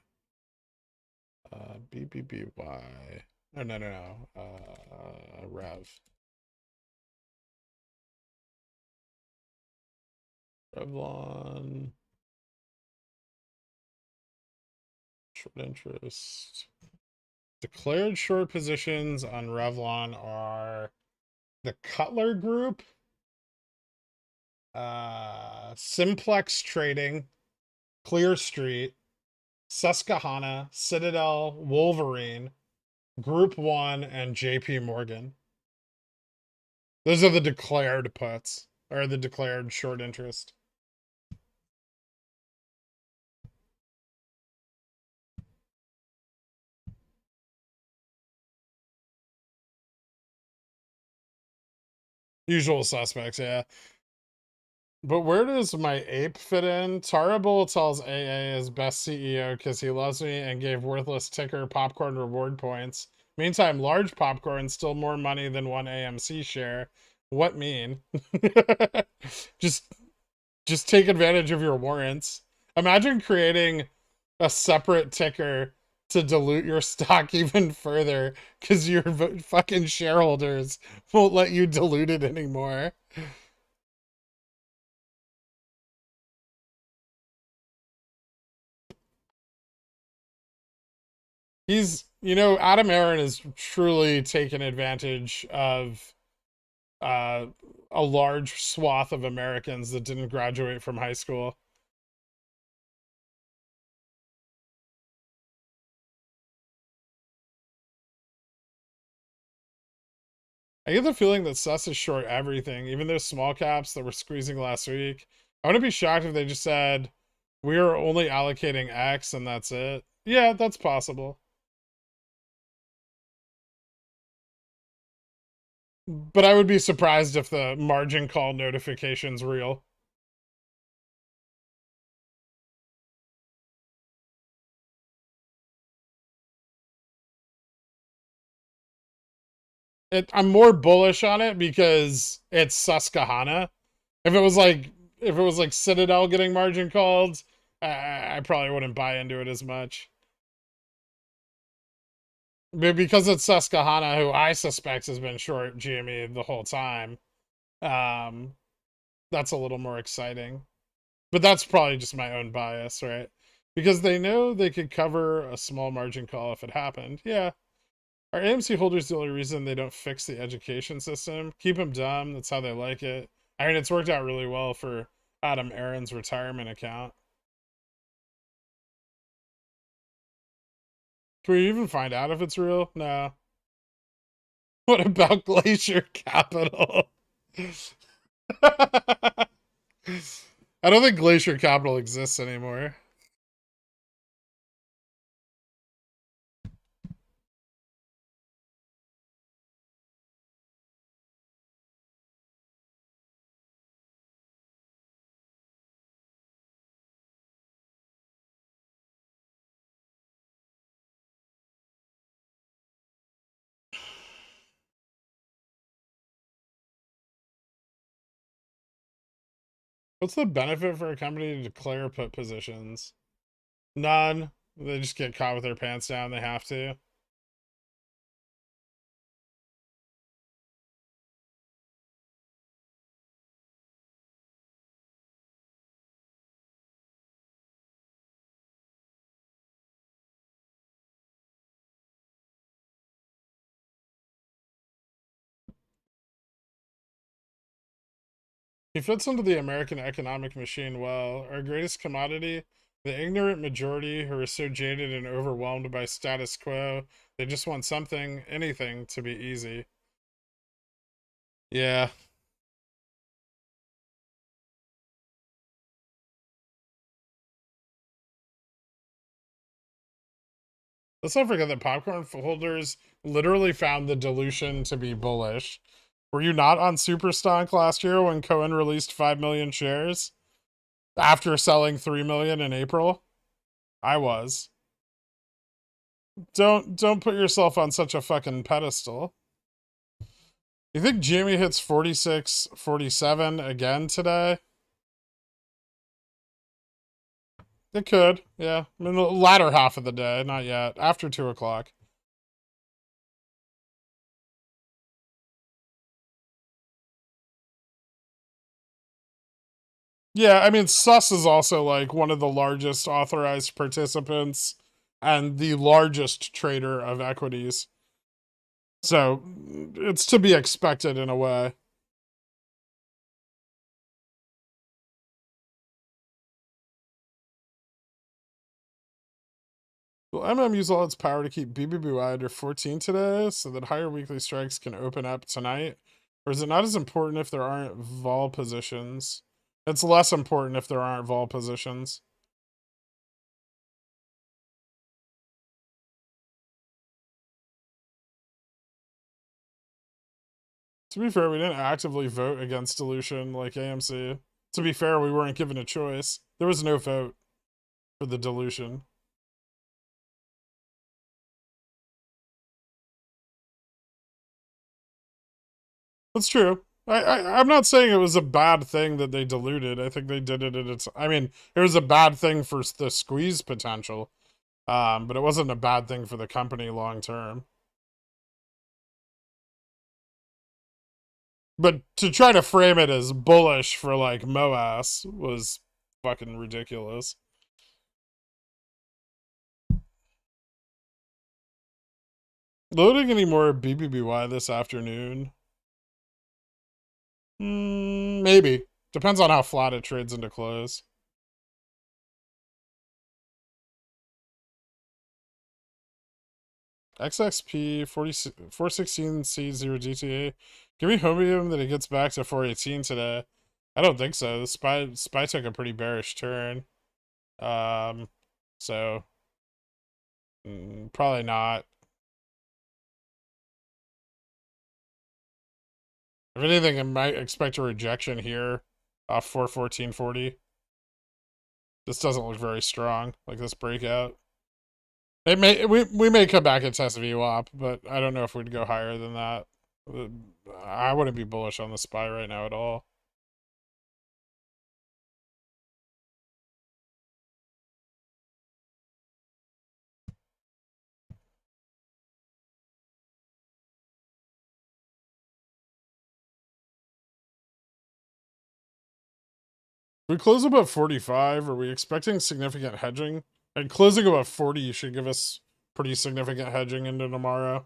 BBBY. No. Rev. Revlon. Short interest. Declared short positions on Revlon are the Cutler Group, Simplex Trading, Clear Street, Susquehanna, Citadel, Wolverine, Group 1, and JP Morgan. Those are the declared puts, or the declared short interest. Usual suspects, yeah. But where does my ape fit in? Tarable tells AA is best CEO because he loves me and gave worthless ticker popcorn reward points. Meantime, large popcorn still more money than one AMC share. What mean? just take advantage of your warrants. Imagine creating a separate ticker to dilute your stock even further because your fucking shareholders won't let you dilute it anymore. He's, Adam Aaron has truly taken advantage of a large swath of Americans that didn't graduate from high school. I get the feeling that Sus is short everything, even those small caps that were squeezing last week. I wouldn't be shocked if they just said, we are only allocating X and that's it. Yeah, that's possible. But I would be surprised if the margin call notification's real. I'm more bullish on it because it's Susquehanna. If it was like if it was like Citadel getting margin called, I probably wouldn't buy into it as much. But because it's Susquehanna, who I suspect has been short GME the whole time, that's a little more exciting. But that's probably just my own bias, right? Because they know they could cover a small margin call if it happened. Yeah. Are AMC holders the only reason they don't fix the education system? Keep them dumb. That's how they like it. I mean, it's worked out really well for Adam Aaron's retirement account. Can we even find out if it's real? No. What about Glacier Capital? I don't think Glacier Capital exists anymore. What's the benefit for a company to declare put positions? None. They just get caught with their pants down. They have to. He fits into the American economic machine well. Our greatest commodity, the ignorant majority who are so jaded and overwhelmed by status quo, they just want something, anything, to be easy. Yeah. Let's not forget that popcorn holders literally found the dilution to be bullish. Were you not on Super Stonk last year when Cohen released 5 million shares after selling 3 million in April? I was. Don't put yourself on such a fucking pedestal. You think Jimmy hits 46, 47 again today? It could, yeah. I mean, the latter half of the day, not yet. After 2 o'clock. Yeah, I mean, Sus is also like one of the largest authorized participants and the largest trader of equities. So it's to be expected in a way. Will MM use all its power to keep BBBY under 14 today so that higher weekly strikes can open up tonight? Or is it not as important if there aren't vol positions? It's less important if there aren't vol positions. To be fair, we didn't actively vote against dilution like AMC. To be fair, we weren't given a choice. There was no vote for the dilution. That's true. I'm not saying it was a bad thing that they diluted. I think they did it at its... I mean, it was a bad thing for the squeeze potential. But it wasn't a bad thing for the company long term. But to try to frame it as bullish for like MOASS was fucking ridiculous. Loading any more BBBY this afternoon? Maybe. Depends on how flat it trades into close. XXP 416C0 DTA. Give me homium that it gets back to 418 today. I don't think so. The spy took a pretty bearish turn. So probably not. If anything, I might expect a rejection here off 414.40. This doesn't look very strong, like this breakout. It may we may come back and test VWAP, but I don't know if we'd go higher than that. I wouldn't be bullish on the SPY right now at all. We close above 45. Are we expecting significant hedging? And closing above 40 should give us pretty significant hedging into tomorrow.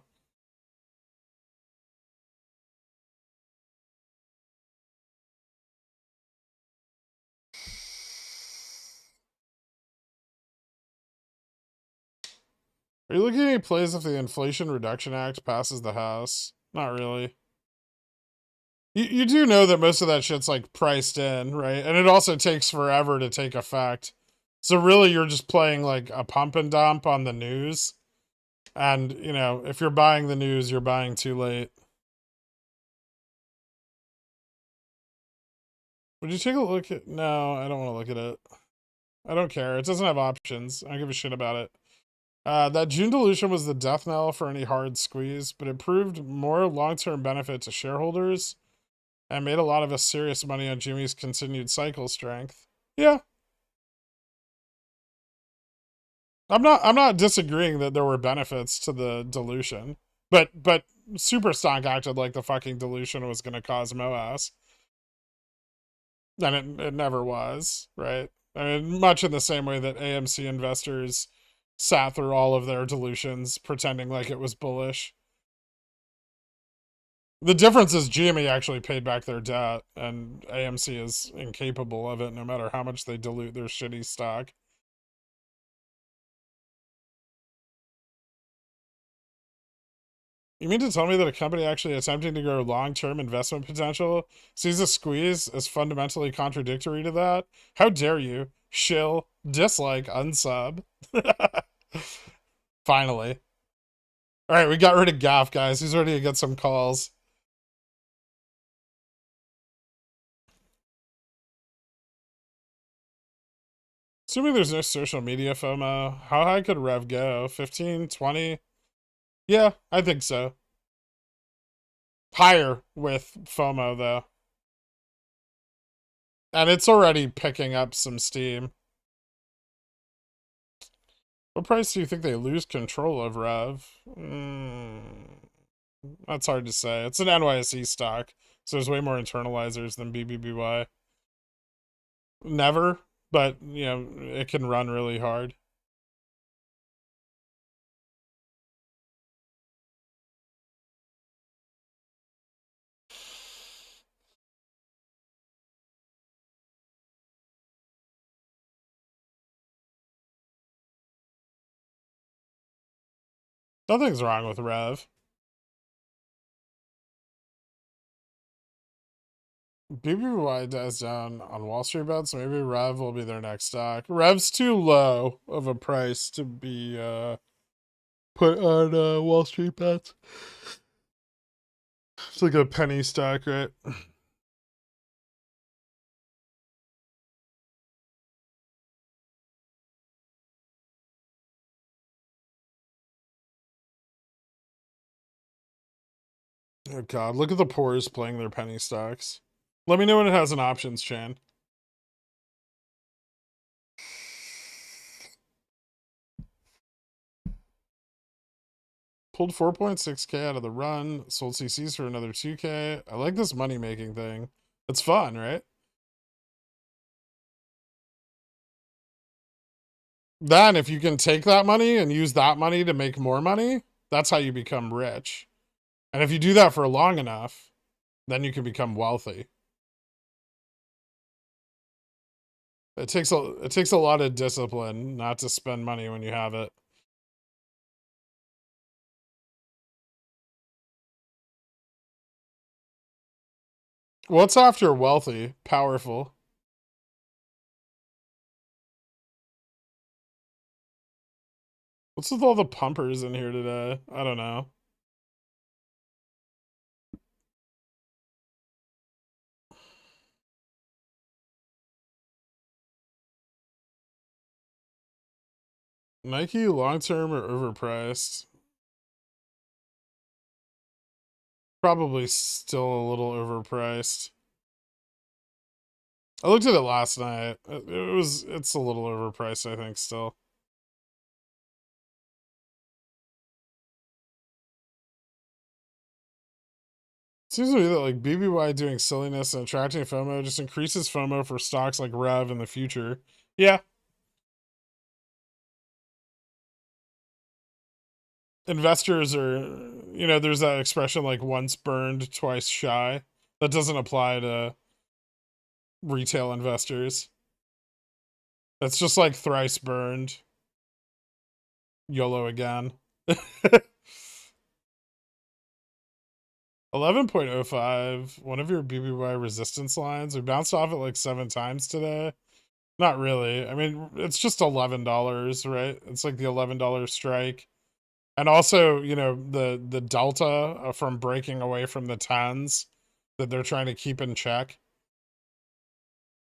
Are you looking at any plays if the Inflation Reduction Act passes the House? Not really. You do know that most of that shit's like priced in, right? And it also takes forever to take effect. So really you're just playing like a pump and dump on the news. And, you know, if you're buying the news, you're buying too late. Would you take a look at... No, I don't want to look at it. I don't care. It doesn't have options. I don't give a shit about it. That June dilution was the death knell for any hard squeeze, but it proved more long-term benefit to shareholders and made a lot of us serious money on Jimmy's continued cycle strength. Yeah. I'm not disagreeing that there were benefits to the dilution, but Superstock acted like the fucking dilution was going to cause MOASS. And it never was, right? I mean, much in the same way that AMC investors sat through all of their dilutions pretending like it was bullish. The difference is GME actually paid back their debt, and AMC is incapable of it no matter how much they dilute their shitty stock. You mean to tell me that a company actually attempting to grow long-term investment potential sees a squeeze as fundamentally contradictory to that? How dare you? Shill, dislike, unsub. Finally. Alright, we got rid of Gaff, guys. He's ready to get some calls. Assuming there's no social media FOMO, how high could Rev go? 15, 20? Yeah, I think so. Higher with FOMO, though. And it's already picking up some steam. What price do you think they lose control of, Rev? That's hard to say. It's an NYSE stock, so there's way more internalizers than BBBY. Never, but, you know, it can run really hard. Nothing's wrong with Rev. BBY dies down on Wall Street bets. Maybe Rev will be their next stock. Rev's too low of a price to be put on Wall Street bets. It's like a penny stock, right? Oh god, look at the pores playing their penny stocks. Let me know when it has an options, Chan. Pulled 4.6k out of the run, sold CCs for another 2k. I like this money making thing. It's fun, right? Then if you can take that money and use that money to make more money, that's how you become rich. And if you do that for long enough, then you can become wealthy. It takes a lot of discipline not to spend money when you have it. What's after wealthy? Powerful. What's with all the pumpers in here today? I don't know. Nike long-term or overpriced? Probably still a little overpriced. I looked at it last night. It's a little overpriced, I think, still. Seems to me that like BBY doing silliness and attracting FOMO just increases FOMO for stocks like Rev in the future. Yeah. Investors are, you know, there's that expression like once burned, twice shy. That doesn't apply to retail investors. That's just like thrice burned. YOLO again. 11.05, one of your BBY resistance lines. We bounced off it like 7 times today. Not really. I mean, it's just $11, right? It's like the $11 strike. And also, you know, the delta from breaking away from the 10s that they're trying to keep in check.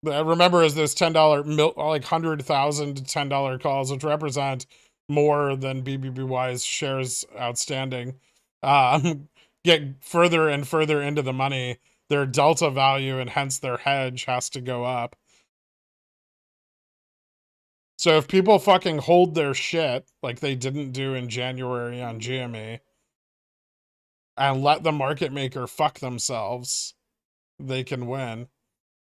Remember, is those $10 like 100,000 $10 calls, which represent more than BBBY's shares outstanding, get further and further into the money, their delta value and hence their hedge has to go up. So if people fucking hold their shit like they didn't do in January on GME and let the market maker fuck themselves, they can win.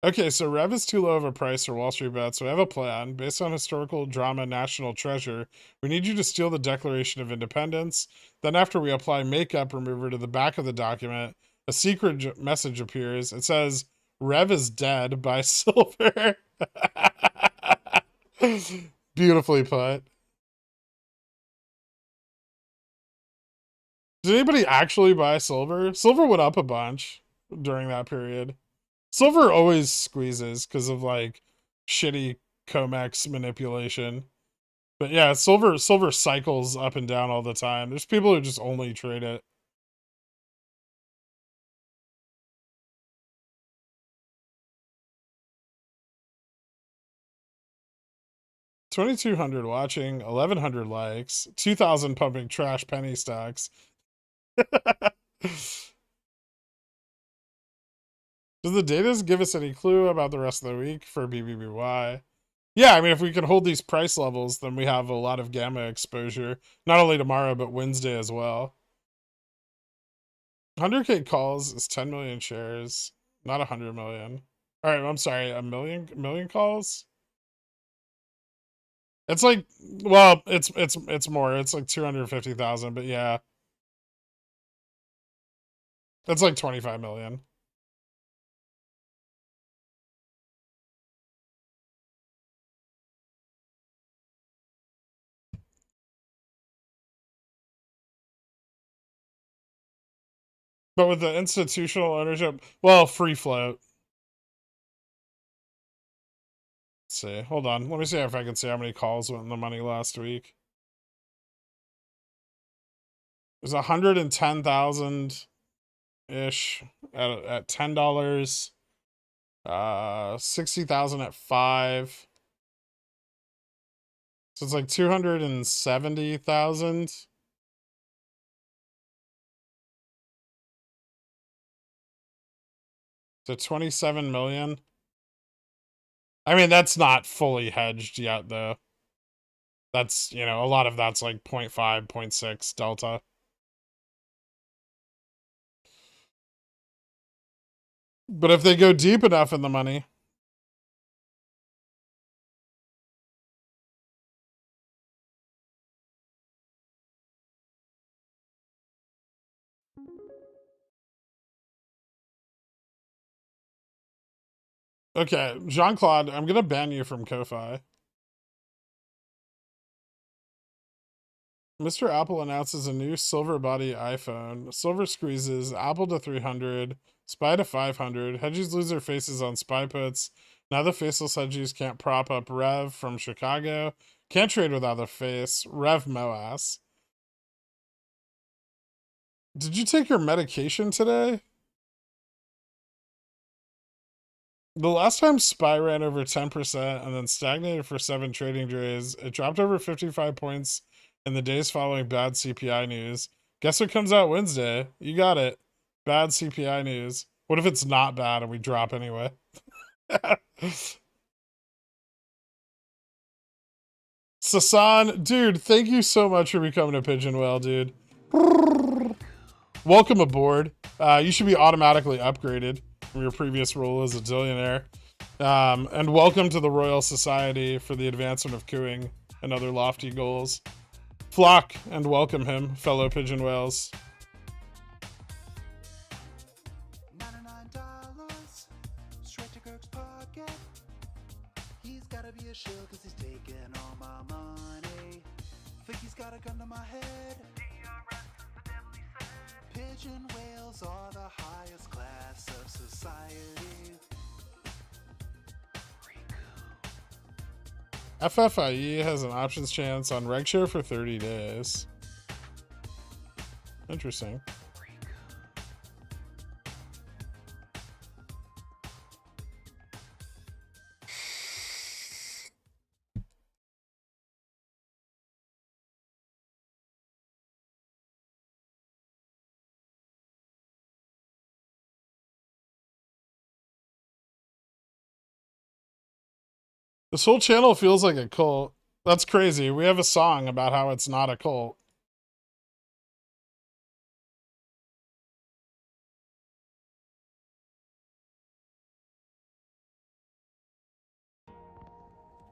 Okay, so Rev is too low of a price for Wall Street bets, so I have a plan. Based on historical drama national treasure, we need you to steal the Declaration of Independence. Then after we apply makeup remover to the back of the document, a secret message appears. It says, Rev is dead, buy silver. Beautifully put. Did anybody actually buy silver? Silver went up a bunch during that period. Silver always squeezes because of like shitty COMEX manipulation. But yeah, silver cycles up and down all the time. There's people who just only trade it. $2,200 watching, 1,100 likes, 2,000 pumping trash penny stocks. Does the data give us any clue about the rest of the week for BBBY? Yeah, I mean, if we can hold these price levels, then we have a lot of gamma exposure. Not only tomorrow, but Wednesday as well. 100K calls is 10 million shares, not 100 million. All right, I'm sorry, a million calls? It's like, well, it's more. It's like 250,000, but yeah. That's like 25 million. But with the institutional ownership, well, free float. Let's see. Hold on. Let me see if I can see how many calls went in the money last week. It was 110,000 ish at $10. 60,000 at 5. So it's like 270,000. So 27 million. I mean, that's not fully hedged yet, though. That's, you know, a lot of that's like 0.5, 0.6 delta. But if they go deep enough in the money, okay, Jean-Claude, I'm gonna ban you from Ko-Fi. Mr. Apple announces a new silver body iPhone. Silver squeezes, Apple to 300, SPY to 500. Hedgies lose their faces on SPY puts. Now the faceless hedgies can't prop up Rev from Chicago. Can't trade without a face. Rev MOASS. Did you take your medication today? The last time SPY ran over 10% and then stagnated for 7 trading days, it dropped over 55 points in the days following bad CPI news. Guess what comes out Wednesday? You got it. Bad CPI news. What if it's not bad and we drop anyway? Sasan, dude, thank you so much for becoming a pigeon whale, dude. welcome aboard. You should be automatically upgraded from your previous role as a zillionaire. And welcome to the Royal Society for the Advancement of Cooing and Other Lofty Goals. Flock and welcome him, fellow pigeon whales. $99 straight to Kirk's pocket. He's gotta be a shill cause he's taking all my money. Think he's got a gun to my head. Pigeon whales are the highest class of society. FFIE has an options chance on RegShare for 30 days. Interesting. This whole channel feels like a cult. That's crazy. We have a song about how it's not a cult.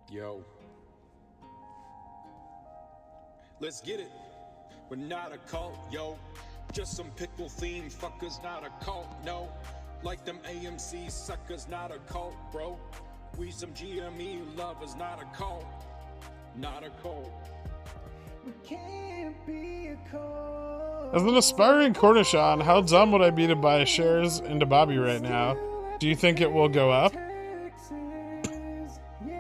Yo. Let's get it. We're not a cult, yo. Just some pickle themed fuckers, not a cult, no. Like them AMC suckers, not a cult, bro. We some GME lovers, not a cult. Not a cult. We can't be a cult. As an aspiring Cornishon, how dumb would I be to buy shares into Bobby right now? Do you think it will go up? Texas, yeah.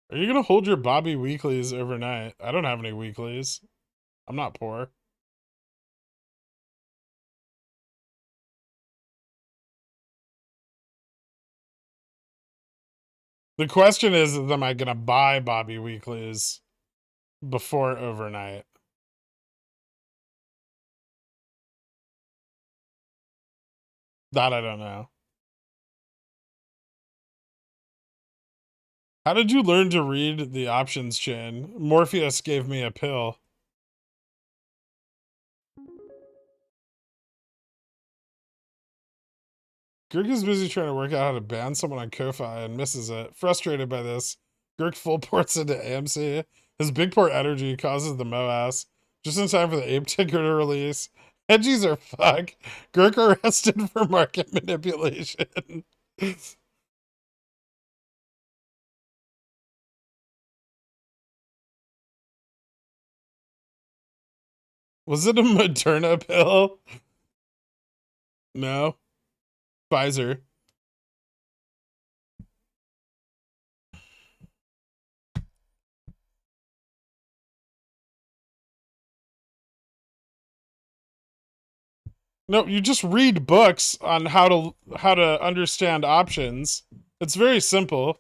Are you gonna hold your Bobby weeklies overnight? I don't have any weeklies. I'm not poor. The question is, am I gonna buy Bobby weeklies before overnight? That I don't know. How did you learn to read the options chain? Morpheus gave me a pill. Gherk is busy trying to work out how to ban someone on Ko-Fi and misses it. Frustrated by this, Gherk full ports into AMC. His big port energy causes the MOASS. Just in time for the ape ticker to release. Hedgies are fuck. Gherk arrested for market manipulation. Was it a Moderna pill? No. Pfizer. No, you just read books on how to understand options. It's very simple.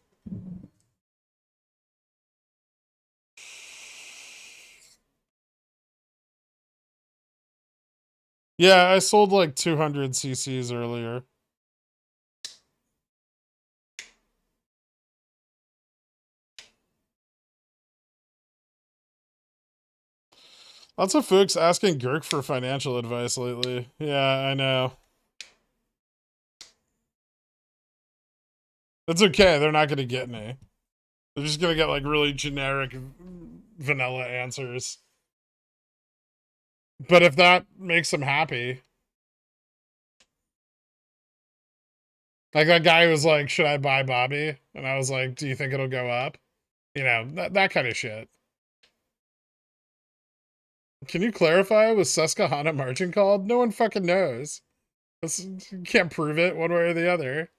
Yeah, I sold like 200 cc's earlier. Lots of folks asking Gherk for financial advice lately. Yeah, I know. It's okay. They're not going to get any. They're just going to get like really generic vanilla answers. But if that makes them happy. Like that guy was like, should I buy Bobby? And I was like, do you think it'll go up? You know, that kind of shit. Can you clarify? Was Susquehanna margin called? No one fucking knows. You can't prove it one way or the other.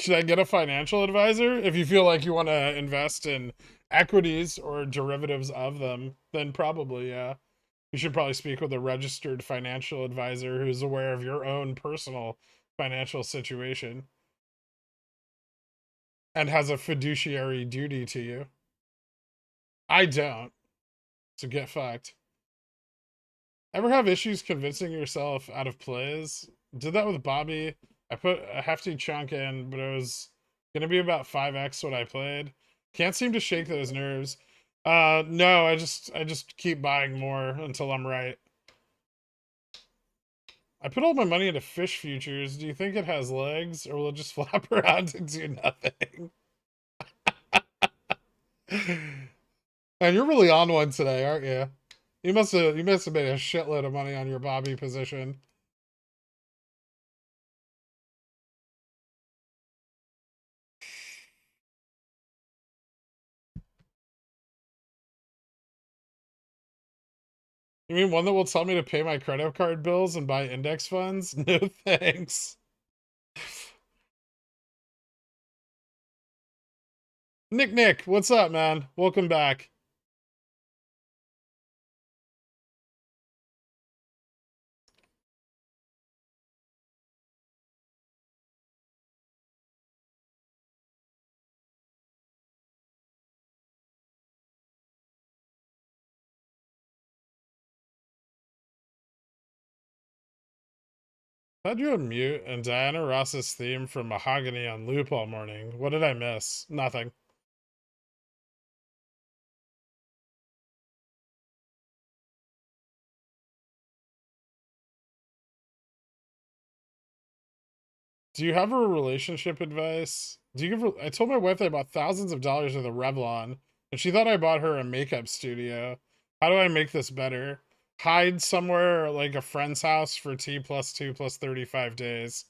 Should I get a financial advisor? If you feel like you want to invest in equities or derivatives of them, then probably, yeah. You should probably speak with a registered financial advisor who's aware of your own personal financial situation and has a fiduciary duty to you. I don't. So get fucked. Ever have issues convincing yourself out of plays? Did that with Bobby. I put a hefty chunk in, but it was gonna be about 5x what I played. Can't seem to shake those nerves. No, I just keep buying more until I'm right. I put all my money into fish futures. Do you think it has legs, or will it just flap around and do nothing? And you're really on one today, aren't you? You must have made a shitload of money on your Bobby position. You mean one that will tell me to pay my credit card bills and buy index funds? No thanks. Nick, what's up, man? Welcome back. How'd you unmute and Diana Ross's theme from Mahogany on loop all morning? What did I miss? Nothing. Do you have a relationship advice? Do you give? I told my wife that I bought thousands of dollars worth of Revlon, and she thought I bought her a makeup studio. How do I make this better? Hide somewhere like a friend's house for T plus 2 plus 35 days.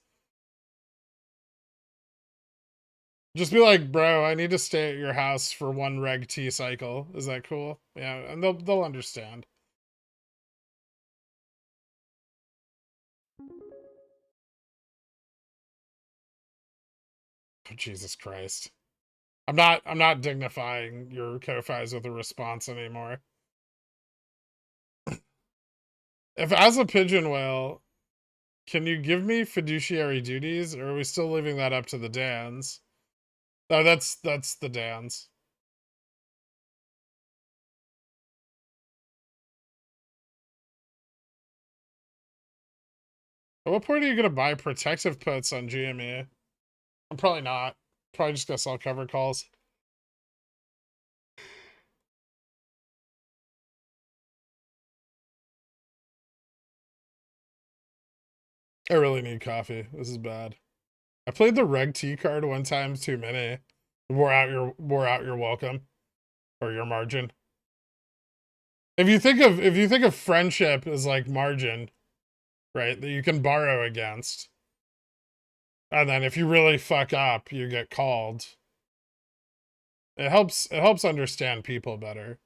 Just be like, bro, I need to stay at your house for one reg T cycle. Is that cool? Yeah, and they'll understand. Oh, Jesus Christ. I'm not dignifying your co-fis with a response anymore. If as a pigeon whale, can you give me fiduciary duties, or are we still leaving that up to the Dans? Oh, that's the Dans. At what point are you gonna buy protective puts on GME? I'm probably not. Probably just gonna sell cover calls. I really need coffee. This is bad. I played the Reg T card one time too many. Wore out your welcome or your margin. If you think of friendship as like margin, right, that you can borrow against, and then if you really fuck up, you get called. It helps understand people better.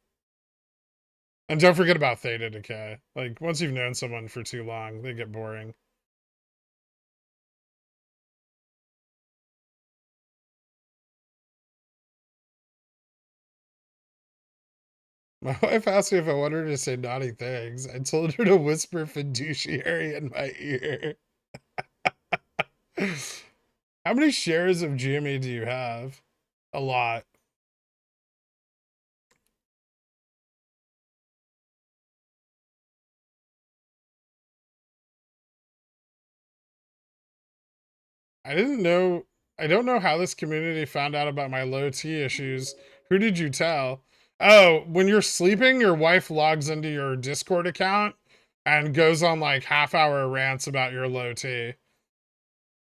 And don't forget about theta decay. Like once you've known someone for too long, they get boring. My wife asked me if I wanted her to say naughty things. I told her to whisper fiduciary in my ear. How many shares of GME do you have? A lot. I don't know how this community found out about my low T issues. Who did you tell? Oh, when you're sleeping, your wife logs into your Discord account and goes on like half-hour rants about your low T.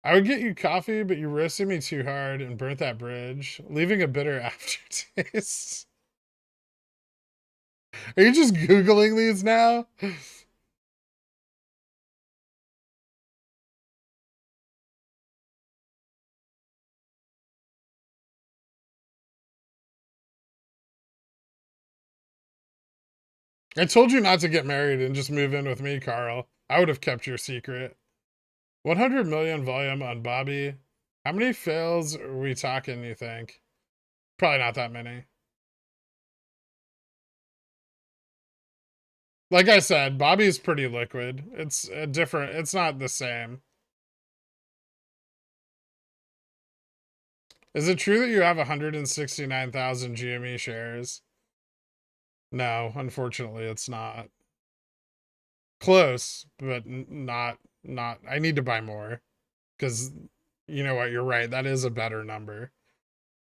I would get you coffee, but you roasted me too hard and burnt that bridge, leaving a bitter aftertaste. Are you just Googling these now? I told you not to get married and just move in with me, Carl. I would have kept your secret. 100 million volume on Bobby. How many fails are we talking, you think? Probably not that many. Like I said, Bobby's pretty liquid. It's a different, it's not the same. Is it true that you have 169,000 GME shares? No, unfortunately it's not. Close, but not, I need to buy more. because you know what, you're right. That is a better number.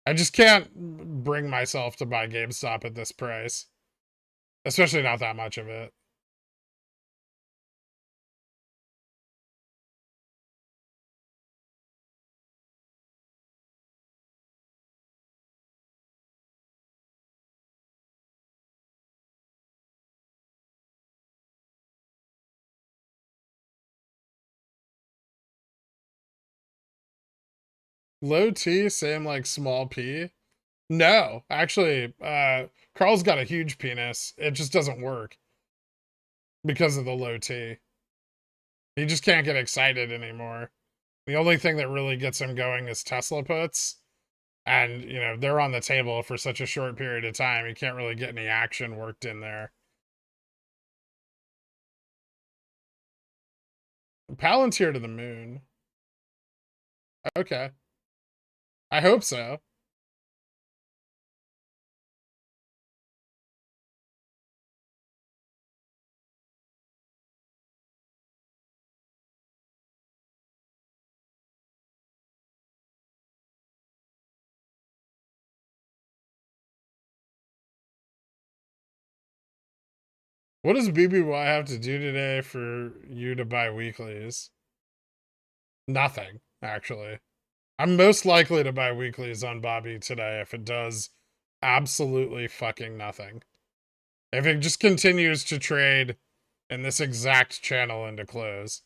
I just can't bring myself to buy GameStop at this price, especially not that much of it. Low T, same like small P. No, actually, Carl's got a huge penis. It just doesn't work because of the low T. He just can't get excited anymore. The only thing that really gets him going is Tesla puts. And, you know, they're on the table for such a short period of time. You can't really get any action worked in there. Palantir to the moon. Okay. I hope so. What does BBY have to do today for you to buy weeklies? Nothing, actually. I'm most likely to buy weeklies on Bobby today if it does absolutely fucking nothing. If it just continues to trade in this exact channel into close.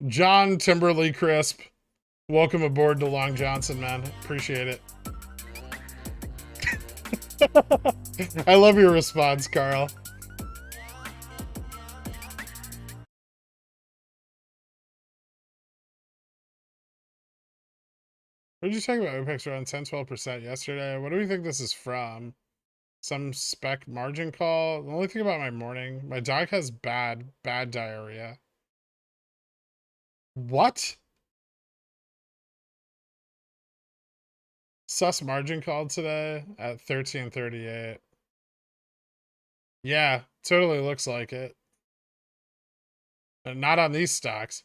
John Timberly Crisp, welcome aboard to Long Johnson, man. Appreciate it. I love your response, Carl. What did you talk about OPEX around 10-12% yesterday? What do we think this is from? Some spec margin call? The only thing about my morning, my dog has bad diarrhea. What? Sus margin call today at 1338. Yeah, totally looks like it. Not on these stocks.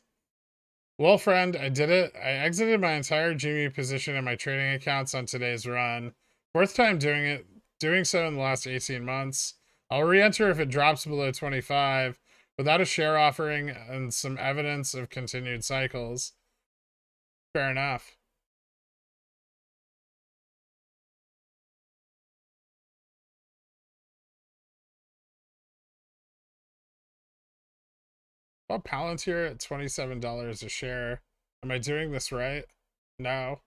Well, friend, I did it. I exited my entire GME position in my trading accounts on today's run. Fourth time doing so in the last 18 months. I'll re-enter if it drops below 25 without a share offering and some evidence of continued cycles. Fair enough. About Palantir at $27 a share. Am I doing this right? No.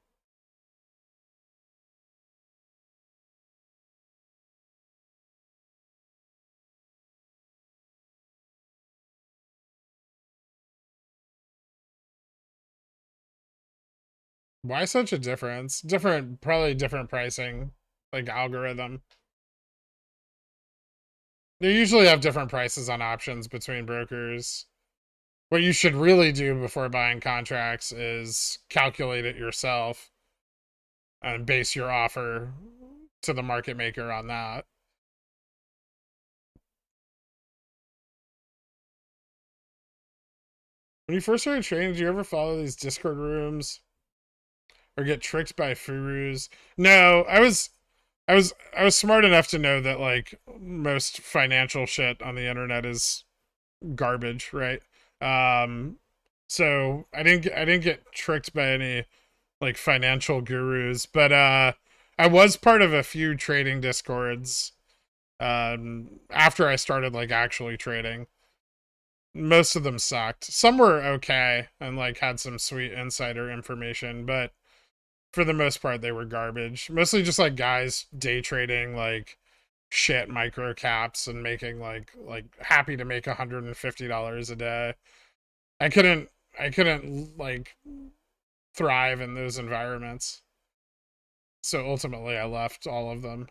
Why such a difference? Probably different pricing, like algorithm. They usually have different prices on options between brokers. What you should really do before buying contracts is calculate it yourself and base your offer to the market maker on that. When you first started trading, did you ever follow these Discord rooms or get tricked by furus? No, I was smart enough to know that like most financial shit on the internet is garbage, right? So I didn't get tricked by any like financial gurus, but I was part of a few trading discords after I started like actually trading. Most of them sucked. Some were okay and like had some sweet insider information, but for the most part they were garbage. Mostly just like guys day trading like shit micro caps and making like happy to make $150 a day. I couldn't like thrive in those environments. So ultimately I left all of them.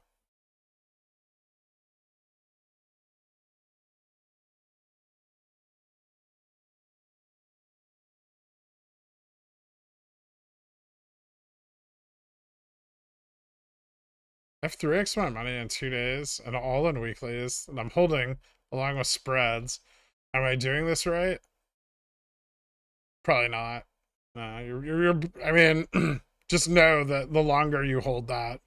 I've 3x my money in 2 days and all in weeklies, and I'm holding along with spreads. Am I doing this right? Probably not. No, I mean, just know that the longer you hold that,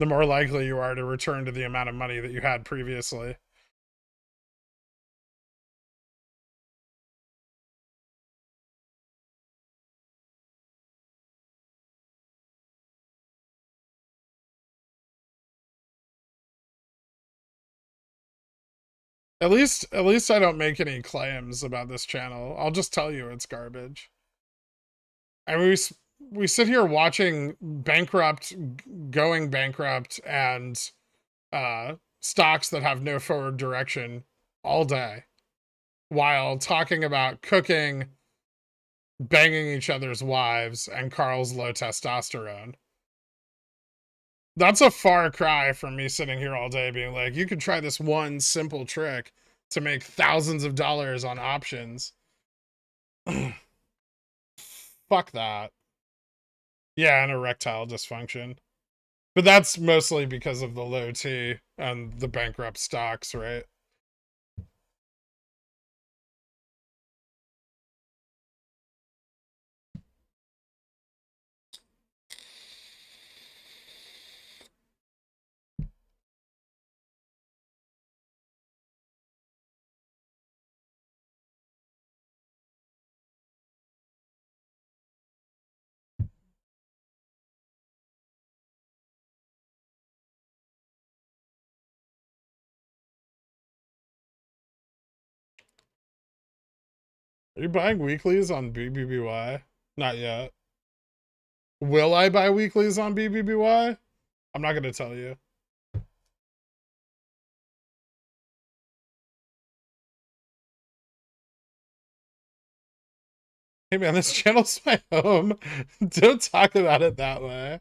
the more likely you are to return to the amount of money that you had previously. At least I don't make any claims about this channel. I'll just tell you it's garbage. I mean, we sit here watching going bankrupt, and stocks that have no forward direction all day, while talking about cooking, banging each other's wives, and Carl's low testosterone. That's a far cry from me sitting here all day being like, you could try this one simple trick to make thousands of dollars on options. Fuck that. Yeah, and erectile dysfunction. But that's mostly because of the low T and the bankrupt stocks, right? Are you buying weeklies on BBBY? Not yet. Will I buy weeklies on BBBY? I'm not going to tell you. Hey man, this channel's my home. Don't talk about it that way.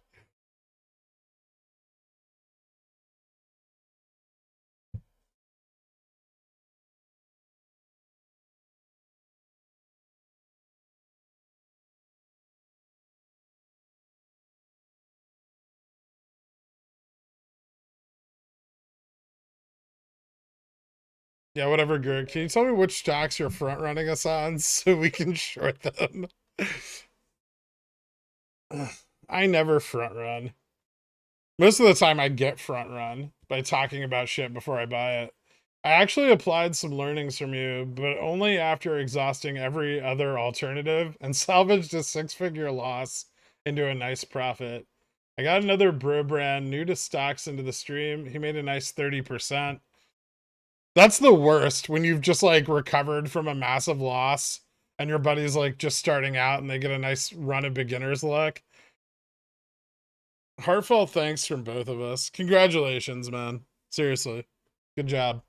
Yeah, whatever, Gert. Can you tell me which stocks you're front running us on so we can short them? I never front run. Most of the time I get front run by talking about shit before I buy it. I actually applied some learnings from you, but only after exhausting every other alternative and salvaged a 6-figure loss into a nice profit. I got another bro brand new to stocks into the stream. He made a nice 30%. That's the worst, when you've just like recovered from a massive loss and your buddy's like just starting out and they get a nice run of beginner's luck. Heartfelt thanks from both of us. Congratulations, man. Seriously. Good job.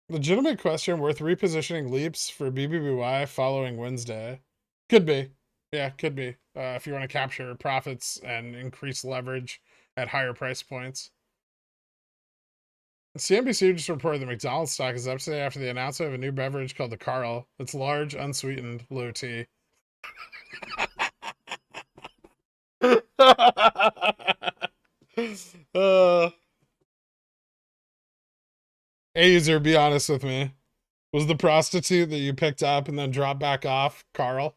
Legitimate question, worth repositioning leaps for BBBY following Wednesday? Could be. Yeah, could be. If you want to capture profits and increase leverage at higher price points. CNBC just reported the McDonald's stock is up today after the announcement of a new beverage called the Carl. It's large, unsweetened, low T. Azer, be honest with me. Was the prostitute that you picked up and then dropped back off Carl?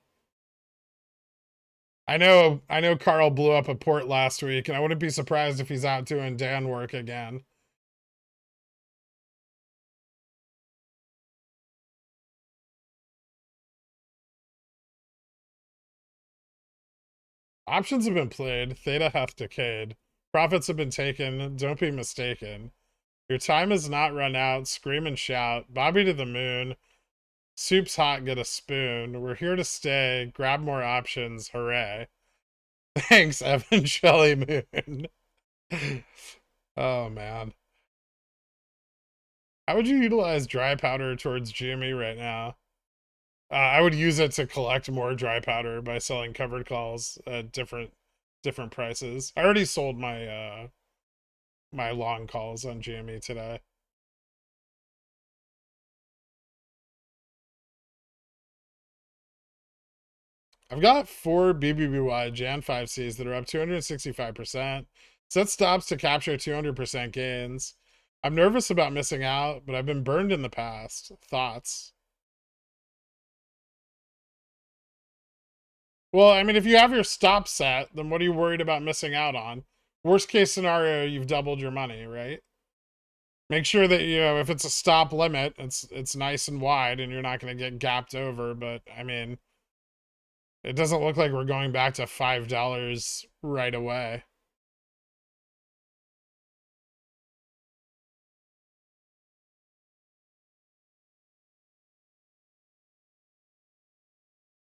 I know Carl blew up a port last week, and I wouldn't be surprised if he's out doing Dan work again. Options have been played. Theta hath decayed. Profits have been taken. Don't be mistaken. Your time has not run out. Scream and shout. Bobby to the moon. Soup's hot, get a spoon. We're here to stay. Grab more options. Hooray. Thanks, Evan Shelly Moon. Oh, man. How would you utilize dry powder towards GME right now? I would use it to collect more dry powder by selling covered calls at different prices. I already sold my my long calls on GME today. I've got 4 BBBY Jan 5Cs that are up 265%. Set stops to capture 200% gains. I'm nervous about missing out, but I've been burned in the past. Thoughts? Well, I mean, if you have your stop set, then what are you worried about missing out on? Worst case scenario, you've doubled your money, right? Make sure that, you know, if it's a stop limit, it's nice and wide and you're not going to get gapped over, but I mean, it doesn't look like we're going back to $5 right away.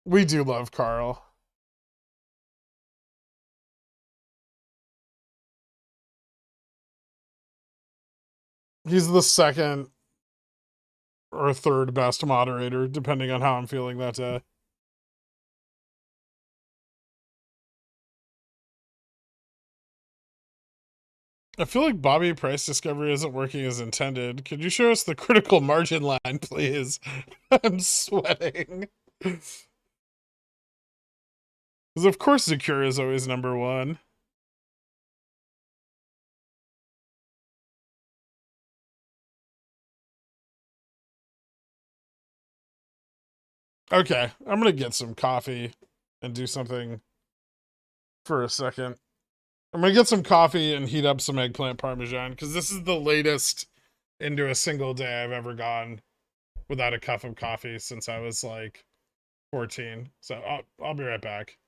We do love Carl. He's the second or third best moderator, depending on how I'm feeling that day. I feel like Bobby price discovery isn't working as intended. Could you show us the critical margin line, please? I'm sweating. Because of course Zakura is always number one. Okay, I'm gonna get some coffee and do something for a second. I'm gonna get some coffee and heat up some eggplant parmesan because this is the latest into a single day I've ever gone without a cup of coffee since I was like 14. So I'll be right back.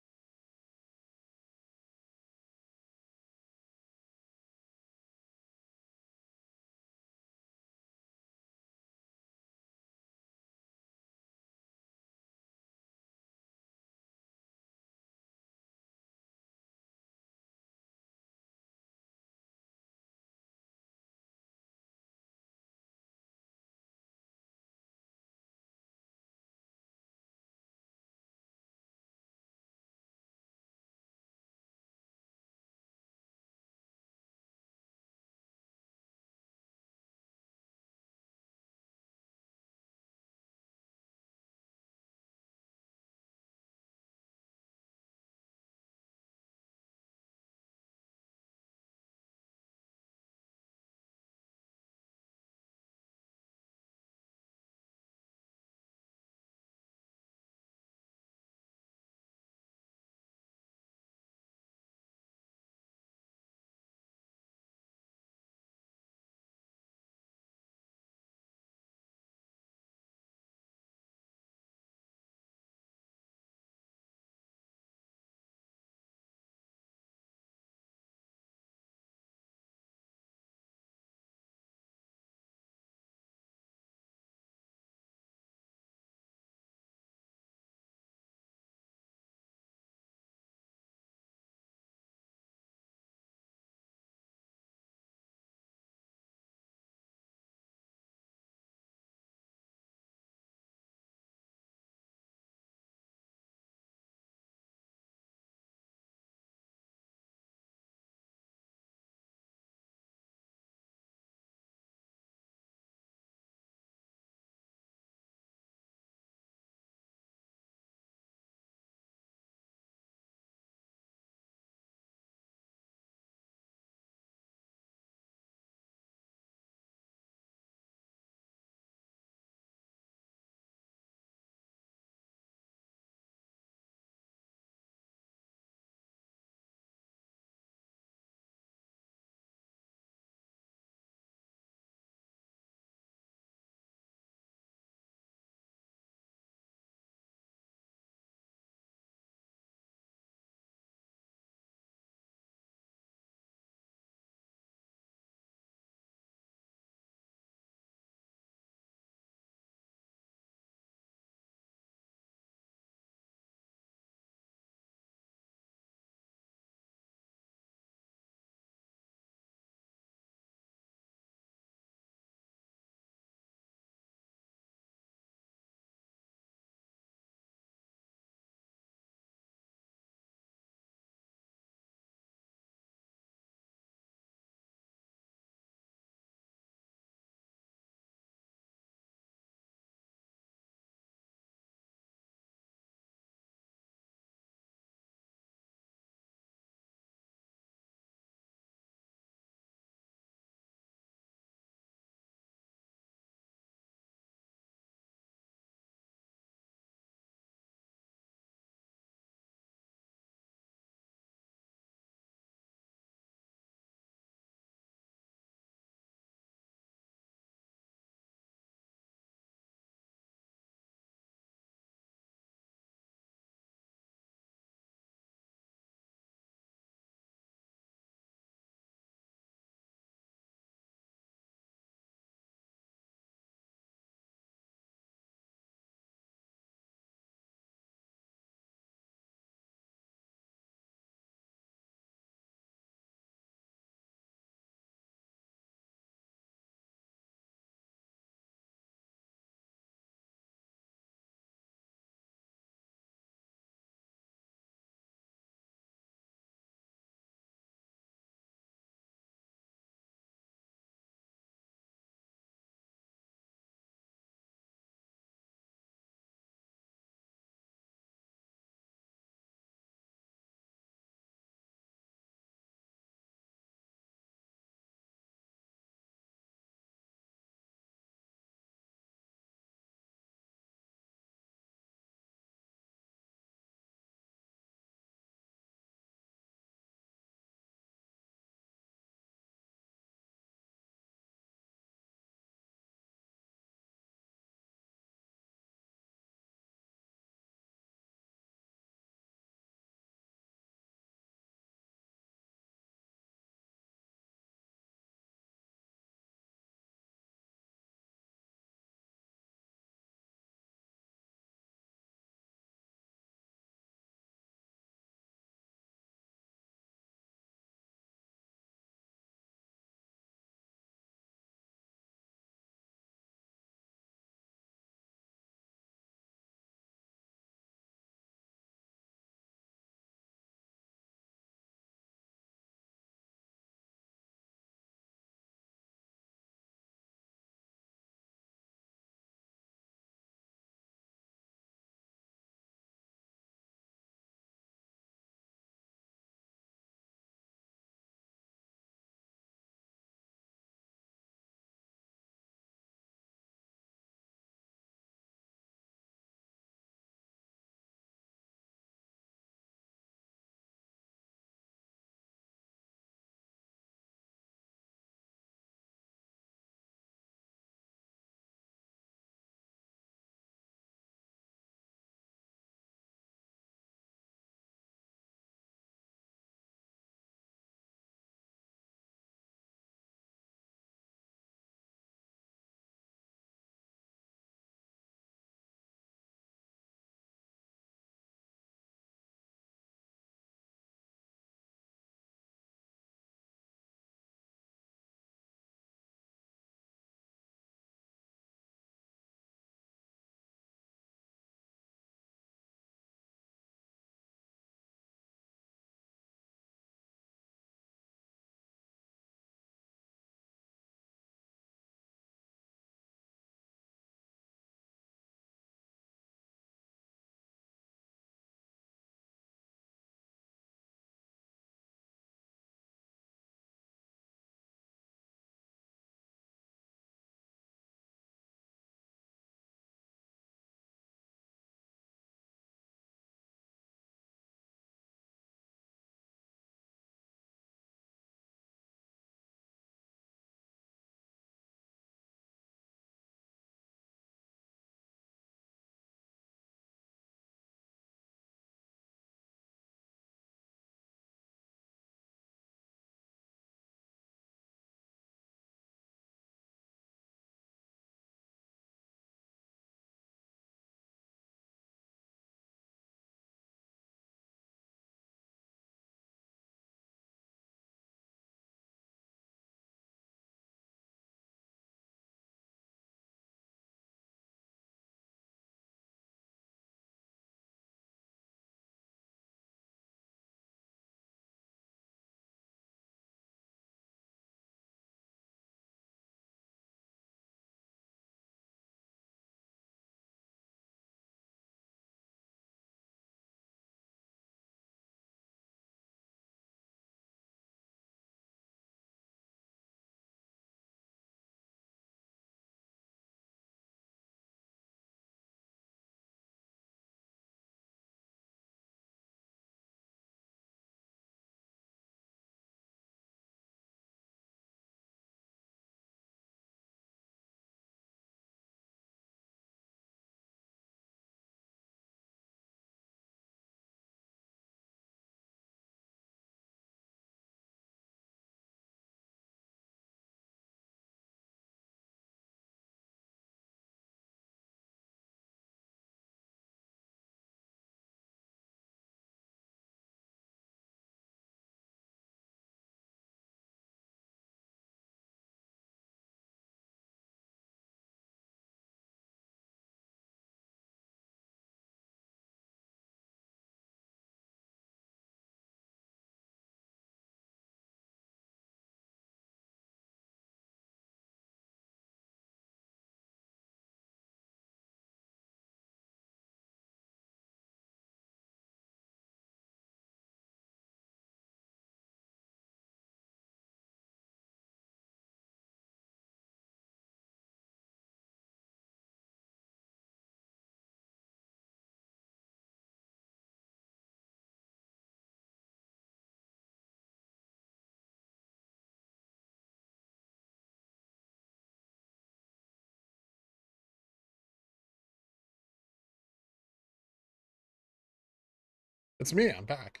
It's me. I'm back.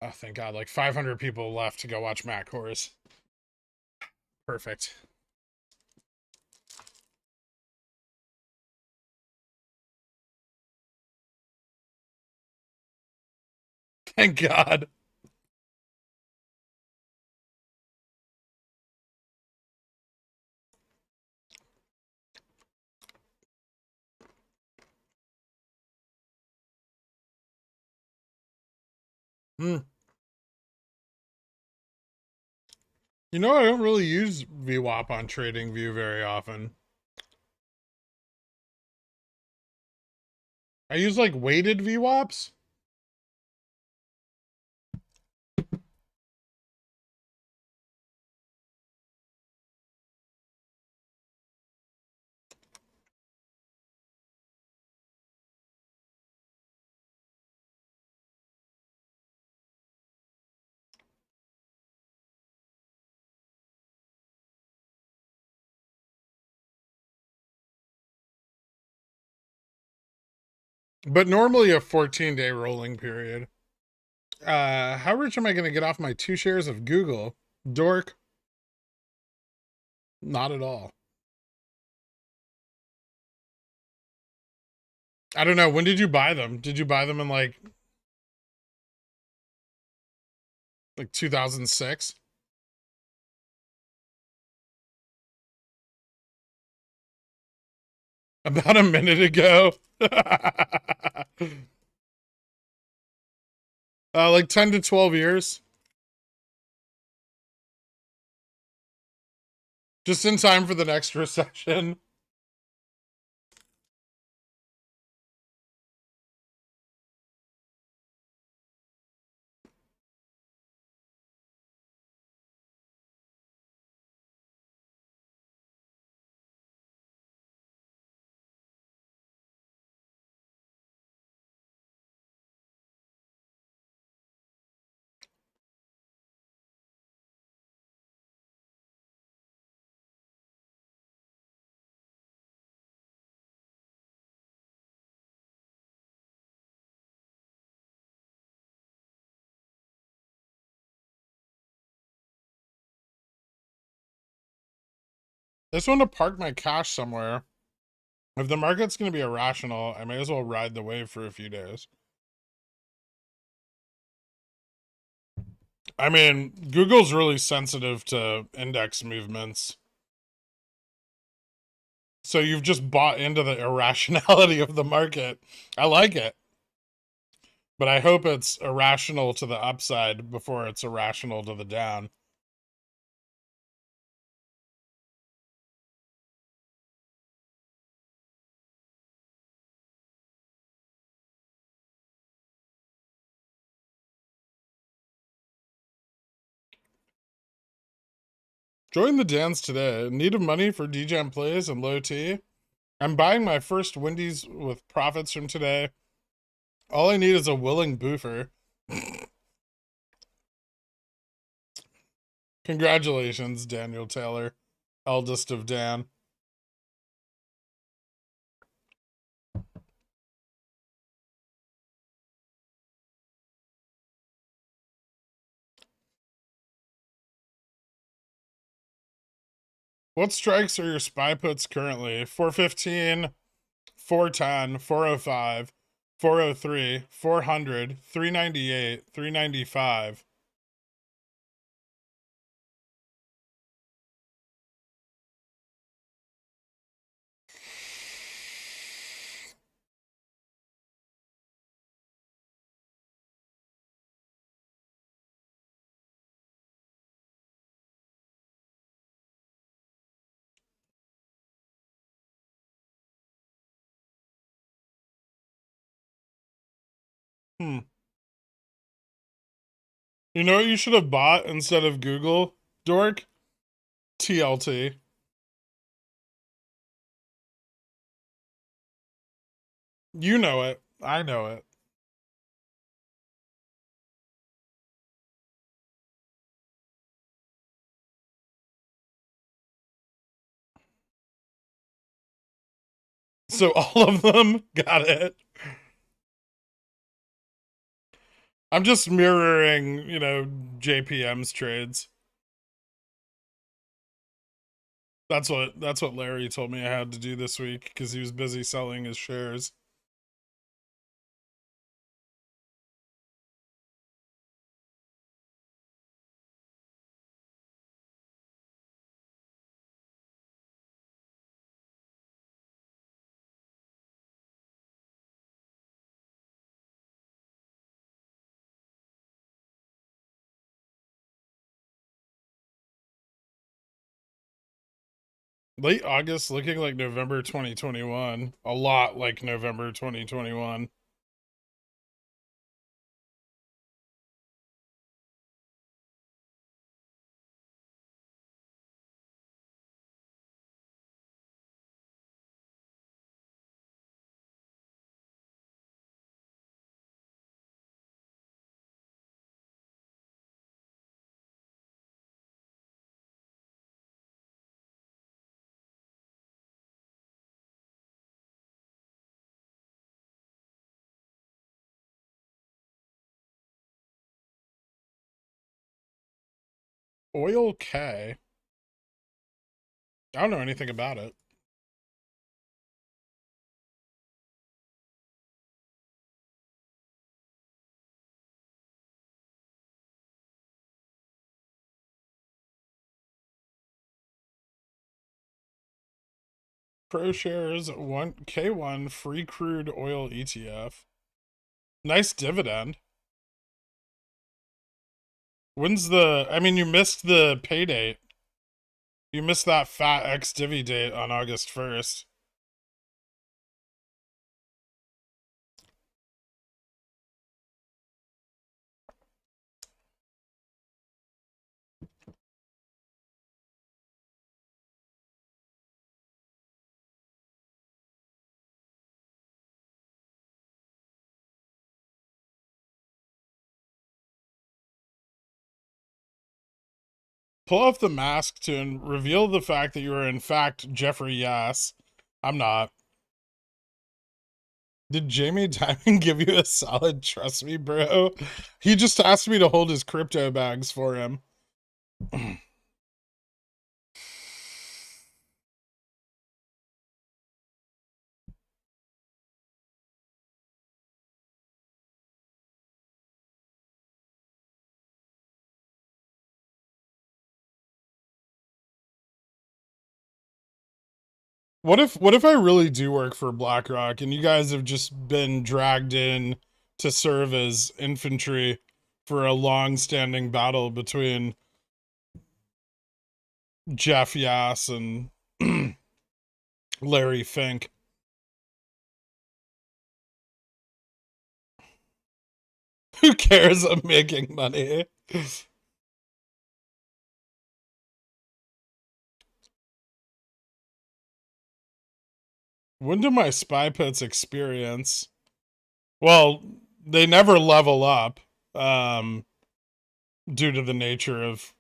Oh, thank God. Like 500 people left to go watch Matt Kors. Perfect. Thank God. Hmm. You know, I don't really use VWAP on TradingView very often. I use like weighted VWAPs. But normally a 14-day rolling period. How rich am I going to get off my 2 shares of Google? Dork. Not at all. I don't know. When did you buy them? Did you buy them in like 2006? About a minute ago. Like 10 to 12 years. Just in time for the next recession. I just want to park my cash somewhere. If the market's going to be irrational, I may as well ride the wave for a few days. I mean, Google's really sensitive to index movements. So you've just bought into the irrationality of the market. I like it. But I hope it's irrational to the upside before it's irrational to the down. Join the dance today. Need of money for DJM plays and low T? I'm buying my first Wendy's with profits from today. All I need is a willing boofer. Congratulations, Daniel Taylor, eldest of Dan. What strikes are your SPY puts currently? 415, 410, 405, 403, 400, 398, 395. You know what you should have bought instead of Google, dork? TLT. You know it. I know it. So all of them got it. I'm just mirroring, you know, JPM's trades. That's what Larry told me I had to do this week because he was busy selling his shares. Late August looking like November 2021. A lot like November 2021. Oil K. I don't know anything about it. ProShares K1 free crude oil ETF. Nice dividend. When's the, I mean, you missed the pay date. You missed that fat X divvy date on August 1st. Pull off the mask to reveal the fact that you are in fact Jeffrey Yass. I'm not. Did Jamie Dimon give you a solid trust me, bro? He just asked me to hold his crypto bags for him. What if I really do work for BlackRock and you guys have just been dragged in to serve as infantry for a long-standing battle between Jeff Yass and Larry Fink? Who cares? I'm making money. When do my spy pets experience? Well, they never level up, due to the nature of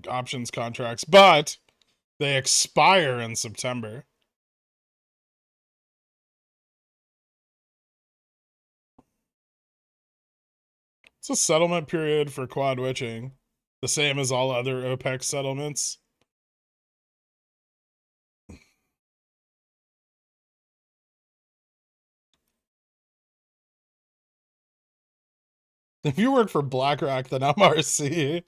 options contracts, but they expire in September. It's a settlement period for quad witching, the same as all other OPEC settlements. If you work for BlackRock, then I'm RC.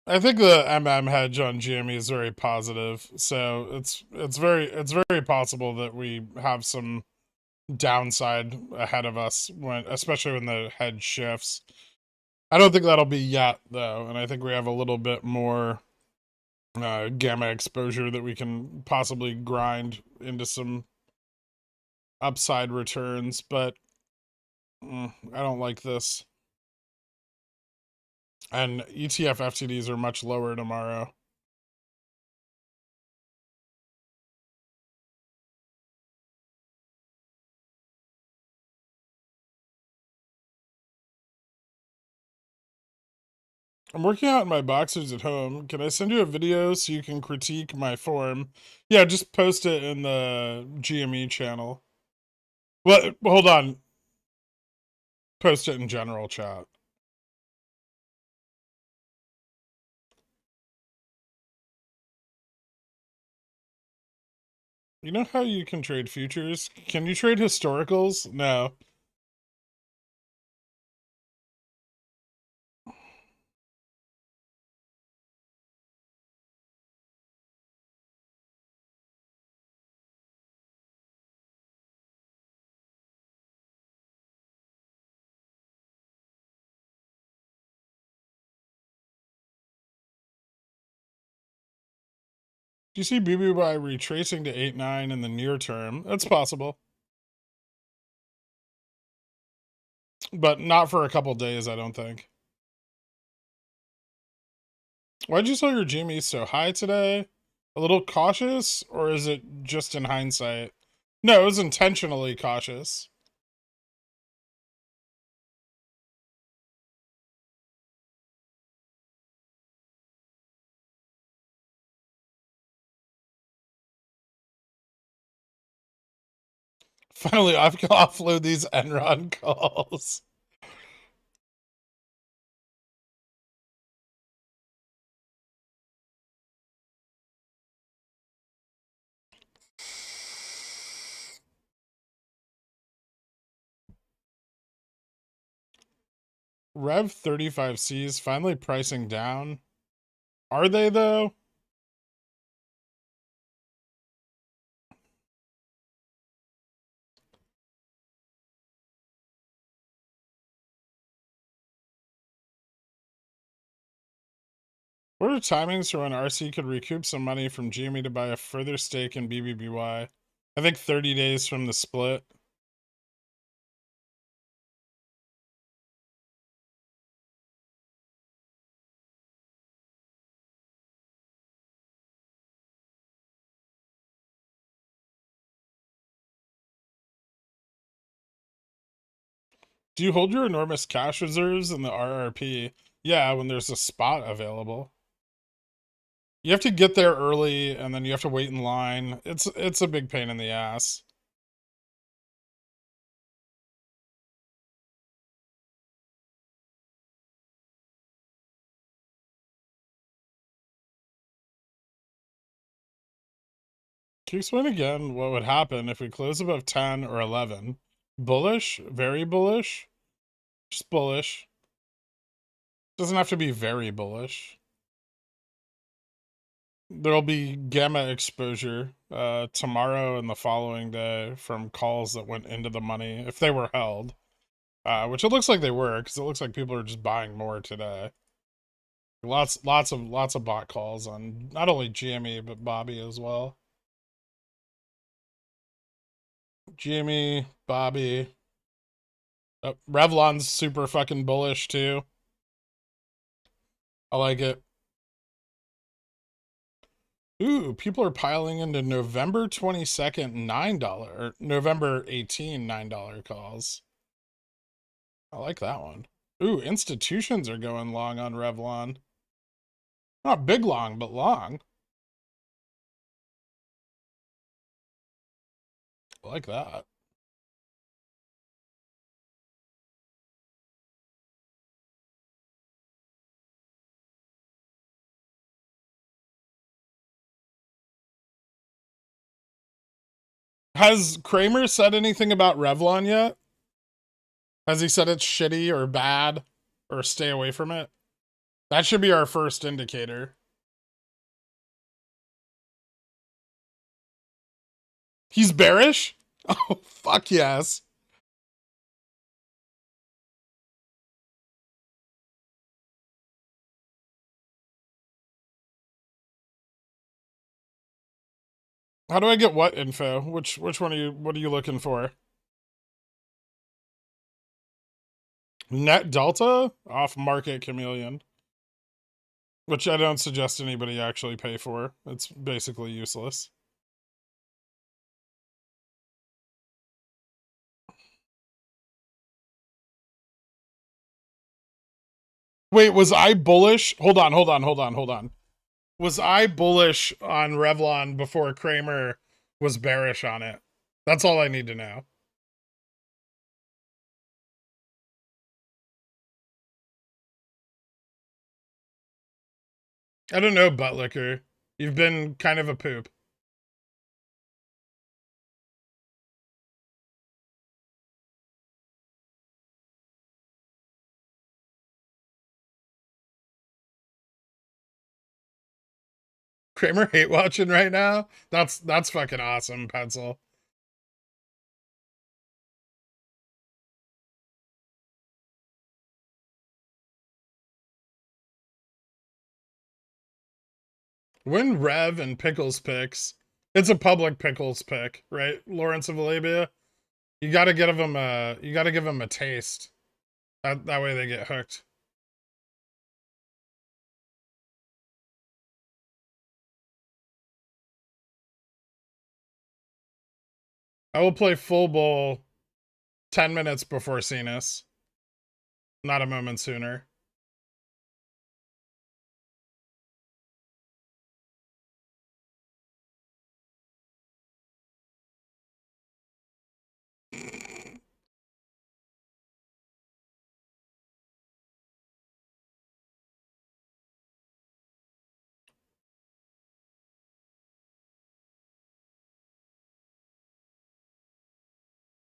I think the hedge on GME is very positive, so it's very possible that we have some downside ahead of us especially when the hedge shifts. I don't think that'll be yet though, and I think we have a little bit more gamma exposure that we can possibly grind into some upside returns, but I don't like this. And ETF FTDs are much lower tomorrow. I'm working out in my boxers at home. Can I send you a video so you can critique my form? Yeah, just post it in the GME channel. Well, hold on. Post it in general chat. You know how you can trade futures? Can you trade historicals? No. Do you see BBY retracing to 8-9 in the near term? That's possible. But not for a couple days, I don't think. Why'd you sell your GME so high today? A little cautious? Or is it just in hindsight? No, it was intentionally cautious. Finally, I can offload these Enron calls. Rev 35C is finally pricing down. Are they, though? What are timings for when RC could recoup some money from GME to buy a further stake in BBBY? I think 30 days from the split. Do you hold your enormous cash reserves in the RRP? Yeah, when there's a spot available. You have to get there early, and then you have to wait in line. It's a big pain in the ass. Can you explain again what would happen if we close above 10 or 11? Bullish? Very bullish? Just bullish. Doesn't have to be very bullish. There'll be gamma exposure tomorrow and the following day from calls that went into the money if they were held, which it looks like they were because it looks like people are just buying more today. Lots of bot calls on not only GME but Bobby as well. GME, Bobby. Oh, Revlon's super fucking bullish too. I like it. Ooh, people are piling into November 22nd, $9, or November 18, $9 calls. I like that one. Ooh, institutions are going long on Revlon. Not big long, but long. I like that. Has Kramer said anything about Revlon yet? Has he said it's shitty or bad or stay away from it? That should be our first indicator. He's bearish? Oh, fuck yes. How do I get what info? Which one what are you looking for? Net delta off market chameleon. Which I don't suggest anybody actually pay for. It's basically useless. Wait, was I bullish? Hold on. Was I bullish on Revlon before Kramer was bearish on it? That's all I need to know. I don't know, butt liquor. You've been kind of a poop. Kramer hate watching right now? That's fucking awesome, Pencil. When Rev and Pickles picks, it's a public Pickles pick, right? Lawrence of Arabia. You gotta give them a taste. That way they get hooked. I will play full bowl 10 minutes before Cenas. Not a moment sooner.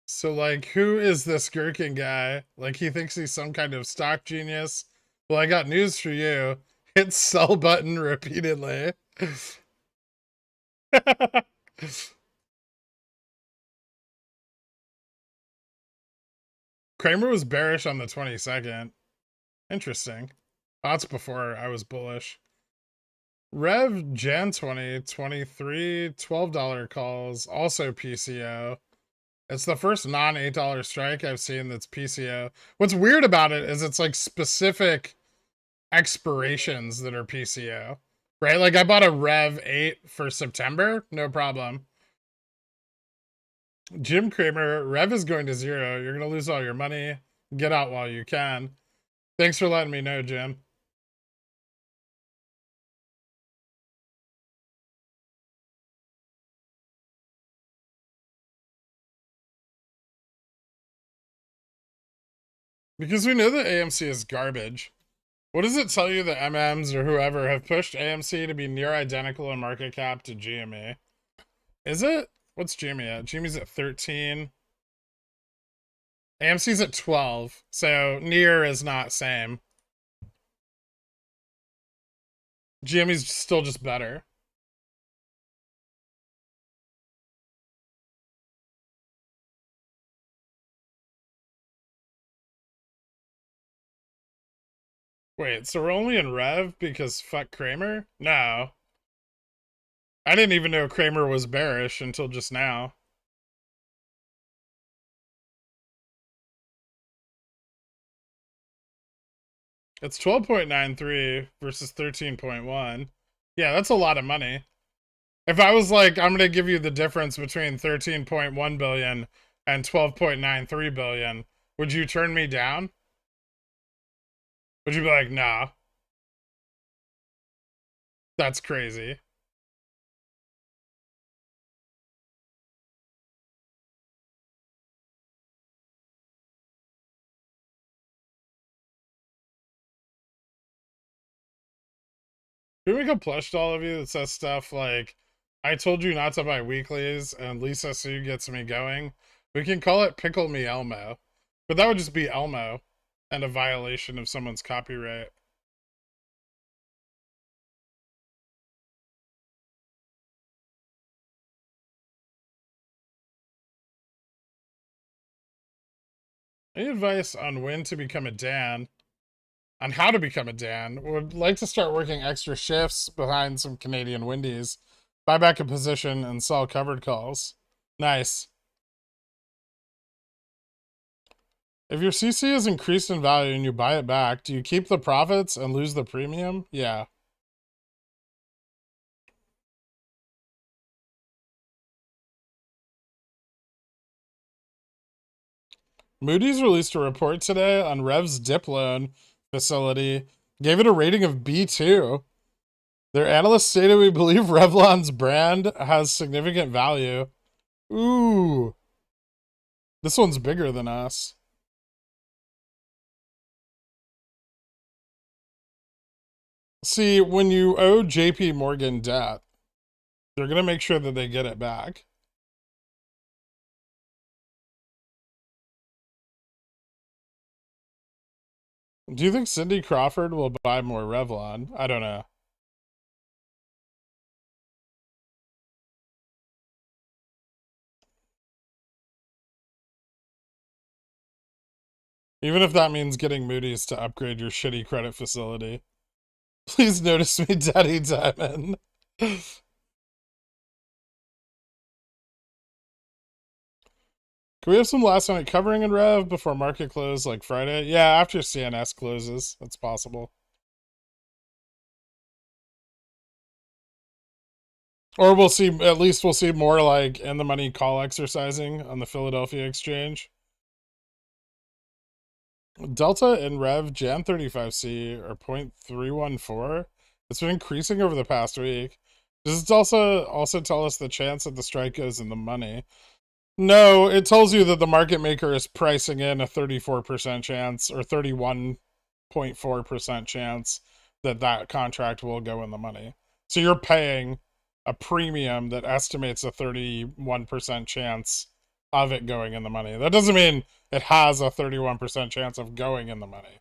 So, like, who is this gherkin guy? Like, he thinks he's some kind of stock genius. Well, I got news for you. Hit sell button repeatedly. Kramer was bearish on the 22nd. Interesting. That's before I was bullish. Rev Jan 2023 $12 calls, also PCO. It's the first non $8 strike I've seen that's PCO. What's weird about it is it's like specific expirations that are PCO, right? Like I bought a Rev 8 for September, no problem. Jim Kramer, Rev is going to 0. You're going to lose all your money. Get out while you can. Thanks for letting me know, Jim. Because we know that AMC is garbage. What does it tell you that MMs or whoever have pushed AMC to be near identical in market cap to GME? Is it? What's GME at? GME's at 13. AMC's at 12. So near is not same. GME's still just better. Wait, so we're only in Rev because fuck Kramer? No. I didn't even know Kramer was bearish until just now. It's 12.93 versus 13.1. Yeah, that's a lot of money. If I was like, I'm going to give you the difference between 13.1 billion and 12.93 billion, would you turn me down? Would you be like, nah? That's crazy. Can we make a plush doll of you that says stuff like, I told you not to buy weeklies and Lisa Sue gets me going? We can call it Pickle Me Elmo. But that would just be Elmo and a violation of someone's copyright. Any advice on when to become a Dan? On how to become a Dan? Would like to start working extra shifts behind some Canadian Wendy's. Buy back a position and sell covered calls. Nice. If your CC is increased in value and you buy it back, do you keep the profits and lose the premium? Yeah. Moody's released a report today on Rev's dip loan facility gave it a rating of B2. Their analysts stated, we believe Revlon's brand has significant value. Ooh. This one's bigger than us. See, when you owe JP Morgan debt, they're going to make sure that they get it back. Do you think Cindy Crawford will buy more Revlon? I don't know. Even if that means getting Moody's to upgrade your shitty credit facility. Please notice me, Daddy Diamond. Can we have some last minute covering in Rev before market close like Friday? Yeah, after CNS closes. That's possible. Or we'll see, at least we'll see more like in the money call exercising on the Philadelphia exchange. Delta in Rev Jan 35C are 0.314. It's been increasing over the past week. Does it also tell us the chance that the strike goes in the money? No, it tells you that the market maker is pricing in a 34% chance or 31.4% chance that that contract will go in the money. So you're paying a premium that estimates a 31% chance of it going in the money. That doesn't mean it has a 31% chance of going in the money.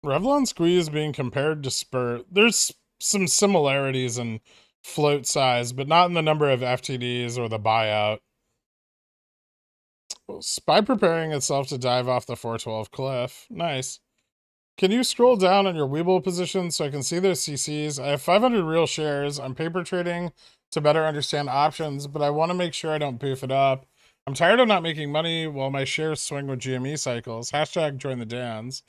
Revlon Squeeze being compared to Spurt. There's some similarities in float size, but not in the number of FTDs or the buyout. SPY preparing itself to dive off the 412 cliff. Nice. Can you scroll down on your WeBull position so I can see those CCs? I have 500 real shares. I'm paper trading to better understand options, but I want to make sure I don't poof it up. I'm tired of not making money while my shares swing with GME cycles. Hashtag join the Dans.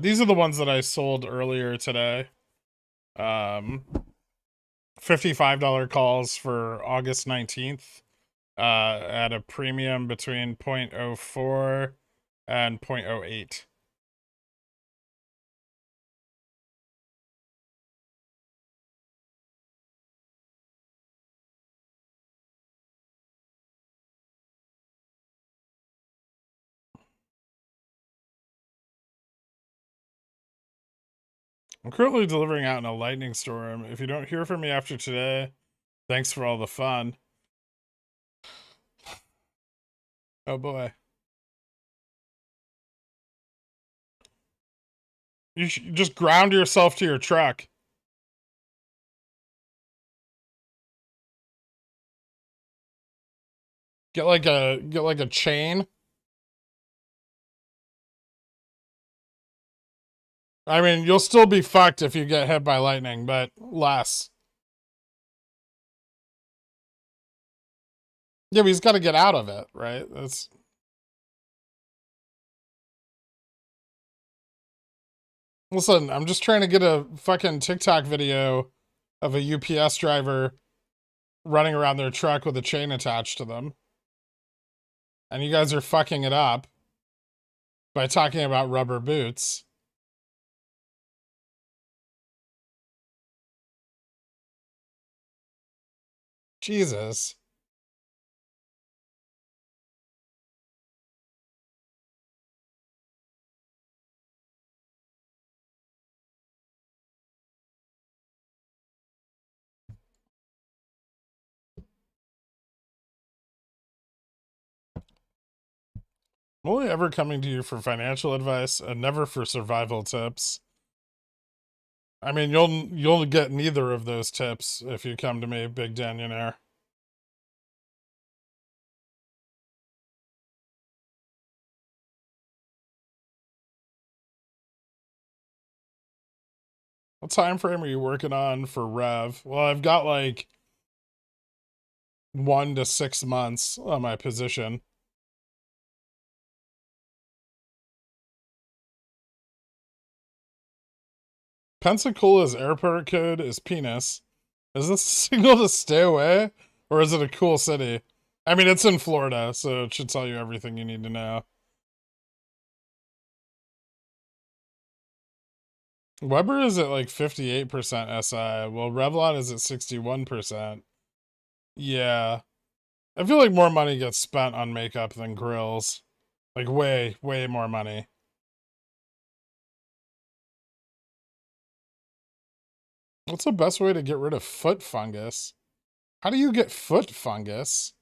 These are the ones that I sold earlier today. $55 calls for August 19th at a premium between 0.04 and 0.08. I'm currently delivering out in a lightning storm. If you don't hear from me after today, thanks for all the fun. Oh boy. You should just ground yourself to your truck. Get like a chain. I mean, you'll still be fucked if you get hit by lightning, but less. Yeah, but he's got to get out of it, right? That's... Listen, I'm just trying to get a fucking TikTok video of a UPS driver running around their truck with a chain attached to them. And you guys are fucking it up by talking about rubber boots. Jesus. I'm only ever coming to you for financial advice and never for survival tips. I mean, you'll get neither of those tips if you come to me, Big Danionaire. What time frame are you working on for Rev? Well, I've got like 1 to 6 months on my position. Pensacola's airport code is penis. Is this a signal to stay away? Or is it a cool city? I mean, it's in Florida, so it should tell you everything you need to know. Weber is at like 58% SI. Well, Revlon is at 61%. Yeah. I feel like more money gets spent on makeup than grills. Like way, way more money. What's the best way to get rid of foot fungus? How do you get foot fungus?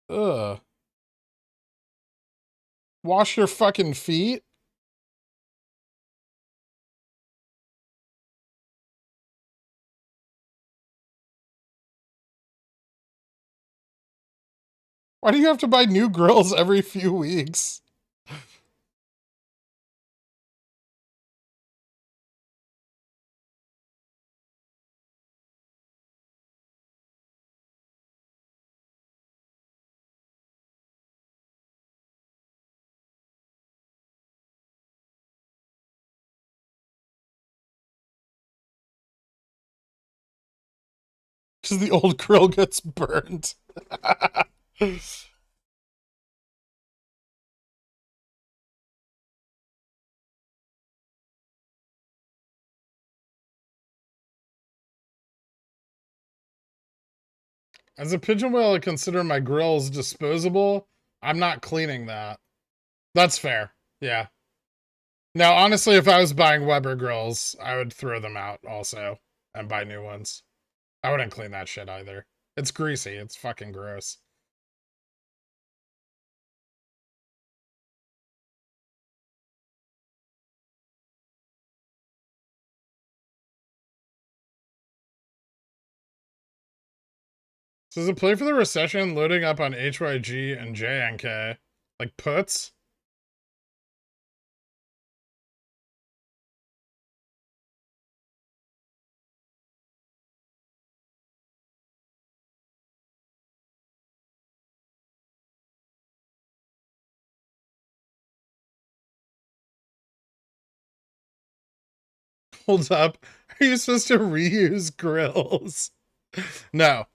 Ugh. Wash your fucking feet? Why do you have to buy new grills every few weeks? Because the old grill gets burned. As a pigeon whale, I consider my grills disposable. I'm not cleaning that. That's fair. Yeah. Now, honestly, if I was buying Weber grills, I would throw them out also and buy new ones. I wouldn't clean that shit either. It's greasy. It's fucking gross. So does it play for the recession loading up on HYG and JNK? Like puts? Holds up. Are you supposed to reuse grills? No.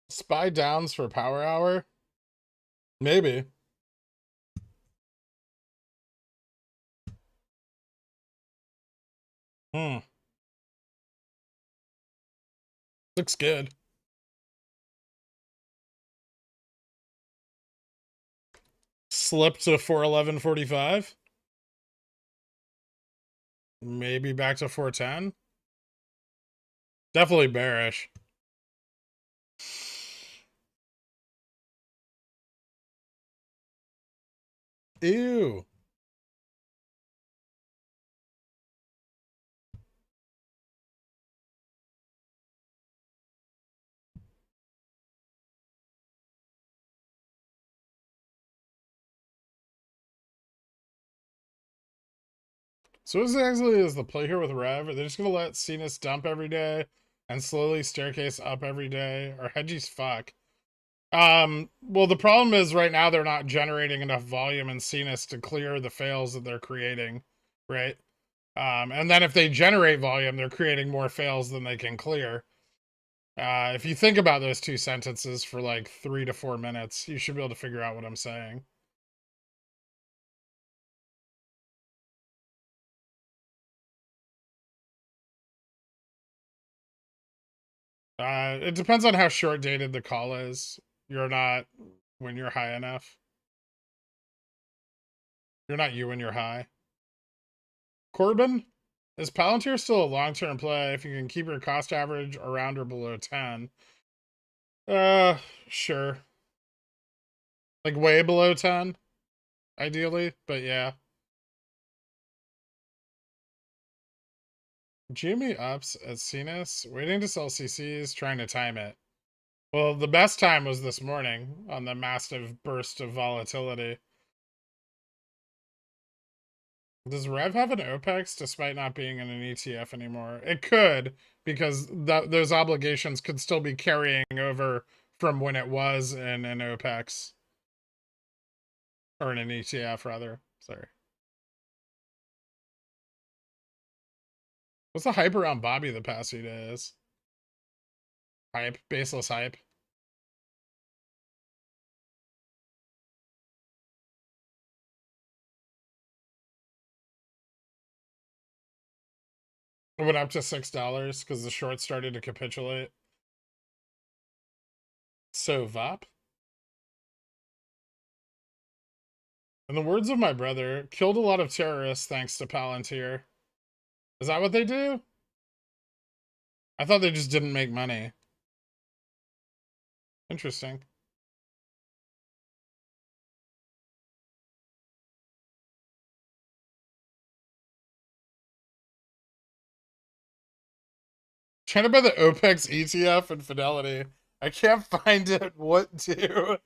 Spy downs for power hour? Maybe. Hmm. Looks good. Slip to 411.45? Maybe back to 410? Definitely bearish. Ew. So what exactly is the play here with Rev? Are they just gonna let Cenas dump every day and slowly staircase up every day? Or hedgies fuck? Well, the problem is right now they're not generating enough volume in Cenas to clear the fails that they're creating, right? And then if they generate volume, they're creating more fails than they can clear. If you think about those two sentences for like 3 to 4 minutes, you should be able to figure out what I'm saying. It depends on how short dated the call is. You're not when you're high enough. You're not you when you're high. Corbin? Is Palantir still a long-term play if you can keep your cost average around or below 10? Sure. Like way below 10, ideally, but yeah. GME ups at CNS, waiting to sell CCs, trying to time it. Well, the best time was this morning on the massive burst of volatility. Does Rev have an OPEX despite not being in an ETF anymore? It could, because those obligations could still be carrying over from when it was in an OPEX. Or in an ETF, rather. Sorry. What's the hype around Bobby the past few days? Hype. Baseless hype. It went up to $6 because the short started to capitulate. So VOP? In the words of my brother, killed a lot of terrorists thanks to Palantir. Is that what they do? I thought they just didn't make money. Interesting. Trying to buy the OPEX ETF and Fidelity. I can't find it. What do?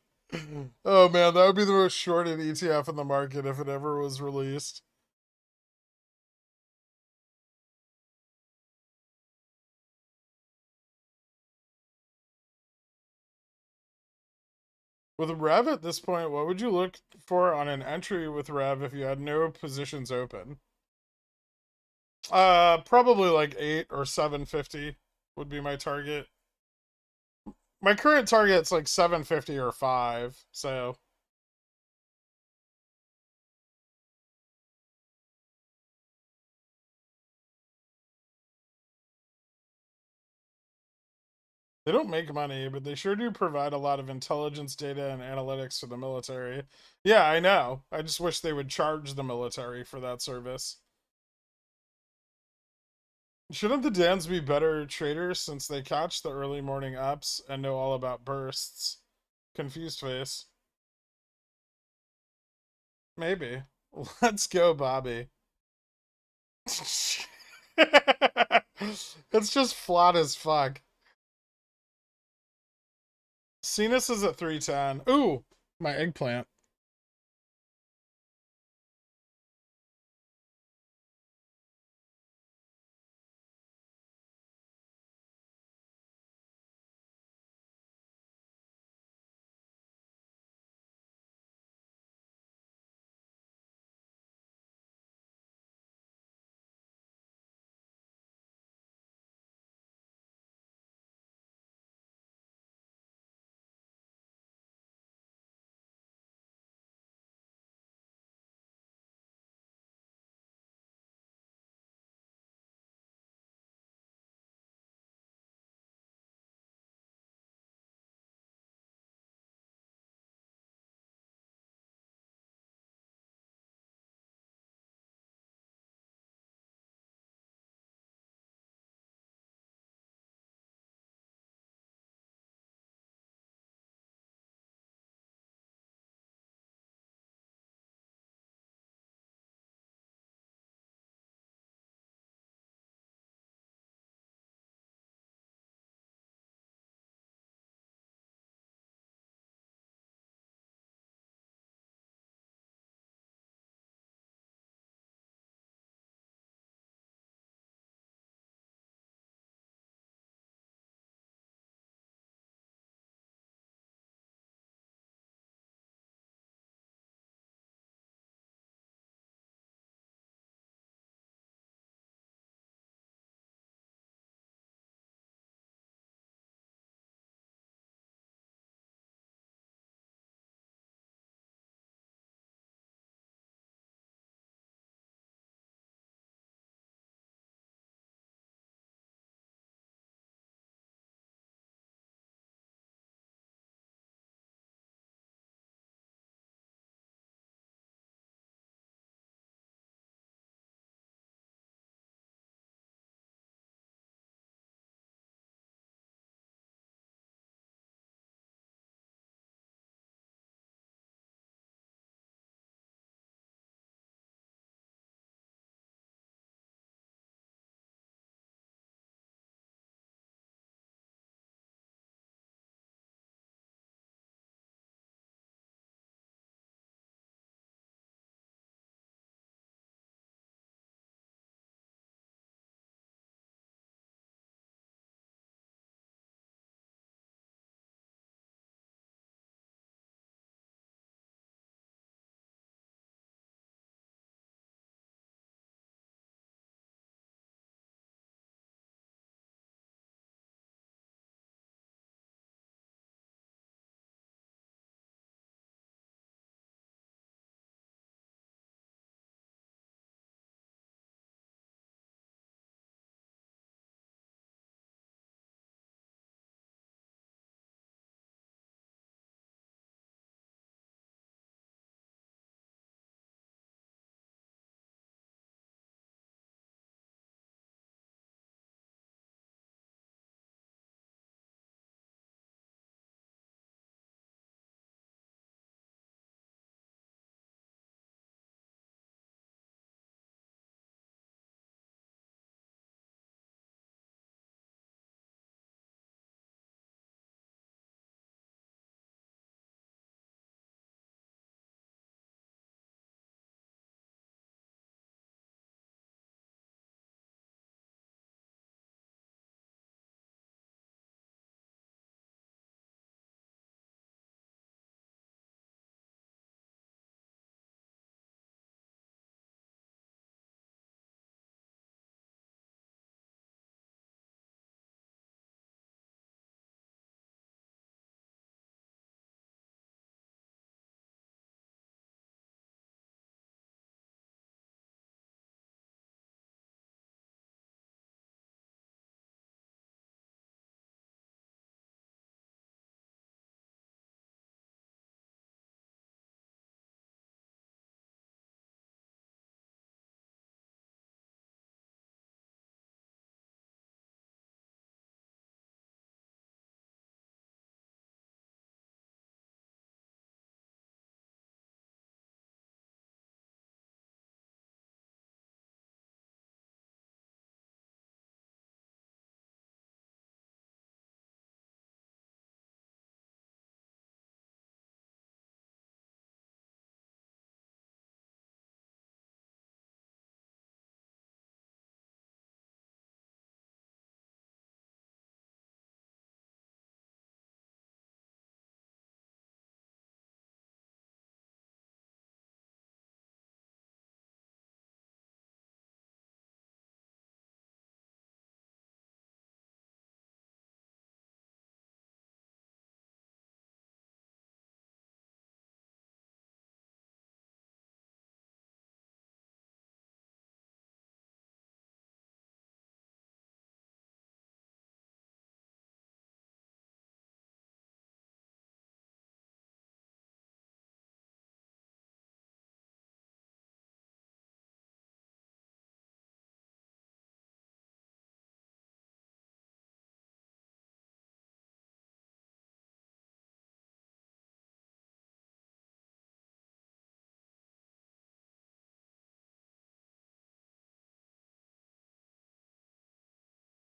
Oh man, that would be the most shorted ETF in the market if it ever was released. With Rev at this point, what would you look for on an entry with Rev if you had no positions open? Probably like 8 or 750 would be my target. My current target's like 750 or 5, so they don't make money, but they sure do provide a lot of intelligence data and analytics to the military. Yeah, I know. I just wish they would charge the military for that service. Shouldn't the Dans be better traders since they catch the early morning ups and know all about bursts? Confused face. Maybe. Let's go, Bobby. It's just flat as fuck. Cenas is at 310. Ooh, my eggplant.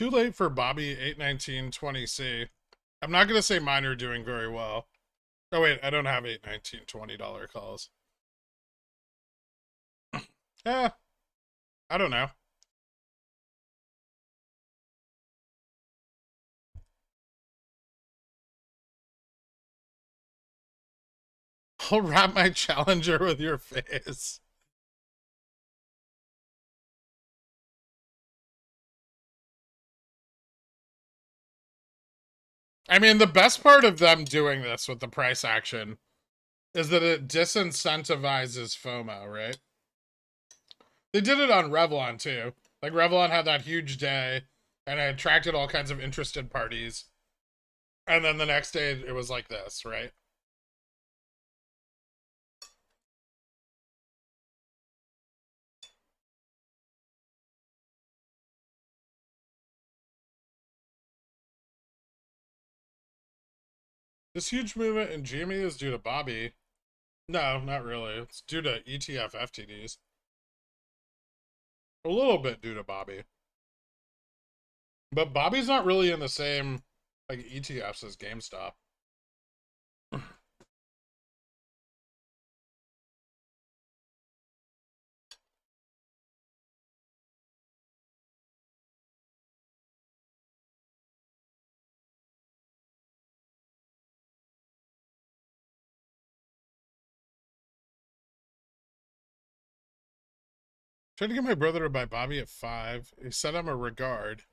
Too late for Bobby 81920C. I'm not gonna say mine are doing very well. Oh wait, I don't have 819 $20 calls. I don't know. I'll wrap my challenger with your face. I mean, the best part of them doing this with the price action is that it disincentivizes FOMO, right? They did it on Revlon too. Like Revlon had that huge day and it attracted all kinds of interested parties. And then the next day it was like this, right? This huge movement in GME is due to Bobby. No, not really. It's due to ETF FTDs. A little bit due to Bobby. But Bobby's not really in the same like ETFs as GameStop. Tried to get my brother to buy Bobby at 5. He said I'm a regard.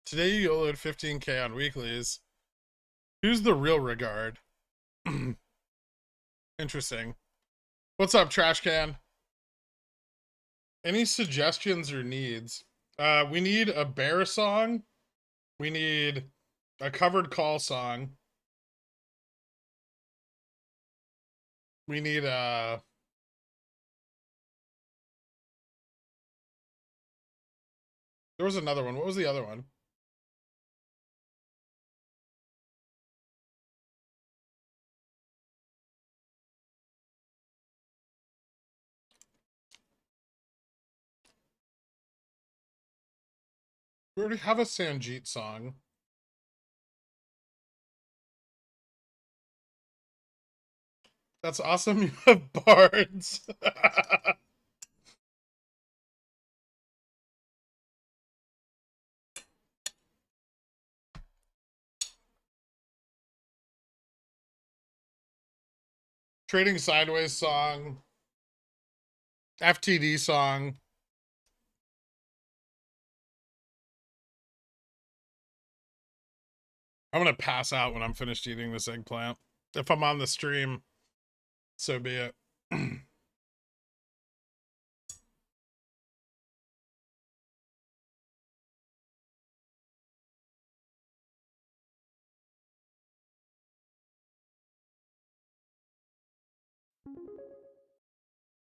Today you load 15K on weeklies. Who's the real regard? Interesting. What's up, Trash Can? Any suggestions or needs? We need a bear song. We need a covered call song. We need a... There was another one. What was the other one? We already have a Sanjeet song. That's awesome. You have bards. Trading Sideways song. FTD song. I'm gonna pass out when I'm finished eating this eggplant. If I'm on the stream, so be it.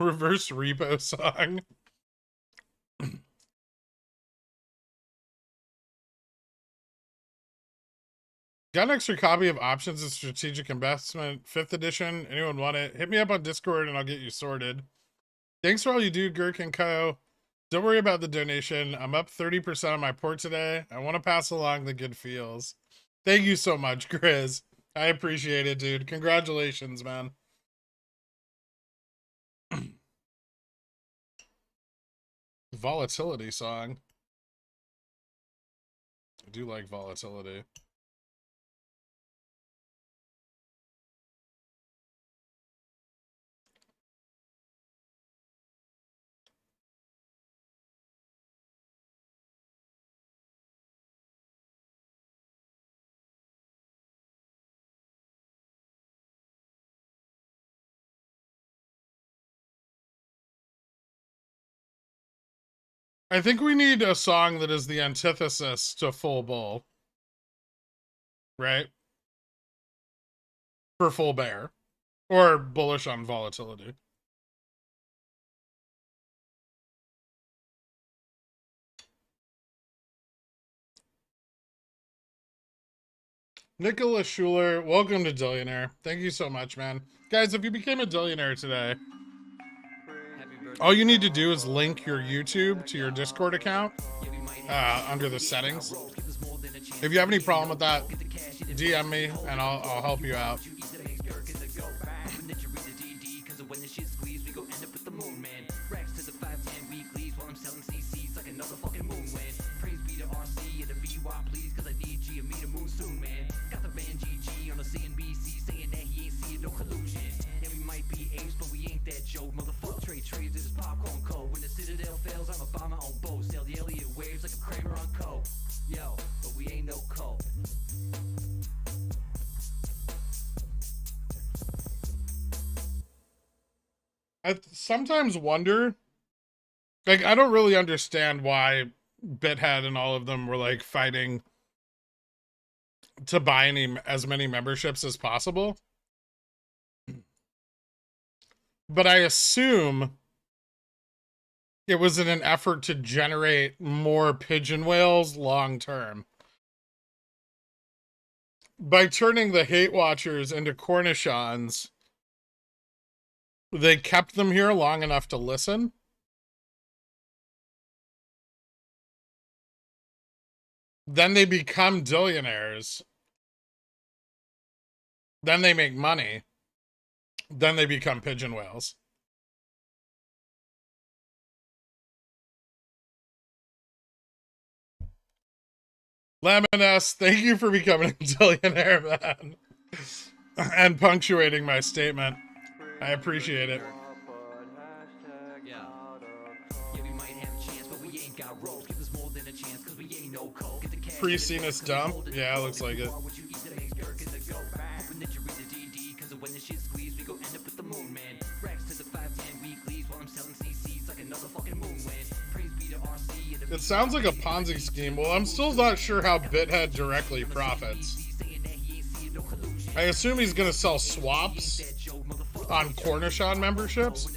Reverse repo song. Got an extra copy of Options and Strategic Investment, 5th edition. Anyone want it? Hit me up on Discord and I'll get you sorted. Thanks for all you do, Gherkin Co. Don't worry about the donation. I'm up 30% on my port today. I want to pass along the good feels. Thank you so much, Grizz. I appreciate it, dude. Congratulations, man. Volatility song. I do like volatility. I think we need a song that is the antithesis to full bull. Right? For full bear. Or bullish on volatility. Nicholas Schuler, welcome to Dillionaire. Thank you so much, man. Guys, if you became a Dillionaire today, all you need to do is link your YouTube to your Discord account under the settings. If you have any problem with that, DM me and I'll help you out. I sometimes wonder, like, I don't really understand why Bithead and all of them were like fighting to buy as many memberships as possible. But I assume it was in an effort to generate more pigeon whales long term. By turning the hate watchers into Cornichons, they kept them here long enough to listen. Then they become billionaires. Then they make money. Then they become pigeon whales. Laminus, thank you for becoming a billionaire, man. And punctuating my statement. I appreciate it. Pre-Cenus dump? Yeah, looks like it. It sounds like a Ponzi scheme. Well, I'm still not sure how Bithead directly profits. I assume he's going to sell swaps on Cornichon memberships.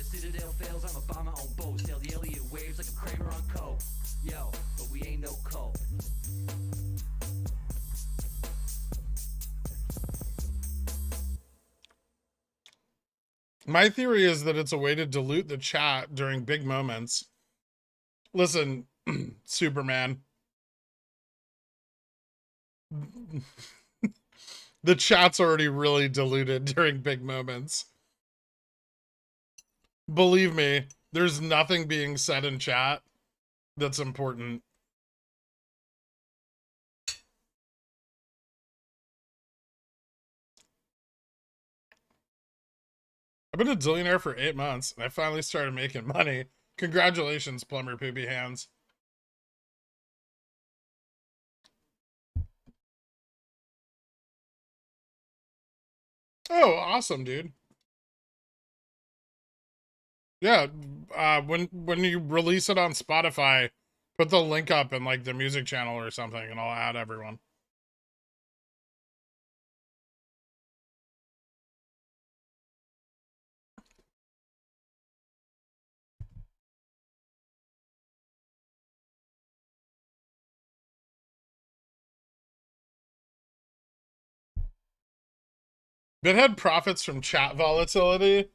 My theory is that it's a way to dilute the chat during big moments. Listen, Superman. The chat's already really diluted during big moments. Believe me, there's nothing being said in chat that's important. I've been a billionaire for 8 months, and I finally started making money. Congratulations, Plumber Poopy Hands. Oh, awesome, dude. Yeah, when you release it on Spotify, put the link up in like the music channel or something, and I'll add everyone. Bithead profits from chat volatility.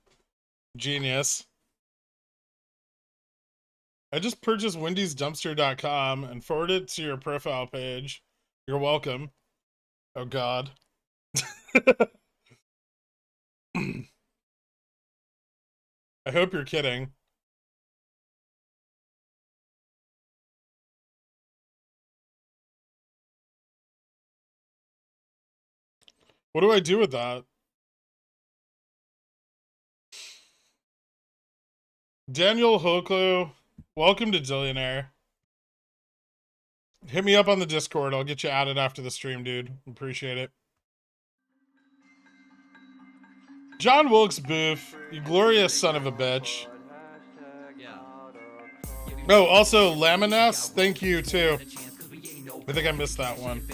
Genius. I just purchased windysdumpster.com and forwarded it to your profile page. You're welcome. Oh, God. I hope you're kidding. What do I do with that? Daniel Hoklo, welcome to Dillionaire. Hit me up on the Discord. I'll get you added after the stream, dude. Appreciate it. John Wilkes Booth, you glorious son of a bitch. Oh, also, Laminus, thank you, too. I think I missed that one.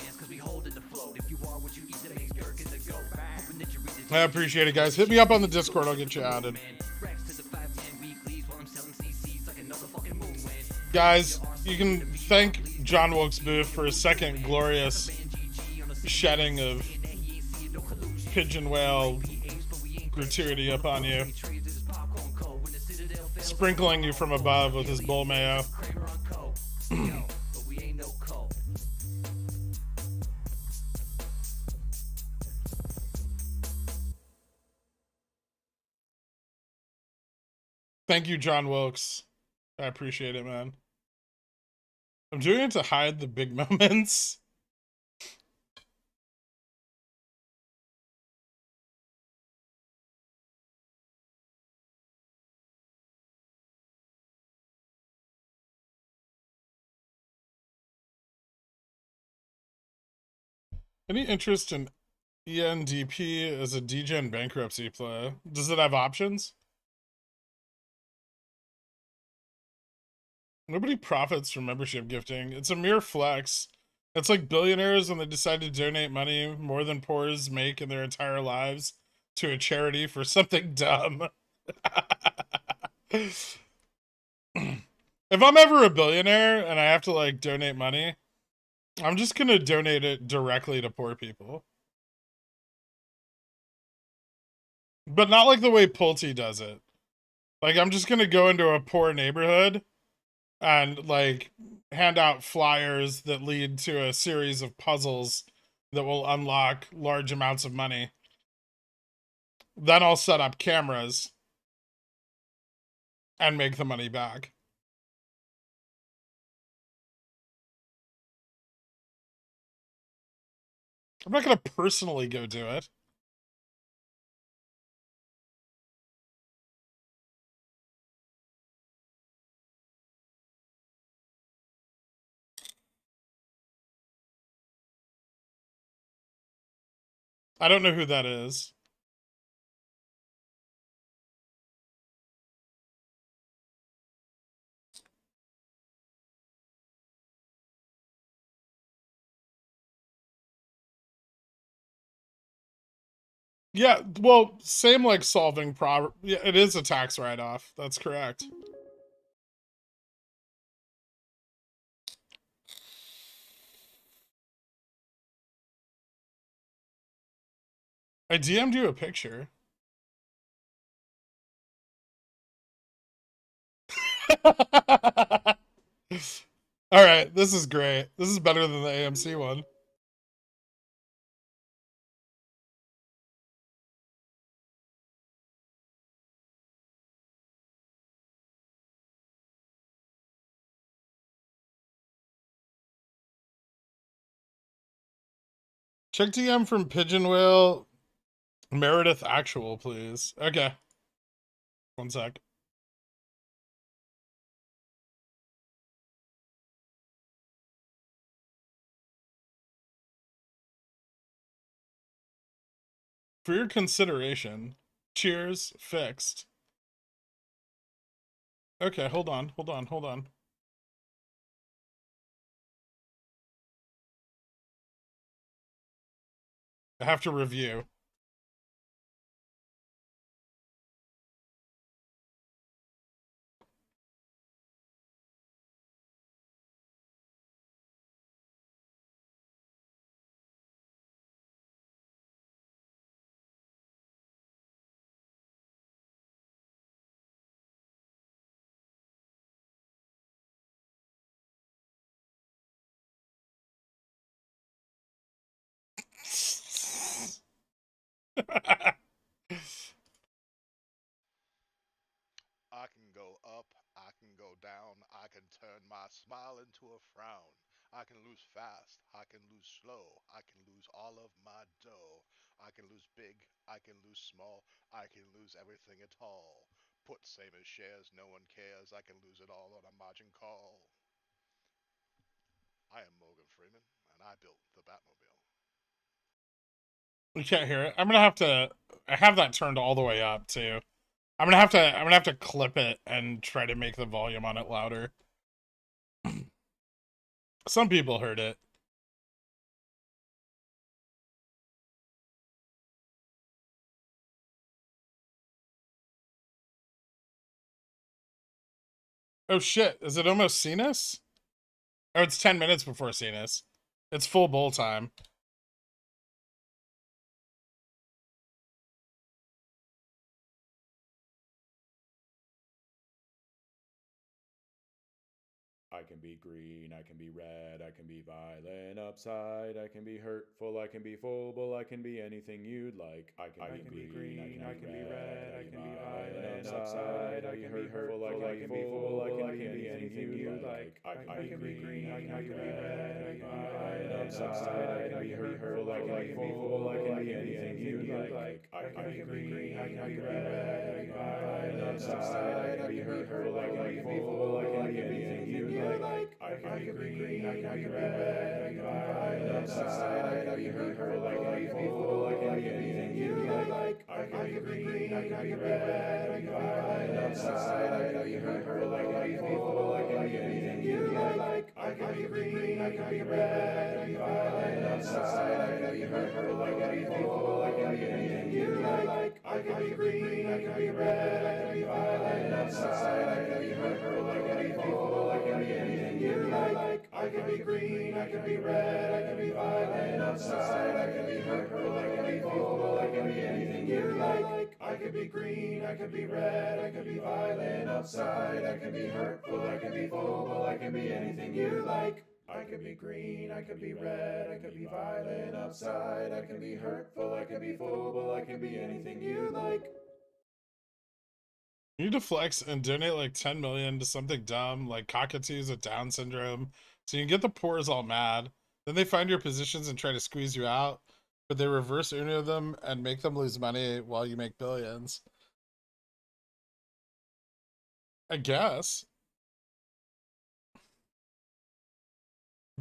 I appreciate it, guys. Hit me up on the Discord. I'll get you added. Guys, you can thank John Wilkes Booth for his second glorious shedding of pigeon whale gratuity upon you. Sprinkling you from above with his bull mayo. Thank you, John Wilkes. I appreciate it, man. I'm doing it to hide the big moments. Any interest in ENDP as a degen bankruptcy play? Does it have options? Nobody profits from membership gifting. It's a mere flex. It's like billionaires when they decide to donate money more than poors make in their entire lives to a charity for something dumb. If I'm ever a billionaire and I have to like donate money, I'm just gonna donate it directly to poor people. But not like the way Pulte does it. Like, I'm just gonna go into a poor neighborhood and like hand out flyers that lead to a series of puzzles that will unlock large amounts of money. Then I'll set up cameras and make the money back. I'm not gonna personally go do it. I don't know who that is. Yeah, well, same like solving problem. Yeah, it is a tax write-off. That's correct. I DM'd you a picture. All right, this is great. This is better than the AMC one. Check DM from Pigeon Whale Meredith Actual, please. Okay. One sec. For your consideration. Cheers. Fixed. Okay, hold on. I have to review. I can go up, I can go down, I can turn my smile into a frown. I can lose fast, I can lose slow, I can lose all of my dough. I can lose big, I can lose small, I can lose everything at all. Put same as shares, no one cares, I can lose it all on a margin call. I am Morgan Freeman, and I built the Batmobile. You can't hear it. I'm gonna have to. I have that turned all the way up too. I'm gonna have to clip it and try to make the volume on it louder. Some people heard it. Oh shit! Is it almost Cenas? Oh, it's 10 minutes before Cenas. It's full bowl time. I can be green, I can be red, I can be violent upside, I can be hurtful, I can be full, I can be anything you'd like. I can be green, I can be red, I can be violent upside, I can be hurtful, I can be full, I can be anything you'd like. I can be green, I can be red, I can be violent upside, I can be hurtful, I can be full, I can be anything you'd like. I can be green, I can be red, I can be violent upside, I can be hurtful, I can be full, I can be anything you'd like. I can be green, I can be red, I can be violent upside, I can be hurtful, I can be full, I can be anything you'd like. I can be green, I can be red, I can be violent upside, I can be hurtful, I can be full, I can be anything you'd like. I can be green, I can be red, I can be violent upside, I can be hurtful, I can be full, I can be anything you'd like. I can be green, I can be red, I can be violent upside, I can be hurtful, I can be full, I can be anything you'd like. I can be green, I can be red, I can be violent upside, I can be hurtful, I can be full, I can be anything you'd like. I can be green, I can be red, I can be violent upside, I can be hurtful, I can be full, I can be anything you'd like. I can be green, I can be red, I can be violent upside, I can be hurtful, I can be full, I can be anything you like. You need to flex and donate like 10 million to something dumb like cockatoos with Down syndrome, so you can get the poors all mad. Then they find your positions and try to squeeze you out, but they reverse Uno them and make them lose money while you make billions. I guess.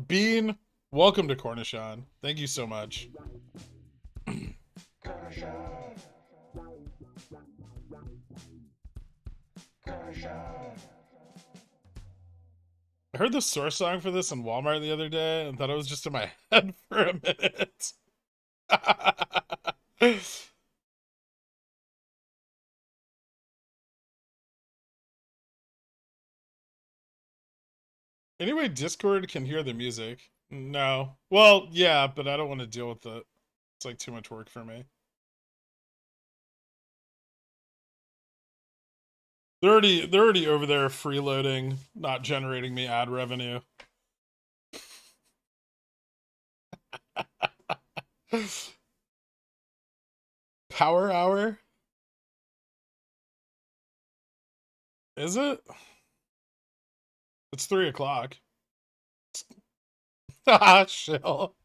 Bean, welcome to Cornichon. Thank you so much. I heard the source song for this in Walmart the other day and thought it was just in my head for a minute. Anyway, Discord can hear the music. No. Well, yeah, but I don't want to deal with it. It's like too much work for me. They're already over there freeloading, not generating me ad revenue. Power hour? Is it? It's 3 o'clock. Ah, chill.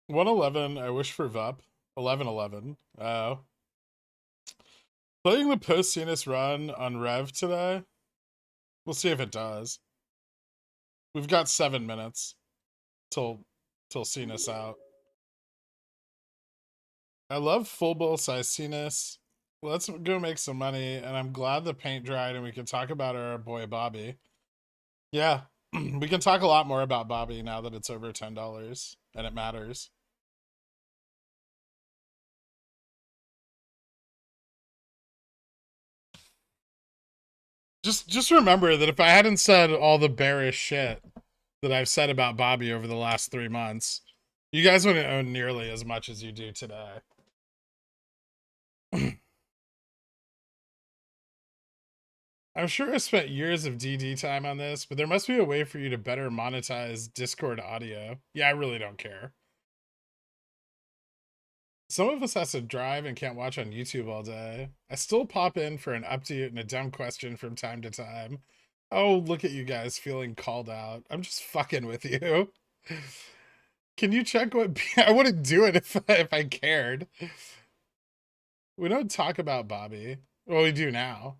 111, I wish for VUP. 1111. Oh. Playing the post-Cenis run on Rev today? We'll see if it does. We've got 7 minutes till Cenis out. I love full bowl size Cenis. Let's go make some money, and I'm glad the paint dried and we can talk about our boy Bobby. Yeah, we can talk a lot more about Bobby now that it's over $10 and it matters. Just remember that if I hadn't said all the bearish shit that I've said about Bobby over the last 3 months, you guys wouldn't own nearly as much as you do today. I'm sure I spent years of DD time on this, but there must be a way for you to better monetize Discord audio. Yeah, I really don't care. Some of us has to drive and can't watch on YouTube all day. I still pop in for an update and a dumb question from time to time. Oh, look at you guys feeling called out. I'm just fucking with you. Can you check what... I wouldn't do it if I cared. We don't talk about Bobby. Well, we do now.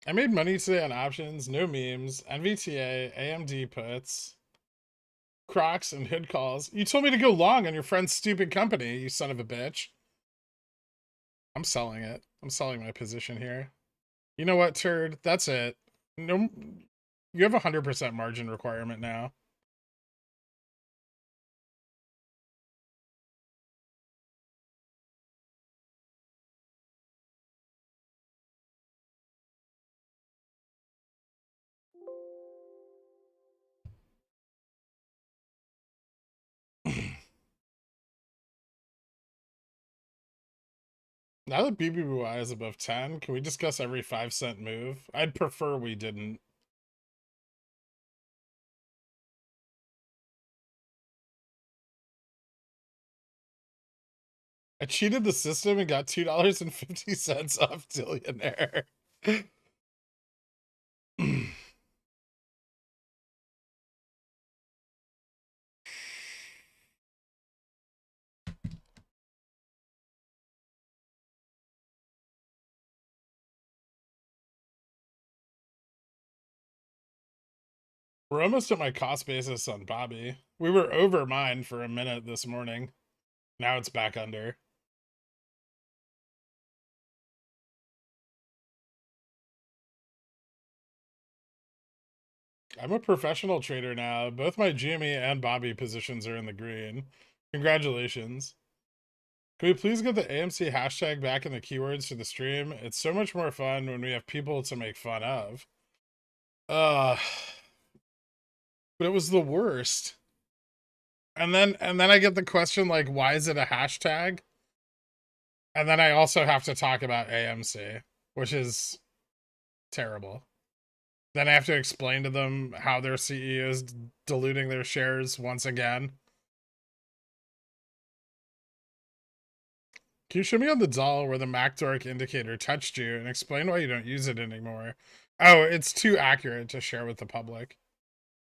I made money today on options, no memes, NVTA, AMD puts, Crocs, and hood calls. You told me to go long on your friend's stupid company, you son of a bitch. I'm selling it. I'm selling my position here. You know what, turd? That's it. No, you have a 100% margin requirement now. Now that BBY is above 10, can we discuss every 5-cent move? I'd prefer we didn't. I cheated the system and got $2.50 off Tillionaire. We're almost at my cost basis on Bobby. We were over mine for a minute this morning. Now it's back under. I'm a professional trader now. Both my GME and Bobby positions are in the green. Congratulations. Can we please get the AMC hashtag back in the keywords for the stream? It's so much more fun when we have people to make fun of. But it was the worst. And then I get the question like, why is it a hashtag? And then I also have to talk about AMC, which is terrible. Then I have to explain to them how their CEO is diluting their shares once again. Can you show me on the doll where the MacDork indicator touched you and explain why you don't use it anymore? Oh, it's too accurate to share with the public.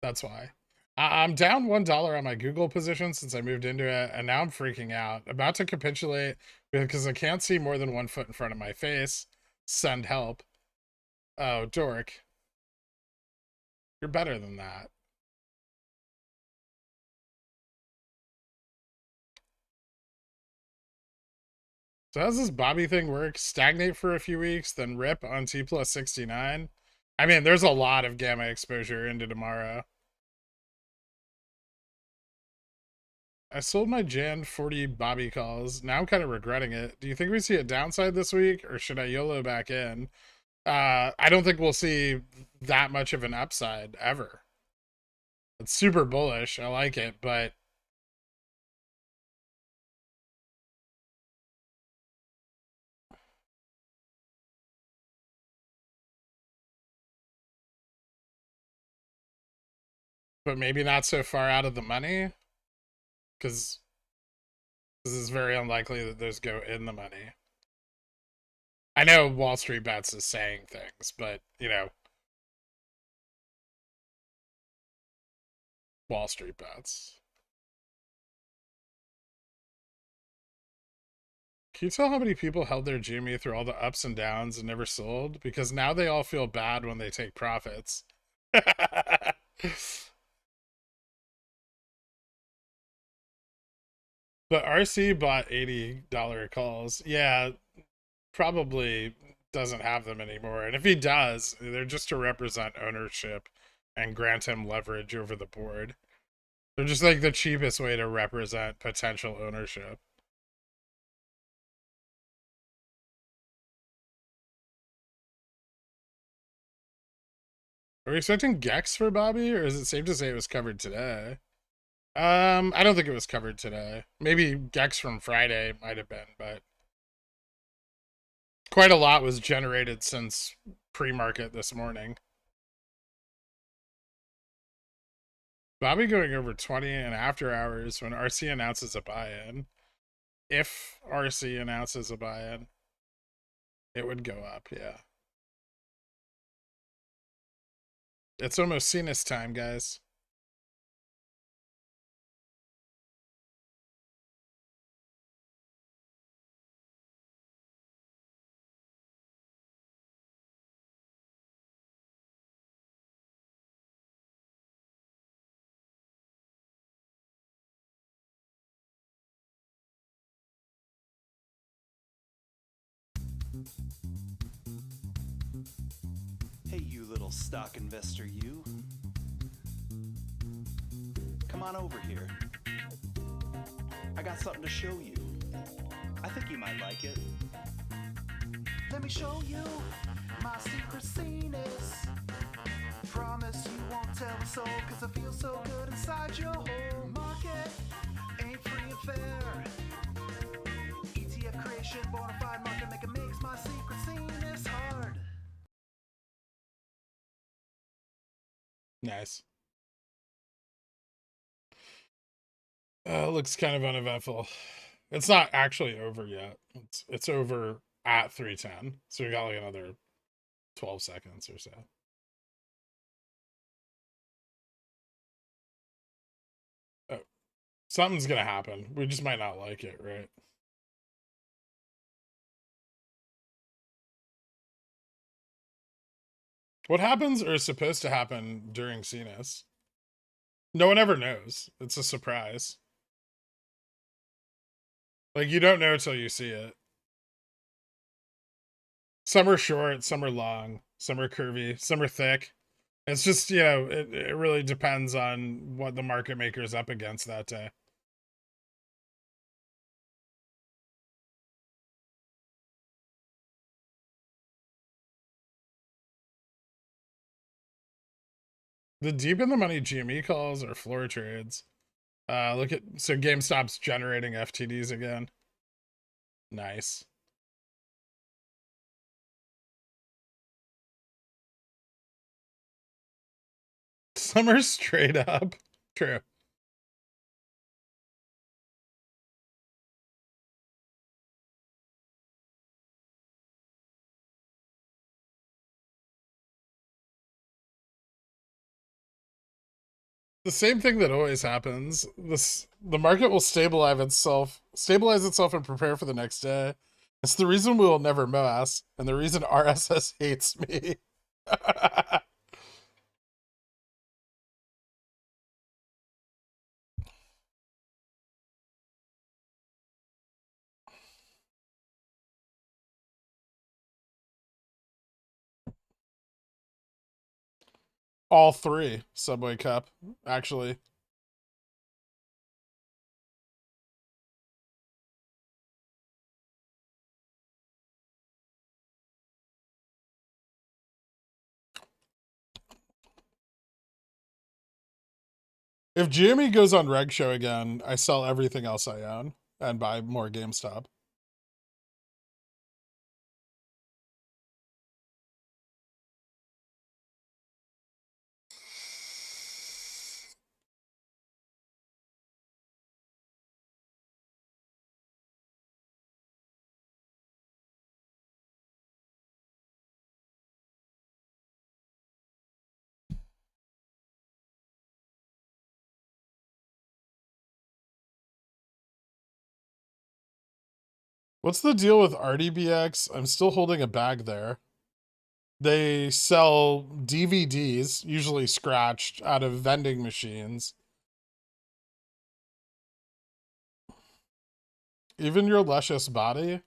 That's why. I'm down $1 on my Google position since I moved into it, and now I'm freaking out. About to capitulate because I can't see more than 1 foot in front of my face. Send help. Oh, dork. You're better than that. So how's this Bobby thing work? Stagnate for a few weeks, then rip on T plus 69? I mean, there's a lot of gamma exposure into tomorrow. I sold my Jan 40 Bobby calls. Now I'm kind of regretting it. Do you think we see a downside this week, or should I YOLO back in? I don't think we'll see that much of an upside ever. It's super bullish. I like it, but maybe not so far out of the money, because this is very unlikely that those go in the money. I know Wall Street Bets is saying things, but, you know, Wall Street Bets. Can you tell how many people held their GME through all the ups and downs and never sold? Because now they all feel bad when they take profits. But RC bought $80 calls. Yeah, probably doesn't have them anymore. And if he does, they're just to represent ownership and grant him leverage over the board. They're just like the cheapest way to represent potential ownership. Are we expecting Gex for Bobby, or is it safe to say it was covered today? I don't think it was covered today. Maybe Gex from Friday might have been, but quite a lot was generated since pre-market this morning. Bobby going over 20 and after hours when RC announces a buy-in. If RC announces a buy-in, it would go up, yeah. It's almost Cenas time, guys. Hey, you little stock investor, you. Come on over here. I got something to show you. I think you might like it. Let me show you my secret scenes. Promise you won't tell a soul, cause I feel so good inside your whole market. Ain't free and fair. ETF creation shit, bonafide market maker makes my secret scene is hard. Nice. Looks kind of uneventful. It's not actually over yet. It's over at 310. So we got like another 12 seconds or so. Oh, something's gonna happen. We just might not like it, right? What happens or is supposed to happen during CNS? No one ever knows. It's a surprise. Like, you don't know till you see it. Some are short, some are long, some are curvy, some are thick. It's just, you know, it really depends on what the market maker is up against that day. The deep in the money GME calls are floor trades. Look at, so GameStop's generating FTDs again. Nice. Some are straight up. True. The same thing that always happens. The market will stabilize itself and prepare for the next day. It's the reason we will never MOASS, and the reason RSS hates me. All three Subway Cup, actually. If GME goes on Reg Show again, I sell everything else I own and buy more GameStop. What's the deal with RDBX? I'm still holding a bag there. They sell DVDs, usually scratched, out of vending machines. Even your luscious body?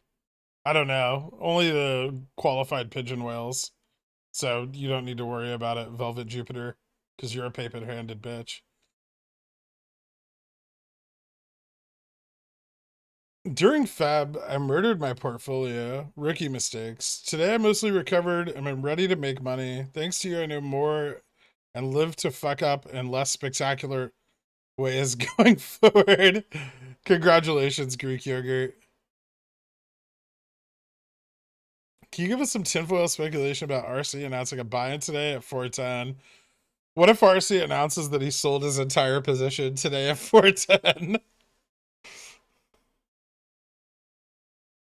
I don't know. Only the qualified pigeon whales. So you don't need to worry about it, Velvet Jupiter, because you're a paper-handed bitch. During Feb, I murdered my portfolio. Rookie mistakes. Today I mostly recovered and I'm ready to make money. Thanks to you, I know more and live to fuck up in less spectacular ways going forward. Congratulations, Greek yogurt. Can you give us some tinfoil speculation about RC announcing a buy-in today at 410? What if RC announces that he sold his entire position today at 410?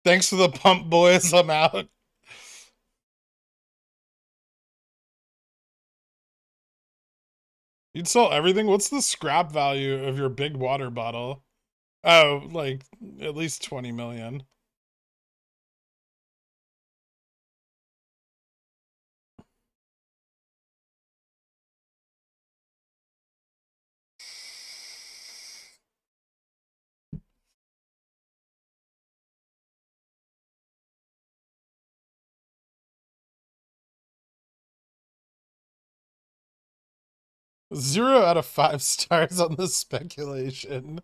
Thanks for the pump, boys. I'm out. You'd sell everything? What's the scrap value of your big water bottle? Oh, like at least 20 million. Zero out of 5 stars on the speculation.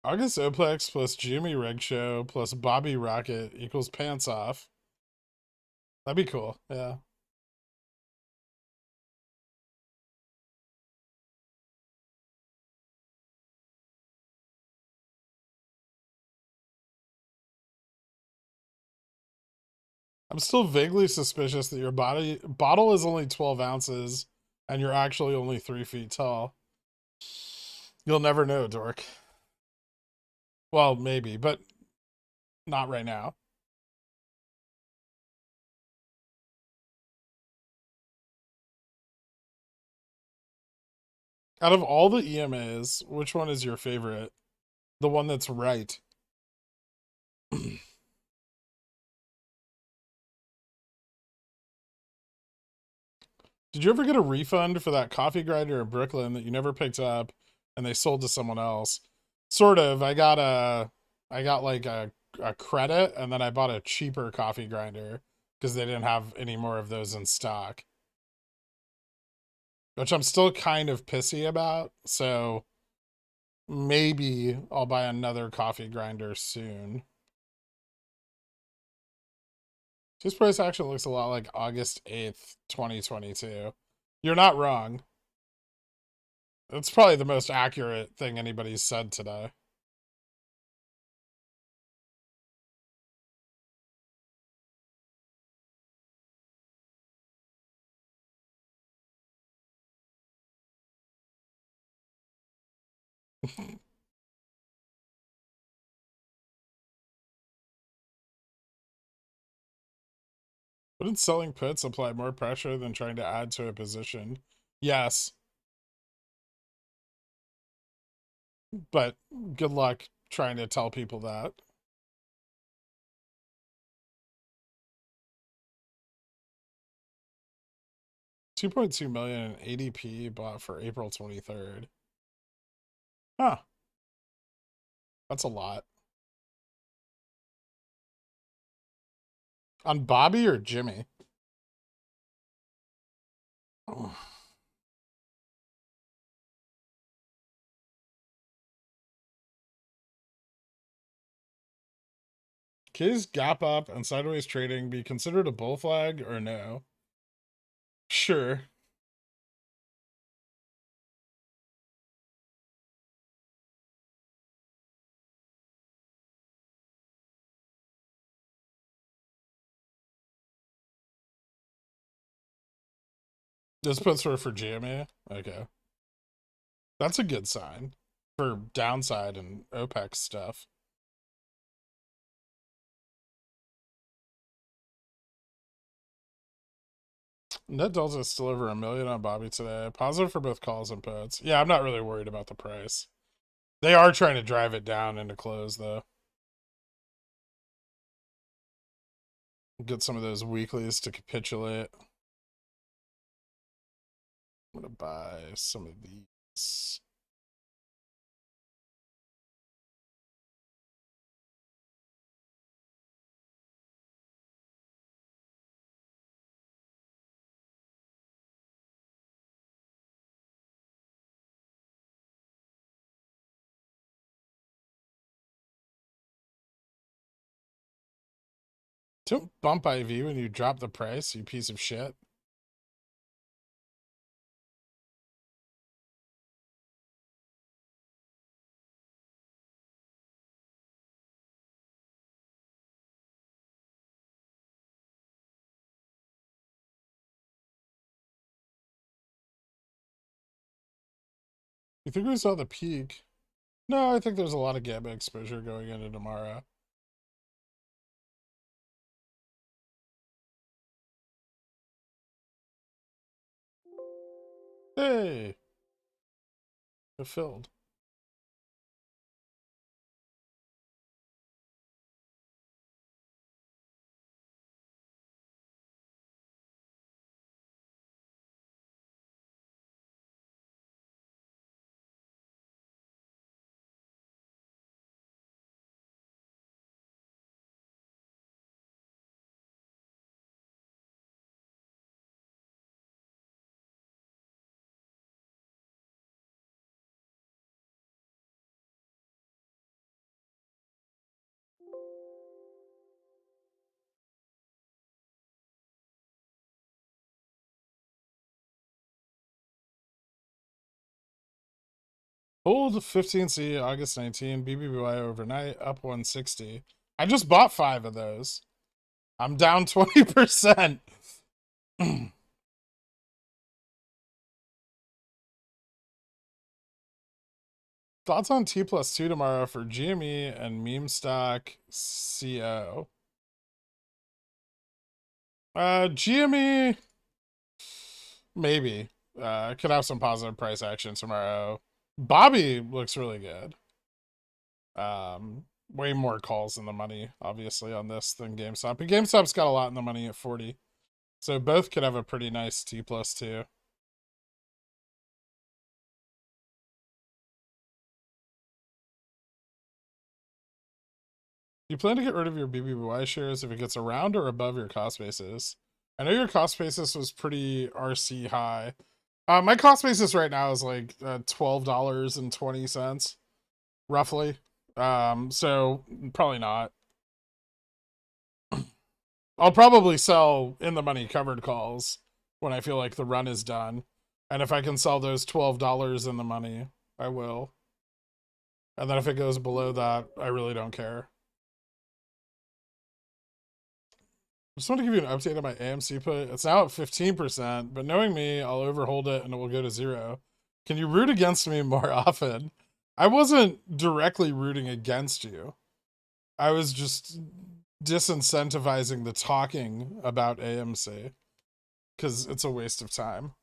August Oplex plus Jimmy Reg Show plus Bobby Rocket equals pants off. That'd be cool, yeah. I'm still vaguely suspicious that your bottle is only 12 ounces and you're actually only 3 feet tall. You'll never know, dork. Well, maybe, but not right now. Out of all the EMAs, which one is your favorite? The one that's right. Did you ever get a refund for that coffee grinder in Brooklyn that you never picked up and they sold to someone else? Sort of. I got like a credit, and then I bought a cheaper coffee grinder because they didn't have any more of those in stock. Which I'm still kind of pissy about, so maybe I'll buy another coffee grinder soon. This price action looks a lot like August 8th, 2022. You're not wrong. That's probably the most accurate thing anybody's said today. Wouldn't selling puts apply more pressure than trying to add to a position? Yes. But good luck trying to tell people that. $2.2 million in ADP bought for April 23rd. Huh. That's a lot. On Bobby or Jimmy? Oh. K's gap up and sideways trading be considered a bull flag or no? Sure. This puts were for GMA? Okay. That's a good sign for downside and OPEC stuff. Net delta is still over $1 million on Bobby today. Positive for both calls and puts. Yeah, I'm not really worried about the price. They are trying to drive it down into close, though. Get some of those weeklies to capitulate. I'm going to buy some of these. Don't bump IV when you drop the price, you piece of shit. You think we saw the peak? No, I think there's a lot of gamma exposure going into tomorrow. Hey! It filled. Hold 15C August 19, BBY overnight, up 160. I just bought 5 of those. I'm down 20%. Thoughts on T+2 tomorrow for GME and meme stock CO? GME, maybe. Could have some positive price action tomorrow. Bobby looks really good. Way more calls in the money, obviously, on this than GameStop. But GameStop's got a lot in the money at 40. So both could have a pretty nice T+2. You plan to get rid of your BBY shares if it gets around or above your cost basis? I know your cost basis was pretty RC high. My cost basis right now is like $12.20, roughly. So probably not. I'll probably sell in the money covered calls when I feel like the run is done. And if I can sell those $12 in the money, I will. And then if it goes below that, I really don't care. I just want to give you an update on my AMC put. It's now at 15%, but knowing me, I'll overhold it and it will go to 0. Can you root against me more often? I wasn't directly rooting against you. I was just disincentivizing the talking about AMC because it's a waste of time.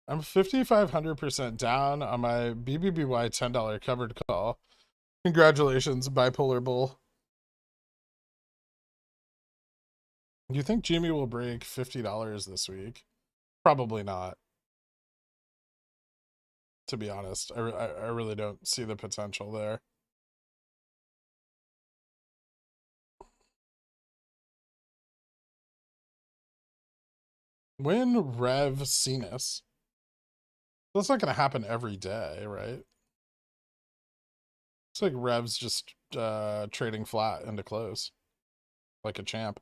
I'm 5,500% down on my BBBY $10 covered call. Congratulations, Bipolar Bull. Do you think Jimmy will break $50 this week? Probably not. To be honest, I really don't see the potential there. When Rev Cenas. That's not going to happen every day, right? It's like Rev's just trading flat into close. Like a champ.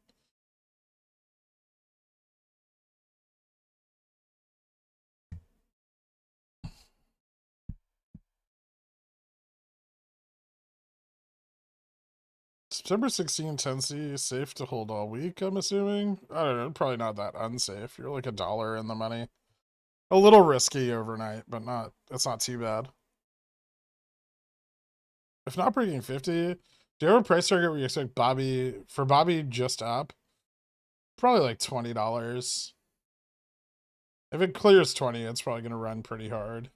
September 16, Tennessee, safe to hold all week, I'm assuming? I don't know, probably not that unsafe. You're like $1 in the money. A little risky overnight, but it's not too bad. If not breaking 50, do you have a price target where you expect Bobby just up? Probably like $20. If it clears 20, it's probably going to run pretty hard.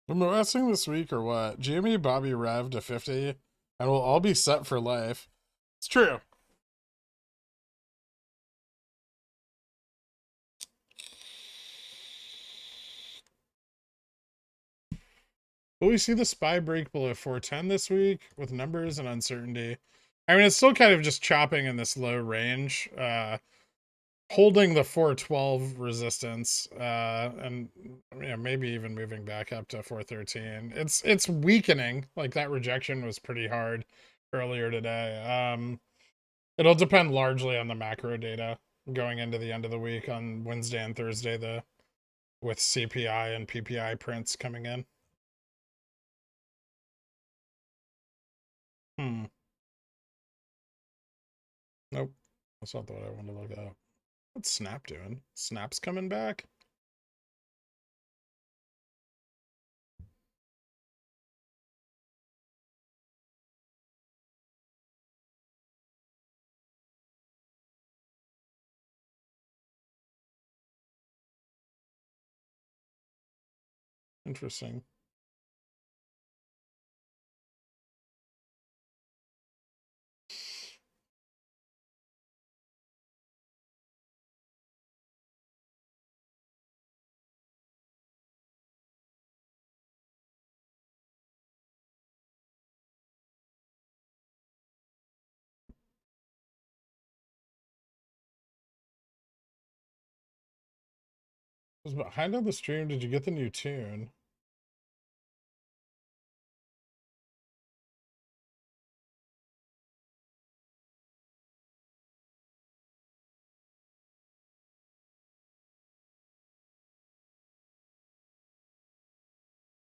Am I resting this week or what? Jamie, Bobby, Rev to 50, and we'll all be set for life. It's true. Will we see the SPY break below 410 this week with numbers and uncertainty? I mean, it's still kind of just chopping in this low range, holding the 412 resistance, and maybe even moving back up to 413. It's weakening. Like that rejection was pretty hard earlier today. It'll depend largely on the macro data going into the end of the week on Wednesday and Thursday, with CPI and PPI prints coming in. Nope. That's not what I wanted to look at. What's Snap doing? Snap's coming back? Interesting. Was behind on the stream. Did you get the new tune?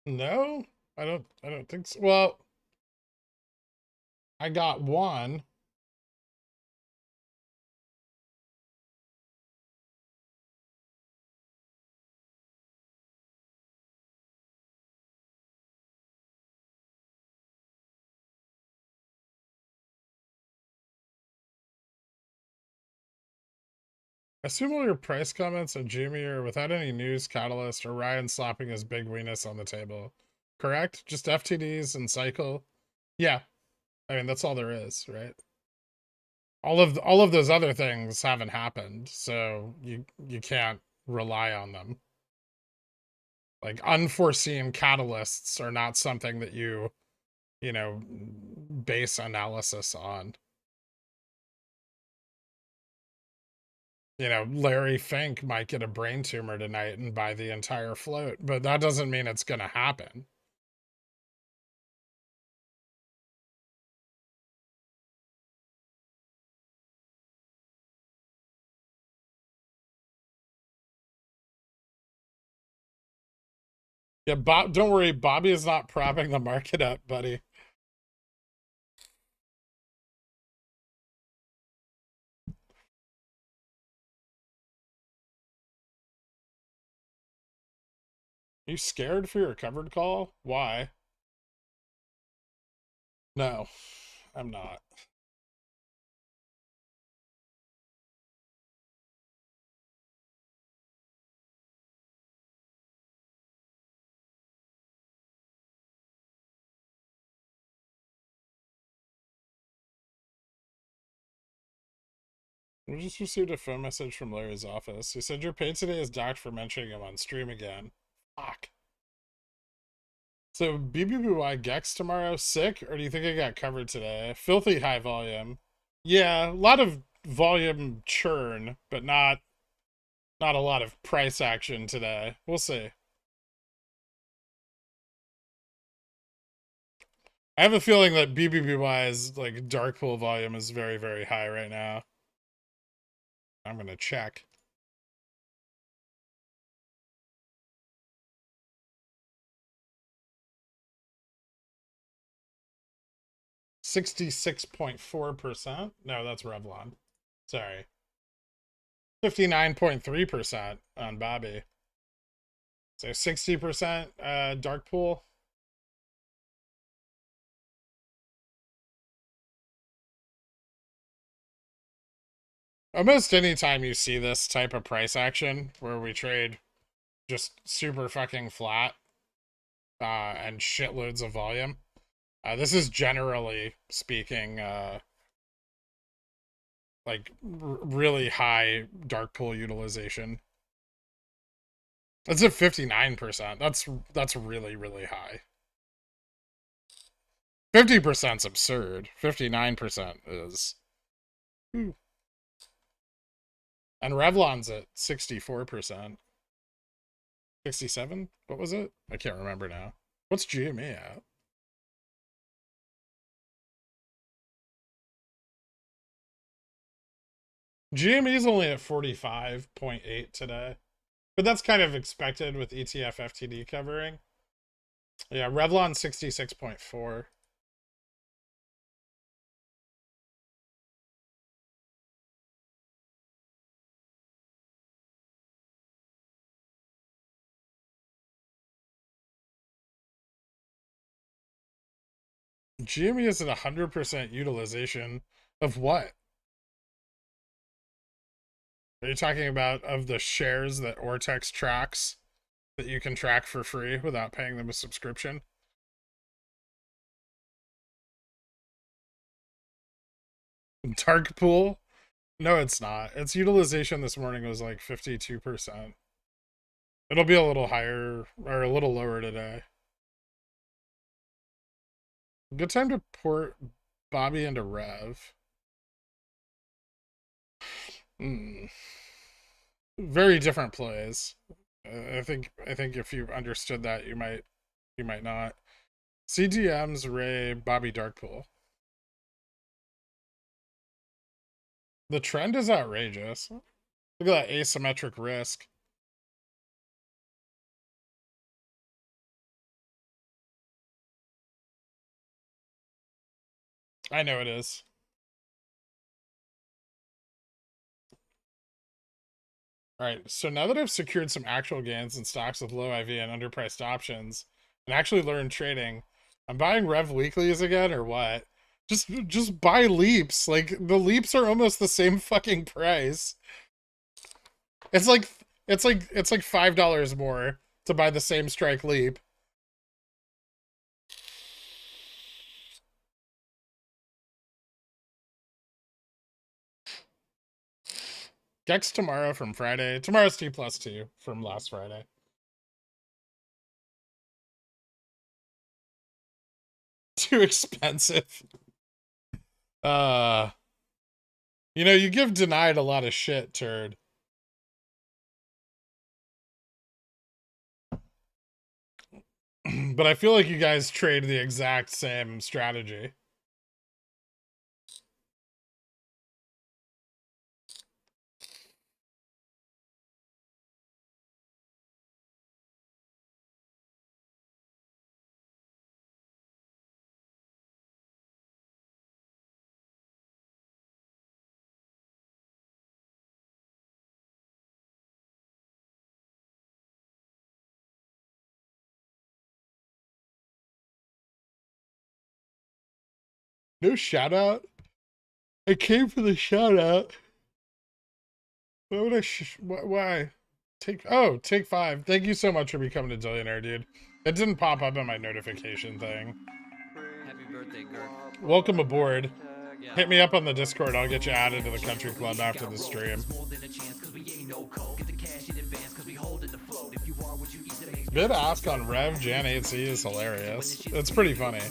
No, I don't think so. Well, I got one. I assume all your price comments on Jimmy are without any news catalyst or Ryan slapping his big weenus on the table. Correct? Just FTDs and cycle. Yeah. I mean, that's all there is, right? All of those other things haven't happened, so you can't rely on them. Like unforeseen catalysts are not something that you know, base analysis on. You know, Larry Fink might get a brain tumor tonight and buy the entire float, but that doesn't mean it's going to happen. Yeah, Bob, don't worry, Bobby is not propping the market up, buddy. You scared for your covered call? Why? No, I'm not. We just received a phone message from Larry's office. He said your pay today is docked for mentioning him on stream again. Fuck. So BBBY Gex tomorrow, sick, or do you think I got covered today? Filthy high volume. Yeah, a lot of volume churn, but not a lot of price action today. We'll see. I have a feeling that BBBY's like dark pool volume is very, very high right now. I'm gonna check. $66.4%. No, that's Revlon. Sorry. 59.3% on Bobby. So 60% dark pool. Almost any time you see this type of price action where we trade just super fucking flat and shitloads of volume, this is generally speaking like really high dark pool utilization. It's at 59%. That's really, really high. 50%'s absurd. 59% is. And Revlon's at 64%. 67? What was it? I can't remember now. What's GME at? GME's only at 45.8 today. But that's kind of expected with ETF FTD covering. Yeah, Revlon 66.4. GME is at 100% utilization of what? Are you talking about of the shares that Ortex tracks that you can track for free without paying them a subscription? Dark pool? No, it's not. Its utilization this morning was like 52%. It'll be a little higher or a little lower today. Good time to port Bobby into Rev. Very different plays. I think if you understood that, you might not. CDM's Ray Bobby Darkpool. The trend is outrageous. Look at that asymmetric risk. I know it is. All right, so now that I've secured some actual gains in stocks with low IV and underpriced options, and actually learned trading, I'm buying Rev Weeklies again, or what? Just buy leaps. Like, the leaps are almost the same fucking price. It's like $5 more to buy the same strike leap. Gex tomorrow from Friday. Tomorrow's T+2 from last Friday. Too expensive. You know, you give Denied a lot of shit, turd. But I feel like you guys trade the exact same strategy. No shout out? I came for the shout out. Why would I why? Take 5. Thank you so much for becoming a billionaire, dude. It didn't pop up on my notification thing. Happy birthday, Gherk. Welcome aboard. Yeah. Hit me up on the Discord. I'll get you added to the country club after the stream. Bid ask on Rev Jan 8C is hilarious. It's pretty funny.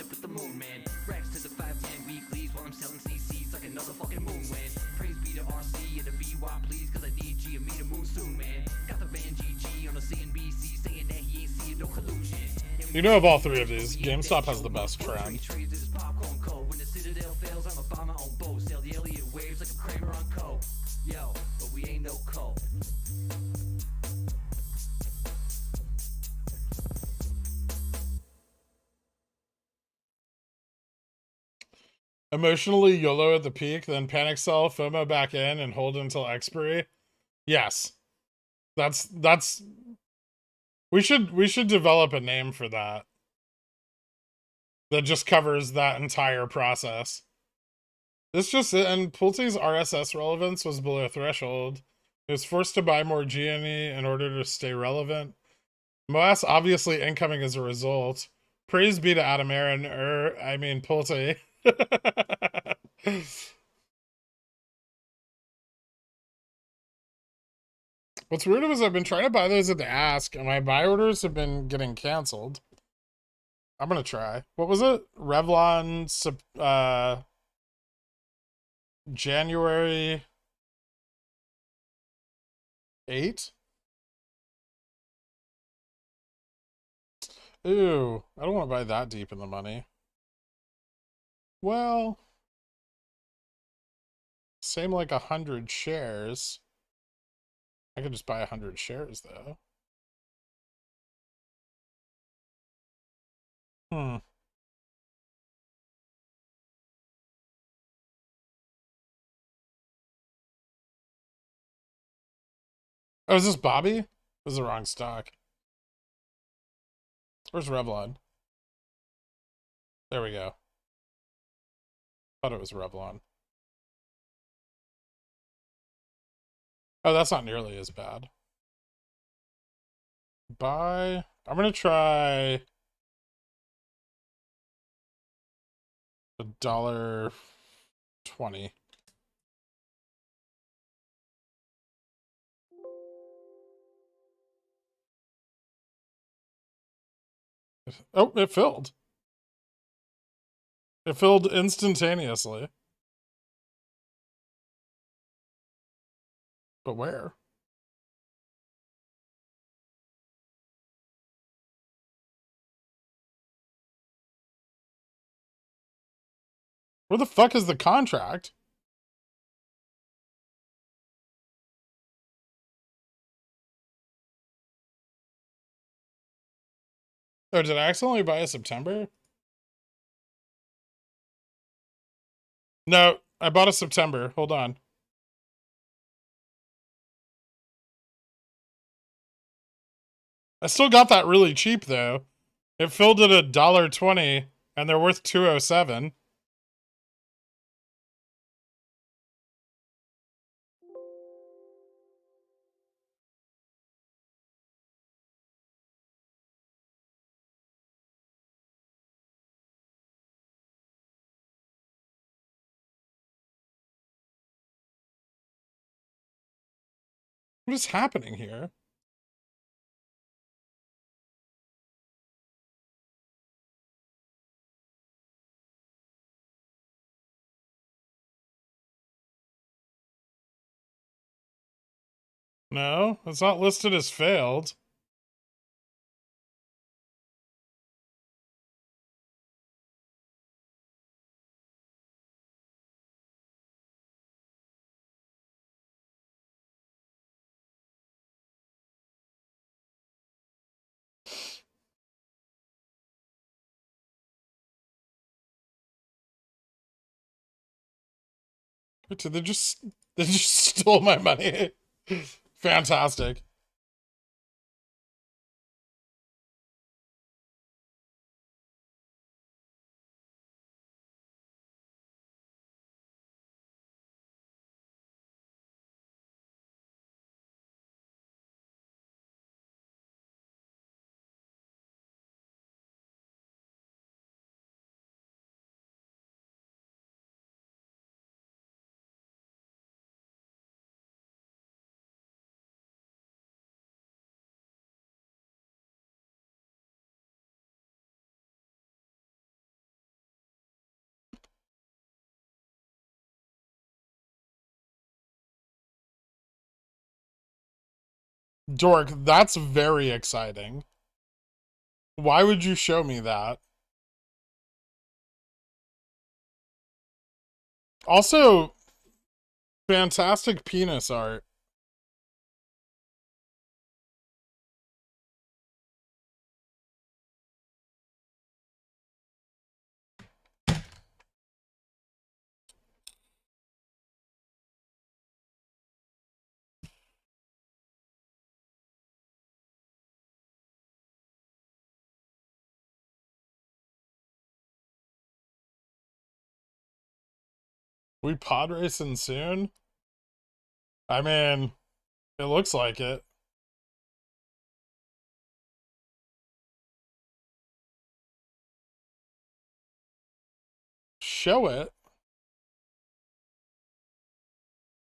You know, of all three of these, GameStop has the best trend. Emotionally YOLO at the peak, then panic sell, FOMO back in, and hold until expiry. Yes. That's we should develop a name for that. That just covers that entire process. This just and Pulte's RSS relevance was below threshold. It was forced to buy more GNE in order to stay relevant. MOASS obviously incoming as a result. Praise be to Adam Aaron, Pulte. What's weird is I've been trying to buy those at the ask, and my buy orders have been getting canceled. I'm gonna try. What was it? Revlon, January 8? Ooh, I don't want to buy that deep in the money. Well, same like 100 shares. I could just buy 100 shares though. Oh, is this Bobby? This is the wrong stock. Where's Revlon? There we go. Thought it was Revlon. Oh, that's not nearly as bad. Buy. I'm gonna try $1.20. Oh, it filled. It filled instantaneously. But where? Where the fuck is the contract? Oh, did I accidentally buy a September? No, I bought a September. Hold on. I still got that really cheap though. It filled at $1.20 and they're worth $2.07. What is happening here? No, it's not listed as failed. They just stole my money. Fantastic. Dork, that's very exciting. Why would you show me that? Also, fantastic penis art. We pod racing soon? I mean, it looks like it. Show it.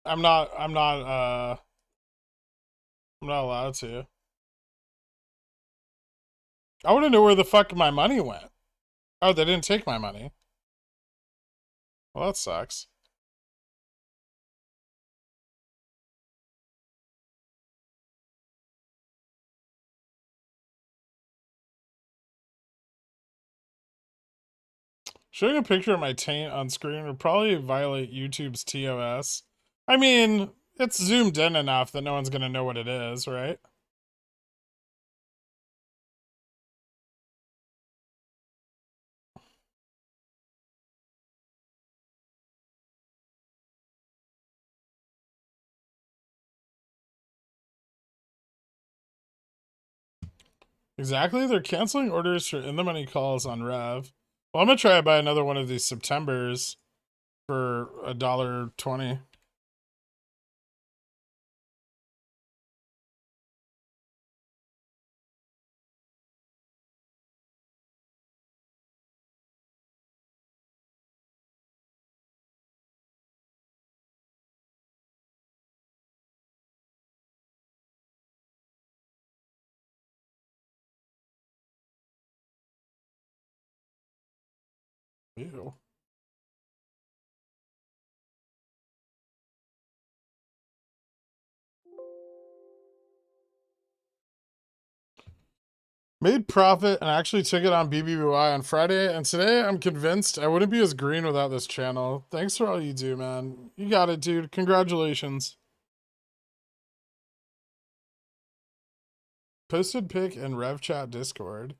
I'm not allowed to. I want to know where the fuck my money went. Oh, they didn't take my money. Well, that sucks. Showing a picture of my taint on screen would probably violate YouTube's TOS. I mean, it's zoomed in enough that no one's gonna know what it is, right? Exactly, they're canceling orders for in the money calls on Rev. Well, I'm gonna try to buy another one of these Septembers for $1.20. Ew. Made profit and actually took it on BBBY on Friday, and today I'm convinced I wouldn't be as green without this channel. Thanks for all you do, man. You got it, dude. Congratulations. Posted pic in RevChat Discord.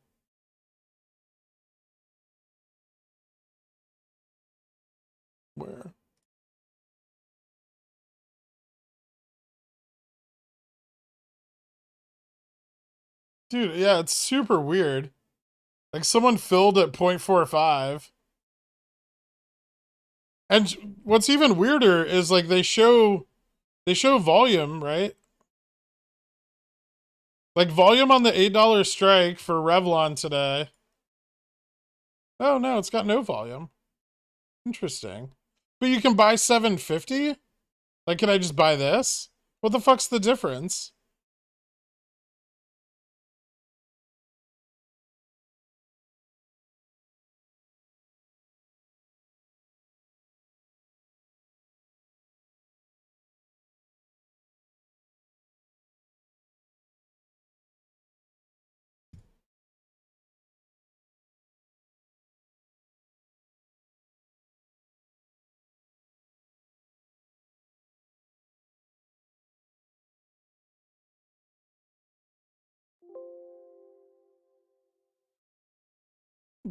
Where? Dude, yeah, it's super weird. Like someone filled at 0.45. And what's even weirder is like they show volume, right? Like volume on the $8 strike for Revlon today. Oh no, it's got no volume. Interesting. But you can buy 750? Like, can I just buy this? What the fuck's the difference?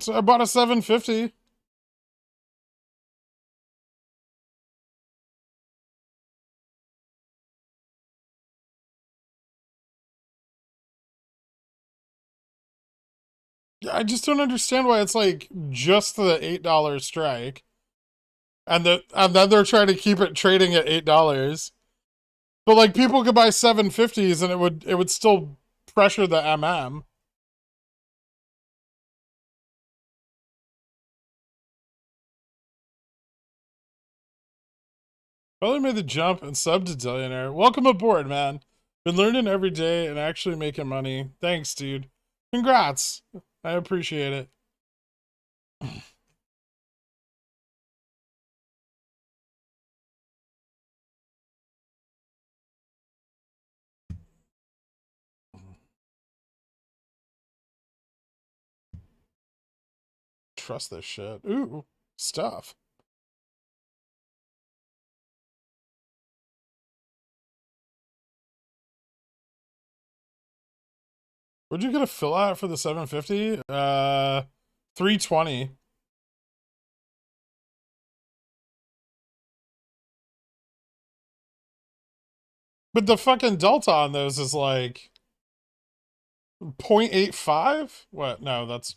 So I bought a 750. I just don't understand why it's like just the $8 strike. And then they're trying to keep it trading at $8. But like people could buy 750s and it would still pressure the MM. Probably made the jump and subbed to Dillionaire. Welcome aboard, man. Been learning every day and actually making money. Thanks, dude. Congrats. I appreciate it. Trust this shit. Ooh, stuff. Where'd you get a fill out for the 750? 320. But the fucking delta on those is like 0.85? What? No, that's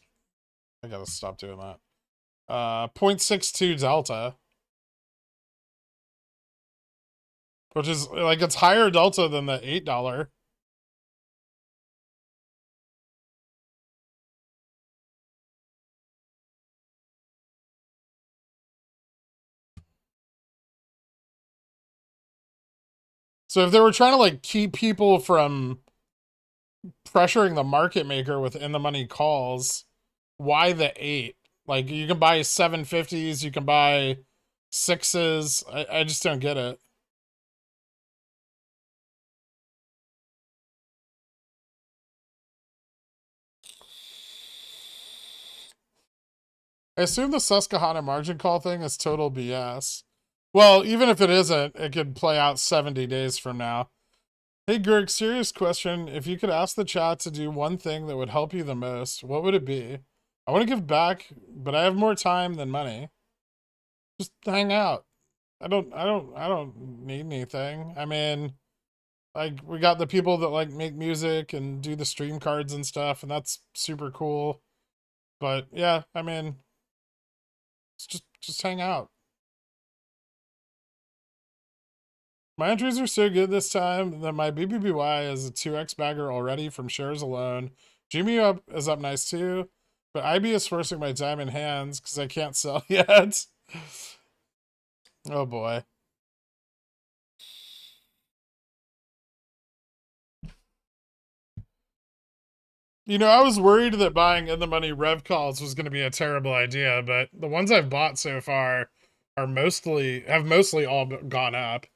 I gotta stop doing that. 0.62 delta. Which is like it's higher delta than the $8. So if they were trying to like keep people from pressuring the market maker with in the money calls, why the 8? Like you can buy 750s, you can buy 6s. I just don't get it. I assume the Susquehanna margin call thing is total BS. Well, even if it isn't, it could play out 70 days from now. Hey, Greg, serious question. If you could ask the chat to do one thing that would help you the most, what would it be? I want to give back, but I have more time than money. Just hang out. I don't need anything. I mean, like we got the people that like make music and do the stream cards and stuff, and that's super cool. But yeah, I mean, it's just hang out. My entries are so good this time that my BBBY is a 2x bagger already from shares alone. Jimmy up is up nice too, but IB is forcing my diamond hands because I can't sell yet. Oh boy. You know, I was worried that buying in the money rev calls was going to be a terrible idea, but the ones I've bought so far are have mostly all gone up.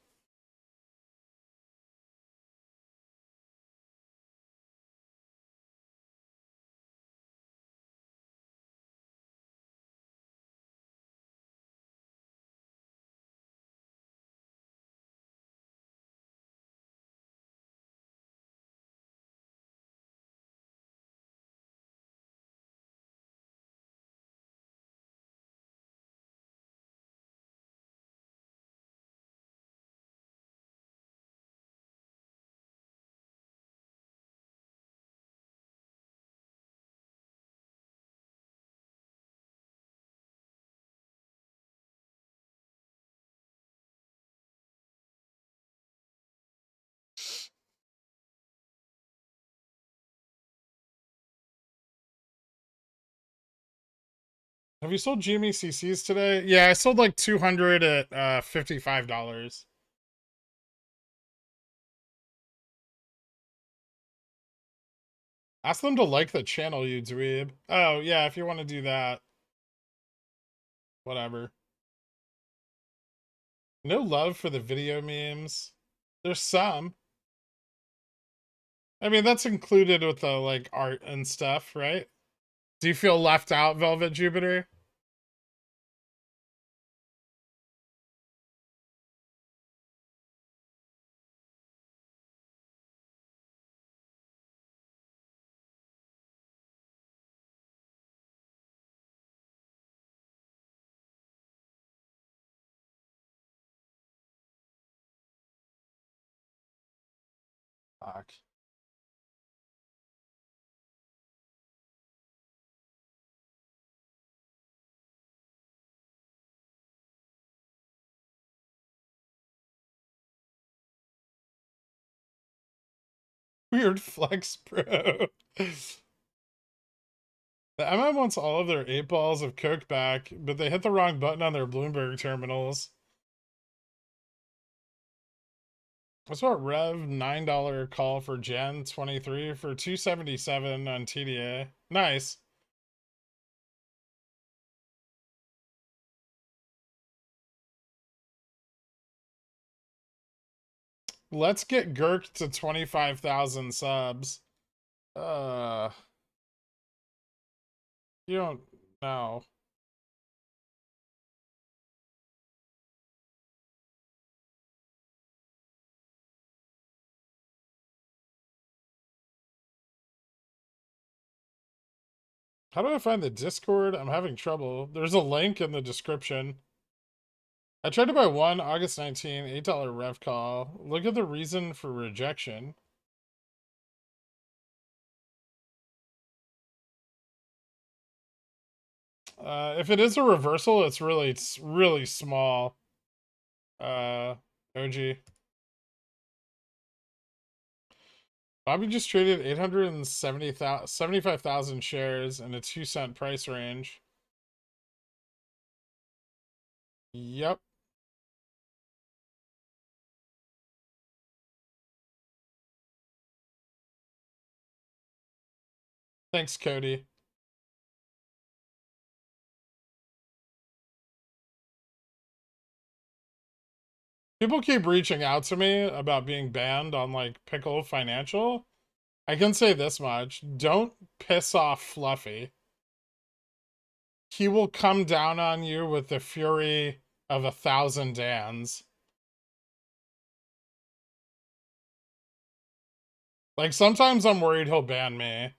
Have you sold GME CCs today? Yeah, I sold like 200 at $55. Ask them to like the channel, you dweeb. Oh, yeah, if you want to do that. Whatever. No love for the video memes. There's some. I mean, that's included with the, like, art and stuff, right? Do you feel left out, Velvet Jupiter? Fuck. Weird flex, bro. The MM wants all of their 8 balls of Coke back, but they hit the wrong button on their Bloomberg terminals. What's about Rev $9 call for Gen 23 for 277 on TDA? Nice. Let's get Gherk to 25,000 subs. You don't know. How do I find the Discord? I'm having trouble. There's a link in the description. I tried to buy one August 19, $8 rev call. Look at the reason for rejection. If it is a reversal, it's really small. OG. Bobby just traded 75,000 shares in a 2-cent price range. Yep. Thanks, Cody. People keep reaching out to me about being banned on, like, Pickle Financial. I can say this much. Don't piss off Fluffy. He will come down on you with the fury of 1,000 Dans. Like, sometimes I'm worried he'll ban me.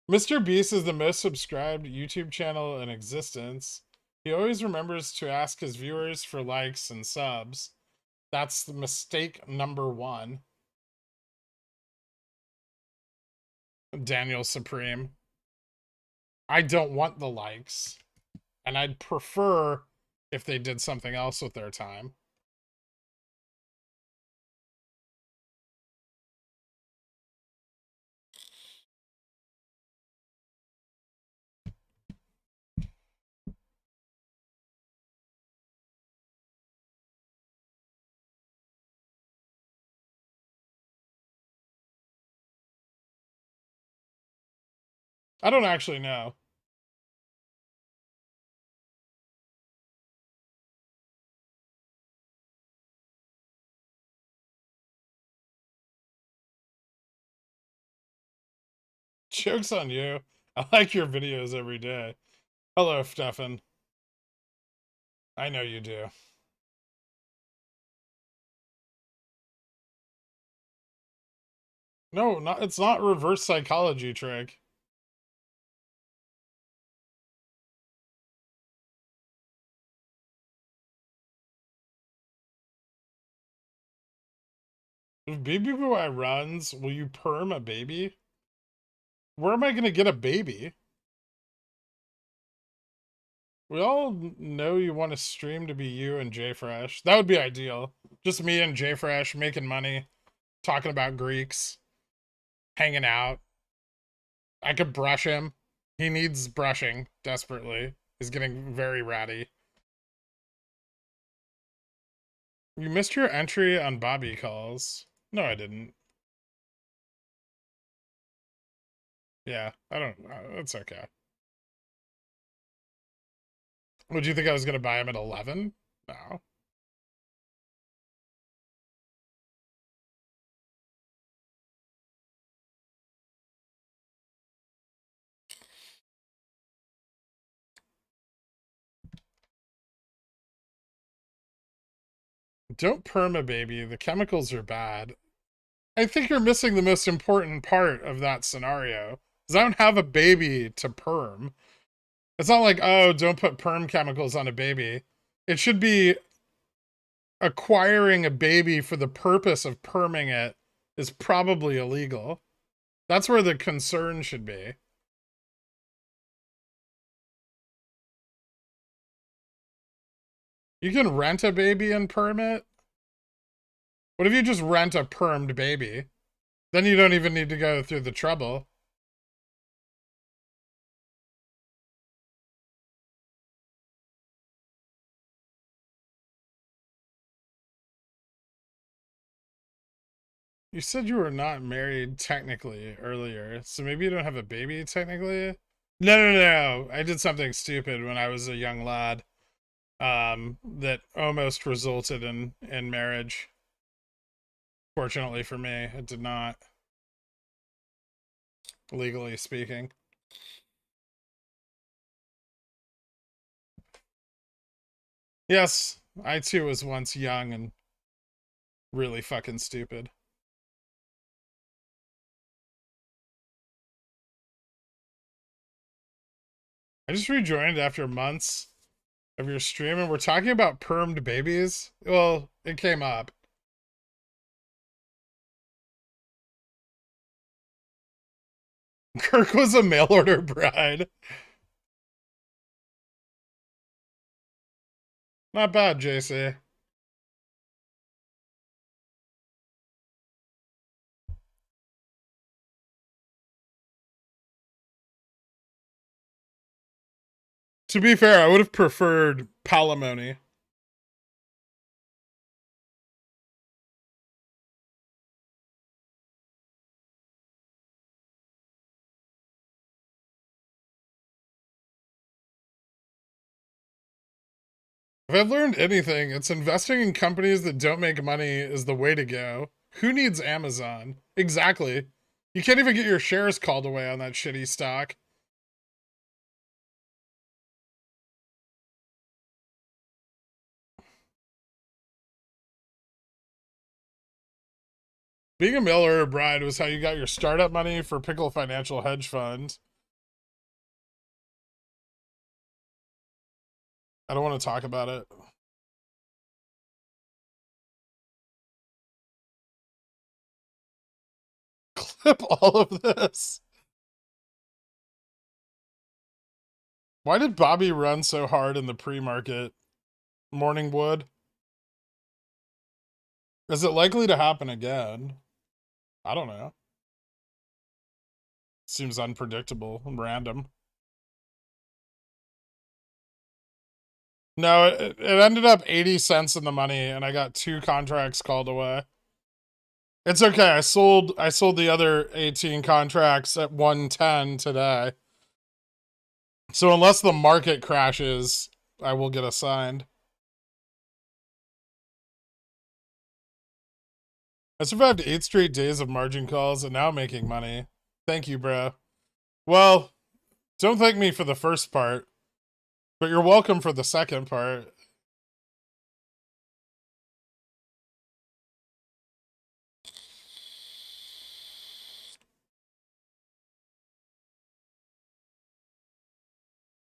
Mr. Beast is the most subscribed YouTube channel in existence. He always remembers to ask his viewers for likes and subs. That's the mistake number 1. Daniel Supreme. I don't want the likes. And I'd prefer if they did something else with their time. I don't actually know. Joke's on you. I like your videos every day. Hello, Stefan. I know you do. No, it's not reverse psychology trick. If BBY runs, will you perm a baby? Where am I going to get a baby? We all know you want to stream to be you and JFresh. That would be ideal. Just me and JFresh making money, talking about Greeks, hanging out. I could brush him. He needs brushing desperately. He's getting very ratty. You missed your entry on Bobby calls. No, I didn't. Yeah, I don't. That's okay. Would you think I was gonna buy him at 11? No. Don't perma baby. The chemicals are bad. I think you're missing the most important part of that scenario. Because I don't have a baby to perm. It's not like, oh, don't put perm chemicals on a baby. It should be acquiring a baby for the purpose of perming it is probably illegal. That's where the concern should be. You can rent a baby and perm it? What if you just rent a permed baby? Then you don't even need to go through the trouble. You said you were not married technically earlier, so maybe you don't have a baby technically? No. I did something stupid when I was a young lad. That almost resulted in marriage. Fortunately for me, it did not. Legally speaking. Yes, I too was once young and really fucking stupid. I just rejoined after months of your stream and we're talking about permed babies. Well, it came up. Kirk was a mail order bride. Not bad, JC. To be fair, I would have preferred palimony. If I've learned anything, it's investing in companies that don't make money is the way to go. Who needs Amazon? Exactly. You can't even get your shares called away on that shitty stock. Being a mail order bride was how you got your startup money for Pickle Financial Hedge Fund. I don't want to talk about it. Clip all of this. Why did Bobby run so hard in the pre-market? Morningwood? Is it likely to happen again? I don't know. Seems unpredictable and random. No, it ended up 80 cents in the money and I got 2 contracts called away. It's okay. I sold the other 18 contracts at 110 today. So unless the market crashes, I will get assigned. I survived 8 straight days of margin calls and now making money. Thank you, bro. Well, don't thank me for the first part, but you're welcome for the second part.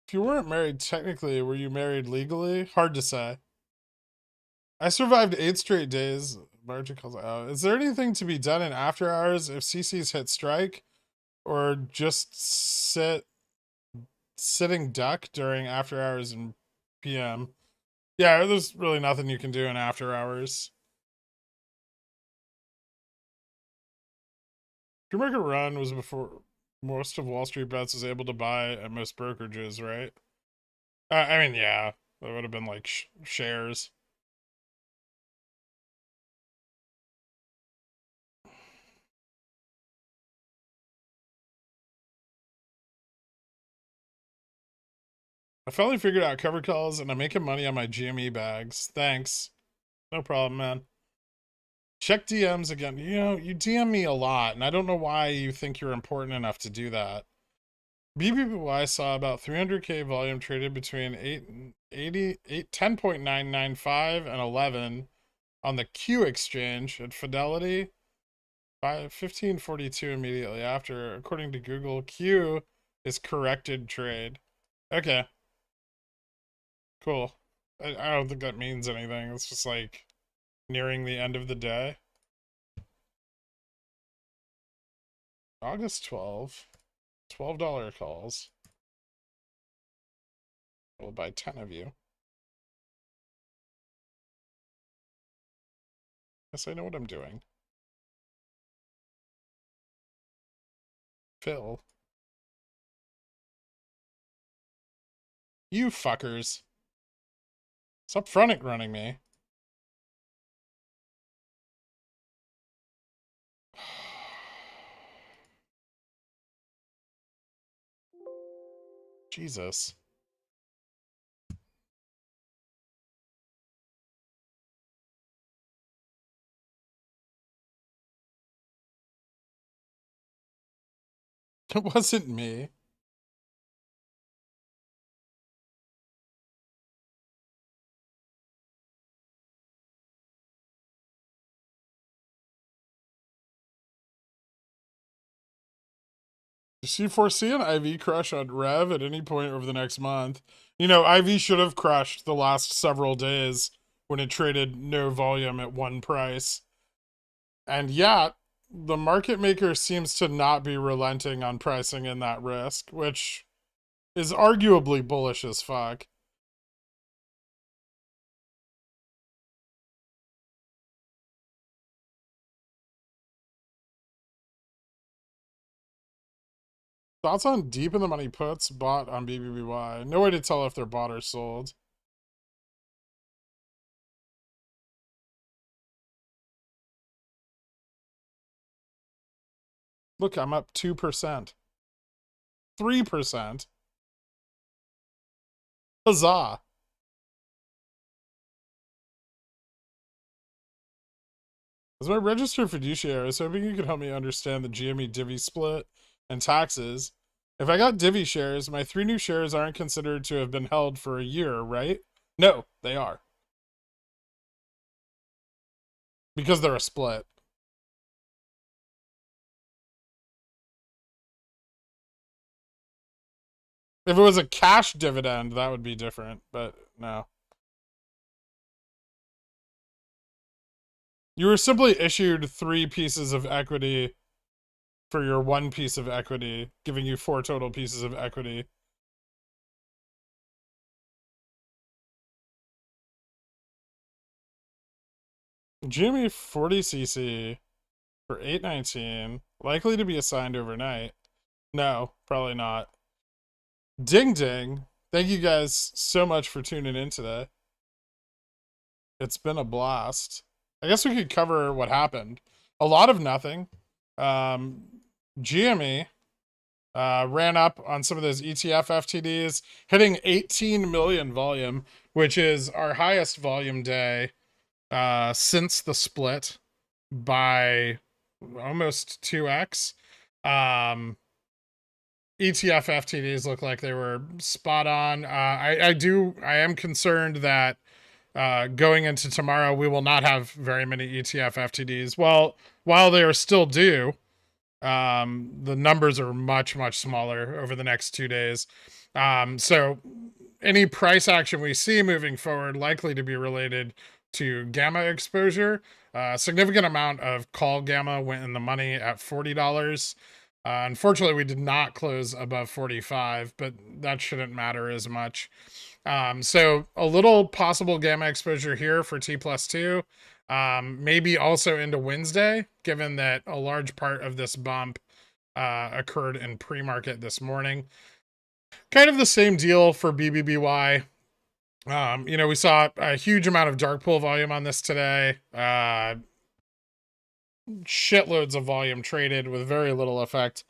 If you weren't married technically, were you married legally? Hard to say. I survived 8 straight days. Margin calls out. Is there anything to be done in after hours if CC's hit strike? Or just sitting duck during after hours and PM? Yeah, there's really nothing you can do in after hours. Pre-market run was before most of Wall Street bets was able to buy at most brokerages, right? I mean, yeah, that would have been like shares. I finally figured out cover calls and I'm making money on my GME bags. Thanks. No problem, man. Check DMs again. You know, you DM me a lot, and I don't know why you think you're important enough to do that. BBY saw about 300k volume traded between 10.995 and 11 on the Q exchange at Fidelity by 1542 immediately after. According to Google, Q is corrected trade. Okay, cool. I don't think that means anything. It's just like nearing the end of the day. August 12. $12 calls. We'll buy 10 of you. Yes, I know what I'm doing. Phil. You fuckers. Stop front running me. Jesus. It wasn't me. Do you foresee an IV crush on Rev at any point over the next month? You know, IV should have crushed the last several days when it traded no volume at one price. And yet, the market maker seems to not be relenting on pricing in that risk, which is arguably bullish as fuck. Thoughts on deep in the money puts bought on BBBY? No way to tell if they're bought or sold. Look, I'm up 2%. 3%. Huzzah. As my registered fiduciary, I was hoping you could help me understand the GME divvy split and taxes. If I got divvy shares, my 3 new shares aren't considered to have been held for a year, right? No, they are. Because they're a split. If it was a cash dividend, that would be different, but no. You were simply issued 3 pieces of equity for your 1 piece of equity, giving you 4 total pieces of equity. GME 40cc for $8.19, likely to be assigned overnight. No, probably not. Ding ding. Thank you guys so much for tuning in today. It's been a blast. I guess we could cover what happened. A lot of nothing. GME ran up on some of those ETF FTDs, hitting 18 million volume, which is our highest volume day since the split by almost 2x. ETF FTDs look like they were spot on. I am concerned that going into tomorrow, we will not have very many ETF FTDs. Well, while they are still due, the numbers are much, much smaller over the next 2 days. So any price action we see moving forward likely to be related to gamma exposure. Significant amount of call gamma went in the money at $40. Unfortunately, we did not close above 45, but that shouldn't matter as much. So a little possible gamma exposure here for T+2. Maybe also into Wednesday, given that a large part of this bump occurred in pre-market this morning. Kind of the same deal for BBBY. We saw a huge amount of dark pool volume on this today. Shitloads of volume traded with very little effect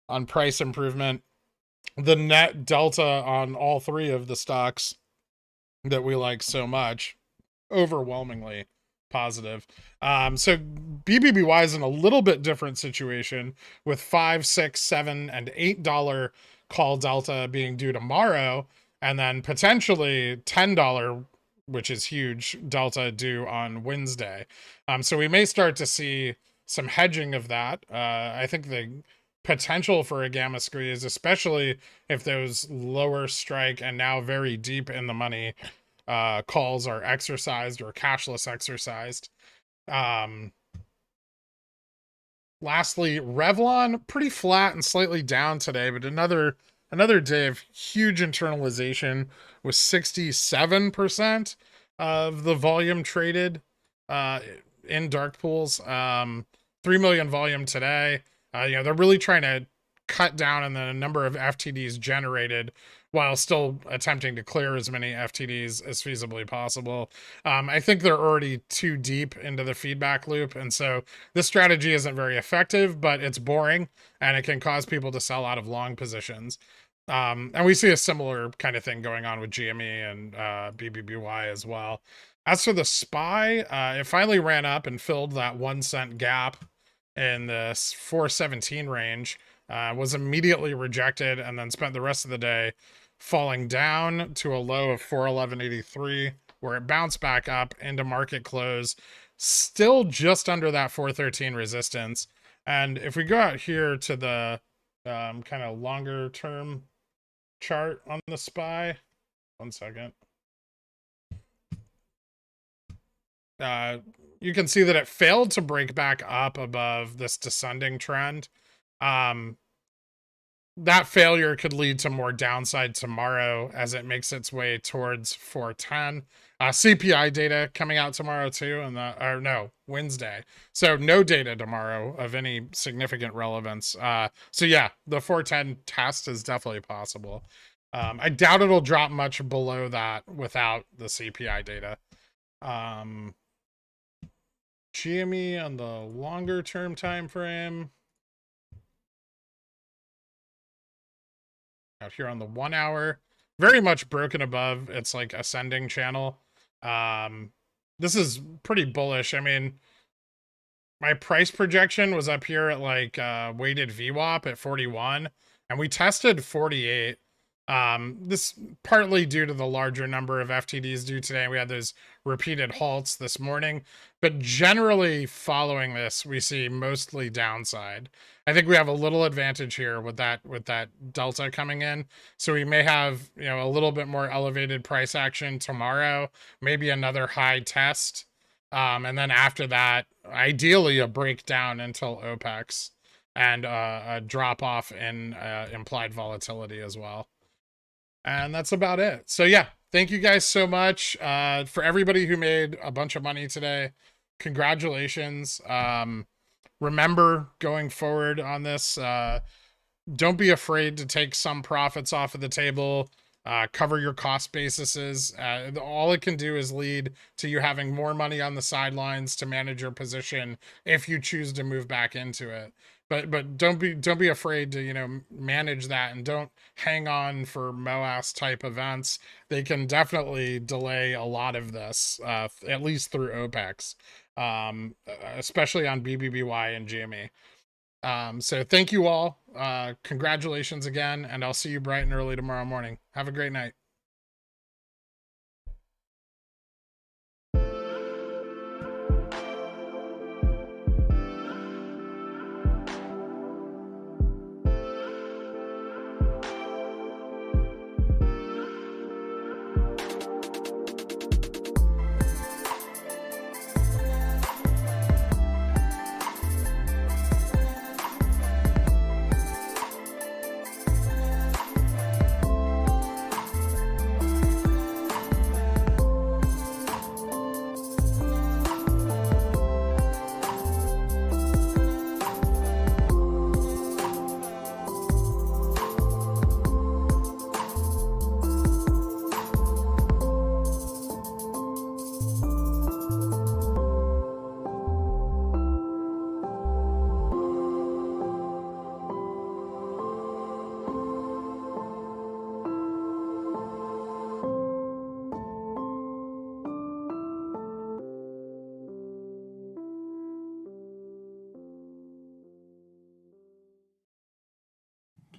on price improvement. The net delta on all three of the stocks that we like so much, overwhelmingly positive. So BBBY is in a little bit different situation with $5, $6, $7, and $8 call delta being due tomorrow, and then potentially $10, which is huge, delta due on Wednesday. So we may start to see some hedging of that. I think the potential for a gamma squeeze, especially if those lower strike and now very deep in the money calls are exercised or cashless exercised. Lastly, Revlon, pretty flat and slightly down today, but another day of huge internalization with 67% of the volume traded in dark pools. 3 million volume today. They're really trying to cut down on the number of FTDs generated while still attempting to clear as many FTDs as feasibly possible. I think they're already too deep into the feedback loop, and so this strategy isn't very effective, but it's boring, and it can cause people to sell out of long positions. And we see a similar kind of thing going on with GME and BBBY as well. As for the SPY, it finally ran up and filled that 1 cent gap in the 417 range, was immediately rejected, and then spent the rest of the day falling down to a low of 411.83, where it bounced back up into market close, still just under that 413 resistance. And if we go out here to the kind of longer term chart on the SPY, 1 second. You can see that it failed to break back up above this descending trend. That failure could lead to more downside tomorrow as it makes its way towards 410. CPI data coming out tomorrow too, and Wednesday. So no data tomorrow of any significant relevance. So yeah, the 410 test is definitely possible. I doubt it'll drop much below that without the CPI data. GME on the longer term time frame. Out here on the 1 hour, very much broken above its like ascending channel. This is pretty bullish. I mean, my price projection was up here at like weighted VWAP at 41, and we tested 48. This partly due to the larger number of FTDs due today. We had those repeated halts this morning, but generally following this, we see mostly downside. I think we have a little advantage here with that delta coming in. So we may have, a little bit more elevated price action tomorrow, maybe another high test. And then after that, ideally a breakdown until OPEX and a drop off in implied volatility as well. And that's about it. So yeah, thank you guys so much. For everybody who made a bunch of money today, congratulations. Remember, going forward on this, don't be afraid to take some profits off of the table. Cover your cost bases. All it can do is lead to you having more money on the sidelines to manage your position if you choose to move back into it. But don't be afraid to manage that, and don't hang on for MOASS type events. They can definitely delay a lot of this, at least through OPEX, especially on BBBY and GME. So thank you all. Congratulations again, and I'll see you bright and early tomorrow morning. Have a great night.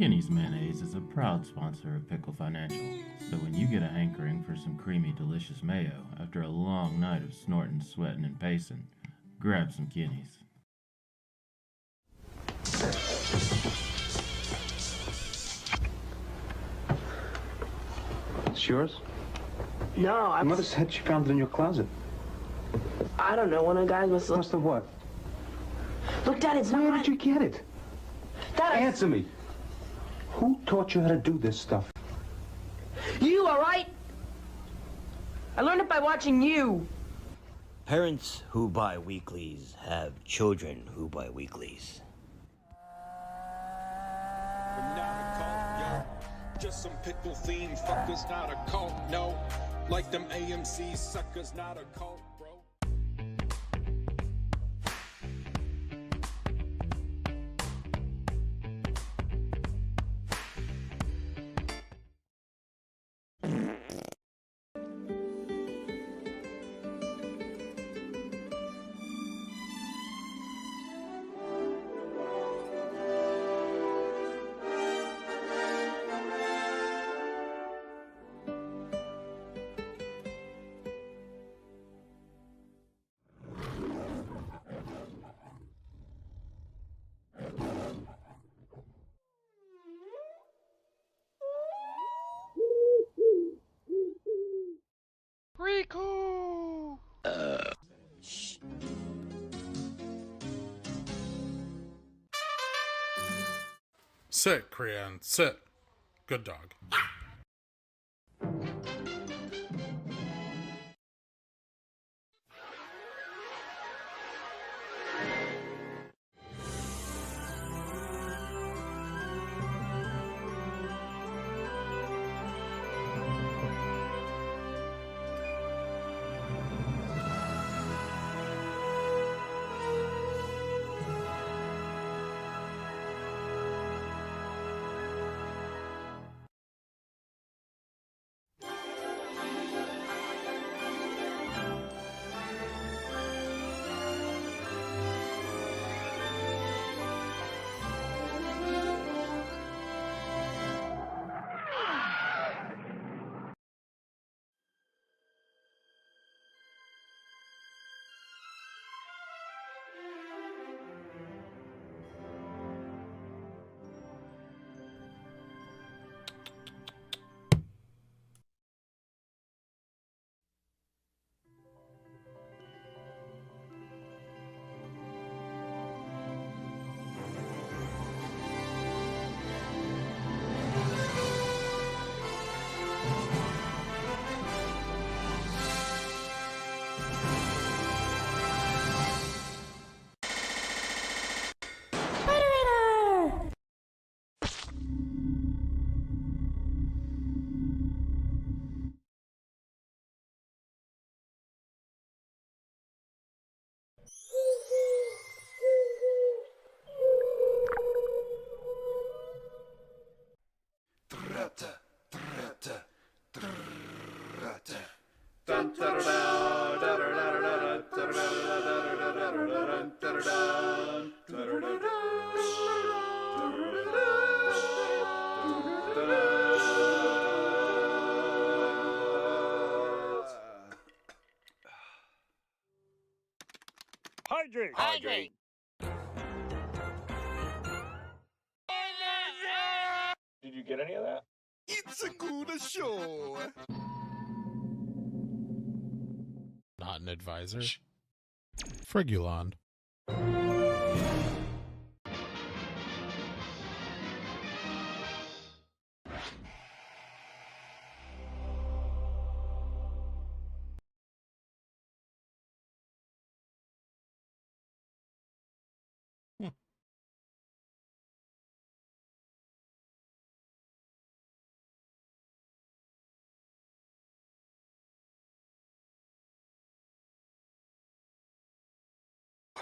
Kinney's Mayonnaise is a proud sponsor of Pickle Financial, so when you get a hankering for some creamy, delicious mayo after a long night of snorting, sweating, and pacing, grab some Kinney's. It's yours? No, My mother said she found it in your closet. I don't know. One of the guys must have what? Look, Dad, it's not Where mine. did you get it? Dad, Answer me. Who taught you how to do this stuff? You, all right? I learned it by watching you. Parents who buy weeklies have children who buy weeklies. We're not a cult, yo. Just some pickle themed fuckers, not a cult, no. Like them AMC suckers, not a cult, bro. Rico! Sit, Krian, sit. Good dog. Hydrate! Hydrate! Did you get any of that? It's a good show. Not an advisor. Frigulon.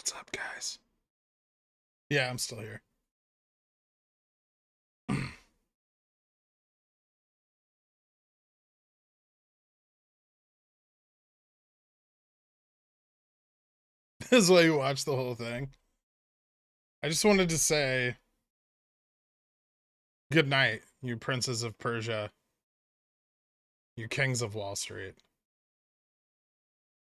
What's up, guys? Yeah, I'm still here. This is why you watch the whole thing. I just wanted to say Good night, you princes of Persia, you kings of Wall Street.